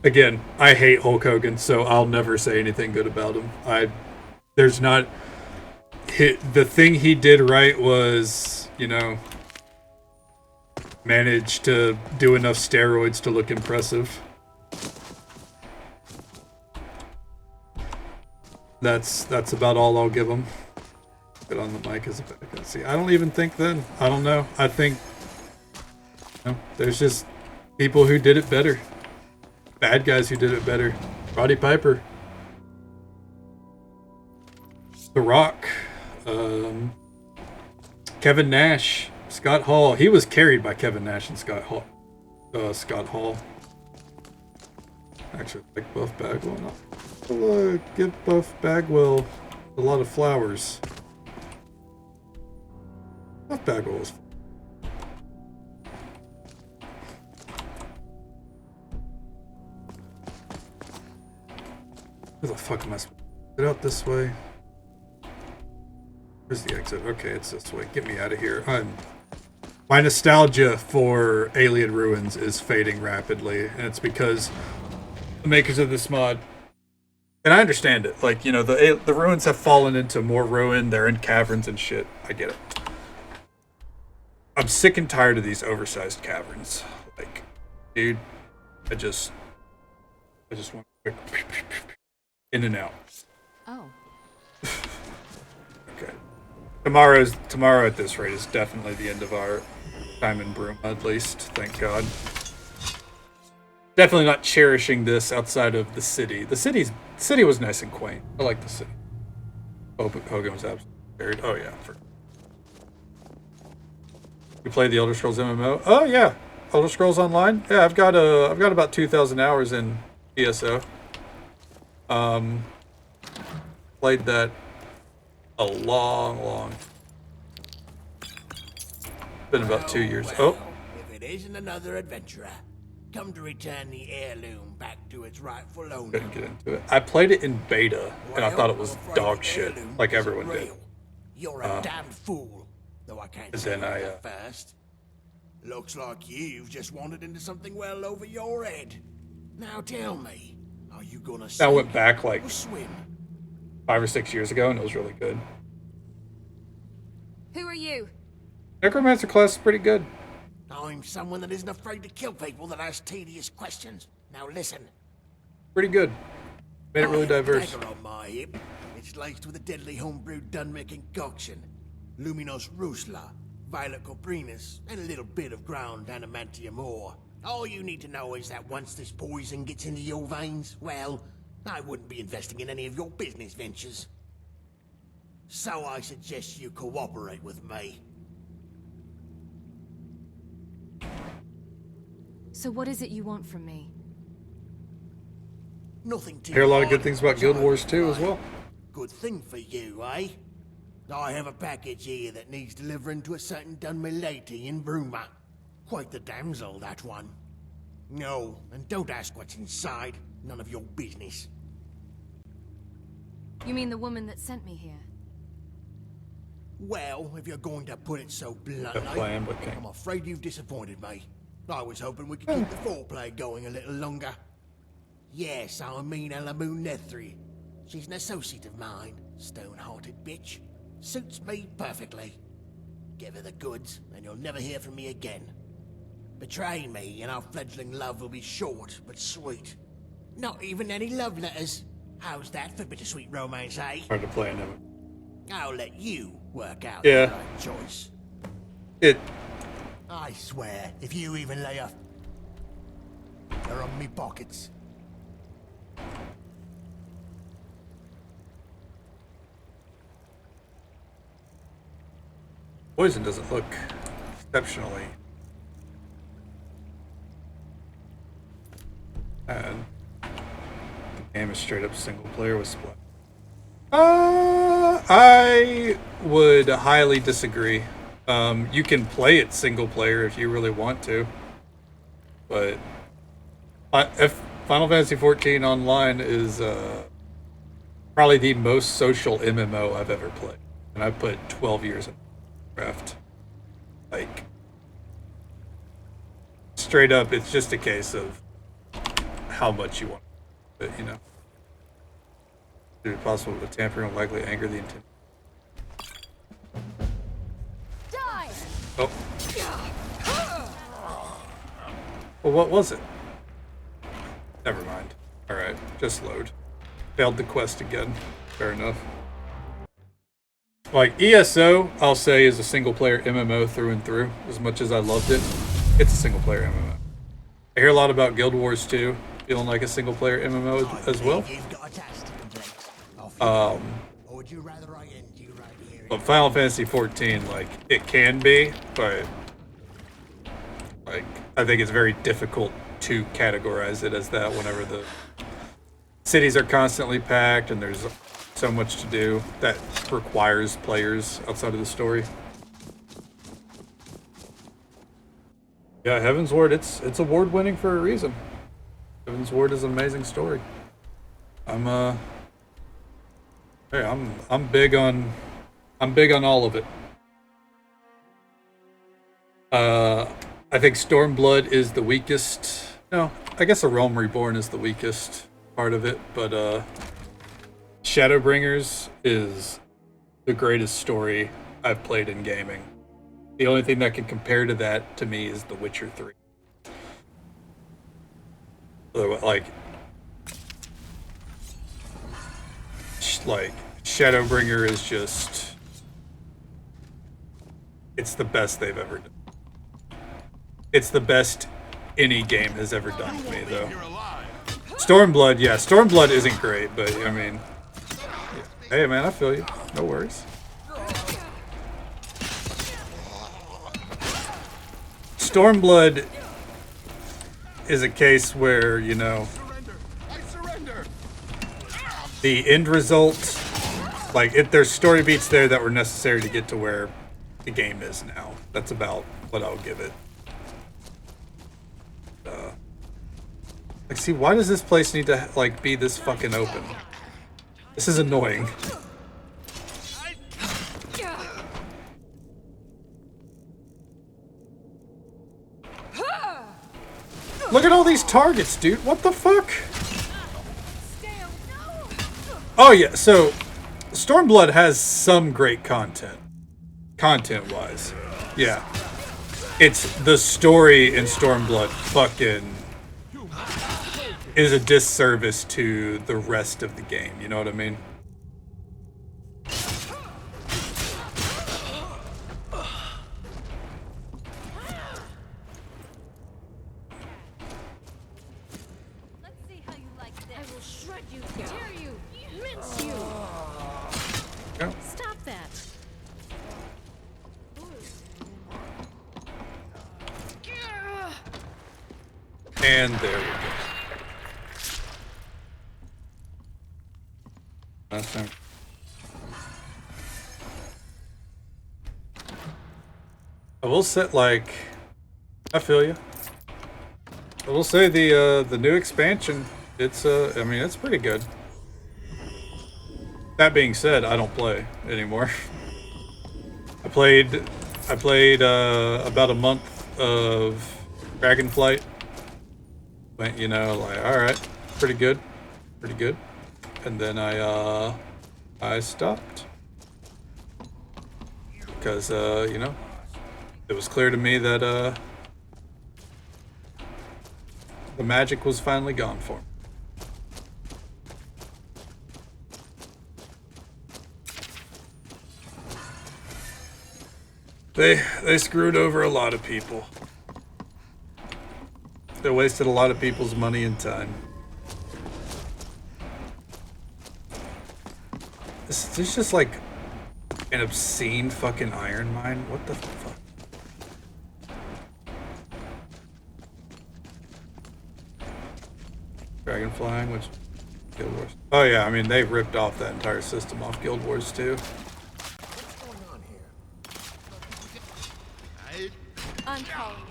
C: Again, I hate Hulk Hogan, so I'll never say anything good about him. The thing he did right was, you know, manage to do enough steroids to look impressive. That's about all I'll give him. Good on the mic as a bad guy. See, I don't even think then. I don't know. I think, you know, there's just people who did it better. Bad guys who did it better. Roddy Piper. The Rock. Kevin Nash. Scott Hall. He was carried by Kevin Nash and Scott Hall. Actually, like Buff Bagwell. No. Give Buff Bagwell a lot of flowers. Buff Bagwell was. Where the fuck am I supposed to get out this way? Where's the exit? Okay, it's this way. Get me out of here. My nostalgia for Alien Ruins is fading rapidly, and it's because the makers of this mod, and I understand it, like, you know, the ruins have fallen into more ruin, they're in caverns and shit. I get it. I'm sick and tired of these oversized caverns. Like, dude, I just want quick in and out.
Q: Oh.
C: Okay. Tomorrow at this rate is definitely the end of our time in Bruma, at least, thank God. Definitely not cherishing this outside of the city. The city was nice and quaint. I like the city. Hogan was absolutely buried. Oh yeah. You played the Elder Scrolls MMO? Oh yeah. Elder Scrolls Online? Yeah, I've got about 2,000 hours in ESO. Played that a long. Been about 2 years.
H: Well,
C: Oh.
H: if it isn't another adventurer, come to return the heirloom back to its rightful owner.
C: Couldn't get into it. I played it in beta, and I thought it was dog shit, like everyone did.
H: You're a damn fool, though I can't say that first. Looks like you've just wandered into something well over your head. Now tell me, are you gonna
C: I went back like
H: swim?
C: 5 or 6 years ago, and it was really good.
Q: Who are you?
C: Necromancer class is pretty good.
H: I'm someone that isn't afraid to kill people that ask tedious questions. Now listen.
C: Pretty good. Made it really diverse.
H: Dagger on my hip. It's laced with a deadly homebrewed Dunmer concoction. Luminos Rusla, Violet Coprinus, and a little bit of ground adamantium ore. All you need to know is that once this poison gets into your veins, well, I wouldn't be investing in any of your business ventures. So I suggest you cooperate with me.
Q: So what is it you want from me?
H: Nothing too
C: I hear a lot of
H: hard,
C: good things about Guild Wars 2 as well.
H: Good thing for you, eh? I have a package here that needs delivering to a certain Dunmer lady in Bruma. Quite the damsel, that one. No, and don't ask what's inside. None of your business.
Q: You mean the woman that sent me here?
H: Well, if you're going to put it so bluntly, I'm afraid you've disappointed me. I was hoping we could keep the foreplay going a little longer. Yes, I mean Elamoon Nethri. She's an associate of mine, stone-hearted bitch. Suits me perfectly. Give her the goods, and you'll never hear from me again. Betray me, and our fledgling love will be short but sweet. Not even any love letters. How's that for bittersweet romance, eh?
C: Hard to play, never.
H: I'll let you work out
C: Yeah.
H: the right choice. I swear, if you even lay a... They're on me pockets.
C: Poison doesn't look exceptionally bad. The game is straight up single player with split. I would highly disagree. You can play it single player if you really want to, but if Final Fantasy XIV Online is probably the most social MMO I've ever played, and I put 12 years in craft. Like, straight up, it's just a case of how much you want it, you know. Is it possible that tampering will likely anger the intent?
Q: Die!
C: Oh. Well, what was it? Never mind. Alright, just load. Failed the quest again. Fair enough. Like, ESO, I'll say, is a single-player MMO through and through. As much as I loved it, it's a single-player MMO. I hear a lot about Guild Wars 2 feeling like a single-player MMO as well. But Final Fantasy XIV, like, it can be, but like, I think it's very difficult to categorize it as that whenever the cities are constantly packed and there's so much to do that requires players outside of the story. Yeah, Heaven's Ward, it's award-winning for a reason. Heaven's Ward is an amazing story. I'm big on all of it. I think Stormblood is the weakest. No, I guess A Realm Reborn is the weakest part of it, but Shadowbringers is the greatest story I've played in gaming. The only thing that can compare to that, to me, is The Witcher 3. Like Shadowbringer is just... it's the best they've ever done. It's the best any game has ever done to me, though. Stormblood, yeah, Stormblood isn't great, but, I mean... yeah. Hey, man, I feel you. No worries. Stormblood is a case where, you know, the end result, like, there's story beats there that were necessary to get to where the game is now. That's about what I'll give it. Like, see, why does this place need to, like, be this fucking open? This is annoying. Look at all these targets, dude. What the fuck? Oh, yeah, so Stormblood has some great content. Content-wise. Yeah. It's the story in Stormblood fucking is a disservice to the rest of the game. You know what I mean?
D: Stop that.
C: And there we go. Last time. I will say, like, I feel you. I will say the new expansion, it's I mean, it's pretty good. That being said, I don't play anymore. I played about a month of Dragonflight. Went, you know, like, all right, pretty good, and then I stopped because you know, it was clear to me that the magic was finally gone for me. They screwed over a lot of people. They wasted a lot of people's money and time. There's just like an obscene fucking iron mine. What the fuck? Dragon flying, which Guild Wars. Oh yeah, I mean they ripped off that entire system off Guild Wars too.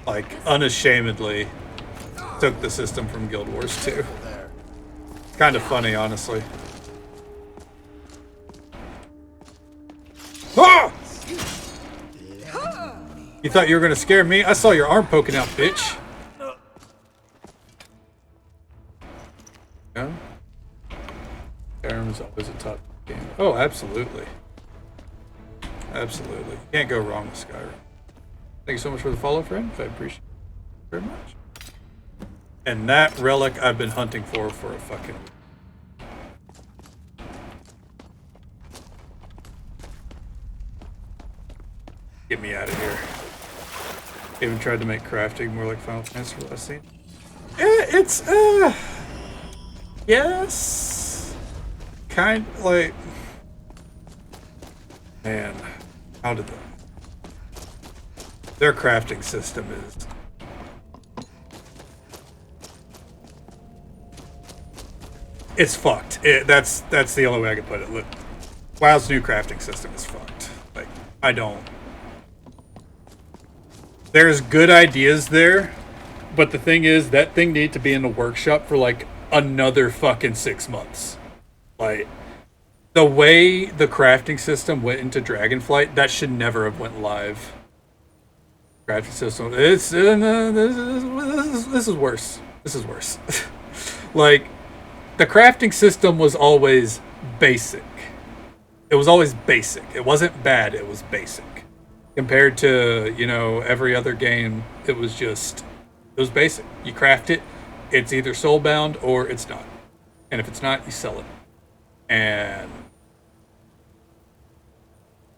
C: Like unashamedly took the system from Guild Wars 2. Kind of funny, honestly. Ah! You thought you were gonna scare me? I saw your arm poking out, bitch. Yeah? Skyrim is always a top game. Oh, absolutely. Absolutely. You can't go wrong with Skyrim. Thank you so much for the follow, friend. I appreciate it very much. And that relic I've been hunting for a fucking week. Get me out of here. Even tried to make crafting more like Final Fantasy last scene. It's yes. Kind like, man, how did that? Their crafting system is it's fucked. That's the only way I can put it. Look, WoW's new crafting system is fucked. Like, I don't. There's good ideas there, but the thing is, that thing needs to be in the workshop for like another fucking 6 months. Like, the way the crafting system went into Dragonflight, that should never have went live. Crafting system. It's this is worse. This is worse. Like, the crafting system was always basic. It was always basic. It wasn't bad. It was basic. Compared to, you know, every other game, it was basic. You craft it. It's either soulbound or it's not. And if it's not, you sell it. And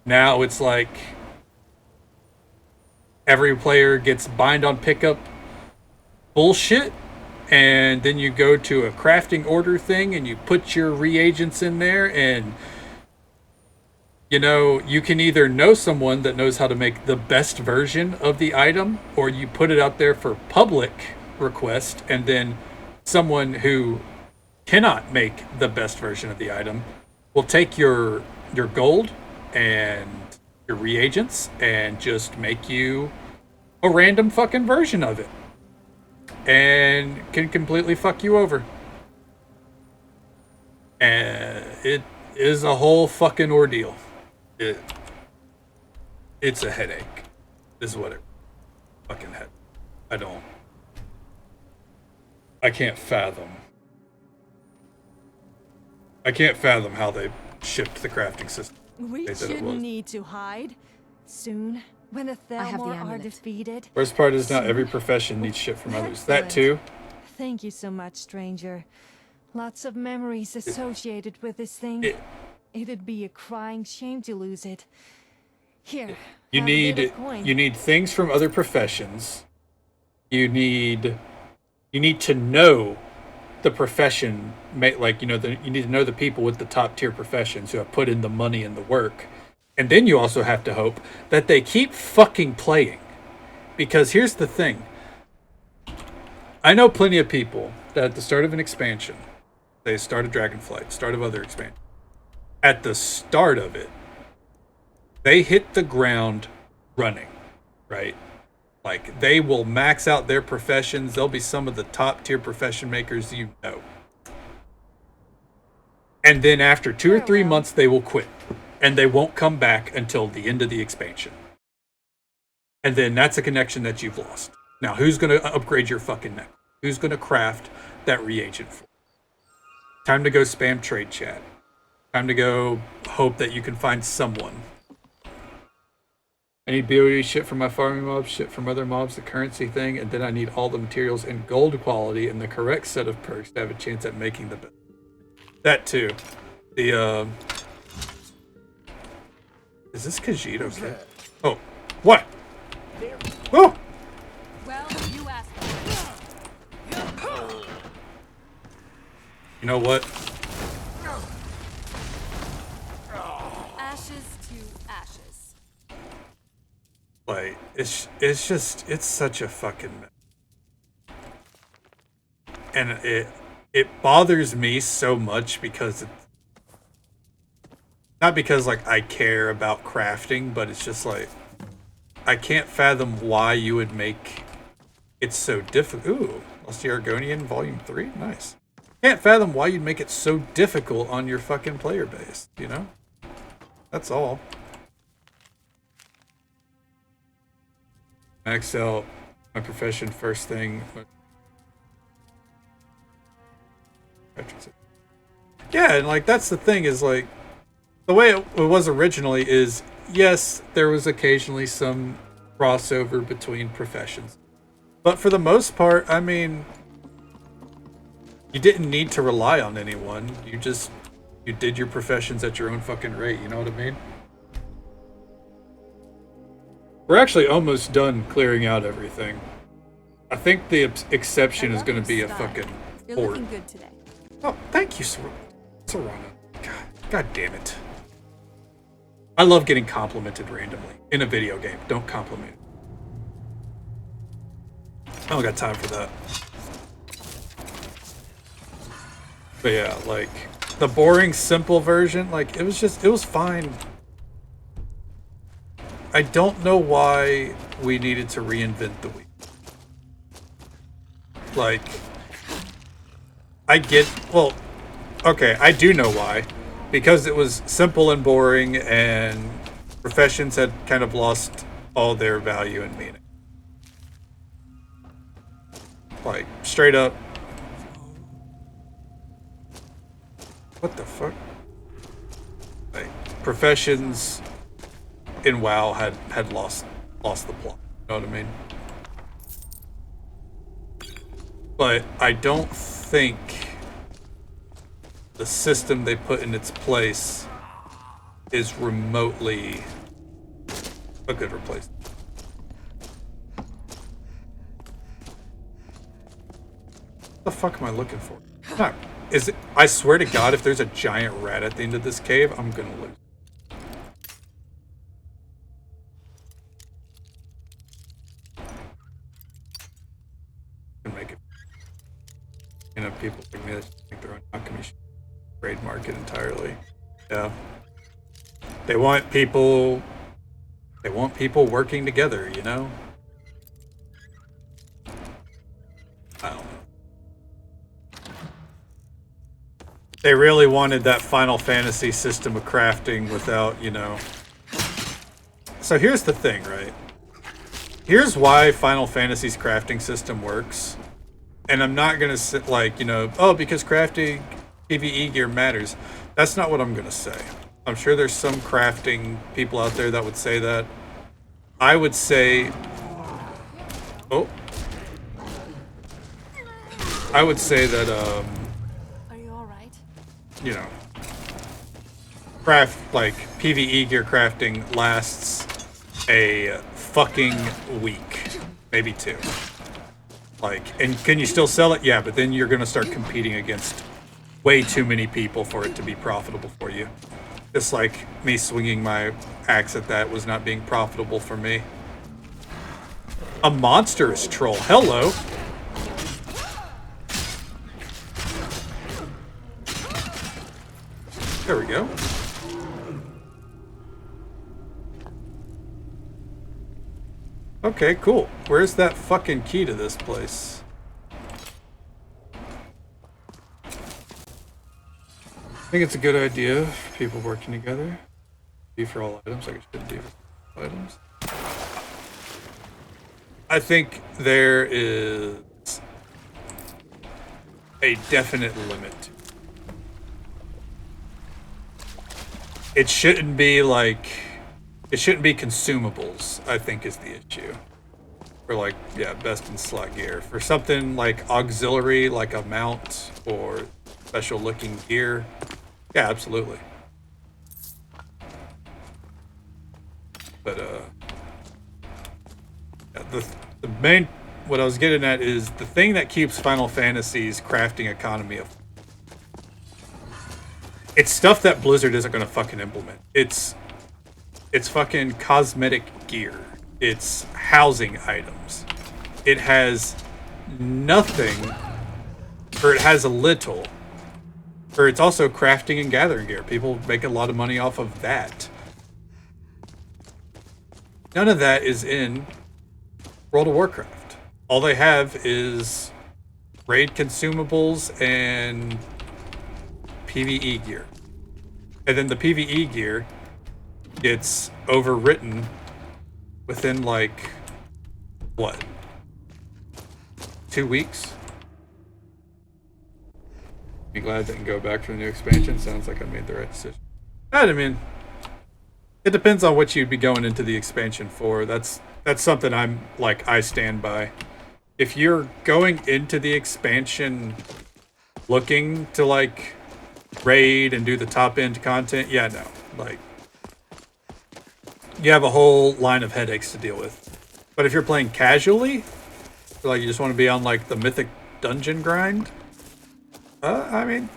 C: now it's like every player gets bind on pickup bullshit, and then you go to a crafting order thing and you put your reagents in there, and you know, you can either know someone that knows how to make the best version of the item, or you put it out there for public request, and then someone who cannot make the best version of the item will take your gold and your reagents and just make you a random fucking version of it, and can completely fuck you over. And it is a whole fucking ordeal. It's a headache, is what it fucking had. I can't fathom how they shipped the crafting system.
E: We shouldn't need to hide. Soon, when the Thelmor are defeated.
C: Worst part is not every profession needs shit from others. That too.
E: Thank you so much, stranger. Lots of memories associated with this thing. It'd be a crying shame to lose it. Here,
C: you need things from other professions. You need to know the profession, like, you know, you need to know the people with the top tier professions who have put in the money and the work. And then you also have to hope that they keep fucking playing. Because here's the thing. I know plenty of people that at the start of an expansion, they start a Dragonflight, start of other expansion. At the start of it, they hit the ground running, right? Like, they will max out their professions. They'll be some of the top tier profession makers you know. And then after 2 or 3 months, they will quit. And they won't come back until the end of the expansion. And then that's a connection that you've lost. Now, who's going to upgrade your fucking neck? Who's going to craft that reagent for you? Time to go spam trade chat. Time to go hope that you can find someone. I need BOE shit from my farming mobs, shit from other mobs, the currency thing, and then I need all the materials in gold quality and the correct set of perks to have a chance at making the best. That too. The, is this Khajiit okay? Oh, what? Oh!
E: Well, you asked.
C: You know what?
E: Ashes to ashes.
C: Like, it's such a fucking mess. And it bothers me so much because not because, like, I care about crafting, but it's just like, I can't fathom why you would make it so difficult. Ooh, Lost Argonian Volume 3? Nice. Can't fathom why you'd make it so difficult on your fucking player base, you know? That's all. Max out my profession first thing. Yeah, and, like, that's the thing is, like, the way it was originally is, yes, there was occasionally some crossover between professions. But for the most part, I mean, you didn't need to rely on anyone. You did your professions at your own fucking rate, you know what I mean? We're actually almost done clearing out everything. I think the exception is going to be a fucking
E: You're
C: fort.
E: looking good today.
C: Oh, thank you, Serana. God damn it. I love getting complimented randomly in a video game. Don't compliment. I don't got time for that. But yeah, like, the boring, simple version, like, it was fine. I don't know why we needed to reinvent the wheel. Like, well, okay, I do know why. Because it was simple and boring, and professions had kind of lost all their value and meaning. Like, straight up. What the fuck? Like, professions in WoW had lost the plot. You know what I mean? But I don't think the system they put in its place is remotely a good replacement. What the fuck am I looking for? No, I swear to God, if there's a giant rat at the end of this cave, I'm gonna lose. Make it. me that make their own alchemy trade market entirely. Yeah. They want people working together, you know? I don't know. They really wanted that Final Fantasy system of crafting without, you know. So here's the thing, right? Here's why Final Fantasy's crafting system works. And I'm not going to sit like, you know, oh, because crafting PvE gear matters. That's not what I'm going to say. I'm sure there's some crafting people out there that would say that. I would say... Oh. I would say that,
O: Are you alright?
C: you know, PvE gear crafting lasts a fucking week. Maybe 2. And can you still sell it? Yeah, but then you're going to start competing against way too many people for it to be profitable for you. Just like me swinging my axe at that was not being profitable for me. A monstrous troll. Hello. There we go. Okay, cool. Where's that fucking key to this place? I think it's a good idea for people working together. Be for all items, like it should be for all items. I think there is a definite limit. It shouldn't be like... It shouldn't be consumables, I think, is the issue. For like, yeah, best in slot gear. For something like auxiliary, like a mount or special looking gear, yeah, absolutely. But yeah, the main, what I was getting at is the thing that keeps Final Fantasy's crafting economy of, it's stuff that Blizzard isn't going to fucking implement. It's fucking cosmetic gear. It's housing items. It has nothing, or it has a little, or it's also crafting and gathering gear. People make a lot of money off of that. None of that is in World of Warcraft. All they have is raid consumables and PvE gear. And then the PvE gear gets overwritten within like, what? 2 weeks? Be glad they can go back for the new expansion. Sounds like I made the right decision. I mean, it depends on what you'd be going into the expansion for. That's something I stand by. If you're going into the expansion looking to like raid and do the top end content, yeah, no. Like, you have a whole line of headaches to deal with. But if you're playing casually, like you just want to be on like the mythic dungeon grind, I mean,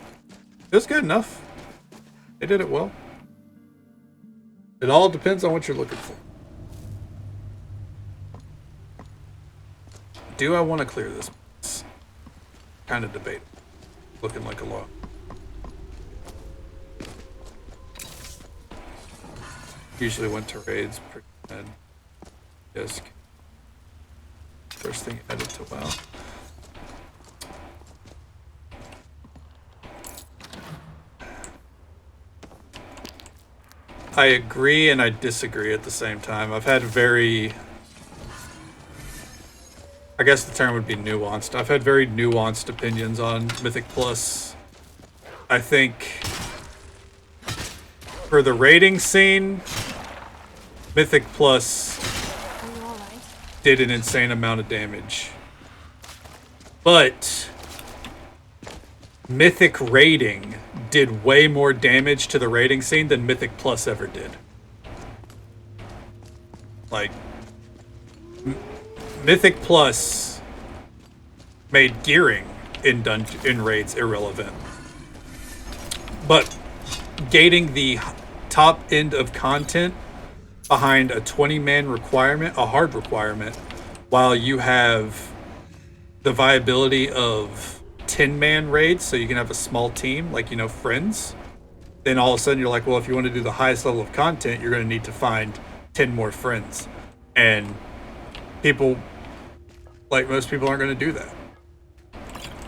C: it was good enough. They did it well. It all depends on what you're looking for. Do I want to clear this? It's kind of debatable. Looking like a lot. Usually went to raids pretty bad. Disc. First thing added to WoW. I agree and I disagree at the same time. I've had very... I guess the term would be nuanced. I've had very nuanced opinions on Mythic Plus. I think for the raiding scene, Mythic Plus did an insane amount of damage. But Mythic raiding did way more damage to the raiding scene than Mythic Plus ever did. Like, Mythic Plus made gearing in raids irrelevant. But gating the top end of content behind a 20-man requirement, a hard requirement, while you have the viability of 10-man raids, so you can have a small team, like, you know, friends, then all of a sudden you're like, well, if you want to do the highest level of content, you're going to need to find 10 more friends. And people, like most people, aren't going to do that.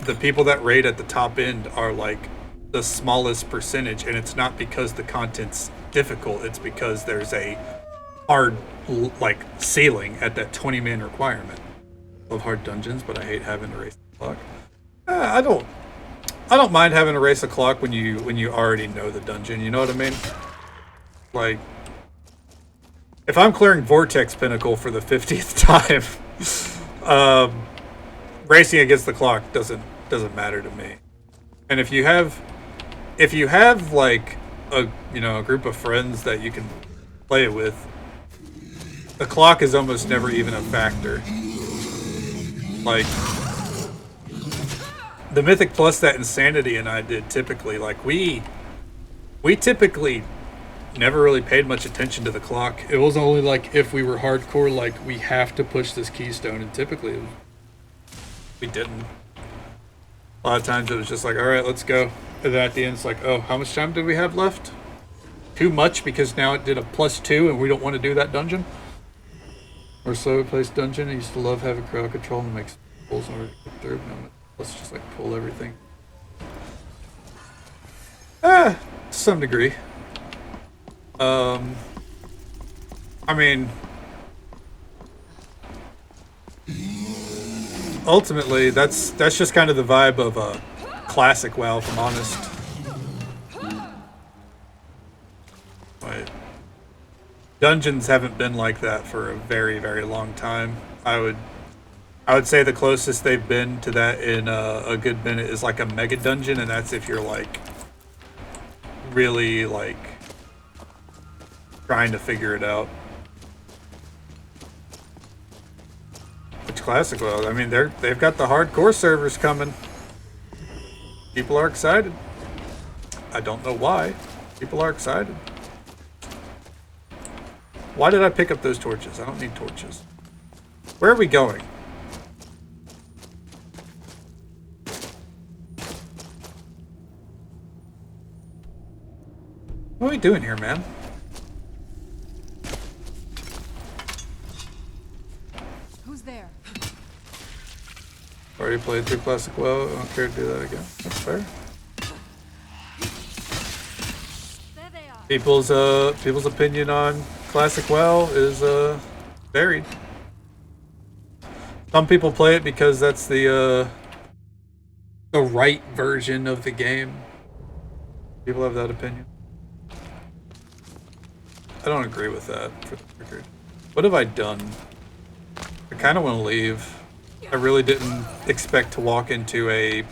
C: The people that raid at the top end are like the smallest percentage, and it's not because the content's difficult, it's because there's a hard, like, ceiling at that 20-man requirement. Love hard dungeons, but I hate having to race the clock. I don't mind having to race a clock when you already know the dungeon, you know what I mean? Like, if I'm clearing Vortex Pinnacle for the 50th time, racing against the clock doesn't matter to me. And if you have like a group of friends that you can play it with, the clock is almost never even a factor. Like, the Mythic Plus that Insanity and I did typically, like, we typically never really paid much attention to the clock. It was only like if we were hardcore, like, we have to push this keystone, and typically we didn't. A lot of times it was just like, alright, let's go. And then at the end it's like, oh, how much time did we have left? Too much, because now it did a +2 and we don't want to do that dungeon. Or slow placed dungeon. I used to love having crowd control and make pulls in order to get through. No, let's just like pull everything. To some degree. I mean, ultimately, that's just kind of the vibe of a classic WoW, if I'm honest. Like, dungeons haven't been like that for a very, very long time. I would say the closest they've been to that in a good minute is like a mega dungeon, and that's if you're like really like trying to figure it out. Which classic WoW? I mean, they've got the hardcore servers coming. People are excited. I don't know why. People are excited. Why did I pick up those torches? I don't need torches. Where are we going? What are we doing here, man?
Q: Who's there?
C: Already played through classic WoW. I don't care to do that again. That's fair. People's opinion on classic WoW is varied. Some people play it because that's the right version of the game. People have that opinion. I don't agree with that, for the record. What have I done? I kind of want to leave. I really didn't expect to walk into a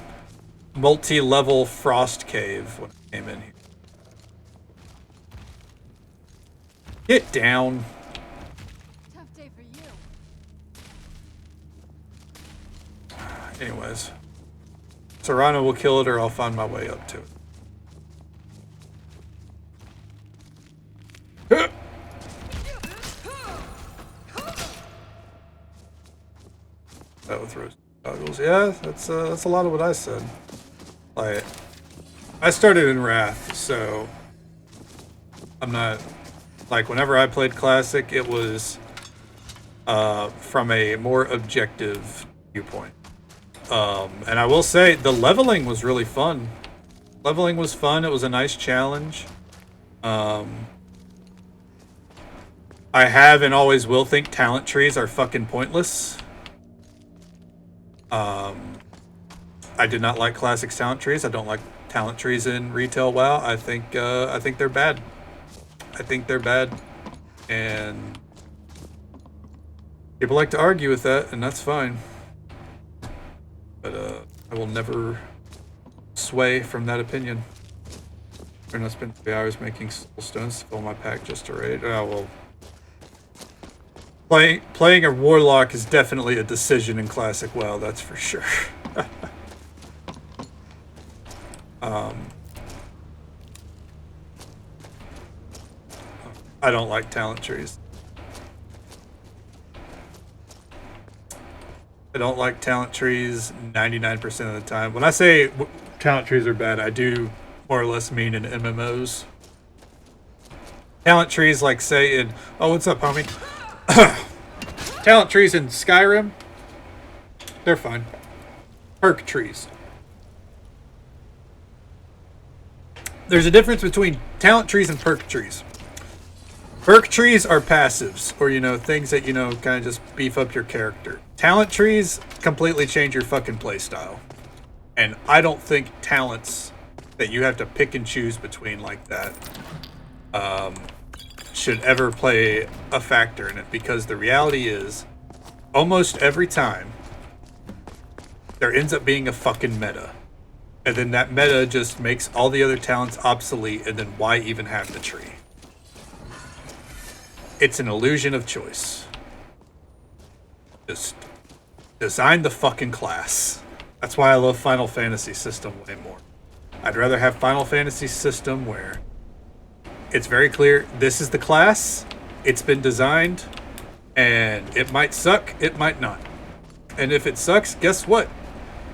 C: multi-level frost cave when I came in here. Get down.
Q: Tough day for you.
C: Anyways. Serrano will kill it, or I'll find my way up to it. That with rose goggles. Yeah, that's a lot of what I said. Like, I started in Wrath, so I'm not like, whenever I played Classic, it was from a more objective viewpoint. And I will say the leveling was really fun. Leveling was fun. It was a nice challenge. I have and always will think talent trees are fucking pointless. I did not like Classic talent trees. I don't like talent trees in retail WoW. I think they're bad. I think they're bad, and people like to argue with that, and that's fine. But I will never sway from that opinion. I'm gonna spend 3 hours making soul stones to fill my pack just to raid. Oh well. Playing a warlock is definitely a decision in Classic WoW, that's for sure. I don't like talent trees. I don't like talent trees 99% of the time. When I say talent trees are bad, I do more or less mean in MMOs. Talent trees, like say in... Oh, what's up, homie? Talent trees in Skyrim, they're fine. Perk trees. There's a difference between talent trees and perk trees. Perk trees are passives, or, you know, things that, you know, kind of just beef up your character. Talent trees completely change your fucking playstyle. And I don't think talents that you have to pick and choose between like that should ever play a factor in it, because the reality is, almost every time, there ends up being a fucking meta. And then that meta just makes all the other talents obsolete, and then why even have the tree? It's an illusion of choice. Just design the fucking class. That's why I love Final Fantasy system way more. I'd rather have Final Fantasy system where it's very clear, this is the class, it's been designed, and it might suck, it might not. And if it sucks, guess what?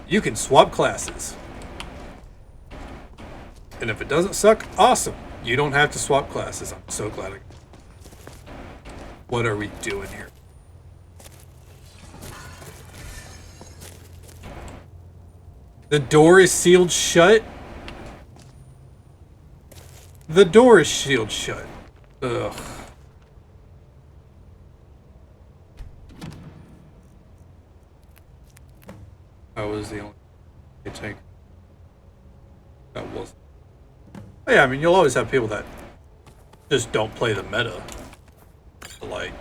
C: You can swap classes. And if it doesn't suck, awesome. You don't have to swap classes. I'm so glad I... What are we doing here? The door is sealed shut? The door is sealed shut. Ugh. I was the only tank. That was. Yeah, I mean, you'll always have people that just don't play the meta. Like,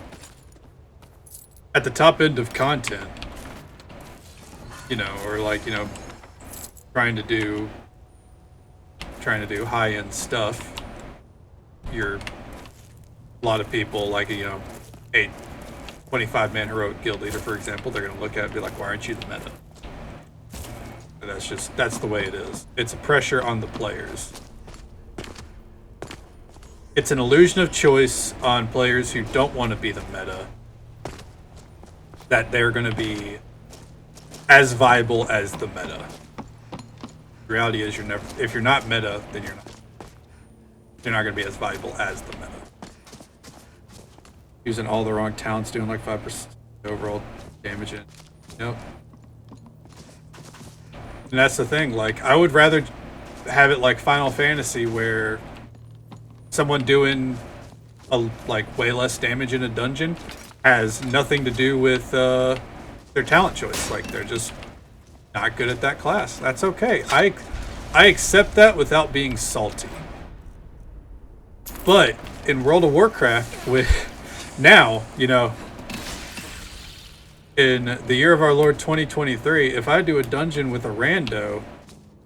C: at the top end of content, you know, or like, you know, trying to do high-end stuff, a lot of people, like, you know, a 25-man heroic guild leader, for example, they're gonna look at it and be like, why aren't you the meta? And that's the way it is. It's a pressure on the players. It's an illusion of choice on players who don't want to be the meta, that they're going to be as viable as the meta. The reality is, if you're not meta, then you're not going to be as viable as the meta. Using all the wrong talents, doing like 5% overall damage in. Nope. And that's the thing, like, I would rather have it like Final Fantasy, where someone doing like way less damage in a dungeon has nothing to do with their talent choice. Like, they're just not good at that class. That's okay. I accept that without being salty. But in World of Warcraft, with now, you know, in the year of our Lord 2023, if I do a dungeon with a rando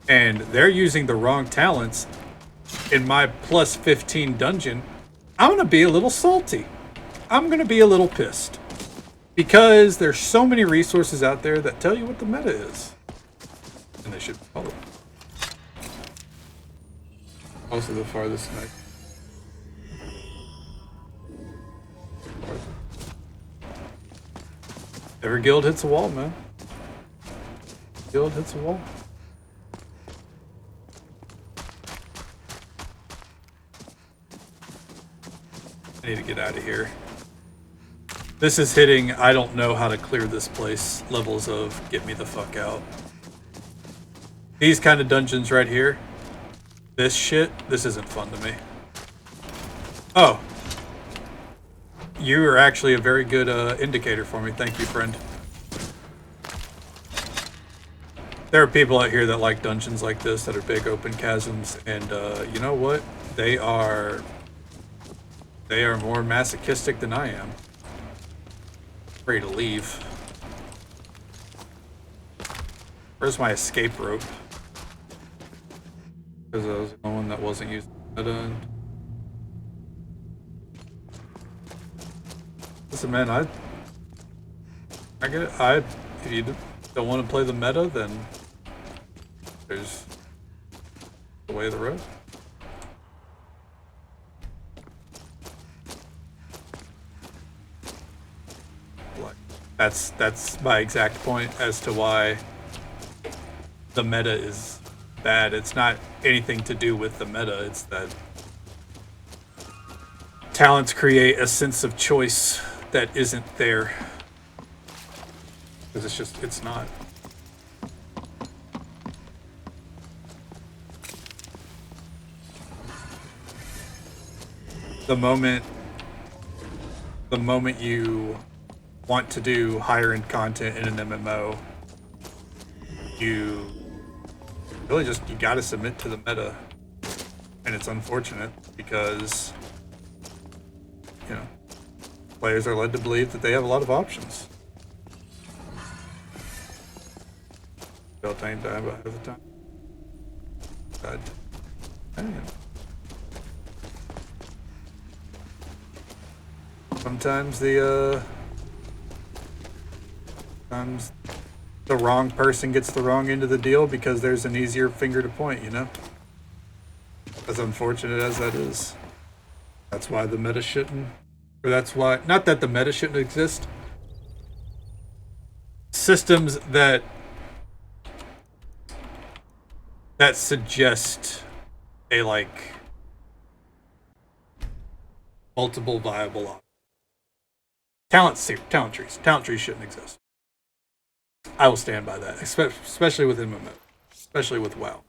C: and they're using the wrong talents in my plus 15 dungeon, I'm going to be a little salty. I'm going to be a little pissed. Because there's so many resources out there that tell you what the meta is. And they should follow it. Also the farthest night. Every guild hits a wall, man. Guild hits a wall. I need to get out of here. This is hitting, I don't know how to clear this place, levels of get me the fuck out. These kind of dungeons right here, this shit, this isn't fun to me. Oh. You are actually a very good indicator for me. Thank you, friend. There are people out here that like dungeons like this that are big open chasms, and you know what? They are more masochistic than I am. Ready to leave. Where's my escape rope? Because I was the only one that wasn't using it. Listen, man, I get it. If you don't want to play the meta, then there's the way of the road. That's my exact point as to why the meta is bad. It's not anything to do with the meta. It's that talents create a sense of choice that isn't there. Because it's not. The moment you want to do higher end content in an MMO, you really you gotta submit to the meta. And it's unfortunate because, you know, players are led to believe that they have a lot of options. Time by the time. Sometimes the wrong person gets the wrong end of the deal because there's an easier finger to point, you know? As unfortunate as that is. That's why the meta shouldn't, or that's why, not that the meta shouldn't exist. Systems that suggest a, like, multiple viable options. Talent trees shouldn't exist. I will stand by that, especially with MMO, especially with WoW.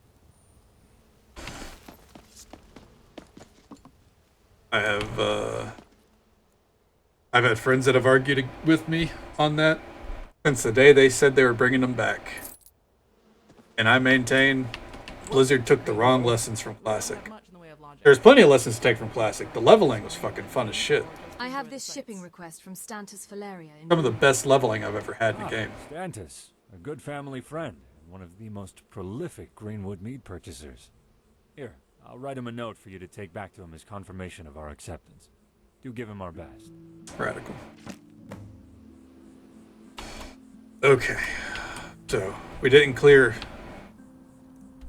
C: I've had friends that have argued with me on that since the day they said they were bringing them back, and I maintain Blizzard took the wrong lessons from Classic. There's plenty of lessons to take from Classic. The leveling was fucking fun as shit.
Q: I have this shipping request from Stantis Valeria.
C: Some of the best leveling I've ever had in a game.
S: Stantis, a good family friend, and one of the most prolific Greenwood mead purchasers. Here, I'll write him a note for you to take back to him as confirmation of our acceptance. Do give him our best.
C: Radical. Okay. So, we didn't clear...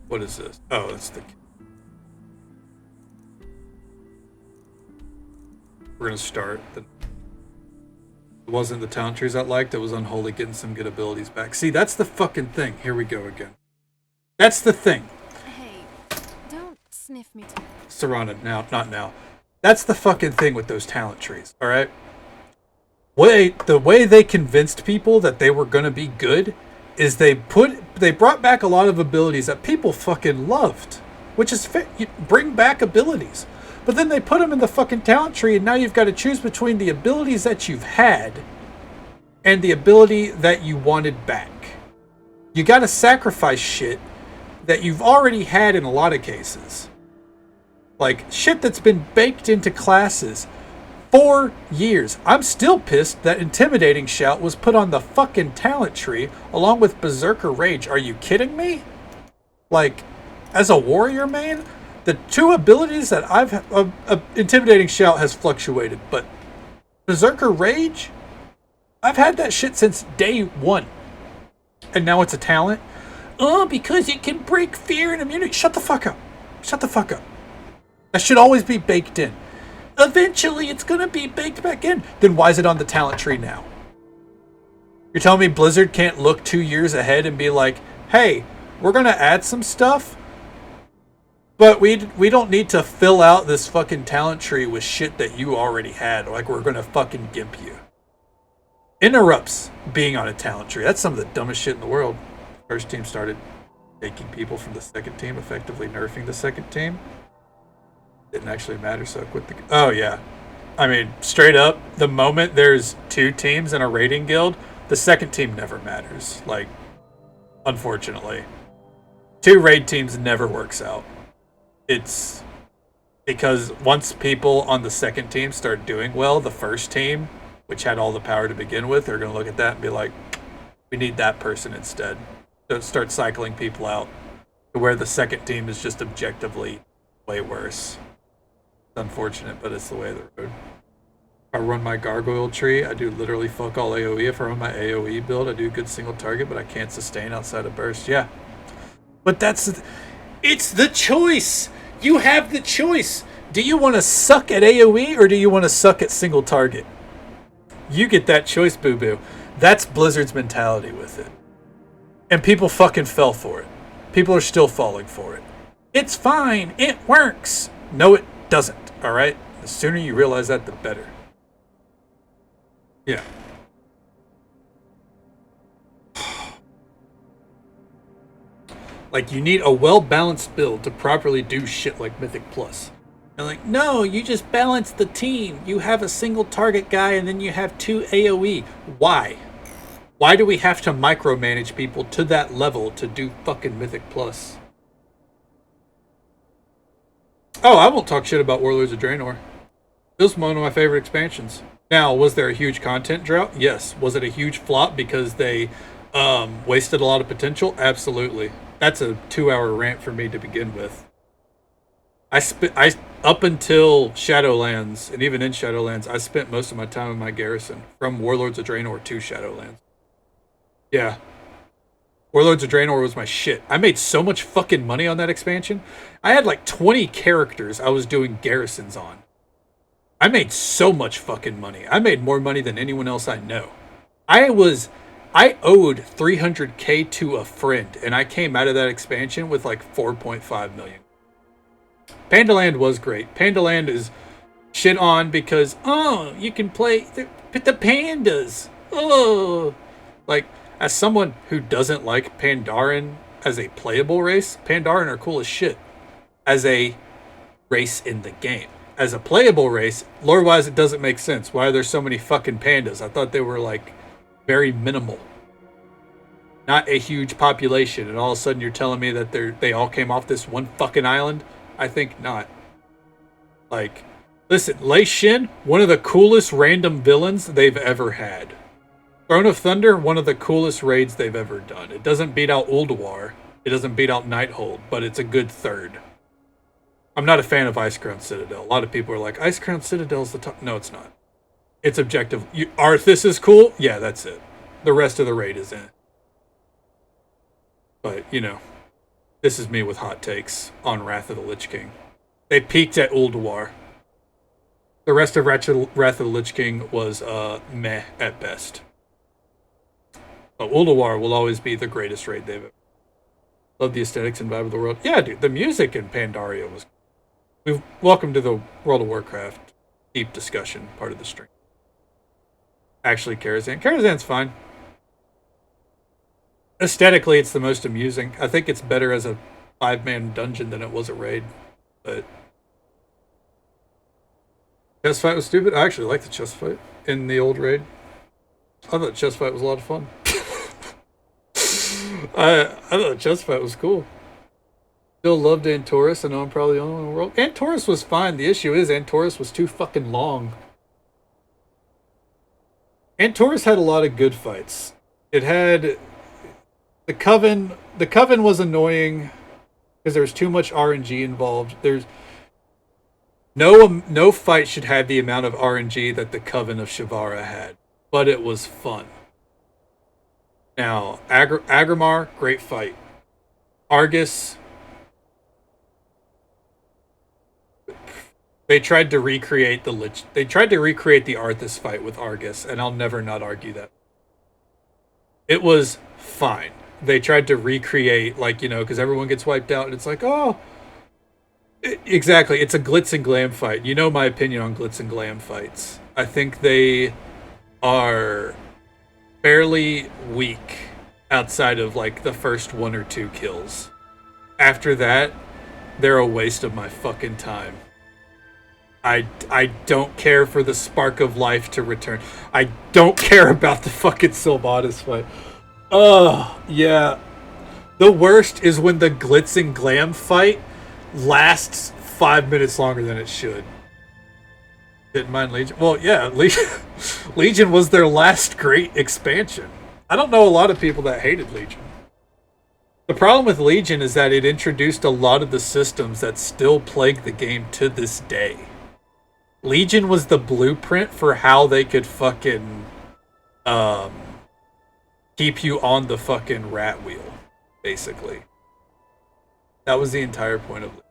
C: What is this? Oh, it's the... We're gonna start. It wasn't the talent trees I liked. It was Unholy getting some good abilities back. See, that's the fucking thing. Here we go again. That's the thing.
Q: Hey, don't sniff me.
C: Serana, now, not now. That's the fucking thing with those talent trees, alright? The way they convinced people that they were gonna be good is they brought back a lot of abilities that people fucking loved. Which is you bring back abilities. But then they put them in the fucking talent tree, and now you've got to choose between the abilities that you've had and the ability that you wanted back. You got to sacrifice shit that you've already had in a lot of cases. Like, shit that's been baked into classes for years. I'm still pissed that Intimidating Shout was put on the fucking talent tree along with Berserker Rage. Are you kidding me? Like, as a warrior main, the two abilities that Intimidating Shout has fluctuated, but Berserker Rage, I've had that shit since day one. And now it's a talent? Oh, because it can break fear and immunity. Shut the fuck up. Shut the fuck up. That should always be baked in. Eventually, it's going to be baked back in. Then why is it on the talent tree now? You're telling me Blizzard can't look 2 years ahead and be like, hey, we're going to add some stuff? But we don't need to fill out this fucking talent tree with shit that you already had. Like we're going to fucking gimp you. Interrupts being on a talent tree. That's some of the dumbest shit in the world. First team started taking people from the second team, effectively nerfing the second team. Didn't actually matter, so I quit the... Oh, yeah. I mean, straight up, the moment there's two teams in a raiding guild, the second team never matters. Like, unfortunately. Two raid teams never works out. It's because once people on the second team start doing well, the first team, which had all the power to begin with, are going to look at that and be like, we need that person instead. So start cycling people out to where the second team is just objectively way worse. It's unfortunate, but it's the way of the road. If I run my gargoyle tree, I do literally fuck all AoE. If I run my AoE build, I do good single target, but I can't sustain outside of burst. Yeah. But it's the choice. You have the choice. Do you want to suck at AoE or do you want to suck at single target? You get that choice, boo-boo. That's Blizzard's mentality with it. And people fucking fell for it. People are still falling for it. It's fine. It works. No, it doesn't. All right? The sooner you realize that, the better. Yeah. Like, you need a well-balanced build to properly do shit like Mythic Plus. And like, no, you just balance the team. You have a single target guy and then you have 2 AoE. Why? Why do we have to micromanage people to that level to do fucking Mythic Plus? Oh, I won't talk shit about Warlords of Draenor. It was one of my favorite expansions. Now, was there a huge content drought? Yes. Was it a huge flop because they wasted a lot of potential? Absolutely. That's a 2-hour rant for me to begin with. I up until Shadowlands, and even in Shadowlands, I spent most of my time in my garrison from Warlords of Draenor to Shadowlands. Yeah. Warlords of Draenor was my shit. I made so much fucking money on that expansion. I had like 20 characters I was doing garrisons on. I made so much fucking money. I made more money than anyone else I know. I owed 300k to a friend, and I came out of that expansion with like 4.5 million. Pandaland was great. Pandaland is shit on because, oh, you can play the pandas. Oh, like, as someone who doesn't like Pandaren as a playable race, Pandaren are cool as shit as a race in the game. As a playable race, lore-wise, it doesn't make sense. Why are there so many fucking pandas? I thought they were, like, very minimal. Not a huge population, and all of a sudden you're telling me that they all came off this one fucking island? I think not. Like, listen, Lei Shin, one of the coolest random villains they've ever had. Throne of Thunder, one of the coolest raids they've ever done. It doesn't beat out Ulduar. It doesn't beat out Nighthold, but it's a good third. I'm not a fan of Icecrown Citadel. A lot of people are like, Icecrown Citadel's the top. No, it's not. It's objective. Arthas is cool? Yeah, that's it. The rest of the raid is in. But, you know, this is me with hot takes on Wrath of the Lich King. They peaked at Ulduar. The rest of Wrath of the Lich King was meh at best. But Ulduar will always be the greatest raid they've ever. Love the aesthetics and vibe of the world. Yeah, dude, the music in Pandaria was... Welcome to the World of Warcraft deep discussion part of the stream. Actually, Karazhan. Karazhan's fine. Aesthetically, it's the most amusing. I think it's better as a 5-man dungeon than it was a raid. But chess fight was stupid. I actually liked the chess fight in the old raid. I thought chess fight was a lot of fun. I thought chess fight was cool. Still loved Antorus. I know I'm probably the only one in the world. Antorus was fine. The issue is Antorus was too fucking long. Antorus had a lot of good fights. It had the Coven. The Coven was annoying because there was too much RNG involved. There's no fight should have the amount of RNG that the Coven of Shavara had, but it was fun. Now, Agrimar, great fight. Argus, they tried to recreate the Arthas fight with Argus, and I'll never not argue that. It was fine. They tried to recreate, like, you know, because everyone gets wiped out, and it's like, oh, exactly. It's a glitz and glam fight. You know my opinion on glitz and glam fights. I think they are fairly weak outside of like the first 1 or 2 kills. After that, they're a waste of my fucking time. I don't care for the spark of life to return. I don't care about the fucking Sylvanas fight. Yeah. The worst is when the glitz and glam fight lasts 5 minutes longer than it should. Didn't mind Legion. Well, yeah, Legion was their last great expansion. I don't know a lot of people that hated Legion. The problem with Legion is that it introduced a lot of the systems that still plague the game to this day. Legion was the blueprint for how they could fucking keep you on the fucking rat wheel, basically. That was the entire point of Legion.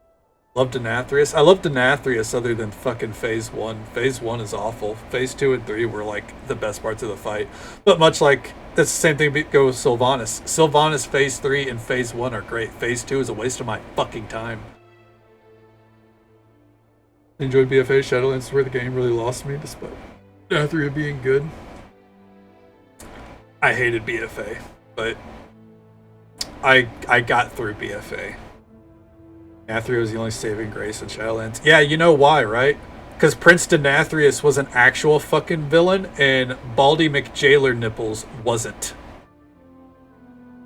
C: Love Denathrius. I love Denathrius other than fucking Phase 1. Phase 1 is awful. Phase 2 and 3 were like the best parts of the fight. But much like, that's the same thing go with Sylvanas. Sylvanas Phase 3 and Phase 1 are great. Phase 2 is a waste of my fucking time. Enjoyed BFA. Shadowlands is where the game really lost me despite Denathria being good. I hated BFA, but I got through BFA. Denathria was the only saving grace in Shadowlands. Yeah, you know why, right? Because Prince Denathrius was an actual fucking villain, and Baldy McJailer Nipples wasn't.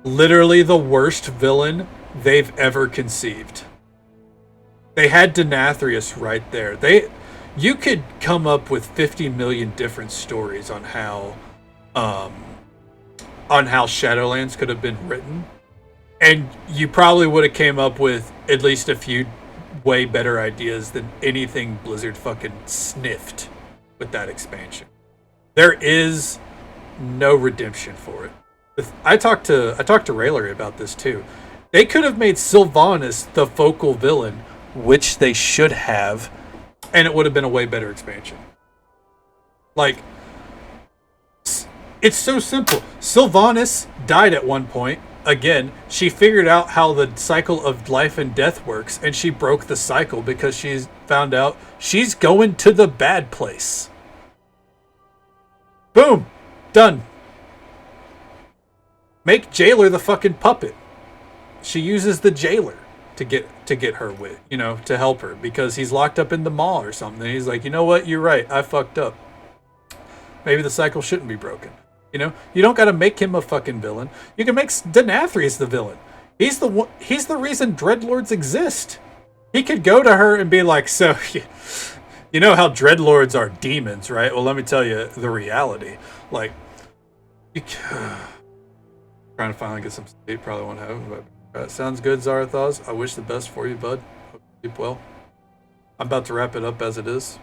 C: Literally the worst villain they've ever conceived. They had Denathrius right there. You could come up with 50 million different stories on how Shadowlands could have been written. And you probably would have came up with at least a few way better ideas than anything Blizzard fucking sniffed with that expansion. There is no redemption for it. I talked to Rayleigh about this too. They could have made Sylvanas the focal villain, which they should have, and it would have been a way better expansion. Like, it's so simple. Sylvanas died at one point. Again, she figured out how the cycle of life and death works, and she broke the cycle because she's found out she's going to the bad place. Boom! Done. Make Jailer the fucking puppet. She uses the Jailer to get her with, to help her, because he's locked up in the mall or something. And he's like, you know what? You're right. I fucked up. Maybe the cycle shouldn't be broken. You don't got to make him a fucking villain. You can make Denathrius the villain. He's the reason Dreadlords exist. He could go to her and be like, so, you know how Dreadlords are demons, right? Well, let me tell you the reality. Like, trying to finally get some sleep. Probably won't have. But sounds good, Zarathos. I wish the best for you, bud. Hope you sleep well. I'm about to wrap it up as it is.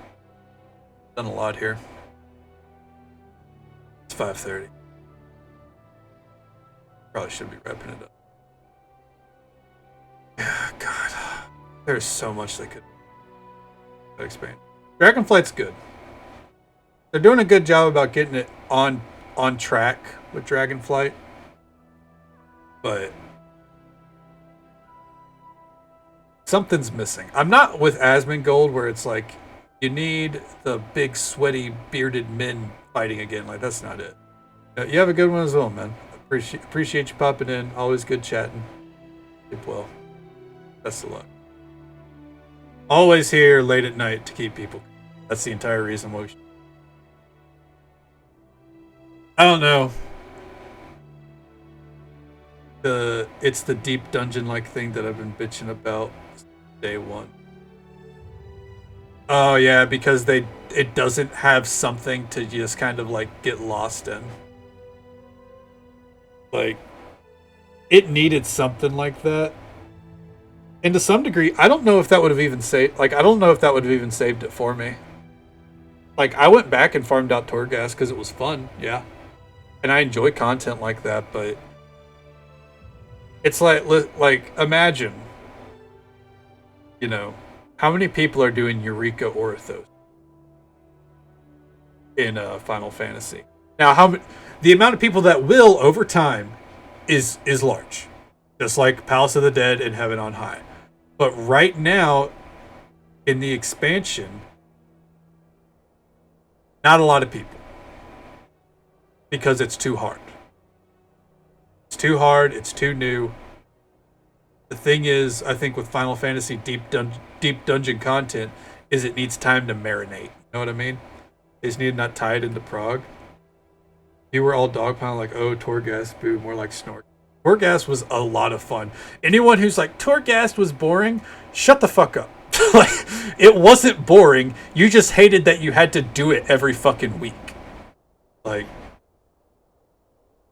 C: Done a lot here. It's 5:30. Probably should be wrapping it up. Yeah, God. There's so much they could expand. Dragonflight's good. They're doing a good job about getting it on track with Dragonflight. But something's missing. I'm not with Asmongold where it's like you need the big sweaty bearded men fighting again. Like, that's not it. You have a good one as well, man. Appreciate you popping in. Always good chatting. Keep well. Best of luck. Always here late at night to keep people. That's the entire reason why we should. I don't know. It's the deep dungeon like thing that I've been bitching about since day one. Oh yeah, because it doesn't have something to just kind of like get lost in. Like, it needed something like that. And to some degree, I don't know if that would have even saved it for me. Like, I went back and farmed out Torghast because it was fun, yeah. And I enjoy content like that, but it's like imagine, how many people are doing Eureka Orithos in Final Fantasy? Now, the amount of people that will over time is large, just like Palace of the Dead and Heaven on High. But right now, in the expansion, not a lot of people, because it's too hard. It's too hard. It's too new. The thing is, I think with Final Fantasy deep dungeon content, is it needs time to marinate. You know what I mean? They just need to not tie it into prog. You were all dogpiling like, oh, Torghast, boo, more like Snort. Torghast was a lot of fun. Anyone who's like, Torghast was boring, shut the fuck up. Like, it wasn't boring. You just hated that you had to do it every fucking week. Like,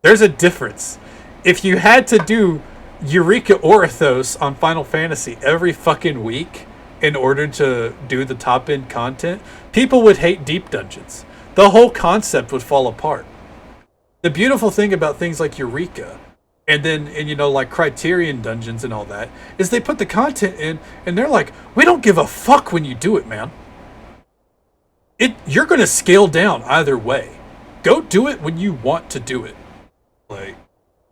C: there's a difference. If you had to do Eureka Orithos on Final Fantasy every fucking week in order to do the top end content, people would hate deep dungeons. The whole concept would fall apart. The beautiful thing about things like Eureka and you know, like Criterion dungeons and all that, is they put the content in and they're like, we don't give a fuck when you do it, man. You're gonna scale down either way. Go do it when you want to do it. Like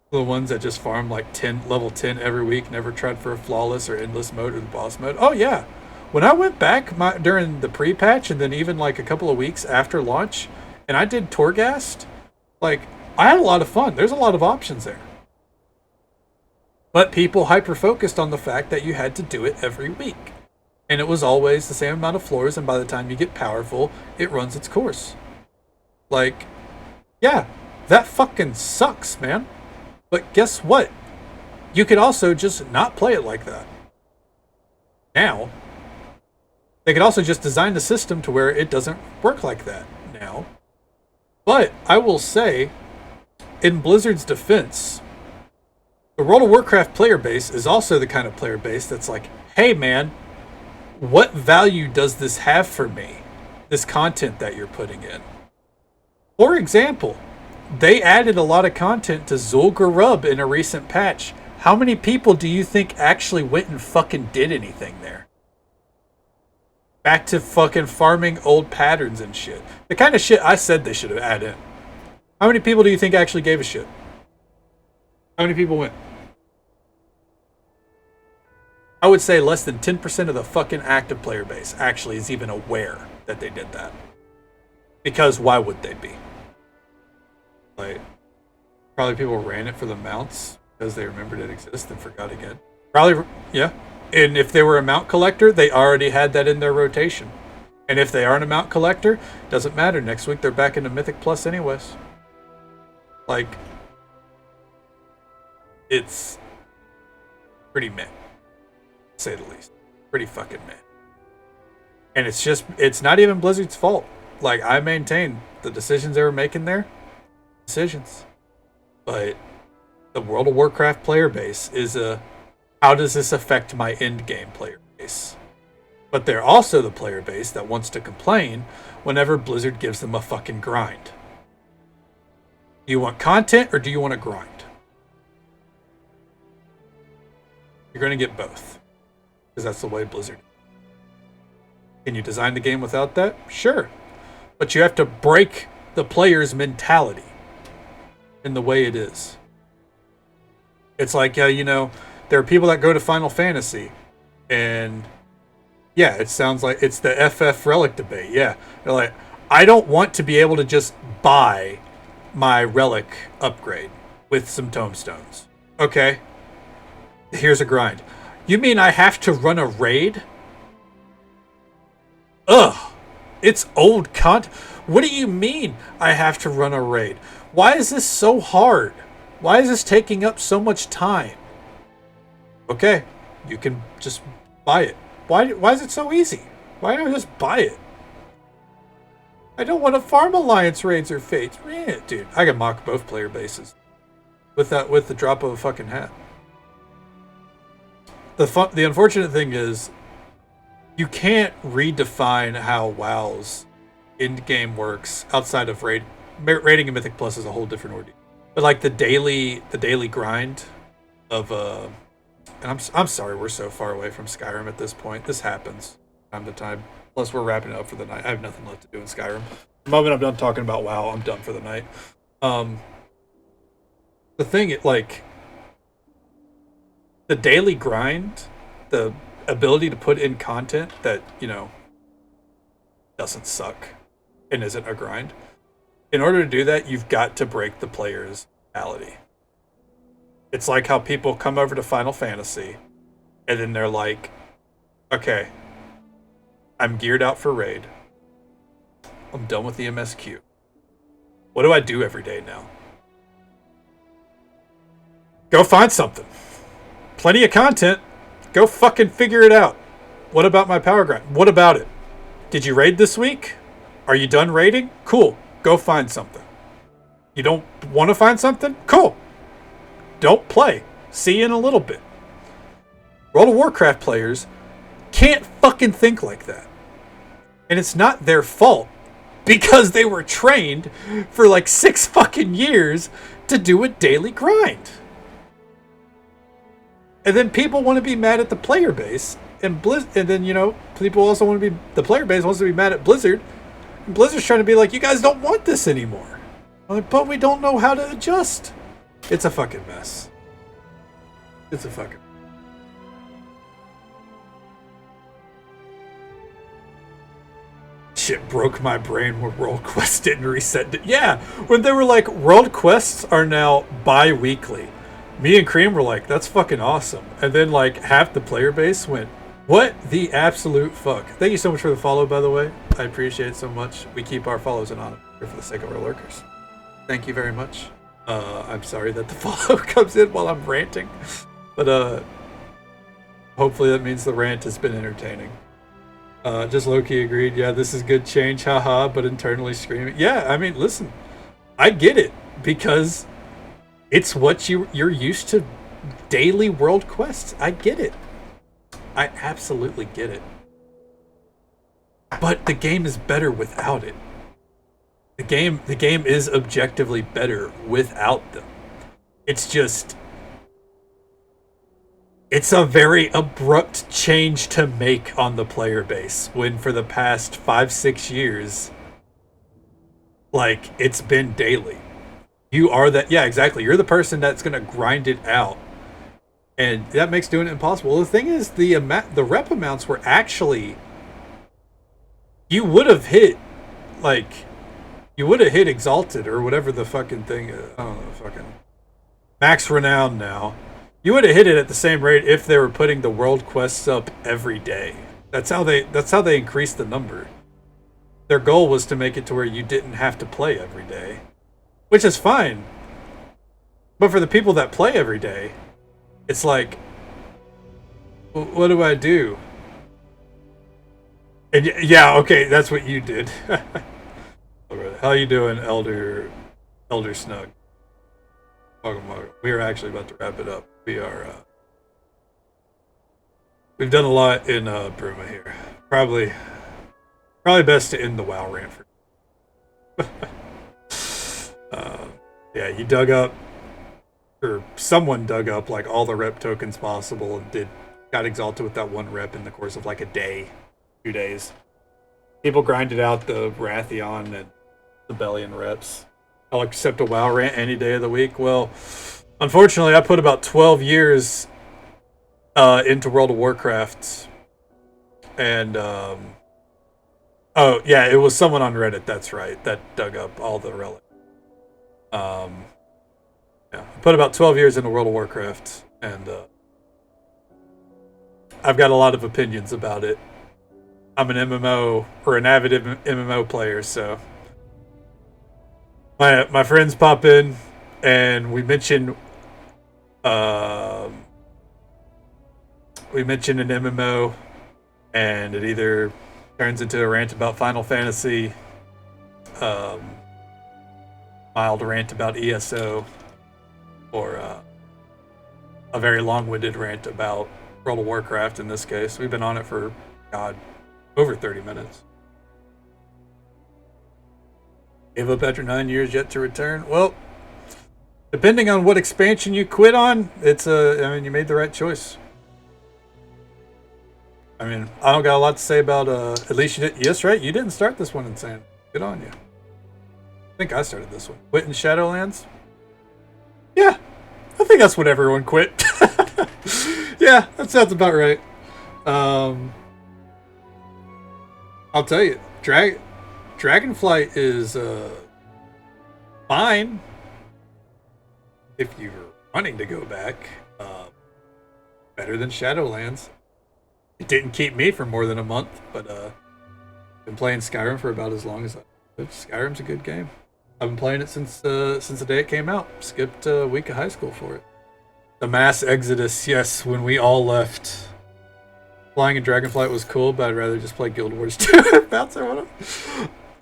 C: the ones that just farm like level 10 every week, never tried for a flawless or endless mode or the boss mode. Oh yeah. When I went back during the pre-patch and then even like a couple of weeks after launch and I did Torghast, like I had a lot of fun. There's a lot of options there. But people hyper-focused on the fact that you had to do it every week. And it was always the same amount of floors, and by the time you get powerful, it runs its course. Like, yeah, that fucking sucks, man. But guess what? You could also just not play it like that. Now, they could also just design the system to where it doesn't work like that now. But I will say, in Blizzard's defense, the World of Warcraft player base is also the kind of player base that's like, hey man, what value does this have for me? This content that you're putting in. For example, they added a lot of content to Zul'Gurub in a recent patch. How many people do you think actually went and fucking did anything there? Back to fucking farming old patterns and shit. The kind of shit I said they should have added in. How many people do you think actually gave a shit? How many people went? I would say less than 10% of the fucking active player base actually is even aware that they did that. Because why would they be? Like, probably people ran it for the mounts because they remembered it existed and forgot again. Probably, yeah. And if they were a mount collector, they already had that in their rotation. And if they aren't a mount collector, doesn't matter. Next week they're back into Mythic Plus anyways. Like, it's pretty meh, to say the least. Pretty fucking meh. And it's not even Blizzard's fault. Like, I maintain the decisions they were making there, decisions. But the World of Warcraft player base is how does this affect my end game player base? But they're also the player base that wants to complain whenever Blizzard gives them a fucking grind. Do you want content or do you want to grind? You're going to get both. Because that's the way Blizzard is. Can you design the game without that? Sure. But you have to break the player's mentality in the way it is. It's like, you know, there are people that go to Final Fantasy and yeah, it sounds like it's the FF Relic debate. Yeah. They're like, I don't want to be able to just buy my Relic upgrade with some tombstones. Okay. Here's a grind. You mean I have to run a raid? Ugh. It's old content. What do you mean I have to run a raid? Why is this so hard? Why is this taking up so much time? Okay, you can just buy it. Why is it so easy? Why don't I just buy it? I don't want to farm Alliance raids or fates. Man, dude, I can mock both player bases with the drop of a fucking hat. The unfortunate thing is you can't redefine how WoW's end game works outside of raiding and Mythic Plus is a whole different ordeal. But like the daily grind of and I'm sorry we're so far away from Skyrim at this point. This happens time to time. Plus we're wrapping it up for the night. I have nothing left to do in Skyrim. The moment I'm done talking about WoW, I'm done for the night. The thing, like the daily grind, the ability to put in content that, you know, doesn't suck and isn't a grind. In order to do that, you've got to break the player's mentality. It's like how people come over to Final Fantasy and then they're like, okay, I'm geared out for raid. I'm done with the MSQ. What do I do every day now? Go find something. Plenty of content. Go fucking figure it out. What about my power grind? What about it? Did you raid this week? Are you done raiding? Cool. Go find something. You don't want to find something? Cool. Don't play. See you in a little bit. World of Warcraft players can't fucking think like that. And it's not their fault because they were trained for like 6 fucking years to do a daily grind. And then people want to be mad at the player base, and then people also want to be the player base wants to be mad at Blizzard. And Blizzard's trying to be like, you guys don't want this anymore. I'm like, but we don't know how to adjust. It's a fucking mess. It's a fucking. Shit broke my brain when World Quest didn't reset. Yeah, when they were like, World Quests are now bi-weekly. Me and Cream were like, that's fucking awesome. And then like half the player base went, what the absolute fuck? Thank you so much for the follow, by the way. I appreciate it so much. We keep our follows anonymous for the sake of our lurkers. Thank you very much. I'm sorry that the follow comes in while I'm ranting. But hopefully that means the rant has been entertaining. Just Loki agreed. Yeah, this is good change, haha, but internally screaming. Yeah, I mean, listen, I get it because it's what you're used to, daily world quests. I get it. I absolutely get it. But the game is better without it. The game is objectively better without them. It's just, it's a very abrupt change to make on the player base when for the past 5-6 years, like, it's been daily. You are that, yeah, exactly. You're the person that's going to grind it out. And that makes doing it impossible. The thing is, the rep amounts were actually, you would have hit, like, you would have hit Exalted or whatever the fucking thing is. I don't know, fucking Max Renown now. You would have hit it at the same rate if they were putting the world quests up every day. That's how they increased the number. Their goal was to make it to where you didn't have to play every day, which is fine. But for the people that play every day, it's like, what do I do? And yeah, okay, that's what you did. How you doing, Elder Snug? Welcome. We are actually about to wrap it up. We've done a lot in Bruma here. Probably best to end the WoW rant for. Yeah, you dug up, or someone dug up like all the rep tokens possible and got exalted with that one rep in the course of like a day, 2 days. People grinded out the Wrathion and the Bellion reps. I'll accept a WoW rant any day of the week. Well, unfortunately, I put about 12 years into World of Warcraft. And, oh, yeah, it was someone on Reddit, that's right, that dug up all the relics. Yeah, I put about 12 years into World of Warcraft, and I've got a lot of opinions about it. I'm an MMO, or an avid MMO player, so my friends pop in, and we mention an MMO, and it either turns into a rant about Final Fantasy, mild rant about ESO, or a very long-winded rant about World of Warcraft in this case. We've been on it for, God, over 30 minutes. Gave up after 9 years, yet to return. Well, depending on what expansion you quit on, it's you made the right choice. I mean, I don't got a lot to say about, at least you did, yes, right, you didn't start this one insane. Good on you. I think I started this one. Quit in Shadowlands? Yeah, I think that's what everyone quit. Yeah, that sounds about right. I'll tell you, Dragonflight is fine if you're wanting to go back. Better than Shadowlands. It didn't keep me for more than a month, but been playing Skyrim for about as long as I could. Skyrim's a good game. I've been playing it since the day it came out. Skipped a week of high school for it. The mass exodus, yes, when we all left. Flying in Dragonflight was cool, but I'd rather just play Guild Wars 2.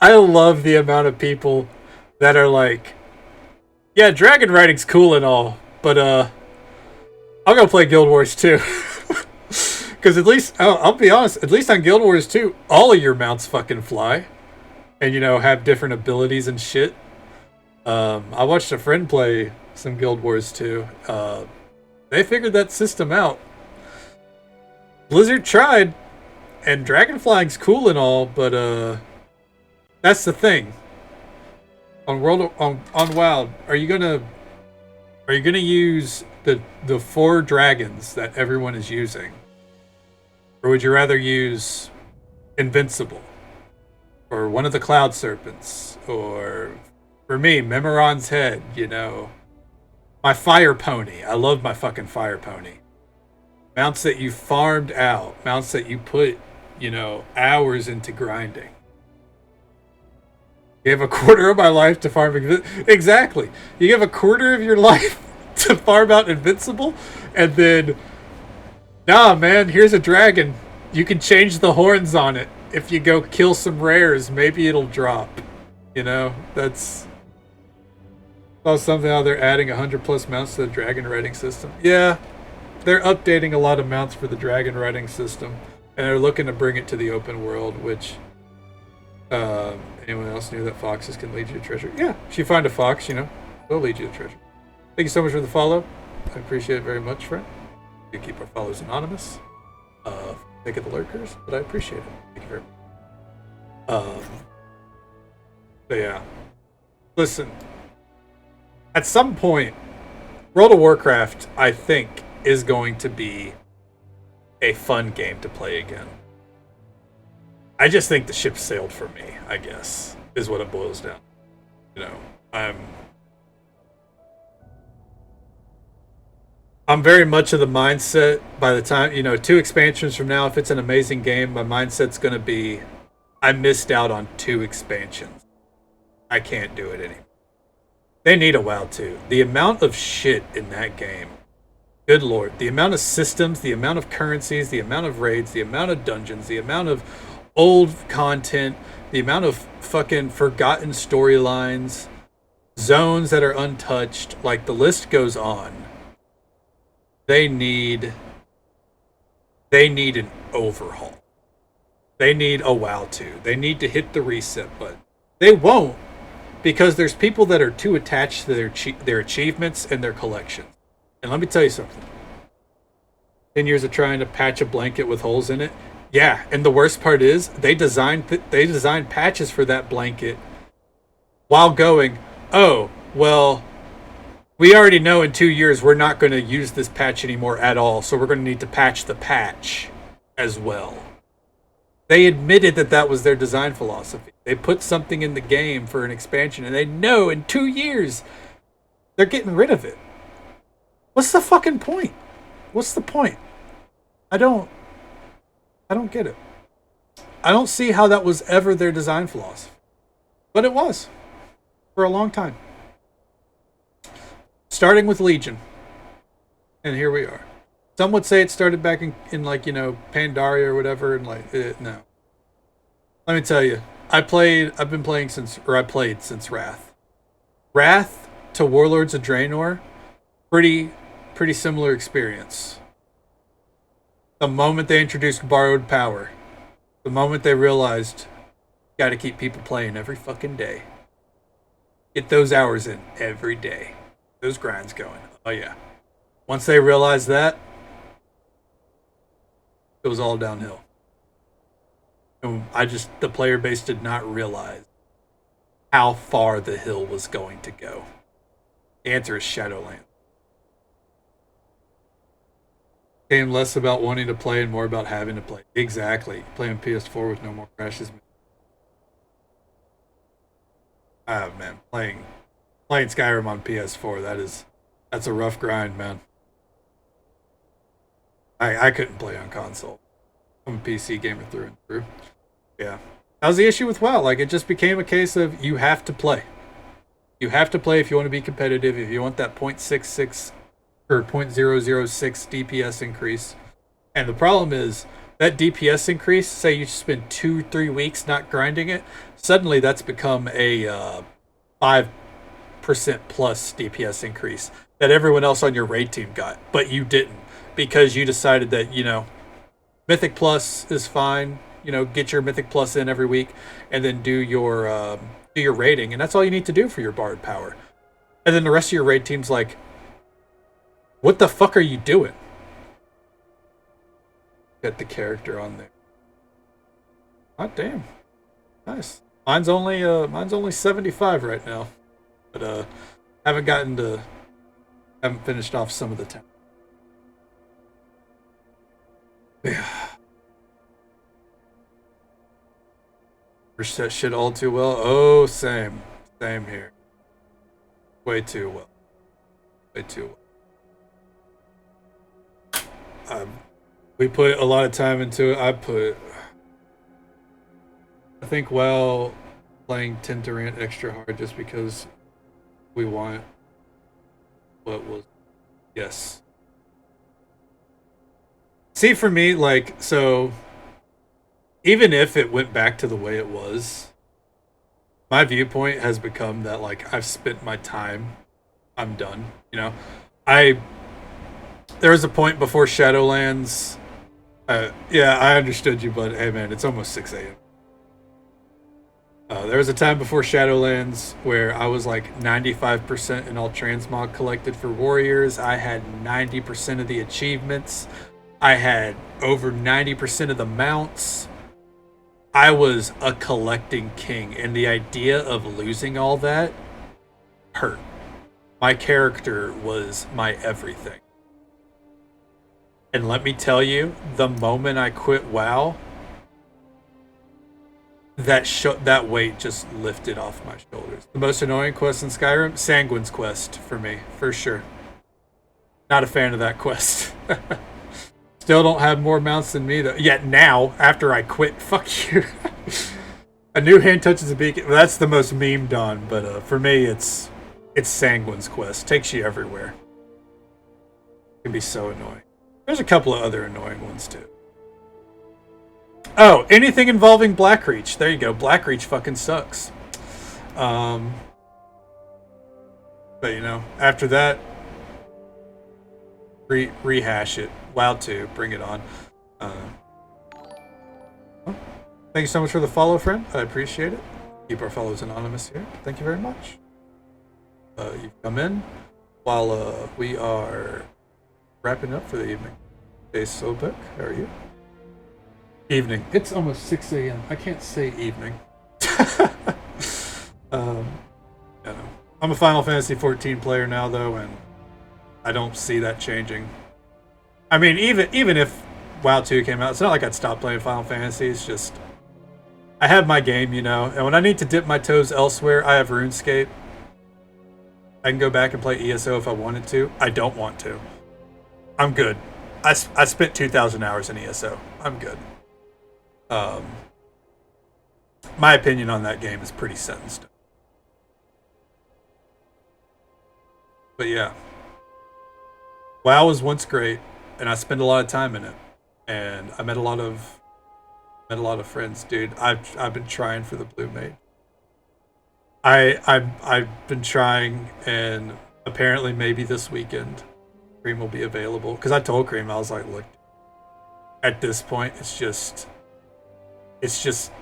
C: I love the amount of people that are like, yeah, dragon riding's cool and all, but I'll go play Guild Wars 2. Because at least, I'll be honest, at least on Guild Wars 2, all of your mounts fucking fly. And, have different abilities and shit. I watched a friend play some Guild Wars 2. They figured that system out. Blizzard tried, and dragonflying's cool and all, but that's the thing. On WoW, are you gonna use the 4 dragons that everyone is using, or would you rather use Invincible, or one of the Cloud Serpents, or for me, Memoron's Head? You know, my Fire Pony. I love my fucking Fire Pony. Mounts that you farmed out, mounts that you put, you know, hours into grinding. You have a quarter of my life to farm. Exactly. You have a quarter of your life to farm out Invincible, and then, nah, man, here's a dragon. You can change the horns on it. If you go kill some rares, maybe it'll drop. You know, that's... saw something how they're adding 100+ mounts to the dragon riding system. Yeah, they're updating a lot of mounts for the dragon riding system, and they're looking to bring it to the open world, which... anyone else knew that foxes can lead you to treasure? Yeah, if you find a fox, you know, they'll lead you to treasure. Thank you so much for the follow. I appreciate it very much, friend. You keep our follows anonymous. Thank you, the lurkers, but I appreciate it. Thank you very much. But yeah. Listen, at some point, World of Warcraft, I think, is going to be a fun game to play again. I just think the ship sailed for me, I guess, is what it boils down. You know, I'm very much of the mindset by the time, you know, 2 expansions from now, if it's an amazing game, my mindset's going to be, I missed out on 2 expansions. I can't do it anymore. They need a WoW 2. The amount of shit in that game, good lord. The amount of systems, the amount of currencies, the amount of raids, the amount of dungeons, the amount of old content, the amount of fucking forgotten storylines, zones that are untouched, like the list goes on. They need an overhaul. They need a WoW 2. They need to hit the reset button. They won't, because there's people that are too attached to their achievements and their collections. And let me tell you something. 10 years of trying to patch a blanket with holes in it. Yeah, and the worst part is they designed patches for that blanket while going, oh, well, we already know in 2 years we're not going to use this patch anymore at all, so we're going to need to patch the patch as well. They admitted that that was their design philosophy. They put something in the game for an expansion, and they know in 2 years they're getting rid of it. What's the fucking point? What's the point? I don't get it. I don't see how that was ever their design philosophy. But it was. For a long time. Starting with Legion. And here we are. Some would say it started back in like, you know, Pandaria or whatever, and like, no. Let me tell you. I played since Wrath. Wrath to Warlords of Draenor, pretty similar experience. The moment they introduced borrowed power, the moment they realized, got to keep people playing every fucking day. Get those hours in every day. Those grinds going. Oh yeah. Once they realized that, it was all downhill. And the player base did not realize how far the hill was going to go. The answer is Shadowlands. Became less about wanting to play and more about having to play. Exactly. Playing PS4 with no more crashes. Ah, man. Playing Skyrim on PS4, that's a rough grind, man. I couldn't play on console. I'm a PC gamer through and through. Yeah. That was the issue with WoW. Like, it just became a case of you have to play. You have to play if you want to be competitive, if you want that 0.66 or 0.006 DPS increase. And the problem is, that DPS increase, say you spend 2-3 weeks not grinding it, suddenly that's become a 5% plus DPS increase that everyone else on your raid team got, but you didn't, because you decided that, you know, Mythic Plus is fine, you know, get your Mythic Plus in every week, and then do your raiding, and that's all you need to do for your Bard power. And then the rest of your raid team's like, What the fuck are you doing? Get the character on there. God damn. Nice. Mine's only 75 right now. But haven't finished off some of the time. Yeah. That shit all too well. Oh, same here. Way too well. Way too well. We put a lot of time into it. I think WoW playing tend to rant extra hard just because we want what was. Yes. See, for me, like, so even if it went back to the way it was, my viewpoint has become that, like, I've spent my time. I'm done. You know, there was a point before Shadowlands. Yeah, I understood you, but hey, man, it's almost 6 a.m. There was a time before Shadowlands where I was like 95% in all transmog collected for warriors. I had 90% of the achievements. I had over 90% of the mounts. I was a collecting king, and the idea of losing all that hurt. My character was my everything. And let me tell you, the moment I quit WoW, that weight just lifted off my shoulders. The most annoying quest in Skyrim? Sanguine's quest for me, for sure. Not a fan of that quest. Still don't have more mounts than me though. Yet now, after I quit, fuck you. A new hand touches a beacon. Well, that's the most memed on, but for me, it's Sanguine's quest. Takes you everywhere. It can be so annoying. There's a couple of other annoying ones too. Oh, anything involving Blackreach. There you go. Blackreach fucking sucks. But you know, after that, rehash it. WoW 2, bring it on. Thank you so much for the follow, friend. I appreciate it. Keep our follows anonymous here. Thank you very much. You've come in while we are wrapping up for the evening. Hey, Sobek, how are you? Evening. It's almost 6 a.m. I can't say evening. I'm a Final Fantasy 14 player now, though, and I don't see that changing. I mean, even if WoW 2 came out, it's not like I'd stop playing Final Fantasy. It's just I have my game, you know, and when I need to dip my toes elsewhere, I have RuneScape. I can go back and play ESO if I wanted to. I don't want to. I'm good. I spent 2,000 hours in ESO. I'm good. My opinion on that game is pretty set in stone. But yeah. WoW was once great, and I spent a lot of time in it. And I met a lot of friends, dude. I've been trying for the Blue Mage. I've been trying, and apparently maybe this weekend Cream will be available. Because I told Cream, I was like, look, at this point, it's just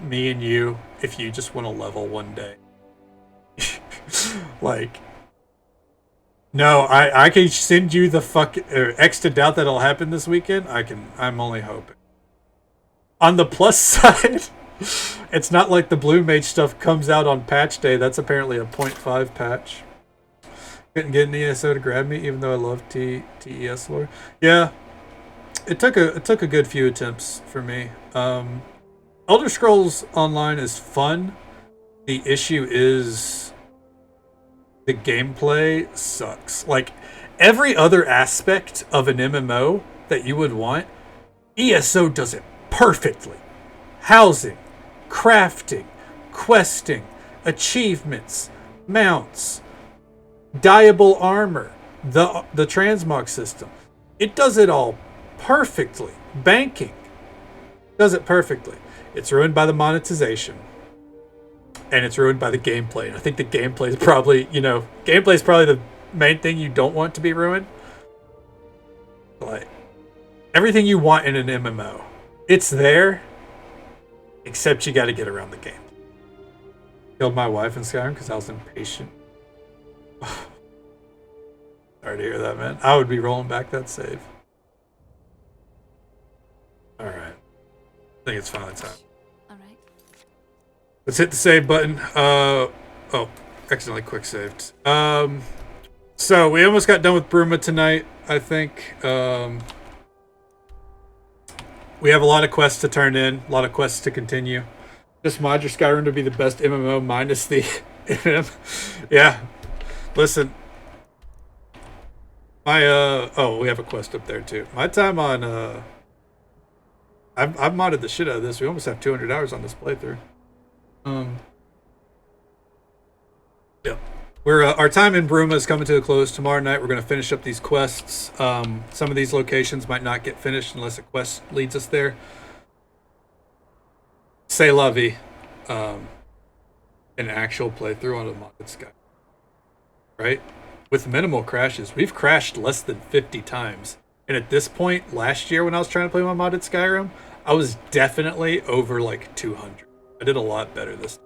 C: me and you if you just want to level one day. Like, no, I can send you the X to doubt that'll happen this weekend. I'm only hoping. On the plus side, it's not like the Blue Mage stuff comes out on patch day. That's apparently a 0.5 patch. Couldn't get an ESO to grab me, even though I love TES lore. Yeah, it took a good few attempts for me. Elder Scrolls Online is fun. The issue is the gameplay sucks. Like, every other aspect of an MMO that you would want, ESO does it perfectly. Housing, crafting, questing, achievements, mounts, dyeable armor, the transmog system. It does it all perfectly. Banking does it perfectly. It's ruined by the monetization. And it's ruined by the gameplay. And I think the gameplay is probably, the main thing you don't want to be ruined. But everything you want in an MMO, it's there, except you got to get around the game. Killed my wife in Skyrim because I was impatient. Sorry sorry to hear that, man. I would be rolling back that save. Alright. I think it's finally time.
O: Alright.
C: Let's hit the save button. Oh, accidentally quick saved. So we almost got done with Bruma tonight, I think. We have a lot of quests to turn in, a lot of quests to continue. Just mod your Skyrim to be the best MMO minus the MM. Yeah. Listen. My we have a quest up there too. My time on I've modded the shit out of this. We almost have 200 hours on this playthrough. Yeah. We're our time in Bruma is coming to a close. Tomorrow night we're going to finish up these quests. Some of these locations might not get finished unless a quest leads us there. C'est la vie. An actual playthrough on a modded Sky. Right? With minimal crashes. We've crashed less than 50 times. And at this point, last year when I was trying to play my modded Skyrim, I was definitely over like 200. I did a lot better this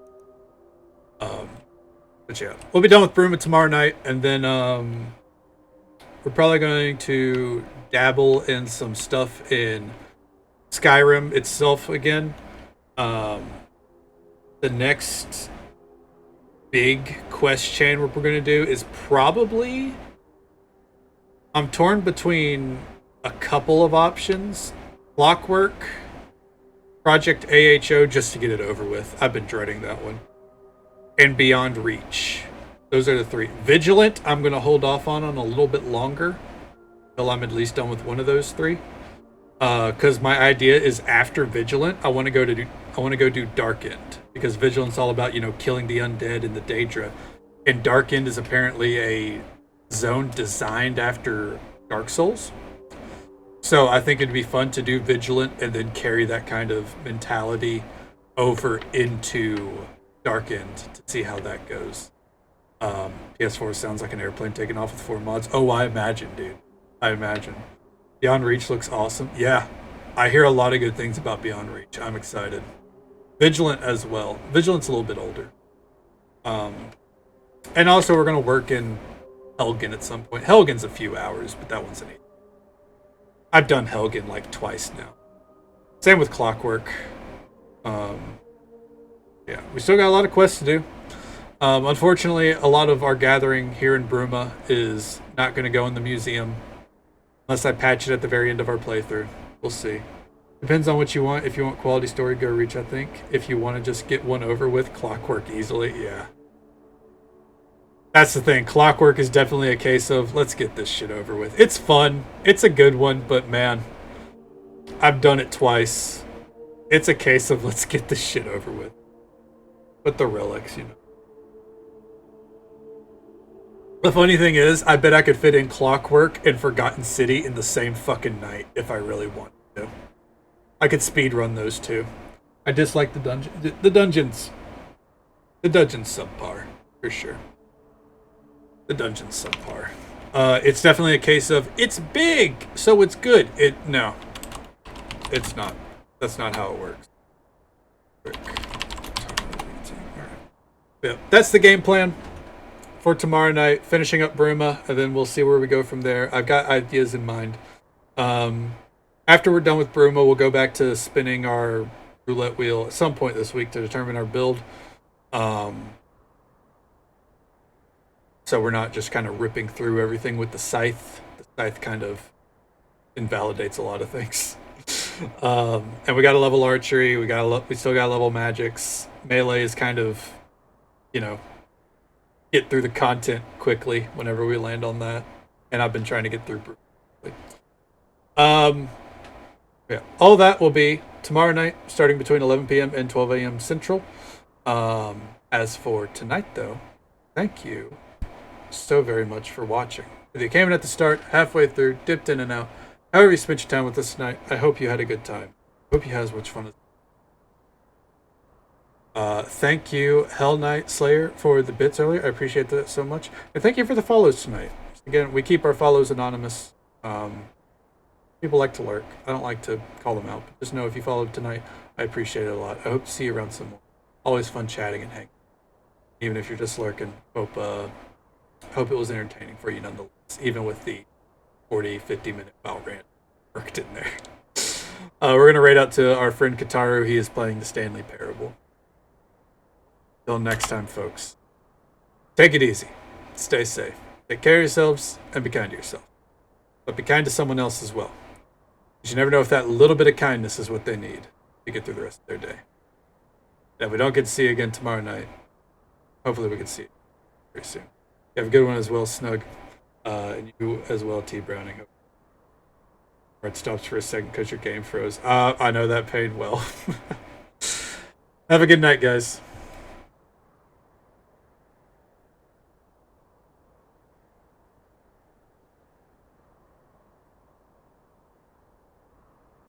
C: time. But yeah, we'll be done with Bruma tomorrow night, and then we're probably going to dabble in some stuff in Skyrim itself again. The next big quest chain we're going to do is probably... I'm torn between a couple of options. Clockwork, Project AHO, just to get it over with. I've been dreading that one. And Beyond Reach. Those are the three. Vigilant, I'm going to hold off on a little bit longer until I'm at least done with one of those three. Because my idea is after Vigilant, I want to go do Dark End, because Vigilant's all about, killing the undead in the Daedra, and Dark End is apparently a zone designed after Dark Souls. So I think it'd be fun to do Vigilant and then carry that kind of mentality over into Dark End to see how that goes. PS4 sounds like an airplane taking off with 4 mods. Oh, I imagine, dude. I imagine. Beyond Reach looks awesome. Yeah, I hear a lot of good things about Beyond Reach. I'm excited. Vigilant as well. Vigilant's a little bit older. And also we're going to work in Helgen at some point. Helgen's a few hours, but that one's an 8. I've done Helgen like twice now. Same with Clockwork. Yeah, we still got a lot of quests to do. Unfortunately, a lot of our gathering here in Bruma is not going to go in the museum unless I patch it at the very end of our playthrough. We'll see. Depends on what you want. If you want quality story, go Reach, I think. If you want to just get one over with, Clockwork easily, yeah. That's the thing. Clockwork is definitely a case of, let's get this shit over with. It's fun. It's a good one, but man, I've done it twice. It's a case of, let's get this shit over with. But the relics, The funny thing is, I bet I could fit in Clockwork and Forgotten City in the same fucking night if I really wanted to. I could speedrun those two. I dislike the dungeon. The dungeons. The dungeon's subpar, for sure. The dungeon's subpar. It's definitely a case of, it's big, so it's good. No. It's not. That's not how it works. Yeah, that's the game plan for tomorrow night. Finishing up Bruma, and then we'll see where we go from there. I've got ideas in mind. After we're done with Bruma, we'll go back to spinning our roulette wheel at some point this week to determine our build. So we're not just kind of ripping through everything with the scythe. The scythe kind of invalidates a lot of things. And we got to level archery. We still got to level magics. Melee is kind of, get through the content quickly whenever we land on that. And I've been trying to get through quickly. Yeah, all that will be tomorrow night, starting between 11 p.m. and 12 a.m. Central. As for tonight, though, thank you so very much for watching. If you came in at the start, halfway through, dipped in and out, however you spent your time with us tonight, I hope you had a good time. I hope you had as much fun as thank you, Hell Knight Slayer, for the bits earlier. I appreciate that so much. And thank you for the follows tonight. Again, we keep our follows anonymous. People like to lurk. I don't like to call them out. But just know if you followed tonight, I appreciate it a lot. I hope to see you around some more. Always fun chatting and hanging. Even if you're just lurking. Hope I hope it was entertaining for you nonetheless, even with the 40-50 minute Valorant worked in there. We're going to raid out to our friend Kataru. He is playing the Stanley Parable. Till next time, folks. Take it easy. Stay safe. Take care of yourselves and be kind to yourself. But be kind to someone else as well. Because you never know if that little bit of kindness is what they need to get through the rest of their day. And if we don't get to see you again tomorrow night, hopefully we can see you very soon. You have a good one as well, Snug. And you as well, T. Browning. It stops for a second because your game froze. I know that paid well. Have a good night, guys.